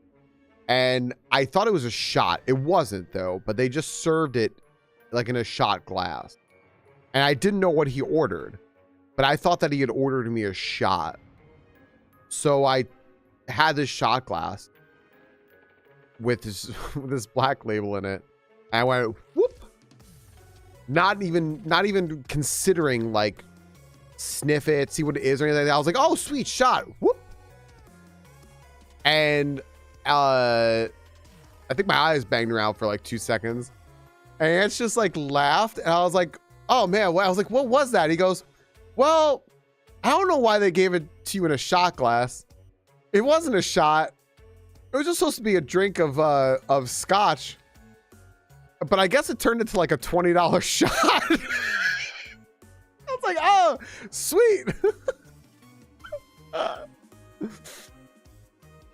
And I thought it was a shot. It wasn't, though, but they just served it like in a shot glass. And I didn't know what he ordered, but I thought that he had ordered me a shot. So I had this shot glass with this black label in it. And I went, whoop. Not even considering like sniff it, see what it is or anything like that. I was like, oh, sweet shot. Whoop. And I think my eyes banged around for like 2 seconds, and it's just like laughed, and I was like, oh man, I was like, what was that? He goes, well, I don't know why they gave it to you in a shot glass. It wasn't a shot. It was just supposed to be a drink of scotch, but I guess it turned into like a $20 shot. I was like, oh, sweet.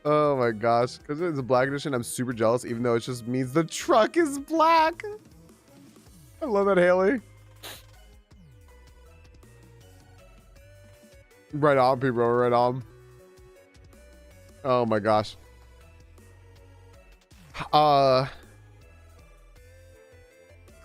Oh my gosh, because it's a black edition, I'm super jealous, even though it just means the truck is black. I love that, Haley. Right on, people, right on. Oh my gosh.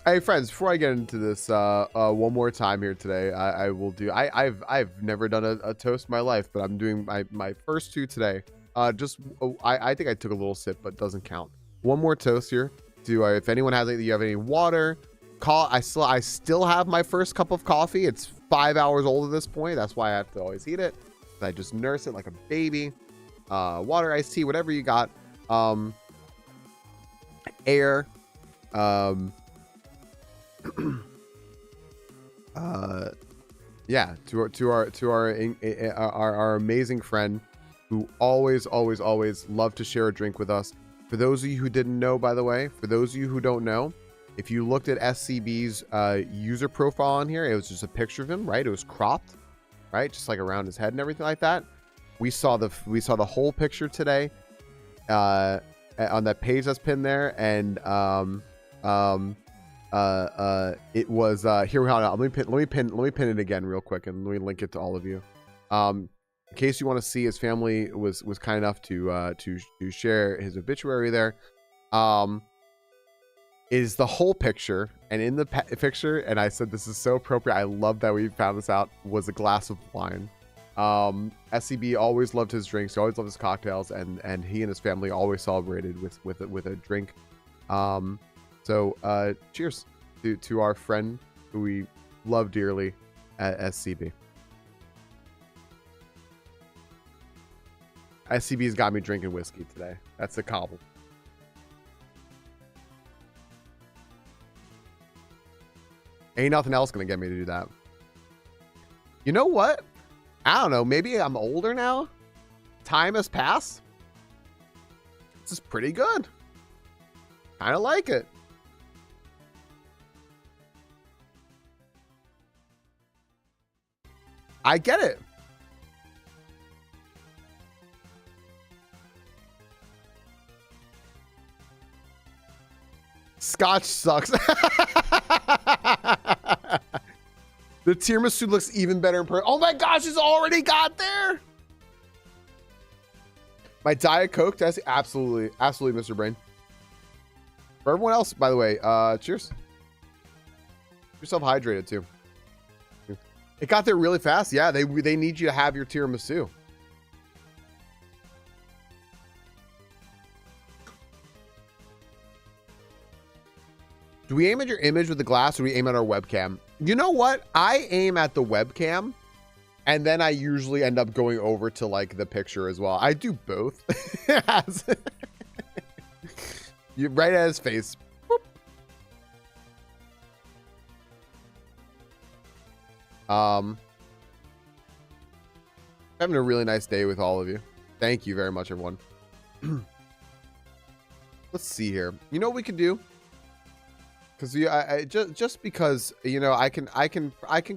Hey friends, before I get into this one more time here today, I will do, I've never done a toast in my life, but I'm doing my first two today. I think I took a little sip, but doesn't count. One more toast here. If anyone has you have any water, I still have my first cup of coffee. It's 5 hours old at this point. That's why I have to always eat it. I just nurse it like a baby. Water, iced tea, whatever you got. Air. Yeah, to our amazing friend, who always love to share a drink with us. For those of you who didn't know, by the way, for those of you who don't know, if you looked at SCB's user profile on here, it was just a picture of him, right? It was cropped, right? Just like around his head and everything like that. We saw the whole picture today on that page that's pinned there, and it was here. Let me pin it again real quick, and let me link it to all of you. In case you want to see, his family was kind enough to share his obituary there. Is the whole picture, and in the picture, and I said this is so appropriate, I love that we found this out, was a glass of wine. SCB always loved his drinks, he always loved his cocktails, and he and his family always celebrated with a drink. So cheers to our friend who we love dearly at SCB. SCB's got me drinking whiskey today. That's a cobble. Ain't nothing else gonna get me to do that. You know what? I don't know. Maybe I'm older now. Time has passed. This is pretty good. Kind of like it. I get it. Scotch sucks. The tiramisu looks even better in person. Oh my gosh, it's already got there. My Diet Coke, that's absolutely, Mr. Brain. For everyone else, by the way, cheers. Keep yourself hydrated too. It got there really fast. Yeah, they need you to have your tiramisu. Do we aim at your image with the glass or do we aim at our webcam? You know what? I aim at the webcam and then I usually end up going over to like the picture as well. I do both. You right at his face. Boop. Having a really nice day with all of you. Thank you very much, everyone. Let's see here. You know what we could do? Because just because, you know, I can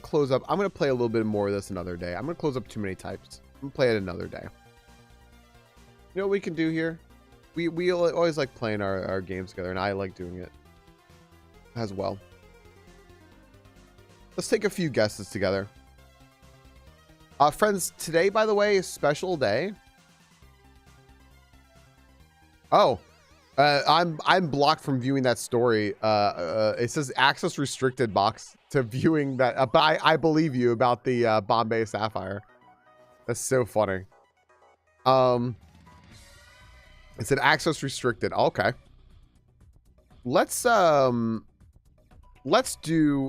close up. I'm gonna play a little bit more of this another day. I'm gonna close up too many types. I'm gonna play it another day. You know what we can do here? We always like playing our games together, and I like doing it as well. Let's take a few guesses together. Friends, today, by the way, is a special day. Oh. I'm blocked from viewing that story. It says access restricted box to viewing that. But I believe you about the Bombay Sapphire. That's so funny. It said access restricted. Okay. Let's do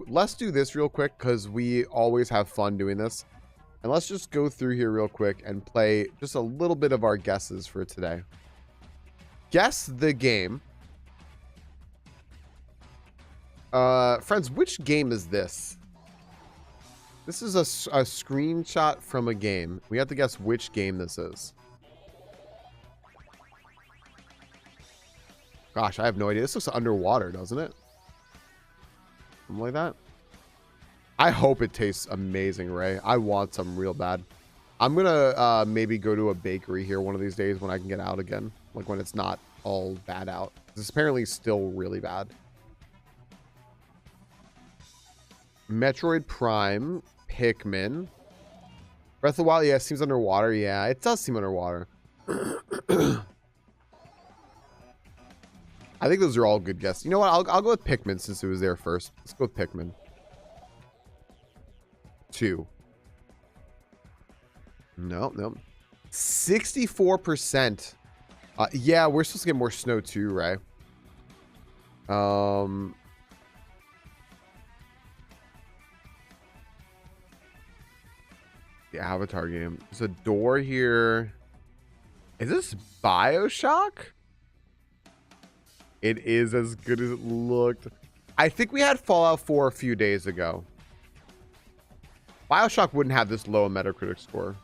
this real quick because we always have fun doing this. And let's just go through here real quick and play just a little bit of our guesses for today. Guess the game. Friends, which game is this? This is a screenshot from a game. We have to guess which game this is. Gosh, I have no idea. This looks underwater, doesn't it? Something like that. I hope it tastes amazing, Ray. I want some real bad. I'm gonna maybe go to a bakery here one of these days when I can get out again. Like when it's not all bad out. It's apparently still really bad. Metroid Prime, Pikmin. Breath of the Wild, yeah, it seems underwater. Yeah, it does seem underwater. I think those are all good guesses. You know what? I'll go with Pikmin since it was there first. Let's go with Pikmin. 2. No. 64%. Yeah, we're supposed to get more snow too, right? The Avatar game. There's a door here. Is this BioShock? It is as good as it looked. I think we had Fallout 4 a few days ago. BioShock wouldn't have this low a Metacritic score.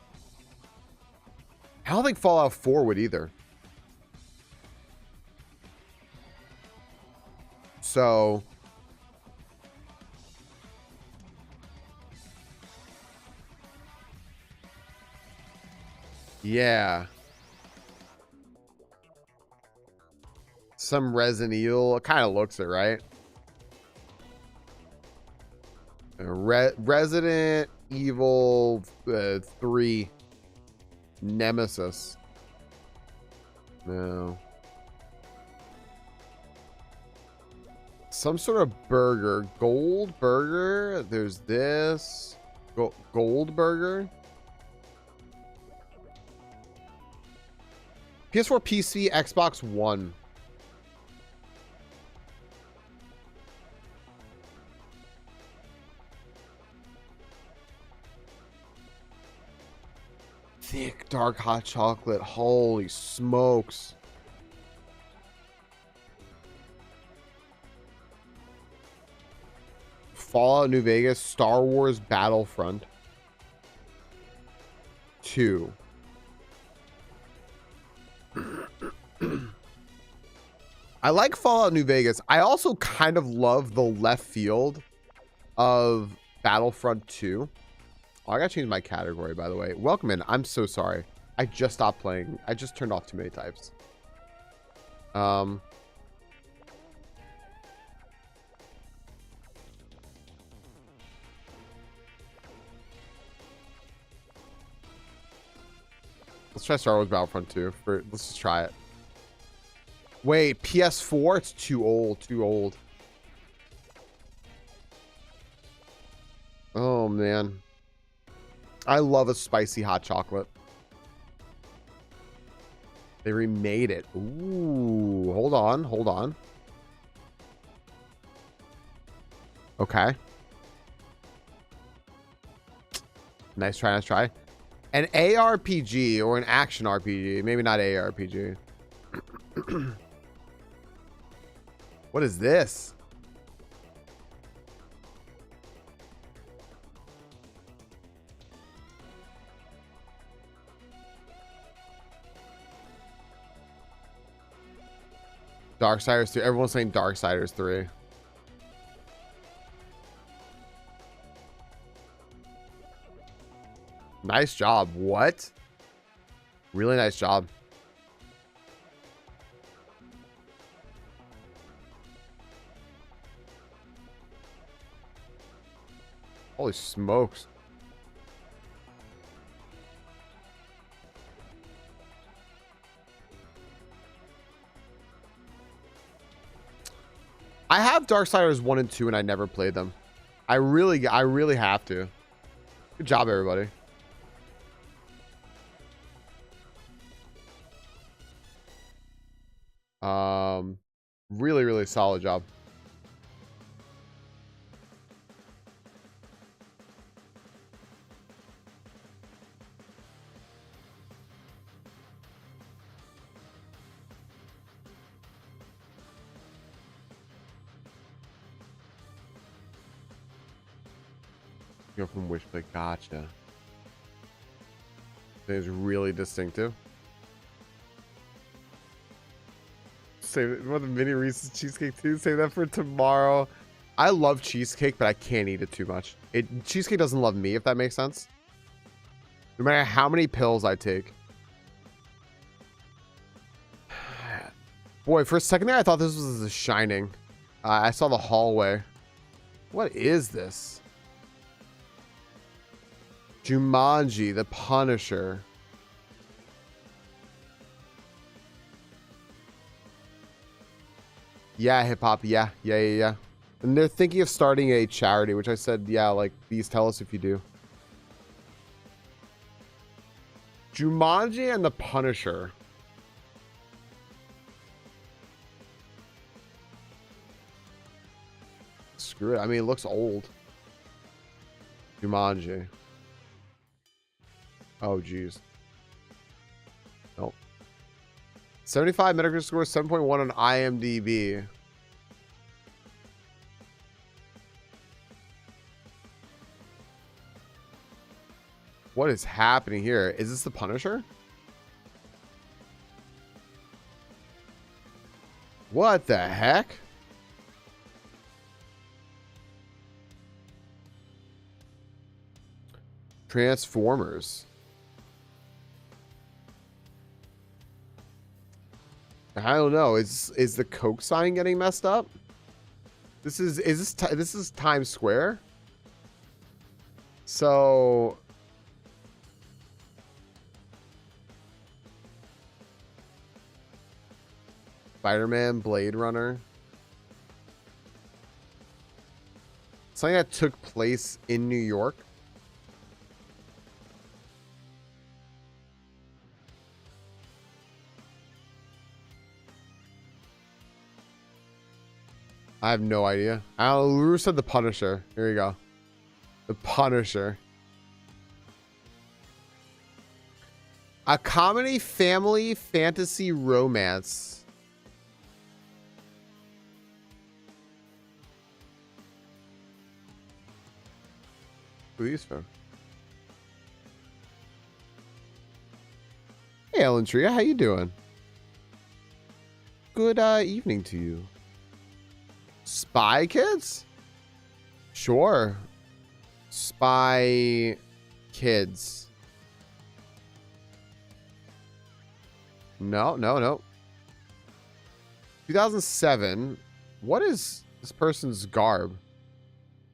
I don't think Fallout 4 would either. So yeah. Some Resident Evil. It kind of looks it, right? Resident Evil 3 Nemesis. No. Some sort of burger. Gold burger. There's this. Gold burger. PS4, PC, Xbox One. Thick, dark, hot chocolate. Holy smokes. Fallout New Vegas, Star Wars Battlefront 2. I like Fallout New Vegas. I also kind of love the left field of Battlefront 2. Oh, I gotta change my category, by the way. Welcome in. I'm so sorry. I just stopped playing. I just turned off too many types. Let's try Star Wars Battlefront 2. Let's just try it. Wait, PS4? It's too old. Too old. Oh, man. I love a spicy hot chocolate. They remade it. Ooh, hold on. Hold on. Okay. Nice try. Nice try. An ARPG or an action RPG. Maybe not ARPG. What is this? Darksiders 3. Everyone's saying Darksiders 3. Nice job. What? Really nice job. Holy smokes. I have Darksiders 1 and 2 and I never played them. I really have to. Good job, everybody. Really solid job. Go from Wishplay. Gotcha. It's really distinctive. Save it. What the mini Reese's cheesecake too? Save that for tomorrow. I love cheesecake, but I can't eat it too much. Cheesecake doesn't love me, if that makes sense. No matter how many pills I take. Boy, for a second there, I thought this was The Shining. I saw the hallway. What is this? Jumanji, The Punisher. Yeah, hip hop. Yeah. And they're thinking of starting a charity, which I said, yeah, like, please tell us if you do. Jumanji and The Punisher. Screw it. I mean, it looks old. Jumanji. Oh, geez. Nope. 75 Metacritic score, 7.1 on IMDb. What is happening here? Is this The Punisher? What the heck? Transformers. I don't know. Is the Coke sign getting messed up? This is Times Square. So Spider-Man, Blade Runner. Something that took place in New York. I have no idea. Luru said The Punisher. Here you go. The Punisher. A comedy, family, fantasy, romance. Who are these from? Hey, Ellen Tria, how you doing? Good evening to you. Spy Kids? Sure. Spy kids. No, no, no. 2007. What is this person's garb?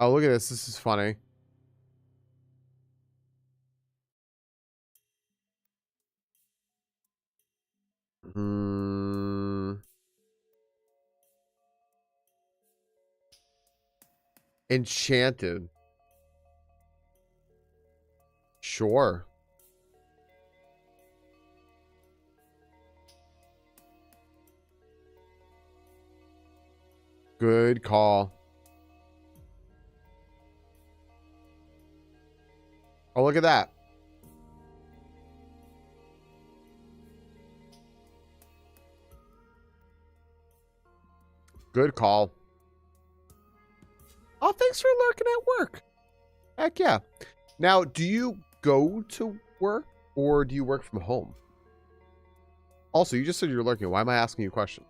Oh, look at this. This is funny. Enchanted. Sure. Good call. Oh, look at that. Good call. Oh, thanks for lurking at work. Heck yeah. Now, do you go to work or do you work from home? Also, you just said you're lurking. Why am I asking you a question?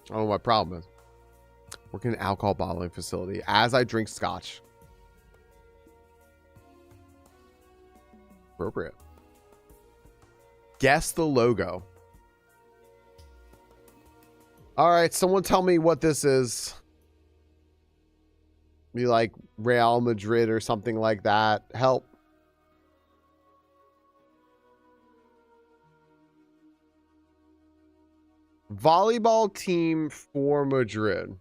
I don't know what my problem is. Working in an alcohol bottling facility as I drink scotch. Appropriate. Guess the logo. All right, someone tell me what this is. Be like Real Madrid or something like that. Help. Volleyball team for Madrid.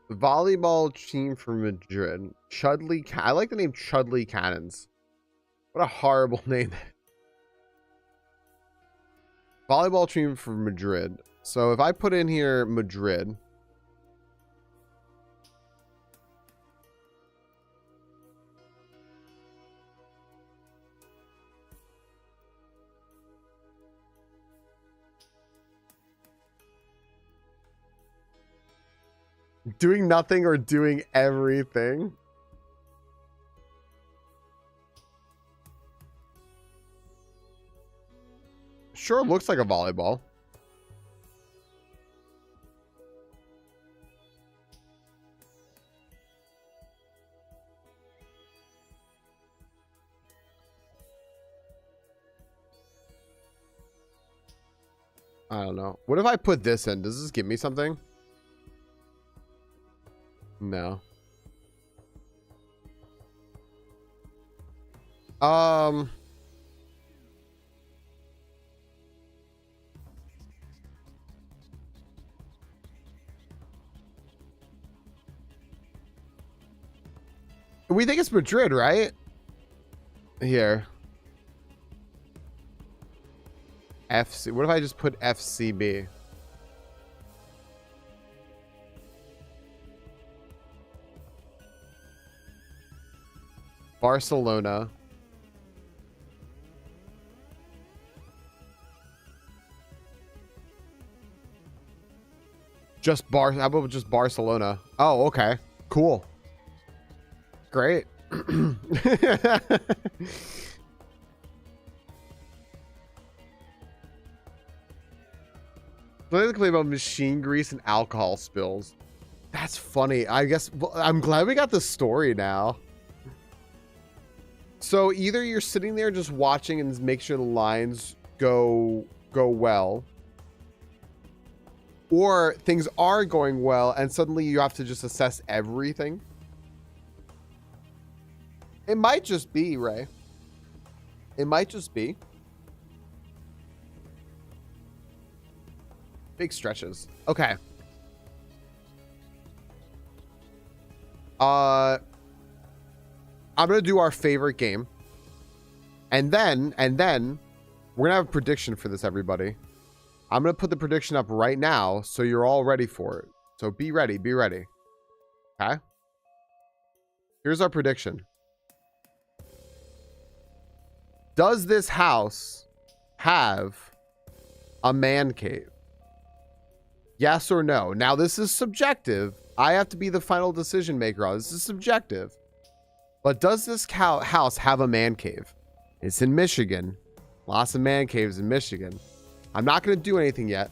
The volleyball team for Madrid. Chudley. I like the name Chudley Cannons. What a horrible name. Volleyball team for Madrid. So if I put in here Madrid. Doing nothing or doing everything. Sure looks like a volleyball. I don't know. What if I put this in? Does this give me something? No. We think it's Madrid, right? Here. FC. What if I just put FCB? Barcelona. How about just Barcelona? Oh, okay. Cool. Great. Politically about machine grease and alcohol spills. That's funny. I guess I'm glad we got the story now. So either you're sitting there just watching and make sure the lines go well, or things are going well and suddenly you have to just assess everything. It might just be, Ray. It might just be. Big stretches. Okay. I'm going to do our favorite game. And then we're going to have a prediction for this, everybody. I'm going to put the prediction up right now so you're all ready for it. So be ready. Be ready. Okay? Here's our prediction. Does this house have a man cave? Yes or no? Now, this is subjective. I have to be the final decision maker on this. This is subjective. But does this house have a man cave? It's in Michigan. Lots of man caves in Michigan. I'm not going to do anything yet.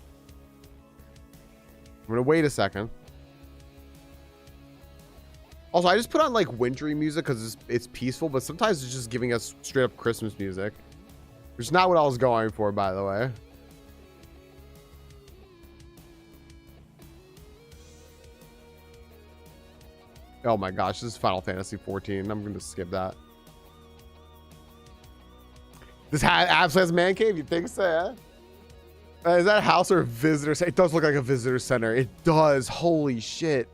I'm going to wait a second. Also, I just put on like wintry music because it's peaceful, but sometimes it's just giving us straight up Christmas music. Which is not what I was going for, by the way. Oh my gosh, this is Final Fantasy 14. I'm going to skip that. This absolutely has a man cave? You think so, yeah? Is that a house or a visitor center? It does look like a visitor center. It does. Holy shit.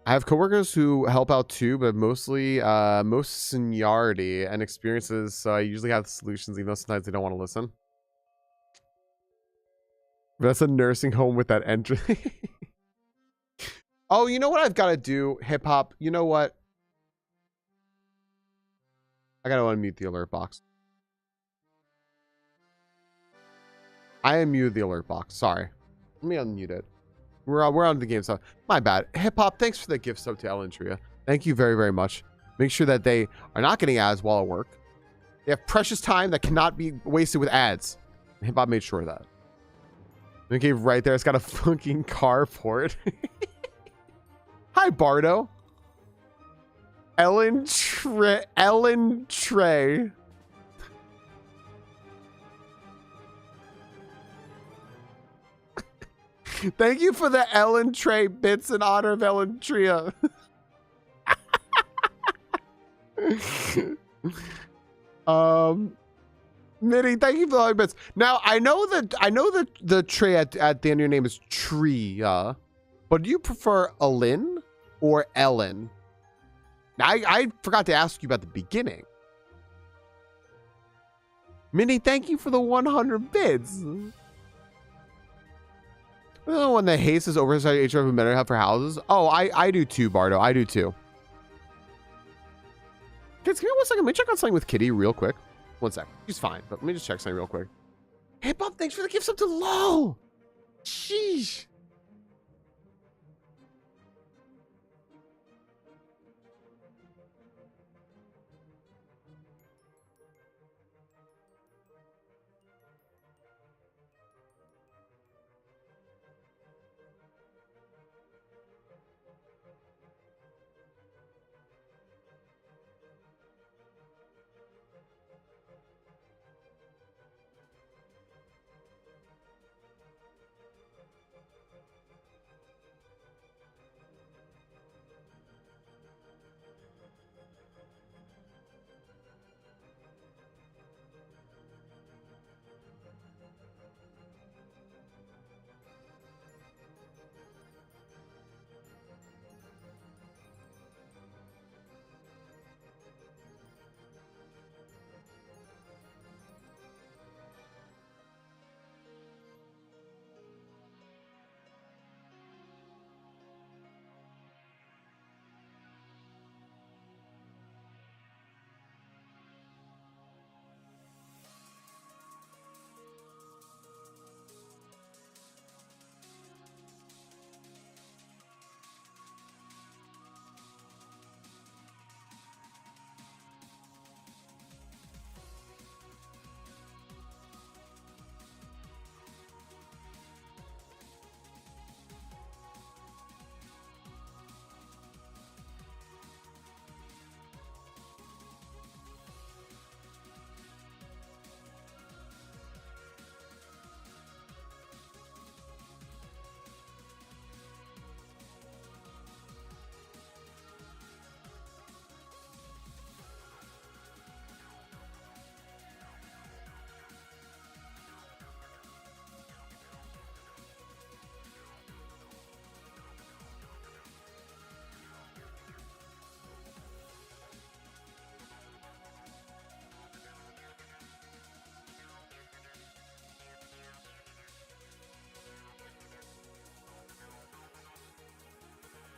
I have coworkers who help out too, but mostly most seniority and experiences. So I usually have solutions, even though sometimes they don't want to listen. But that's a nursing home with that entry. Oh, you know what I've got to do? Hip hop. You know what? I got to unmute the alert box. I unmuted the alert box. Sorry. Let me unmute it. We're on the game sub. My bad. Hip hop, thanks for the gift sub to Ellen Tria. Thank you very, very much. Make sure that they are not getting ads while at work. They have precious time that cannot be wasted with ads. Hip hop made sure of that. Okay, right there. It's got a fucking carport. Hi, Bardo. Ellen Trey. Thank you for the Ellen Trey bits in honor of Ellen Tria. Mitty, thank you for all your bits. Now I know that the Trey at the end of your name is Tria, but do you prefer Ellen or Ellen? Now, I forgot to ask you about the beginning. Minnie, thank you for the 100 bits. The one that hates this oversized HRF better have for houses. Oh, I do too, Bardo. I do too. Kids, give me 1 second. Let me check on something with Kitty real quick. 1 sec. She's fine, but let me just check something real quick. Hey, Bob, thanks for the gifts up to LOL. Sheesh.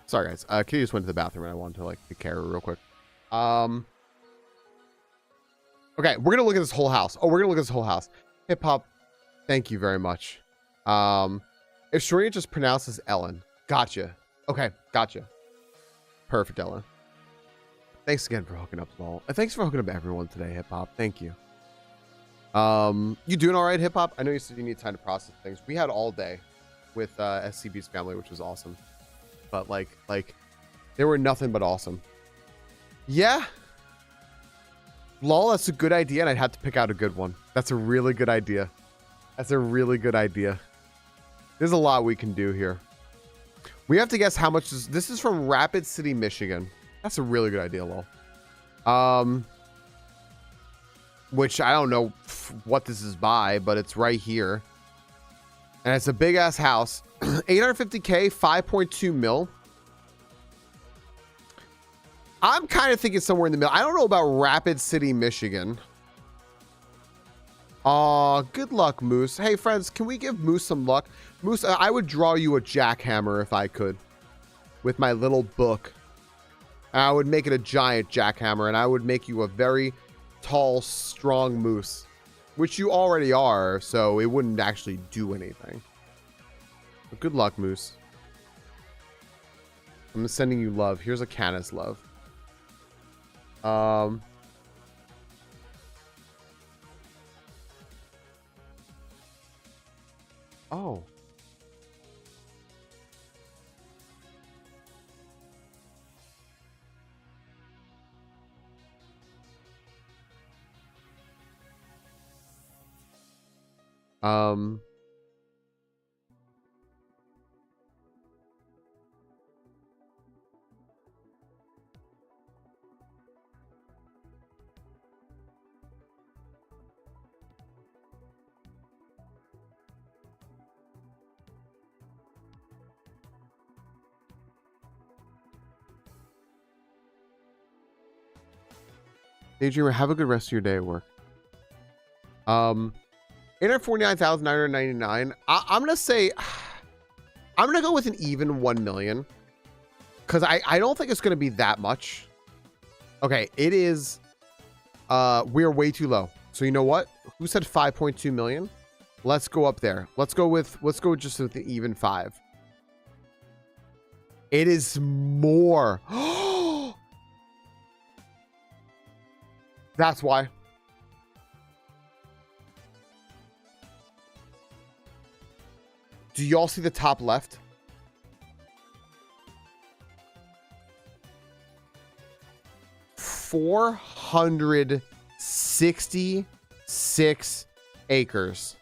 Sorry, guys. Kitty just went to the bathroom and I wanted to like take care of her real quick. Okay, we're gonna look at this whole house. Oh, we're gonna look at this whole house. Hip hop, thank you very much. If Sharia just pronounces Ellen, gotcha. Okay, gotcha. Perfect, Ellen. Thanks again for hooking up, Lol. Thanks for hooking up everyone today, Hip Hop. Thank you. You doing all right, hip hop? I know you said you need time to process things. We had all day with SCB's family, which was awesome. But like they were nothing but awesome. Yeah. Lol, that's a good idea, and I'd have to pick out a good one. That's a really good idea. That's a really good idea. There's a lot we can do here. We have to guess how much this is from Rapid City, Michigan. That's a really good idea, lol. Which I don't know what this is by, but it's right here. And it's a big ass house. 850K, 5.2 mil. I'm kind of thinking somewhere in the middle. I don't know about Rapid City, Michigan. Good luck, Moose. Hey, friends, can we give Moose some luck? Moose, I would draw you a jackhammer if I could. With my little book. I would make it a giant jackhammer, and I would make you a very tall, strong moose. Which you already are, so it wouldn't actually do anything. But good luck, Moose. I'm sending you love. Here's a Canis love. Oh. Daydreamer, have a good rest of your day at work. 849,999. I'm gonna say I'm gonna go with an even 1 million. Because I don't think it's gonna be that much. Okay, it is we're way too low. So you know what? Who said 5.2 million? Let's go up there. Let's go just with the even 5. It is more. That's why. Do y'all see the top left? $466 acres.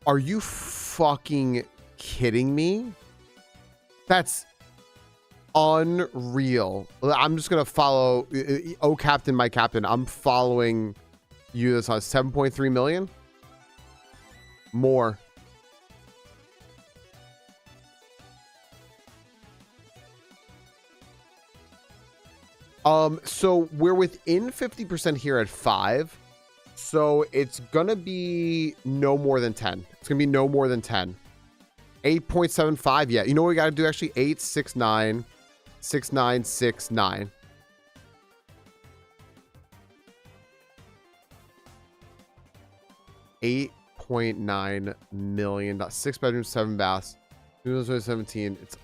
Are you fucking kidding me? That's unreal. I'm just gonna follow. Oh, Captain, my Captain. I'm following you. This on 7.3 million. More. So we're within 50% here at 5. So it's gonna be no more than 10. It's gonna be no more than 10. 8.75. Yeah, you know what we gotta do actually? 869. 6969. $8.9 million. 6 bedrooms, 7 baths. 2017. It's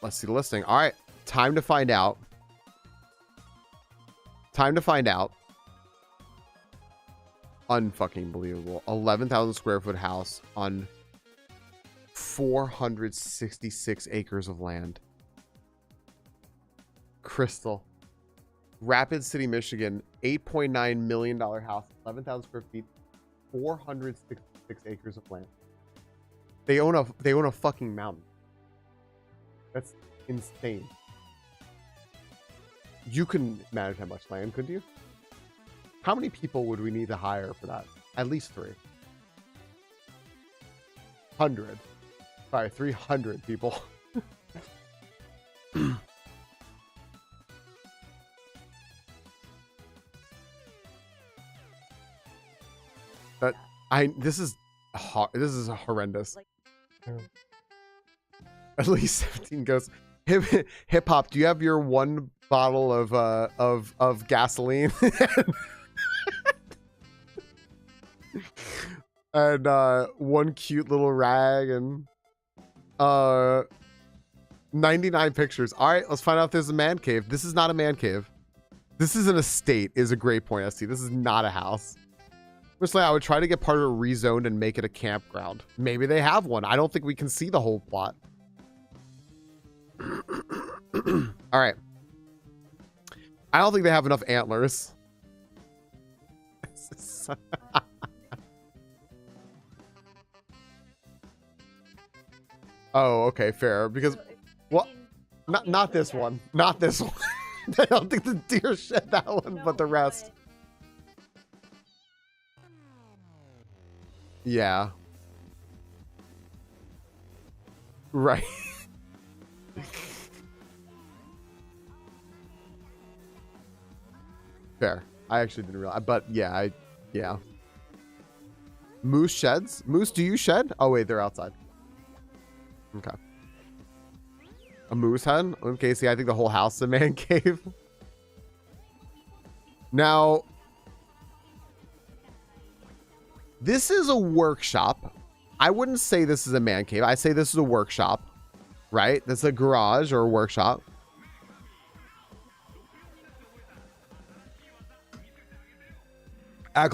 let's see the listing. All right, time to find out. Time to find out. Unfucking believable. 11,000 square foot house on 466 acres of land. Crystal. Rapid City, Michigan. $8.9 million house. 11,000 square feet. 466 acres of land. They own a fucking mountain. That's insane. You couldn't manage that much land, could you? How many people would we need to hire for that? At least 3. 100. Sorry, 300 people. This is horrendous. At least 17 goes. Hip hop, do you have your 1 bottle of gasoline? And 1 cute little rag and 99 pictures. All right, let's find out if there's a man cave. This is not a man cave. This is an estate, is a great point, ST. This is not a house. Personally, I would try to get part of it rezoned and make it a campground. Maybe they have one. I don't think we can see the whole plot. All right. I don't think they have enough antlers. Oh, okay, fair. Because, well, not this one. Not this one. I don't think the deer shed that one, but the rest. Yeah. Right. Fair. I actually didn't realize, but yeah, yeah. Moose sheds? Moose, do you shed? Oh wait, they're outside. Okay. A moose hen? Okay, see, I think the whole house is a man cave. Now, this is a workshop. I wouldn't say this is a man cave. I say this is a workshop, right? This is a garage or a workshop.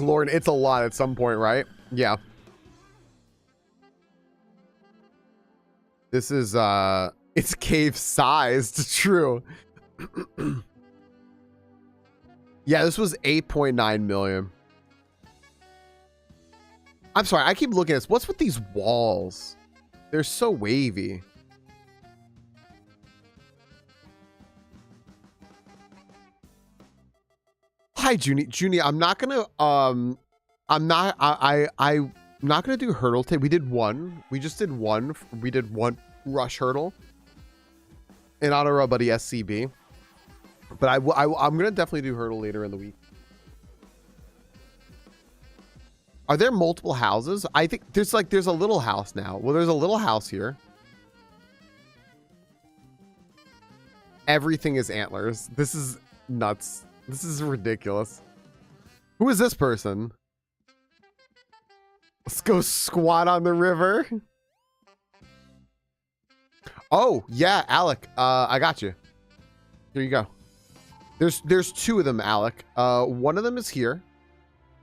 Lord, it's a lot at some point, right? Yeah. This is, it's cave sized. True. Yeah, this was 8.9 million. I'm sorry, I keep looking at this. What's with these walls? They're so wavy. Hi, Junie. I'm not gonna I'm not gonna do hurdle tape. We did one. We just did one. We did one rush hurdle in honor of buddy SCB. But I'm gonna definitely do hurdle later in the week. Are there multiple houses? I think there's a little house now. Well, there's a little house here. Everything is antlers. This is nuts. This is ridiculous. Who is this person? Let's go squat on the river. Oh, yeah, Alec. I got you. Here you go. There's two of them, Alec. One of them is here.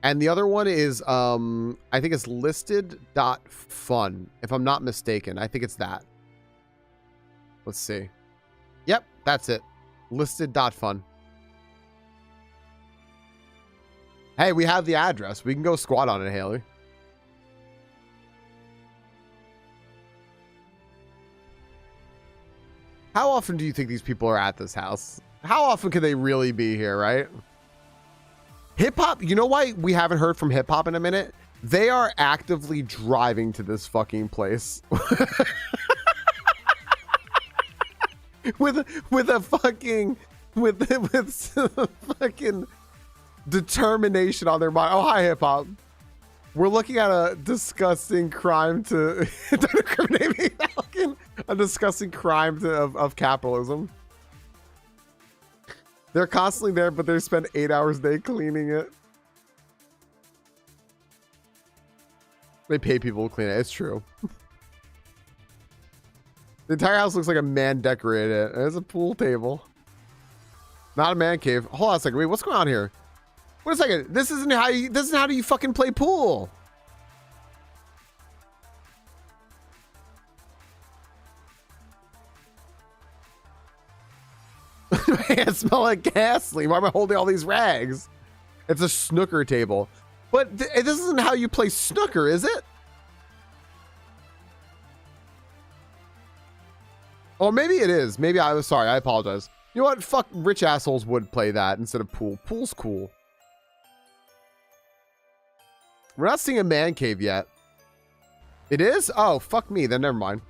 And the other one is, I think it's listed.fun, if I'm not mistaken. I think it's that. Let's see. Yep, that's it. Listed.fun. Hey, we have the address. We can go squat on it, Haley. How often do you think these people are at this house? How often can they really be here, right? Hip hop, you know why we haven't heard from hip hop in a minute? They are actively driving to this fucking place. with a fucking fucking determination on their mind. Oh, hi, hip hop. We're looking at a disgusting crime to don't incriminate me, Falcon. A disgusting crime of capitalism. They're constantly there, but they spend 8 hours a day cleaning it. They pay people to clean it. It's true. The entire house looks like a man decorated it. There's a pool table. Not a man cave. Hold on a second. Wait, what's going on here? Wait a second. This isn't how you fucking play pool. My hands smell like gasoline. Why am I holding all these rags? It's a snooker table. But this isn't how you play snooker, is it? Or maybe it is. Maybe I was sorry. I apologize. You know what? Fuck, rich assholes would play that instead of pool. Pool's cool. We're not seeing a man cave yet. It is? Oh, fuck me. Then never mind.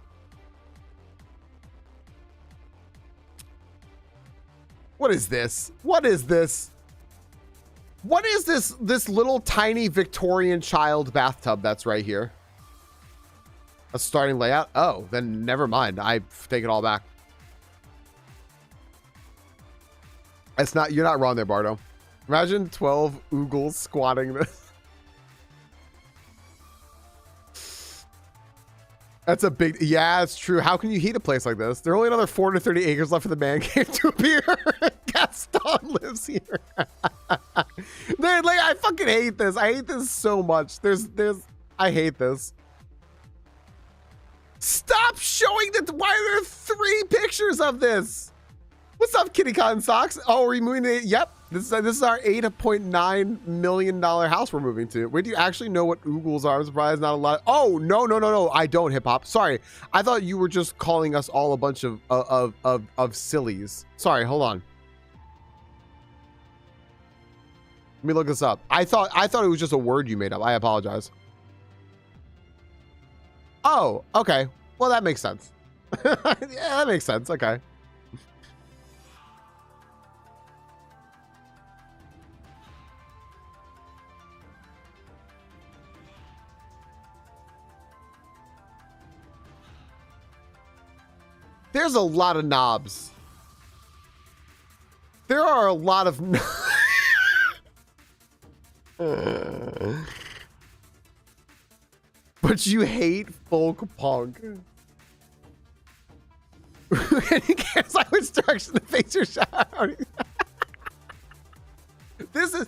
What is this? What is this? What is this little tiny Victorian child bathtub that's right here? A starting layout? Oh, then never mind. I take it all back. It's not, you're not wrong there, Bardo. Imagine 12 oogles squatting this. That's a big, yeah, it's true. How can you heat a place like this? There are only another 430 acres left for the man cave to appear. Gaston lives here. Dude, like, I fucking hate this. I hate this so much. I hate this. Stop showing that. Why are there 3 pictures of this? What's up, Kitty Cotton Socks? Oh, we're moving to, yep. This is our $8.9 million house we're moving to. Wait, do you actually know what oogles are? I'm surprised not a lot. Oh, no. I don't, Hip Hop. Sorry. I thought you were just calling us all a bunch of sillies. Sorry, hold on. Let me look this up. I thought it was just a word you made up. I apologize. Oh, okay. Well, that makes sense. Yeah, that makes sense. Okay. There's a lot of knobs. There are a lot of but you hate folk punk. Any cares I was direction to face your shower. This is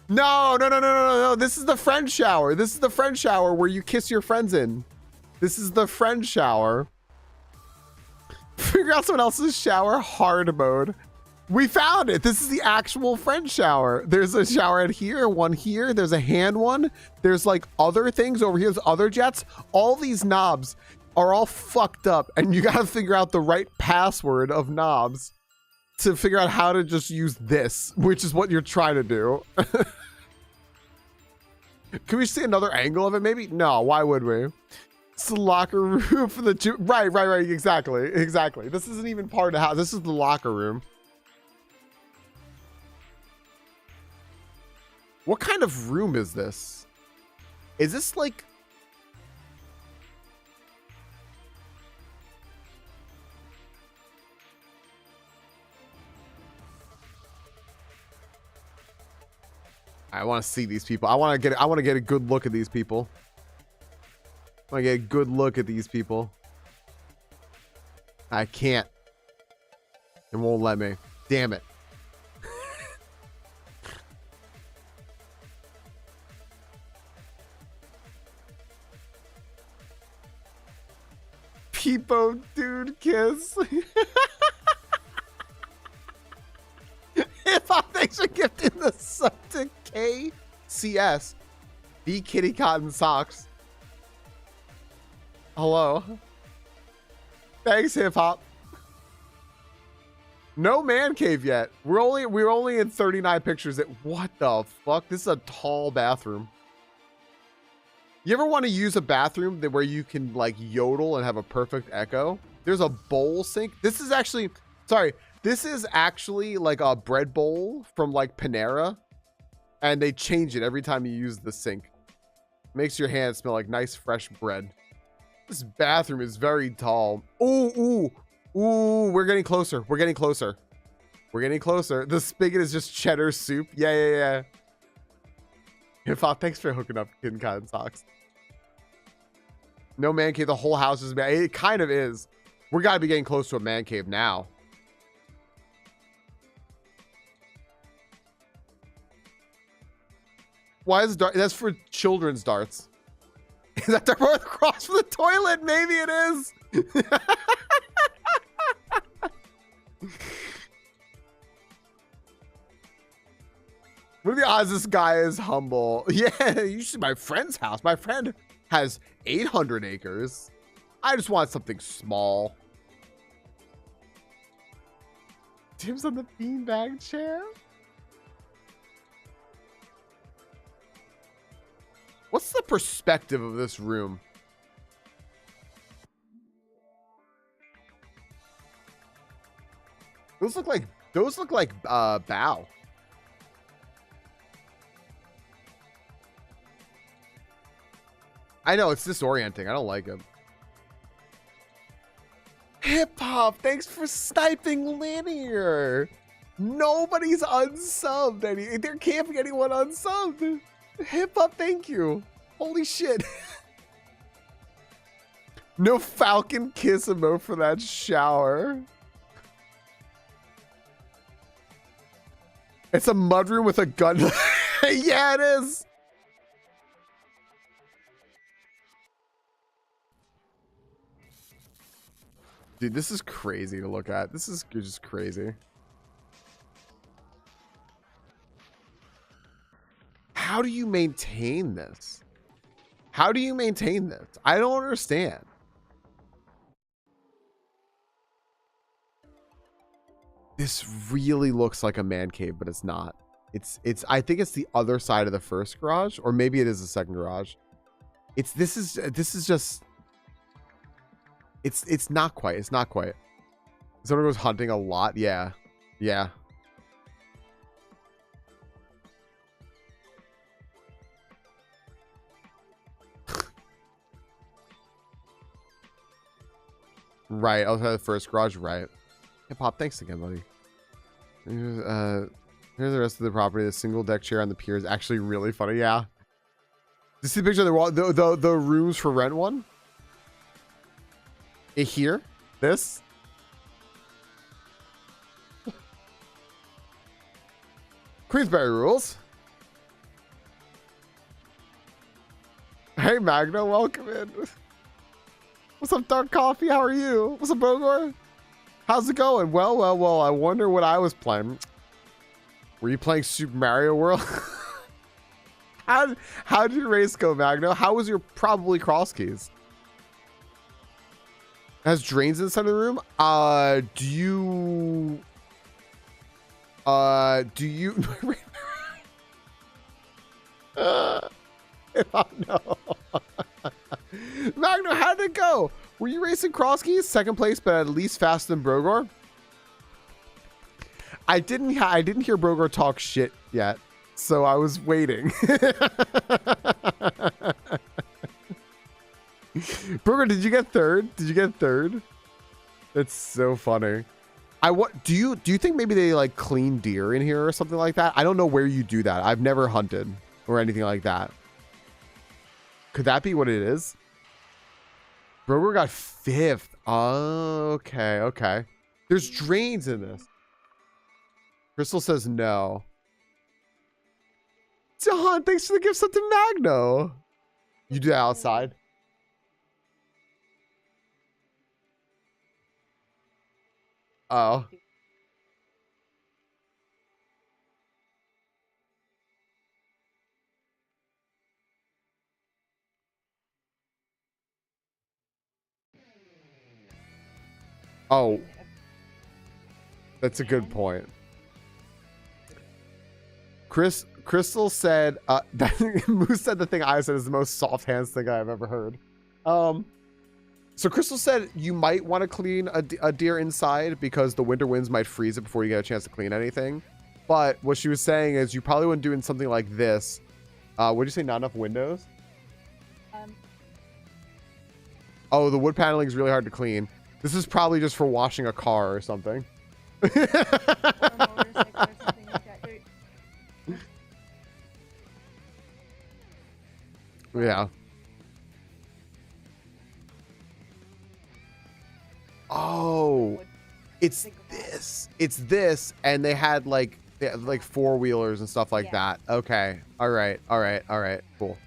no. This is the friend shower. This is the friend shower where you kiss your friends in. This is the friend shower. Figure out someone else's shower hard mode. We found it. This is the actual friend shower. There's a shower head here, one here. There's a hand one. There's like other things over here. There's other jets. All these knobs are all fucked up, and you got to figure out the right password of knobs to figure out how to just use this, which is what you're trying to do. Can we see another angle of it? Maybe? No. Why would we? It's the locker room for the right. Exactly. This isn't even part of the house. This is the locker room. What kind of room is this? Is this like... I want to see these people. I want to get a good look at these people. I want to get a good look at these people. I can't. It won't let me. Damn it. Peepo dude kiss. If I thanks for gifting the sub to KCS. The Kitty Cotton Socks. Hello. Thanks, Hip Hop. No man cave yet. We're only in 39 pictures. What the fuck? This is a tall bathroom. You ever want to use a bathroom where you can like yodel and have a perfect echo? There's a bowl sink. This is actually like a bread bowl from like Panera, and they change it every time you use the sink. Makes your hands smell like nice fresh bread. This bathroom is very tall. Ooh, we're getting closer. The spigot is just cheddar soup. Yeah. Hip Hop, thanks for hooking up Kitty Cotton Socks. No man cave. The whole house is bad. It kind of is. We gotta be getting close to a man cave now. Why is dart? That's for children's darts. Is that dartboard across from the toilet? Maybe it is. What are the odds this guy is humble? Yeah, you should see my friend's house. My friend has 800 acres. I just want something small. Tim's on the beanbag chair. What's the perspective of this room? Those look like bow. I know it's disorienting. I don't like it. Hip Hop, thanks for sniping linear. Nobody's unsubbed. There can't be anyone unsubbed. Hip Hop, thank you. Holy shit. No Falcon kiss emote for that shower. It's a mudroom with a gun. Yeah, it is. Dude, this is crazy to look at. This is just crazy. How do you maintain this? How do you maintain this? I don't understand. This really looks like a man cave, but it's not. It's I think it's the other side of the first garage, or maybe it is the second garage. This is just it's not quite. It's not quite. Someone goes hunting a lot. Yeah. Yeah. Right. Outside the first garage. Right. Hey, Pop. Thanks again, buddy. Here's the rest of the property. The single deck chair on the pier is actually really funny. Yeah. Did you see the picture of the wall? The rooms for rent one? Here? This? Queensberry rules. Hey, Magno. Welcome in. What's up, Dark Coffee? How are you? What's up, Bogor? How's it going? Well. I wonder what I was playing. Were you playing Super Mario World? How did your race go, Magno? How was your probably cross keys? It has drains inside of the room. Do you no. Magno, how did it go? Were you racing cross keys? Second place, but at least faster than Brogor? I didn't hear Brogor talk shit yet, so I was waiting. Brogor, did you get third? Did you get third? It's so funny. Do you think maybe they like clean deer in here or something like that? I don't know where you do that. I've never hunted or anything like that. Could that be what it is? Brogor got 5th. Oh, okay. There's drains in this. Crystal says no. John, thanks for the gift sub to Magno. You do that outside? Oh. Oh. That's a good point. Crystal said, Moose said the thing I said is the most soft hands thing I've ever heard. So Crystal said you might want to clean a deer inside because the winter winds might freeze it before you get a chance to clean anything. But what she was saying is you probably wouldn't do something like this. What did you say? Not enough windows? Oh, the wood paneling is really hard to clean. This is probably just for washing a car or something. Yeah. Oh, it's this, and they had like four-wheelers and stuff like that. Okay. All right. Cool.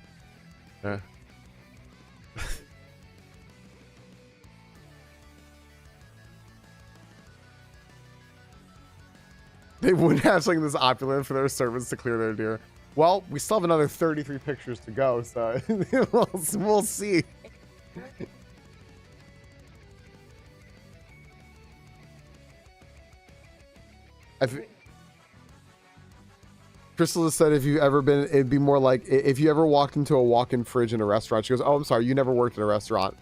They wouldn't have something this opulent for their servants to clear their deer. Well, we still have another 33 pictures to go, so we'll see. Crystal has said if you've ever been, it'd be more like if you ever walked into a walk-in fridge in a restaurant. She goes, oh, I'm sorry, you never worked in a restaurant.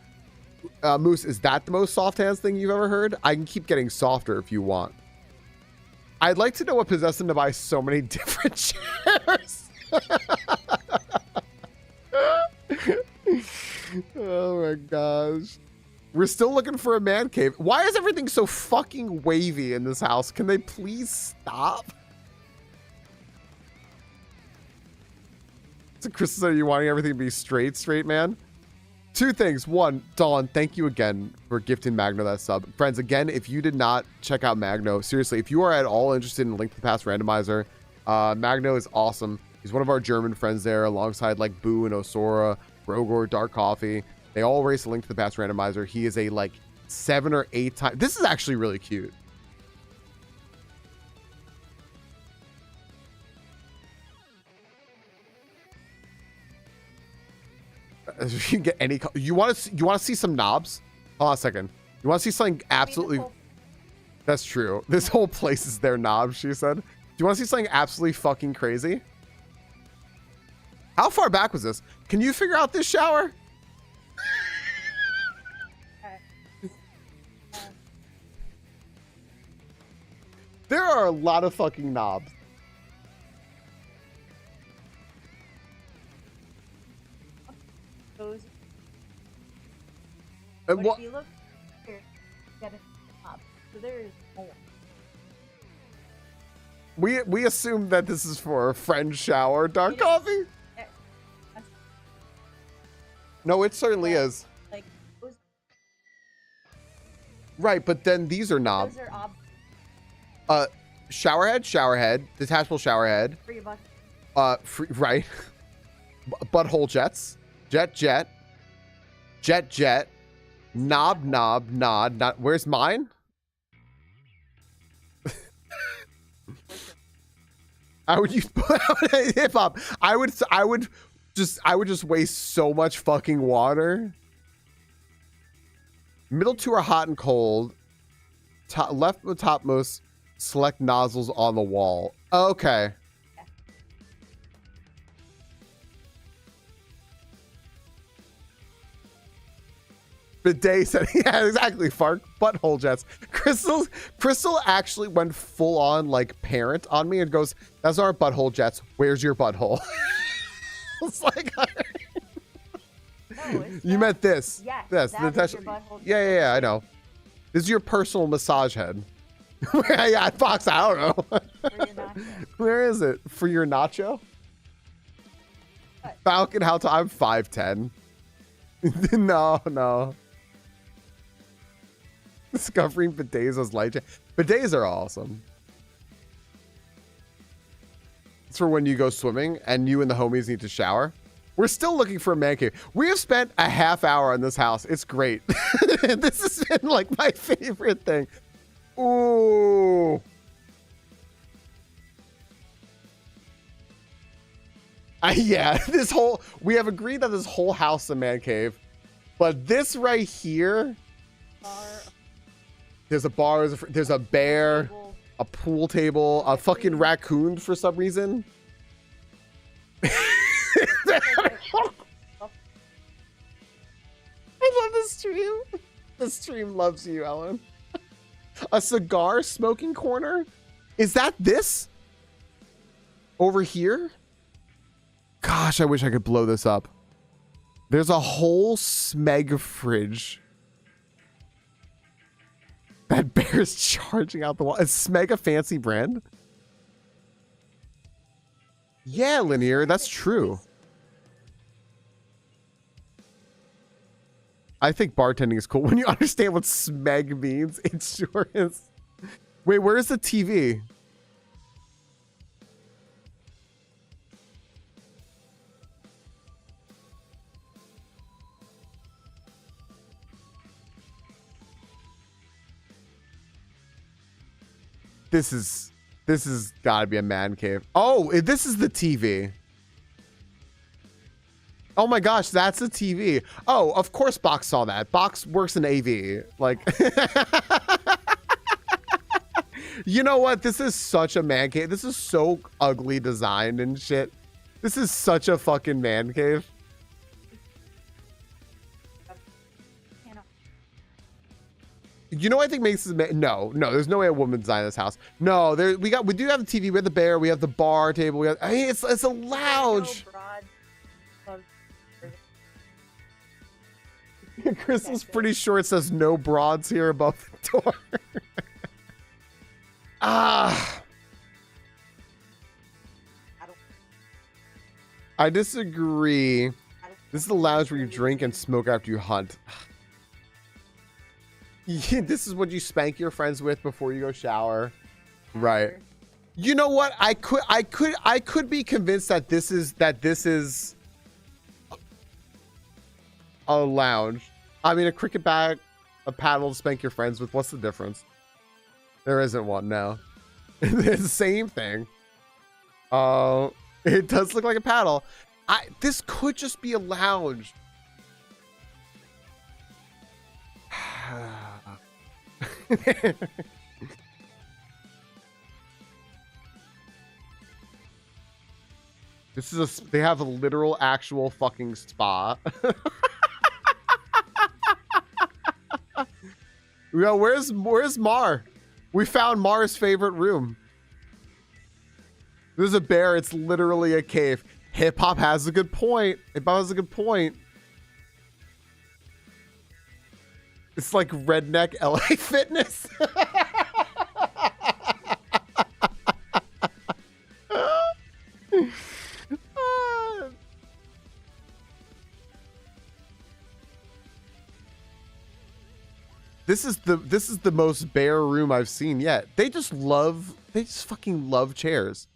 Moose, is that the most soft hands thing you've ever heard? I can keep getting softer if you want. I'd like to know what possessed him to buy so many different chairs. Oh my gosh. We're still looking for a man cave. Why is everything so fucking wavy in this house? Can they please stop? So Chris said, are you wanting everything to be straight, man? Two things. One, Dawn, thank you again for gifting Magno that sub. Friends, again, if you did not check out Magno, seriously, if you are at all interested in Link to the Past Randomizer, Magno is awesome. He's one of our German friends there, alongside like Boo and Osora, Rogor, Dark Coffee. They all race a Link to the Past Randomizer. He is a like 7 or 8 time. This is actually really cute. You can get any. You want to see some knobs? Hold on a second. You want to see something absolutely? That's true. This whole place is their knobs. She said. Do you want to see something absolutely fucking crazy? How far back was this? Can you figure out this shower? There are a lot of fucking knobs. Those. And But if you look here, get it up. So there is more. we assume that this is for a friend shower. Dark Coffee? No, it certainly is. Like those, Right, but then these are knobs. those are Shower head, detachable shower head. for your butt. Right. Butthole jets. Jet. Knob, nod. Where's mine? I would use hip hop. I would just waste so much fucking water. Middle two are hot and cold. Left with topmost, select nozzles on the wall. Okay. Bidet said, yeah, exactly, Fark. Butthole jets. Crystal actually went full on like parent on me and goes, that's our butthole jets. Where's your butthole? It's like, No, it's you not. meant this. Yes, This. that is your butthole. Yeah, I know. This is your personal massage head. Yeah, Fox, I don't know. For your nacho. Where is it? For your nacho? What? Falcon, how tall? I'm 5'10". No. Discovering bidets as light. Bidets are awesome. It's for when you go swimming and you and the homies need to shower. We're still looking for a man cave. We have spent a half hour on this house. It's great. This has been like my favorite thing. Ooh. Yeah, we have agreed that this whole house is a man cave. But this right here, Bar, there's a bar, there's a bear, table. a pool table, a fucking raccoon for some reason. I love this stream. The stream loves you, Ellen. A cigar smoking corner? Is that this? Over here? Gosh, I wish I could blow this up. There's a whole Smeg fridge. That bear's charging out the wall. Is Smeg a fancy brand? Yeah, Linear, that's true. I think bartending is cool. When you understand what Smeg means, it sure is. Wait, where's the TV? This is gotta be a man cave. Oh, this is the TV. Oh my gosh, that's a TV. Oh, of course Box saw that. Box works in AV. Like, you know what? This is such a man cave. This is so ugly designed and shit. This is such a fucking man cave. You know what I think makes this no, there's no way a woman designed this house. No, we do have the TV, we have the bear, we have the bar table, we have it's a lounge. Crystal's pretty sure it says no broads here above the door. I disagree. This is the lounge where you drink and smoke after you hunt. Yeah, this is what you spank your friends with before you go shower. Right. You know what? I could be convinced that this is a lounge. I mean, a cricket bat, a paddle to spank your friends with. What's the difference? There isn't one, no. It's the same thing. It does look like a paddle. This could just be a lounge. They have a literal actual fucking spa. Yeah, where's Mar? We found Mar's favorite room. There's a bear. It's literally a cave. Hip hop has a good point. Hip hop has a good point. It's like redneck LA Fitness. This is the most bare room I've seen yet. They just fucking love chairs.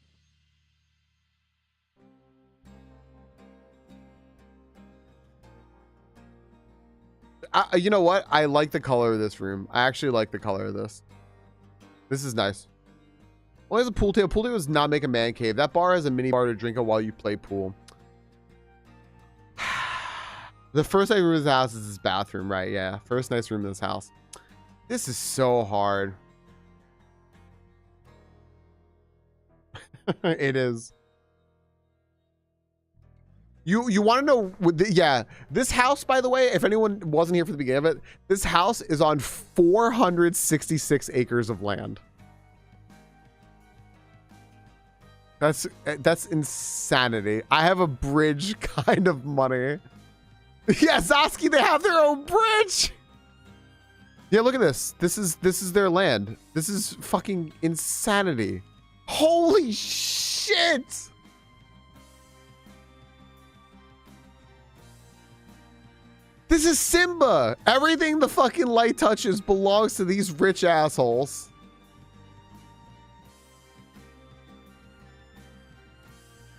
You know what? I like the color of this room. I actually like the color of this. This is nice. Well, there's a pool table. Pool table does not make a man cave. That bar has a mini bar to drink at while you play pool. The first nice room in this house is this bathroom, right? Yeah, first nice room in this house. This is so hard. It is. You want to know? Yeah, this house, by the way, if anyone wasn't here for the beginning of it, this house is on 466 acres of land. That's insanity. I have a bridge kind of money. Yeah, Zoski, they have their own bridge. Yeah, look at this. This is their land. This is fucking insanity. Holy shit. This is Simba. Everything the fucking light touches belongs to these rich assholes.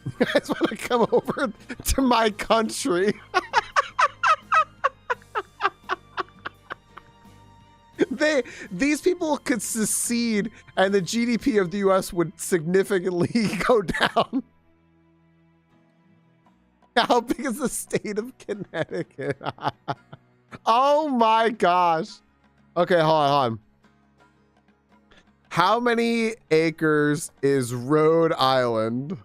You guys want to come over to my country? These people could secede and the GDP of the US would significantly go down. How big is the state of Connecticut? Oh my gosh. Okay, hold on. How many acres is Rhode Island?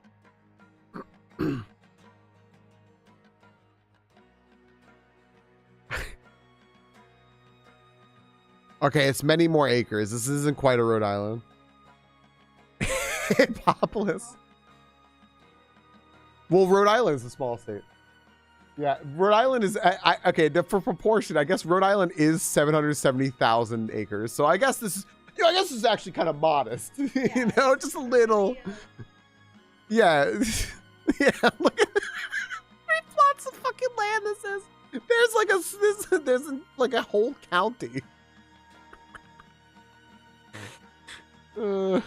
Okay, it's many more acres. This isn't quite a Rhode Island. Hippopolis. Well, Rhode Island is a small state. Yeah, Rhode Island is okay. For proportion, I guess Rhode Island is 770,000 acres. So I guess this is, I guess this is actually kind of modest. Yeah. You know, just a little. Yeah, yeah. Look at plots of fucking land. This is. There's like a whole county. I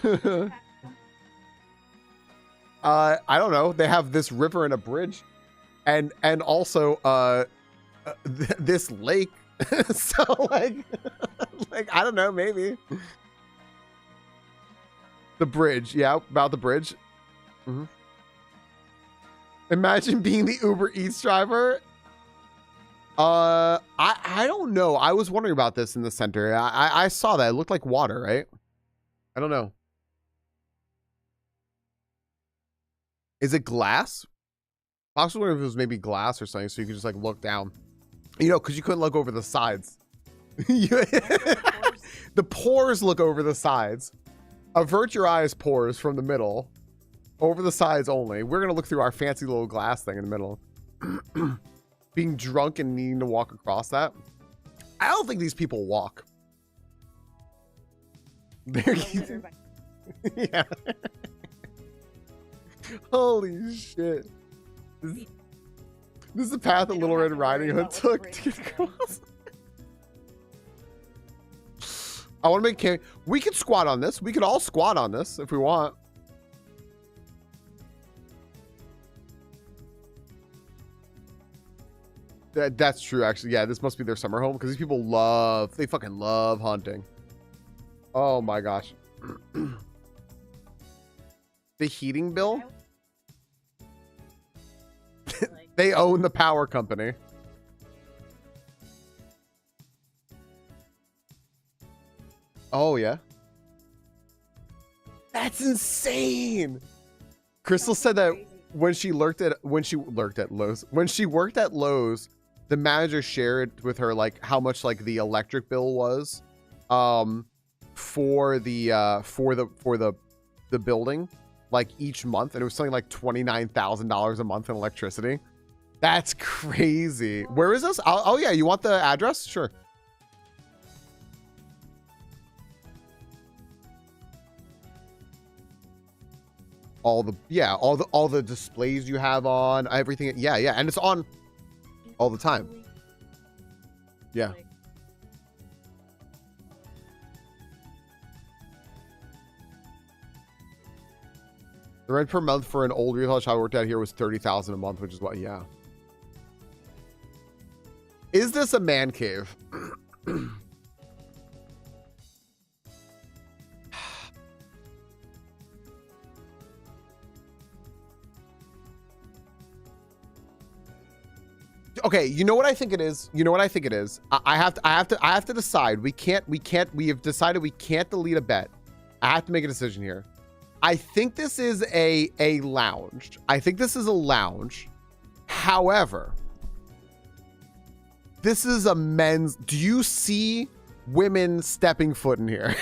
don't know. They have this river and a bridge, and also this lake. So like I don't know, maybe the bridge. Yeah, about the bridge. Mm-hmm. Imagine being the Uber Eats driver. I don't know. I was wondering about this in the center. I saw that. It looked like water, right? I don't know. Is it glass? I was wondering if it was maybe glass or something, so you could just like look down. You know, because you couldn't look over the sides. The pores look over the sides. Avert your eyes, pores, from the middle. Over the sides only. We're going to look through our fancy little glass thing in the middle. Being drunk and needing to walk across that. I don't think these people walk. Yeah. Holy shit. This is the path that I Little don't Red have to worry Riding Hood about what took the to get brain across. I want to make we could squat on this. We could all squat on this if we want. That's true, actually. Yeah, this must be their summer home because these people they fucking love hunting. Oh my gosh. The heating bill? Like, They own the power company. Oh yeah. That's insane. Crystal said that crazy. when she worked at Lowe's, the manager shared with her like how much like the electric bill was for the building like each month, and it was something like $29,000 a month in electricity. That's crazy. Where is this? Oh yeah, you want the address? Sure. All the displays you have on, everything. Yeah, and it's on all the time. Yeah. Like, The rent per month for an old retail shop I worked at here was $30,000 a month, which is what, yeah. Is this a man cave? Okay, you know what I think it is? I have to decide. We have decided we can't delete a bet. I have to make a decision here. I think this is a lounge. However, this is a men's. Do you see women stepping foot in here?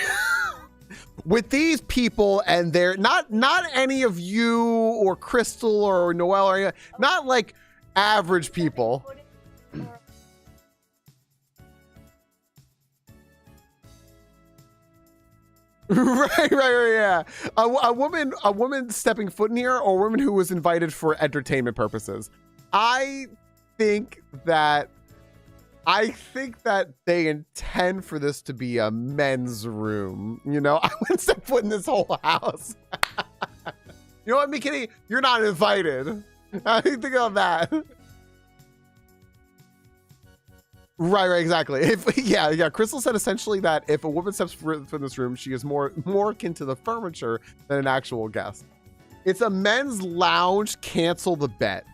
With these people, and they're not any of you or Crystal or Noelle or not like average people. Right, yeah. A woman stepping foot in here, or a woman who was invited for entertainment purposes. I think that they intend for this to be a men's room. You know, I wouldn't step foot in this whole house. You know what, McKinney? You're not invited. How do you think of that? Right, exactly. Yeah. Crystal said essentially that if a woman steps foot in this room, she is more akin to the furniture than an actual guest. It's a men's lounge. Cancel the bet.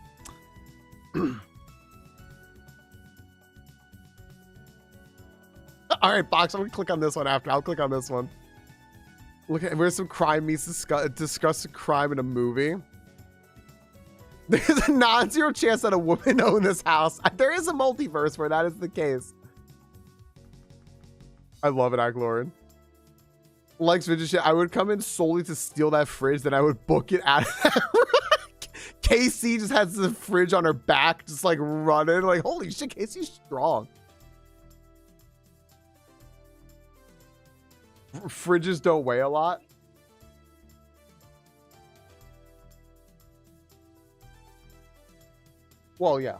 All right, Box. I'm gonna click on this one after. I'll click on this one. Look at where's some crime meets discuss crime in a movie. There's a non-zero chance that a woman owned this house. There is a multiverse where that is the case. I love it, Lauren. Likes vintage shit. I would come in solely to steal that fridge, then I would book it out of that. KC just has the fridge on her back, just like running. Like, holy shit, KC's strong. Fridges don't weigh a lot. Well, yeah.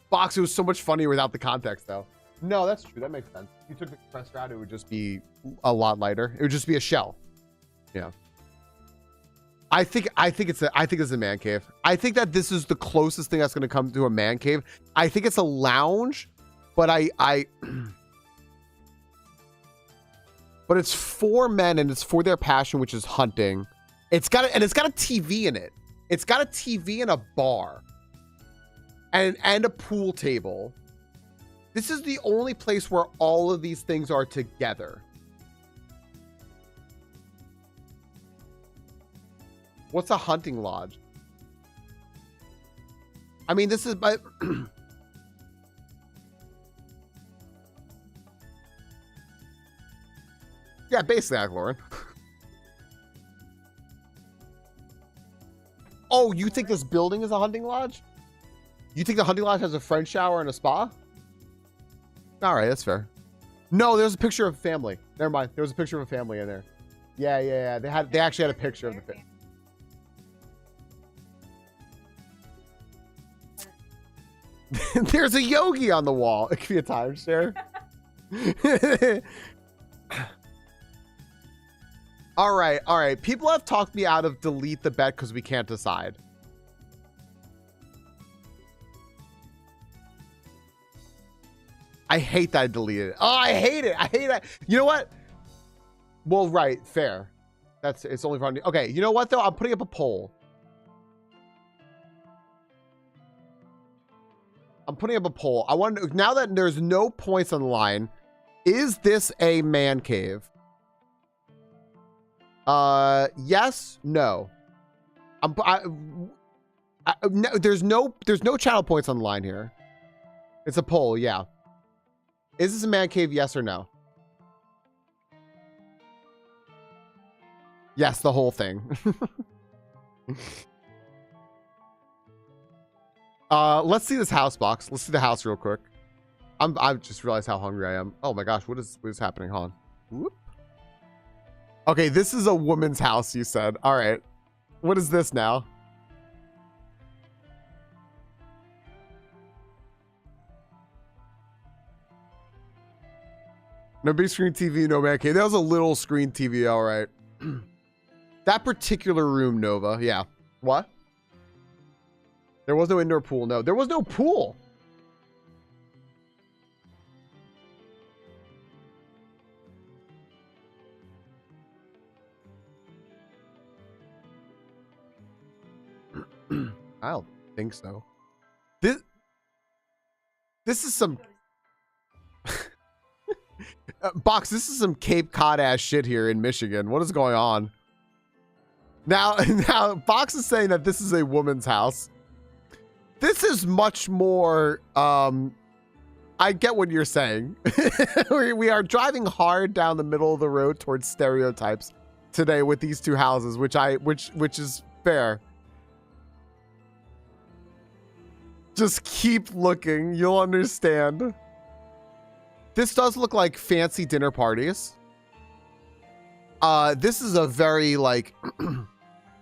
Box, it was so much funnier without the context, though. No, that's true. That makes sense. If you took the compressed route, it would just be a lot lighter. It would just be a shell. Yeah. I think it's a man cave. I think that this is the closest thing that's going to come to a man cave. I think it's a lounge, but but it's for men and it's for their passion, which is hunting. It's got a TV in it. It's got a TV and a bar and a pool table. This is the only place where all of these things are together. What's a hunting lodge? I mean, this is but yeah, basically, Lauren. Oh, you think this building is a hunting lodge? You think the hunting lodge has a French shower and a spa? All right, that's fair. No, there's a picture of a family. Never mind. There was a picture of a family in there. Yeah. They actually had a picture of the family. There's a yogi on the wall. It could be a timeshare. All right. People have talked me out of delete the bet because we can't decide. I hate that I deleted it. Oh, I hate it. I hate that. You know what? Well, right. Fair. It's only for... Okay. You know what, though? I'm putting up a poll. I want to... Now that there's no points on the line, is this a man cave? Yes. No. No, there's no channel points on the line here. It's a poll. Yeah. Is this a man cave? Yes or no? Yes, the whole thing. Let's see this house box. Let's see the house real quick. I've just realized how hungry I am. Oh my gosh, what is happening? Hold on. Whoop. Okay, this is a woman's house, you said. All right. What is this now? No big screen TV, no man cave. That was a little screen TV, all right. That particular room, Nova. Yeah. What? There was no indoor pool. No, there was no pool. I don't think so. This is some... Box, this is some Cape Cod ass shit here in Michigan. What is going on? Now, Box is saying that this is a woman's house. This is much more, I get what you're saying. we are driving hard down the middle of the road towards stereotypes today with these two houses, which is fair. Just keep looking. You'll understand. This does look like fancy dinner parties. This is a very, like,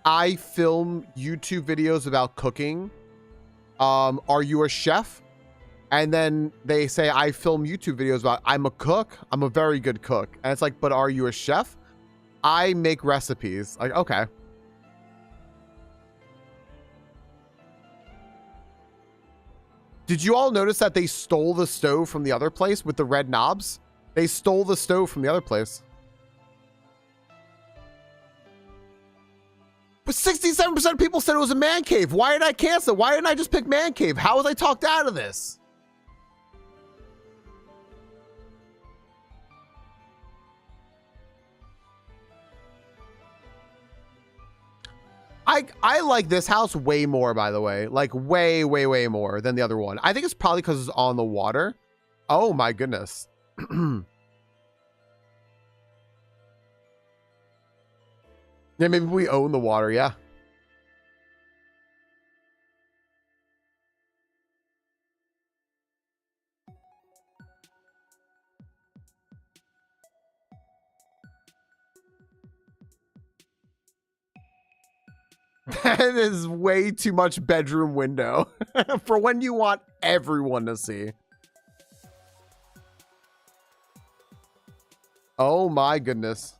I film YouTube videos about cooking. Are you a chef? And then they say, I film YouTube videos about, I'm a cook. I'm a very good cook. And it's like, but are you a chef? I make recipes. Like, okay. Did you all notice that they stole the stove from the other place with the red knobs? They stole the stove from the other place. But 67% of people said it was a man cave. Why did I cancel? Why didn't I just pick man cave? How was I talked out of this? I like this house way more, by the way. Like way more than the other one. I think it's probably because it's on the water. Oh my goodness. Yeah, maybe we own the water, yeah. That is way too much bedroom window for when you want everyone to see. Oh my goodness.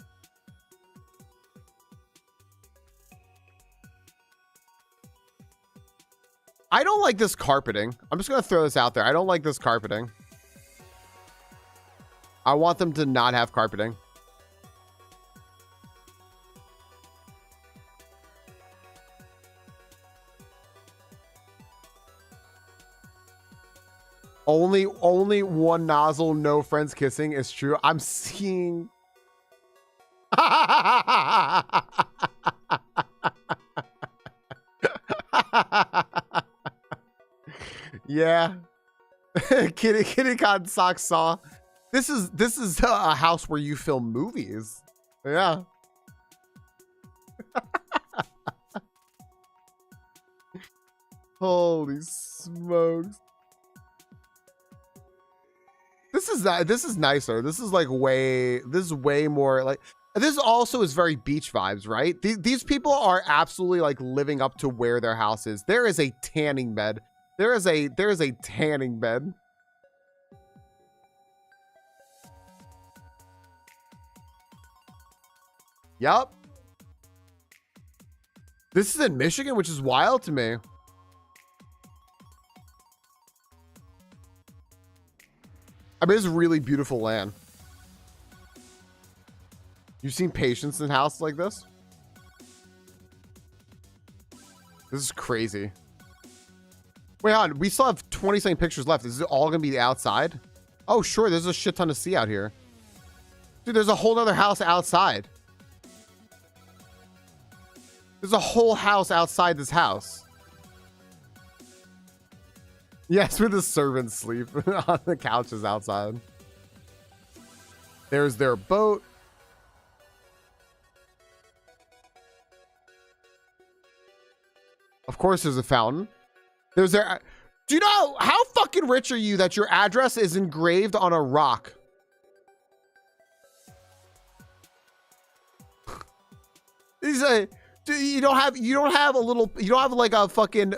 I don't like this carpeting. I'm just going to throw this out there. I don't like this carpeting. I want them to not have carpeting. Only one nozzle, no friends kissing is true. I'm seeing... Yeah. Kitty Cotton Sock Saw. This is a house where you film movies. Yeah. Holy smokes. This is nicer. This is like this is way more like, this also is very beach vibes, right? These people are absolutely like living up to where their house is. There is a tanning bed. There is a tanning bed. Yup. This is in Michigan, which is wild to me. I mean, it's really beautiful land. You've seen patients in houses like this? This is crazy. Wait on, we still have 20-something pictures left. Is it all gonna be the outside? Oh, sure, there's a shit ton to see out here. Dude, there's a whole other house outside. There's a whole house outside this house. Yes, where the servants sleep on the couches outside. There's their boat. Of course, there's a fountain. There's their. Do you know how fucking rich are you that your address is engraved on a rock? He's a. You don't have a little. You don't have like a fucking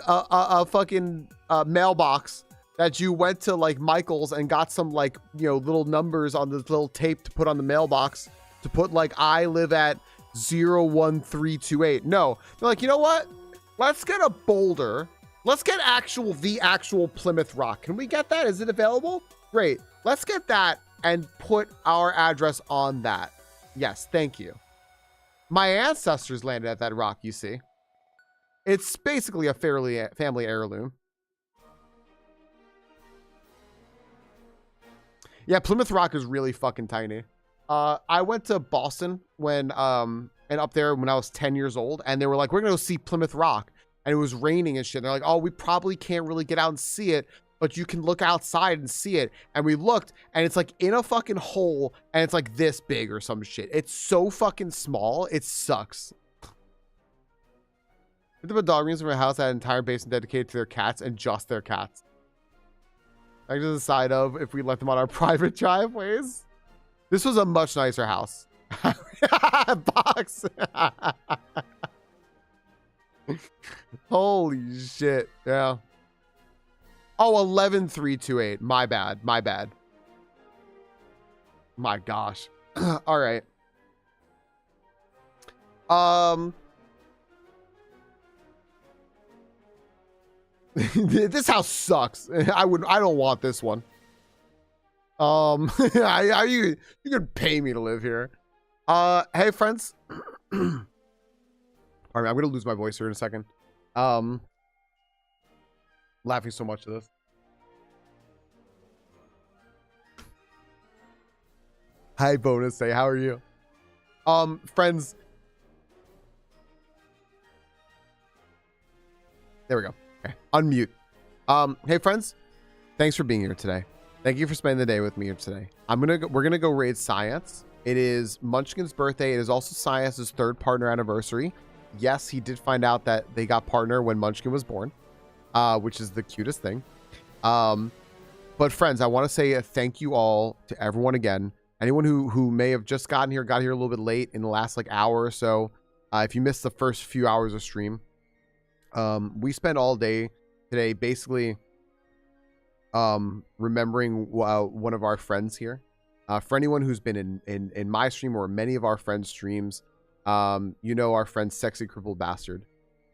mailbox that you went to like Michael's and got some like, you know, little numbers on this little tape to put on the mailbox to put like, I live at 01328. No, they're like, you know what? Let's get a boulder. Let's get the actual Plymouth Rock. Can we get that? Is it available? Great. Let's get that and put our address on that. Yes, thank you. My ancestors landed at that rock, you see. It's basically a family heirloom. Yeah, Plymouth Rock is really fucking tiny. I went to Boston and up there when I was 10 years old, and they were like, we're gonna go see Plymouth Rock. And it was raining and shit. And they're like, oh, we probably can't really get out and see it, but you can look outside and see it. And we looked, and it's like in a fucking hole, and it's like this big or some shit. It's so fucking small, it sucks. The dog rooms in my house had an entire basement dedicated to their cats and just their cats. I just decide of if we let them on our private driveways. This was a much nicer house. Box. Holy shit. Yeah. Oh, 11328. My bad. My gosh. All right. This house sucks. I don't want this one. You could pay me to live here. Hey friends. All right, I'm gonna lose my voice here in a second. Laughing so much to this. Hi, bonus say, how are you? Friends. There we go. Okay, unmute. Hey friends, thanks for being here today. Thank you for spending the day with me here today. We're gonna go raid Science. It is Munchkin's birthday. It is also Science's 3rd partner anniversary. Yes, he did find out that they got partner when Munchkin was born, which is the cutest thing. But friends, I want to say a thank you all to everyone again. Anyone who may have just got here a little bit late in the last like hour or so. If you missed the first few hours of stream, we spent all day today basically remembering one of our friends here. For anyone who's been in my stream or many of our friends' streams, you know our friend Sexy Crippled Bastard,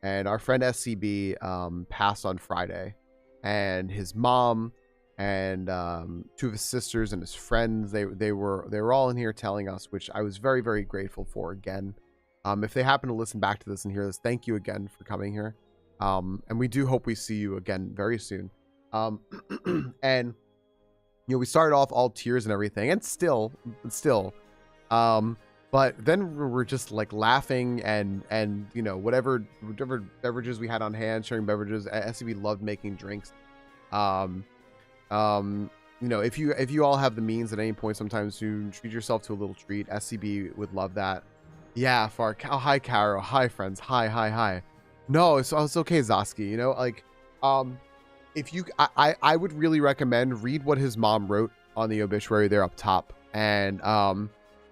and our friend SCB passed on Friday, and his mom and 2 of his sisters and his friends, they were all in here telling us, which I was very, very grateful for again. If they happen to listen back to this and hear this, thank you again for coming here, and we do hope we see you again very soon. And you know, we started off all tears and everything, and still but then we're just like laughing and you know, whatever beverages we had on hand, sharing beverages. SCB loved making drinks. You know, if you all have the means at any point sometimes to treat yourself to a little treat, SCB would love that. Yeah, Fark. Oh, hi Caro. Hi friends. Hi. No, it's okay, Zoski. You know, like if you, I would really recommend read what his mom wrote on the obituary there up top, and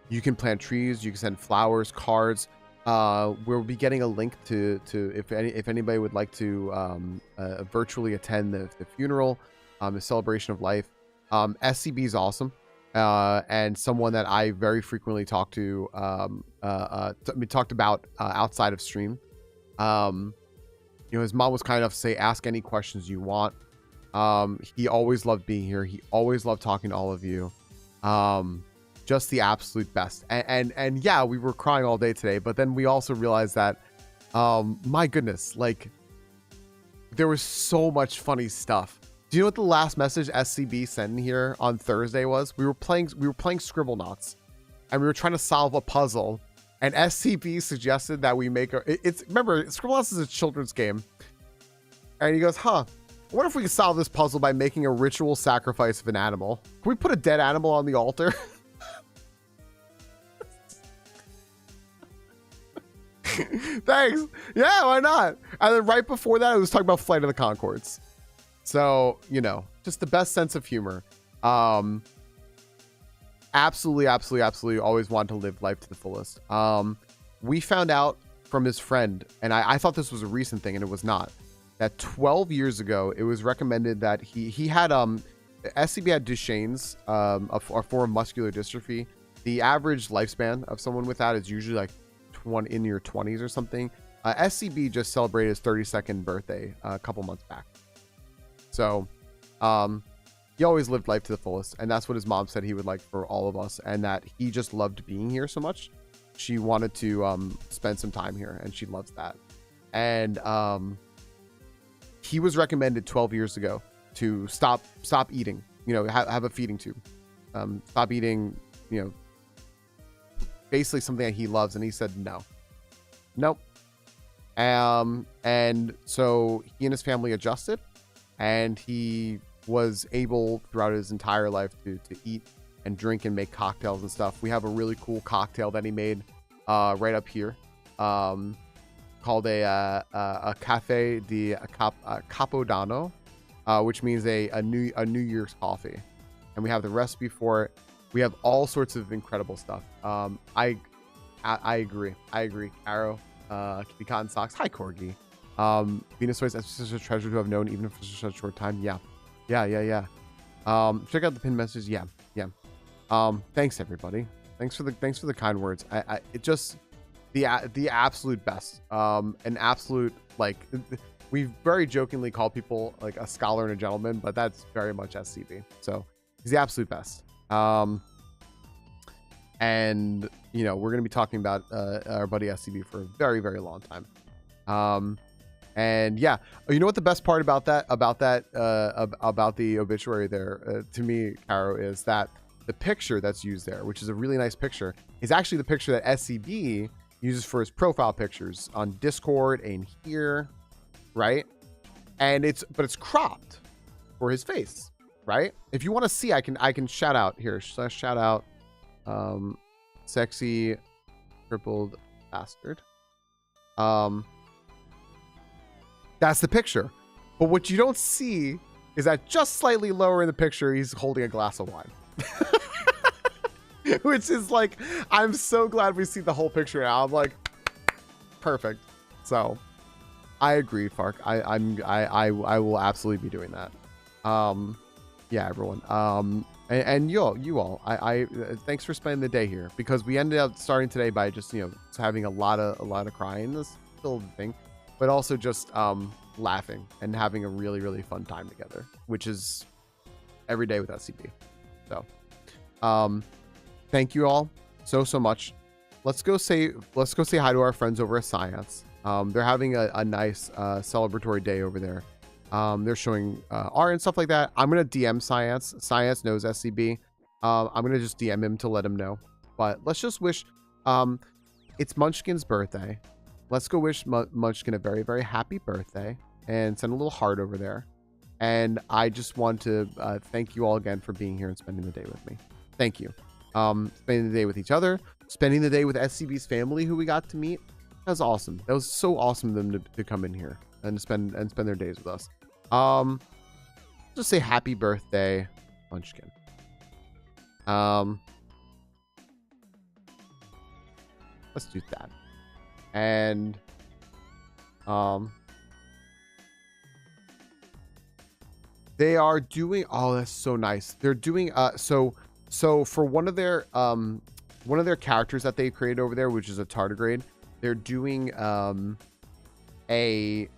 you can plant trees, you can send flowers, cards. We'll be getting a link to if anybody would like to virtually attend the funeral, the celebration of life. SCB is awesome, and someone that I very frequently talk to. We talked about outside of stream. You know, his mom was kind enough to say, ask any questions you want. He always loved being here. He always loved talking to all of you. Just the absolute best. And yeah, we were crying all day today, but then we also realized that, my goodness, like there was so much funny stuff. Do you know what the last message SCB sent in here on Thursday was? We were playing Scribblenauts, and we were trying to solve a puzzle. And SCB suggested that we make remember, Scribblenauts is a children's game. And he goes, I wonder if we can solve this puzzle by making a ritual sacrifice of an animal. Can we put a dead animal on the altar? Thanks. Yeah, why not? And then right before that, it was talking about Flight of the Conchords. So, you know, just the best sense of humor. Absolutely always wanted to live life to the fullest. We found out from his friend, and I thought this was a recent thing, and it was not, that 12 years ago it was recommended that he had SCB had Duchenne's, a form of muscular dystrophy. The average lifespan of someone with that is usually like in your 20s or something. SCB just celebrated his 32nd birthday a couple months back. So he always lived life to the fullest, and that's what his mom said he would like for all of us, and that he just loved being here so much. She wanted to spend some time here, and she loves that. And he was recommended 12 years ago to stop eating, you know, have a feeding tube, stop eating, you know, basically something that he loves, and he said nope. And so he and his family adjusted, and he was able throughout his entire life to eat and drink and make cocktails and stuff. We have a really cool cocktail that he made right up here, called a Cafe di Capodanno, which means a New Year's coffee, and we have the recipe for it. We have all sorts of incredible stuff. I agree. Caro, Kitty Cotton Socks. Hi, Corgi. Venusaur's such a treasure to have known, even for such a short time. Yeah. Check out the pin message. Yeah. Thanks everybody. Thanks for the kind words. It just the absolute best. An absolute, like, we very jokingly call people like a scholar and a gentleman, but that's very much SCB. So he's the absolute best. And you know, we're gonna be talking about our buddy SCB for a very, very long time. And yeah, you know what the best part about the obituary there, to me, Caro, is that the picture that's used there, which is a really nice picture, is actually the picture that SCB uses for his profile pictures on Discord and here, right? And it's cropped for his face, right? If you want to see, I can shout out here. Shout out, sexy crippled bastard. That's the picture. But what you don't see is that just slightly lower in the picture, he's holding a glass of wine. Which is like, I'm so glad we see the whole picture now. I'm like, perfect. So I agree, Fark. I will absolutely be doing that. Yeah, everyone. And you all, I thanks for spending the day here, because we ended up starting today by just, you know, having a lot of crying. That's still the thing. But also just laughing and having a really, really fun time together, which is every day with SCP. So thank you all so much. Let's go say hi to our friends over at Science. They're having a nice celebratory day over there. They're showing art and stuff like that. I'm gonna DM Science. Science knows SCB. I'm gonna just DM him to let him know. But let's just wish, it's Munchkin's birthday. Let's go wish Munchkin a very, very happy birthday and send a little heart over there. And I just want to thank you all again for being here and spending the day with me. Thank you. Spending the day with each other, spending the day with SCB's family, who we got to meet. That was awesome. That was so awesome of them to come in here and spend their days with us. Just say happy birthday, Munchkin. Let's do that. And they are doing, oh, that's so nice. They're doing so for one of their characters that they created over there, which is a tardigrade, they're doing they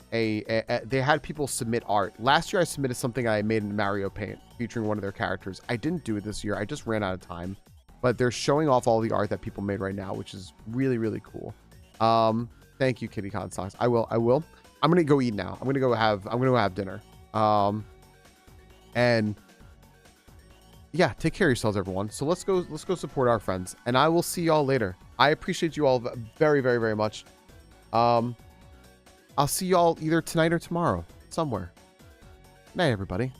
had people submit art. Last year I submitted something I made in Mario Paint featuring one of their characters. I didn't do it this year. I just ran out of time. But they're showing off all the art that people made right now, which is really, really cool. Thank you, KittyCon Socks. I will. I'm gonna go eat now. I'm gonna go have dinner. And yeah, take care of yourselves, everyone. So let's go support our friends. And I will see y'all later. I appreciate you all very, very, very much. I'll see y'all either tonight or tomorrow, somewhere. Good night, everybody.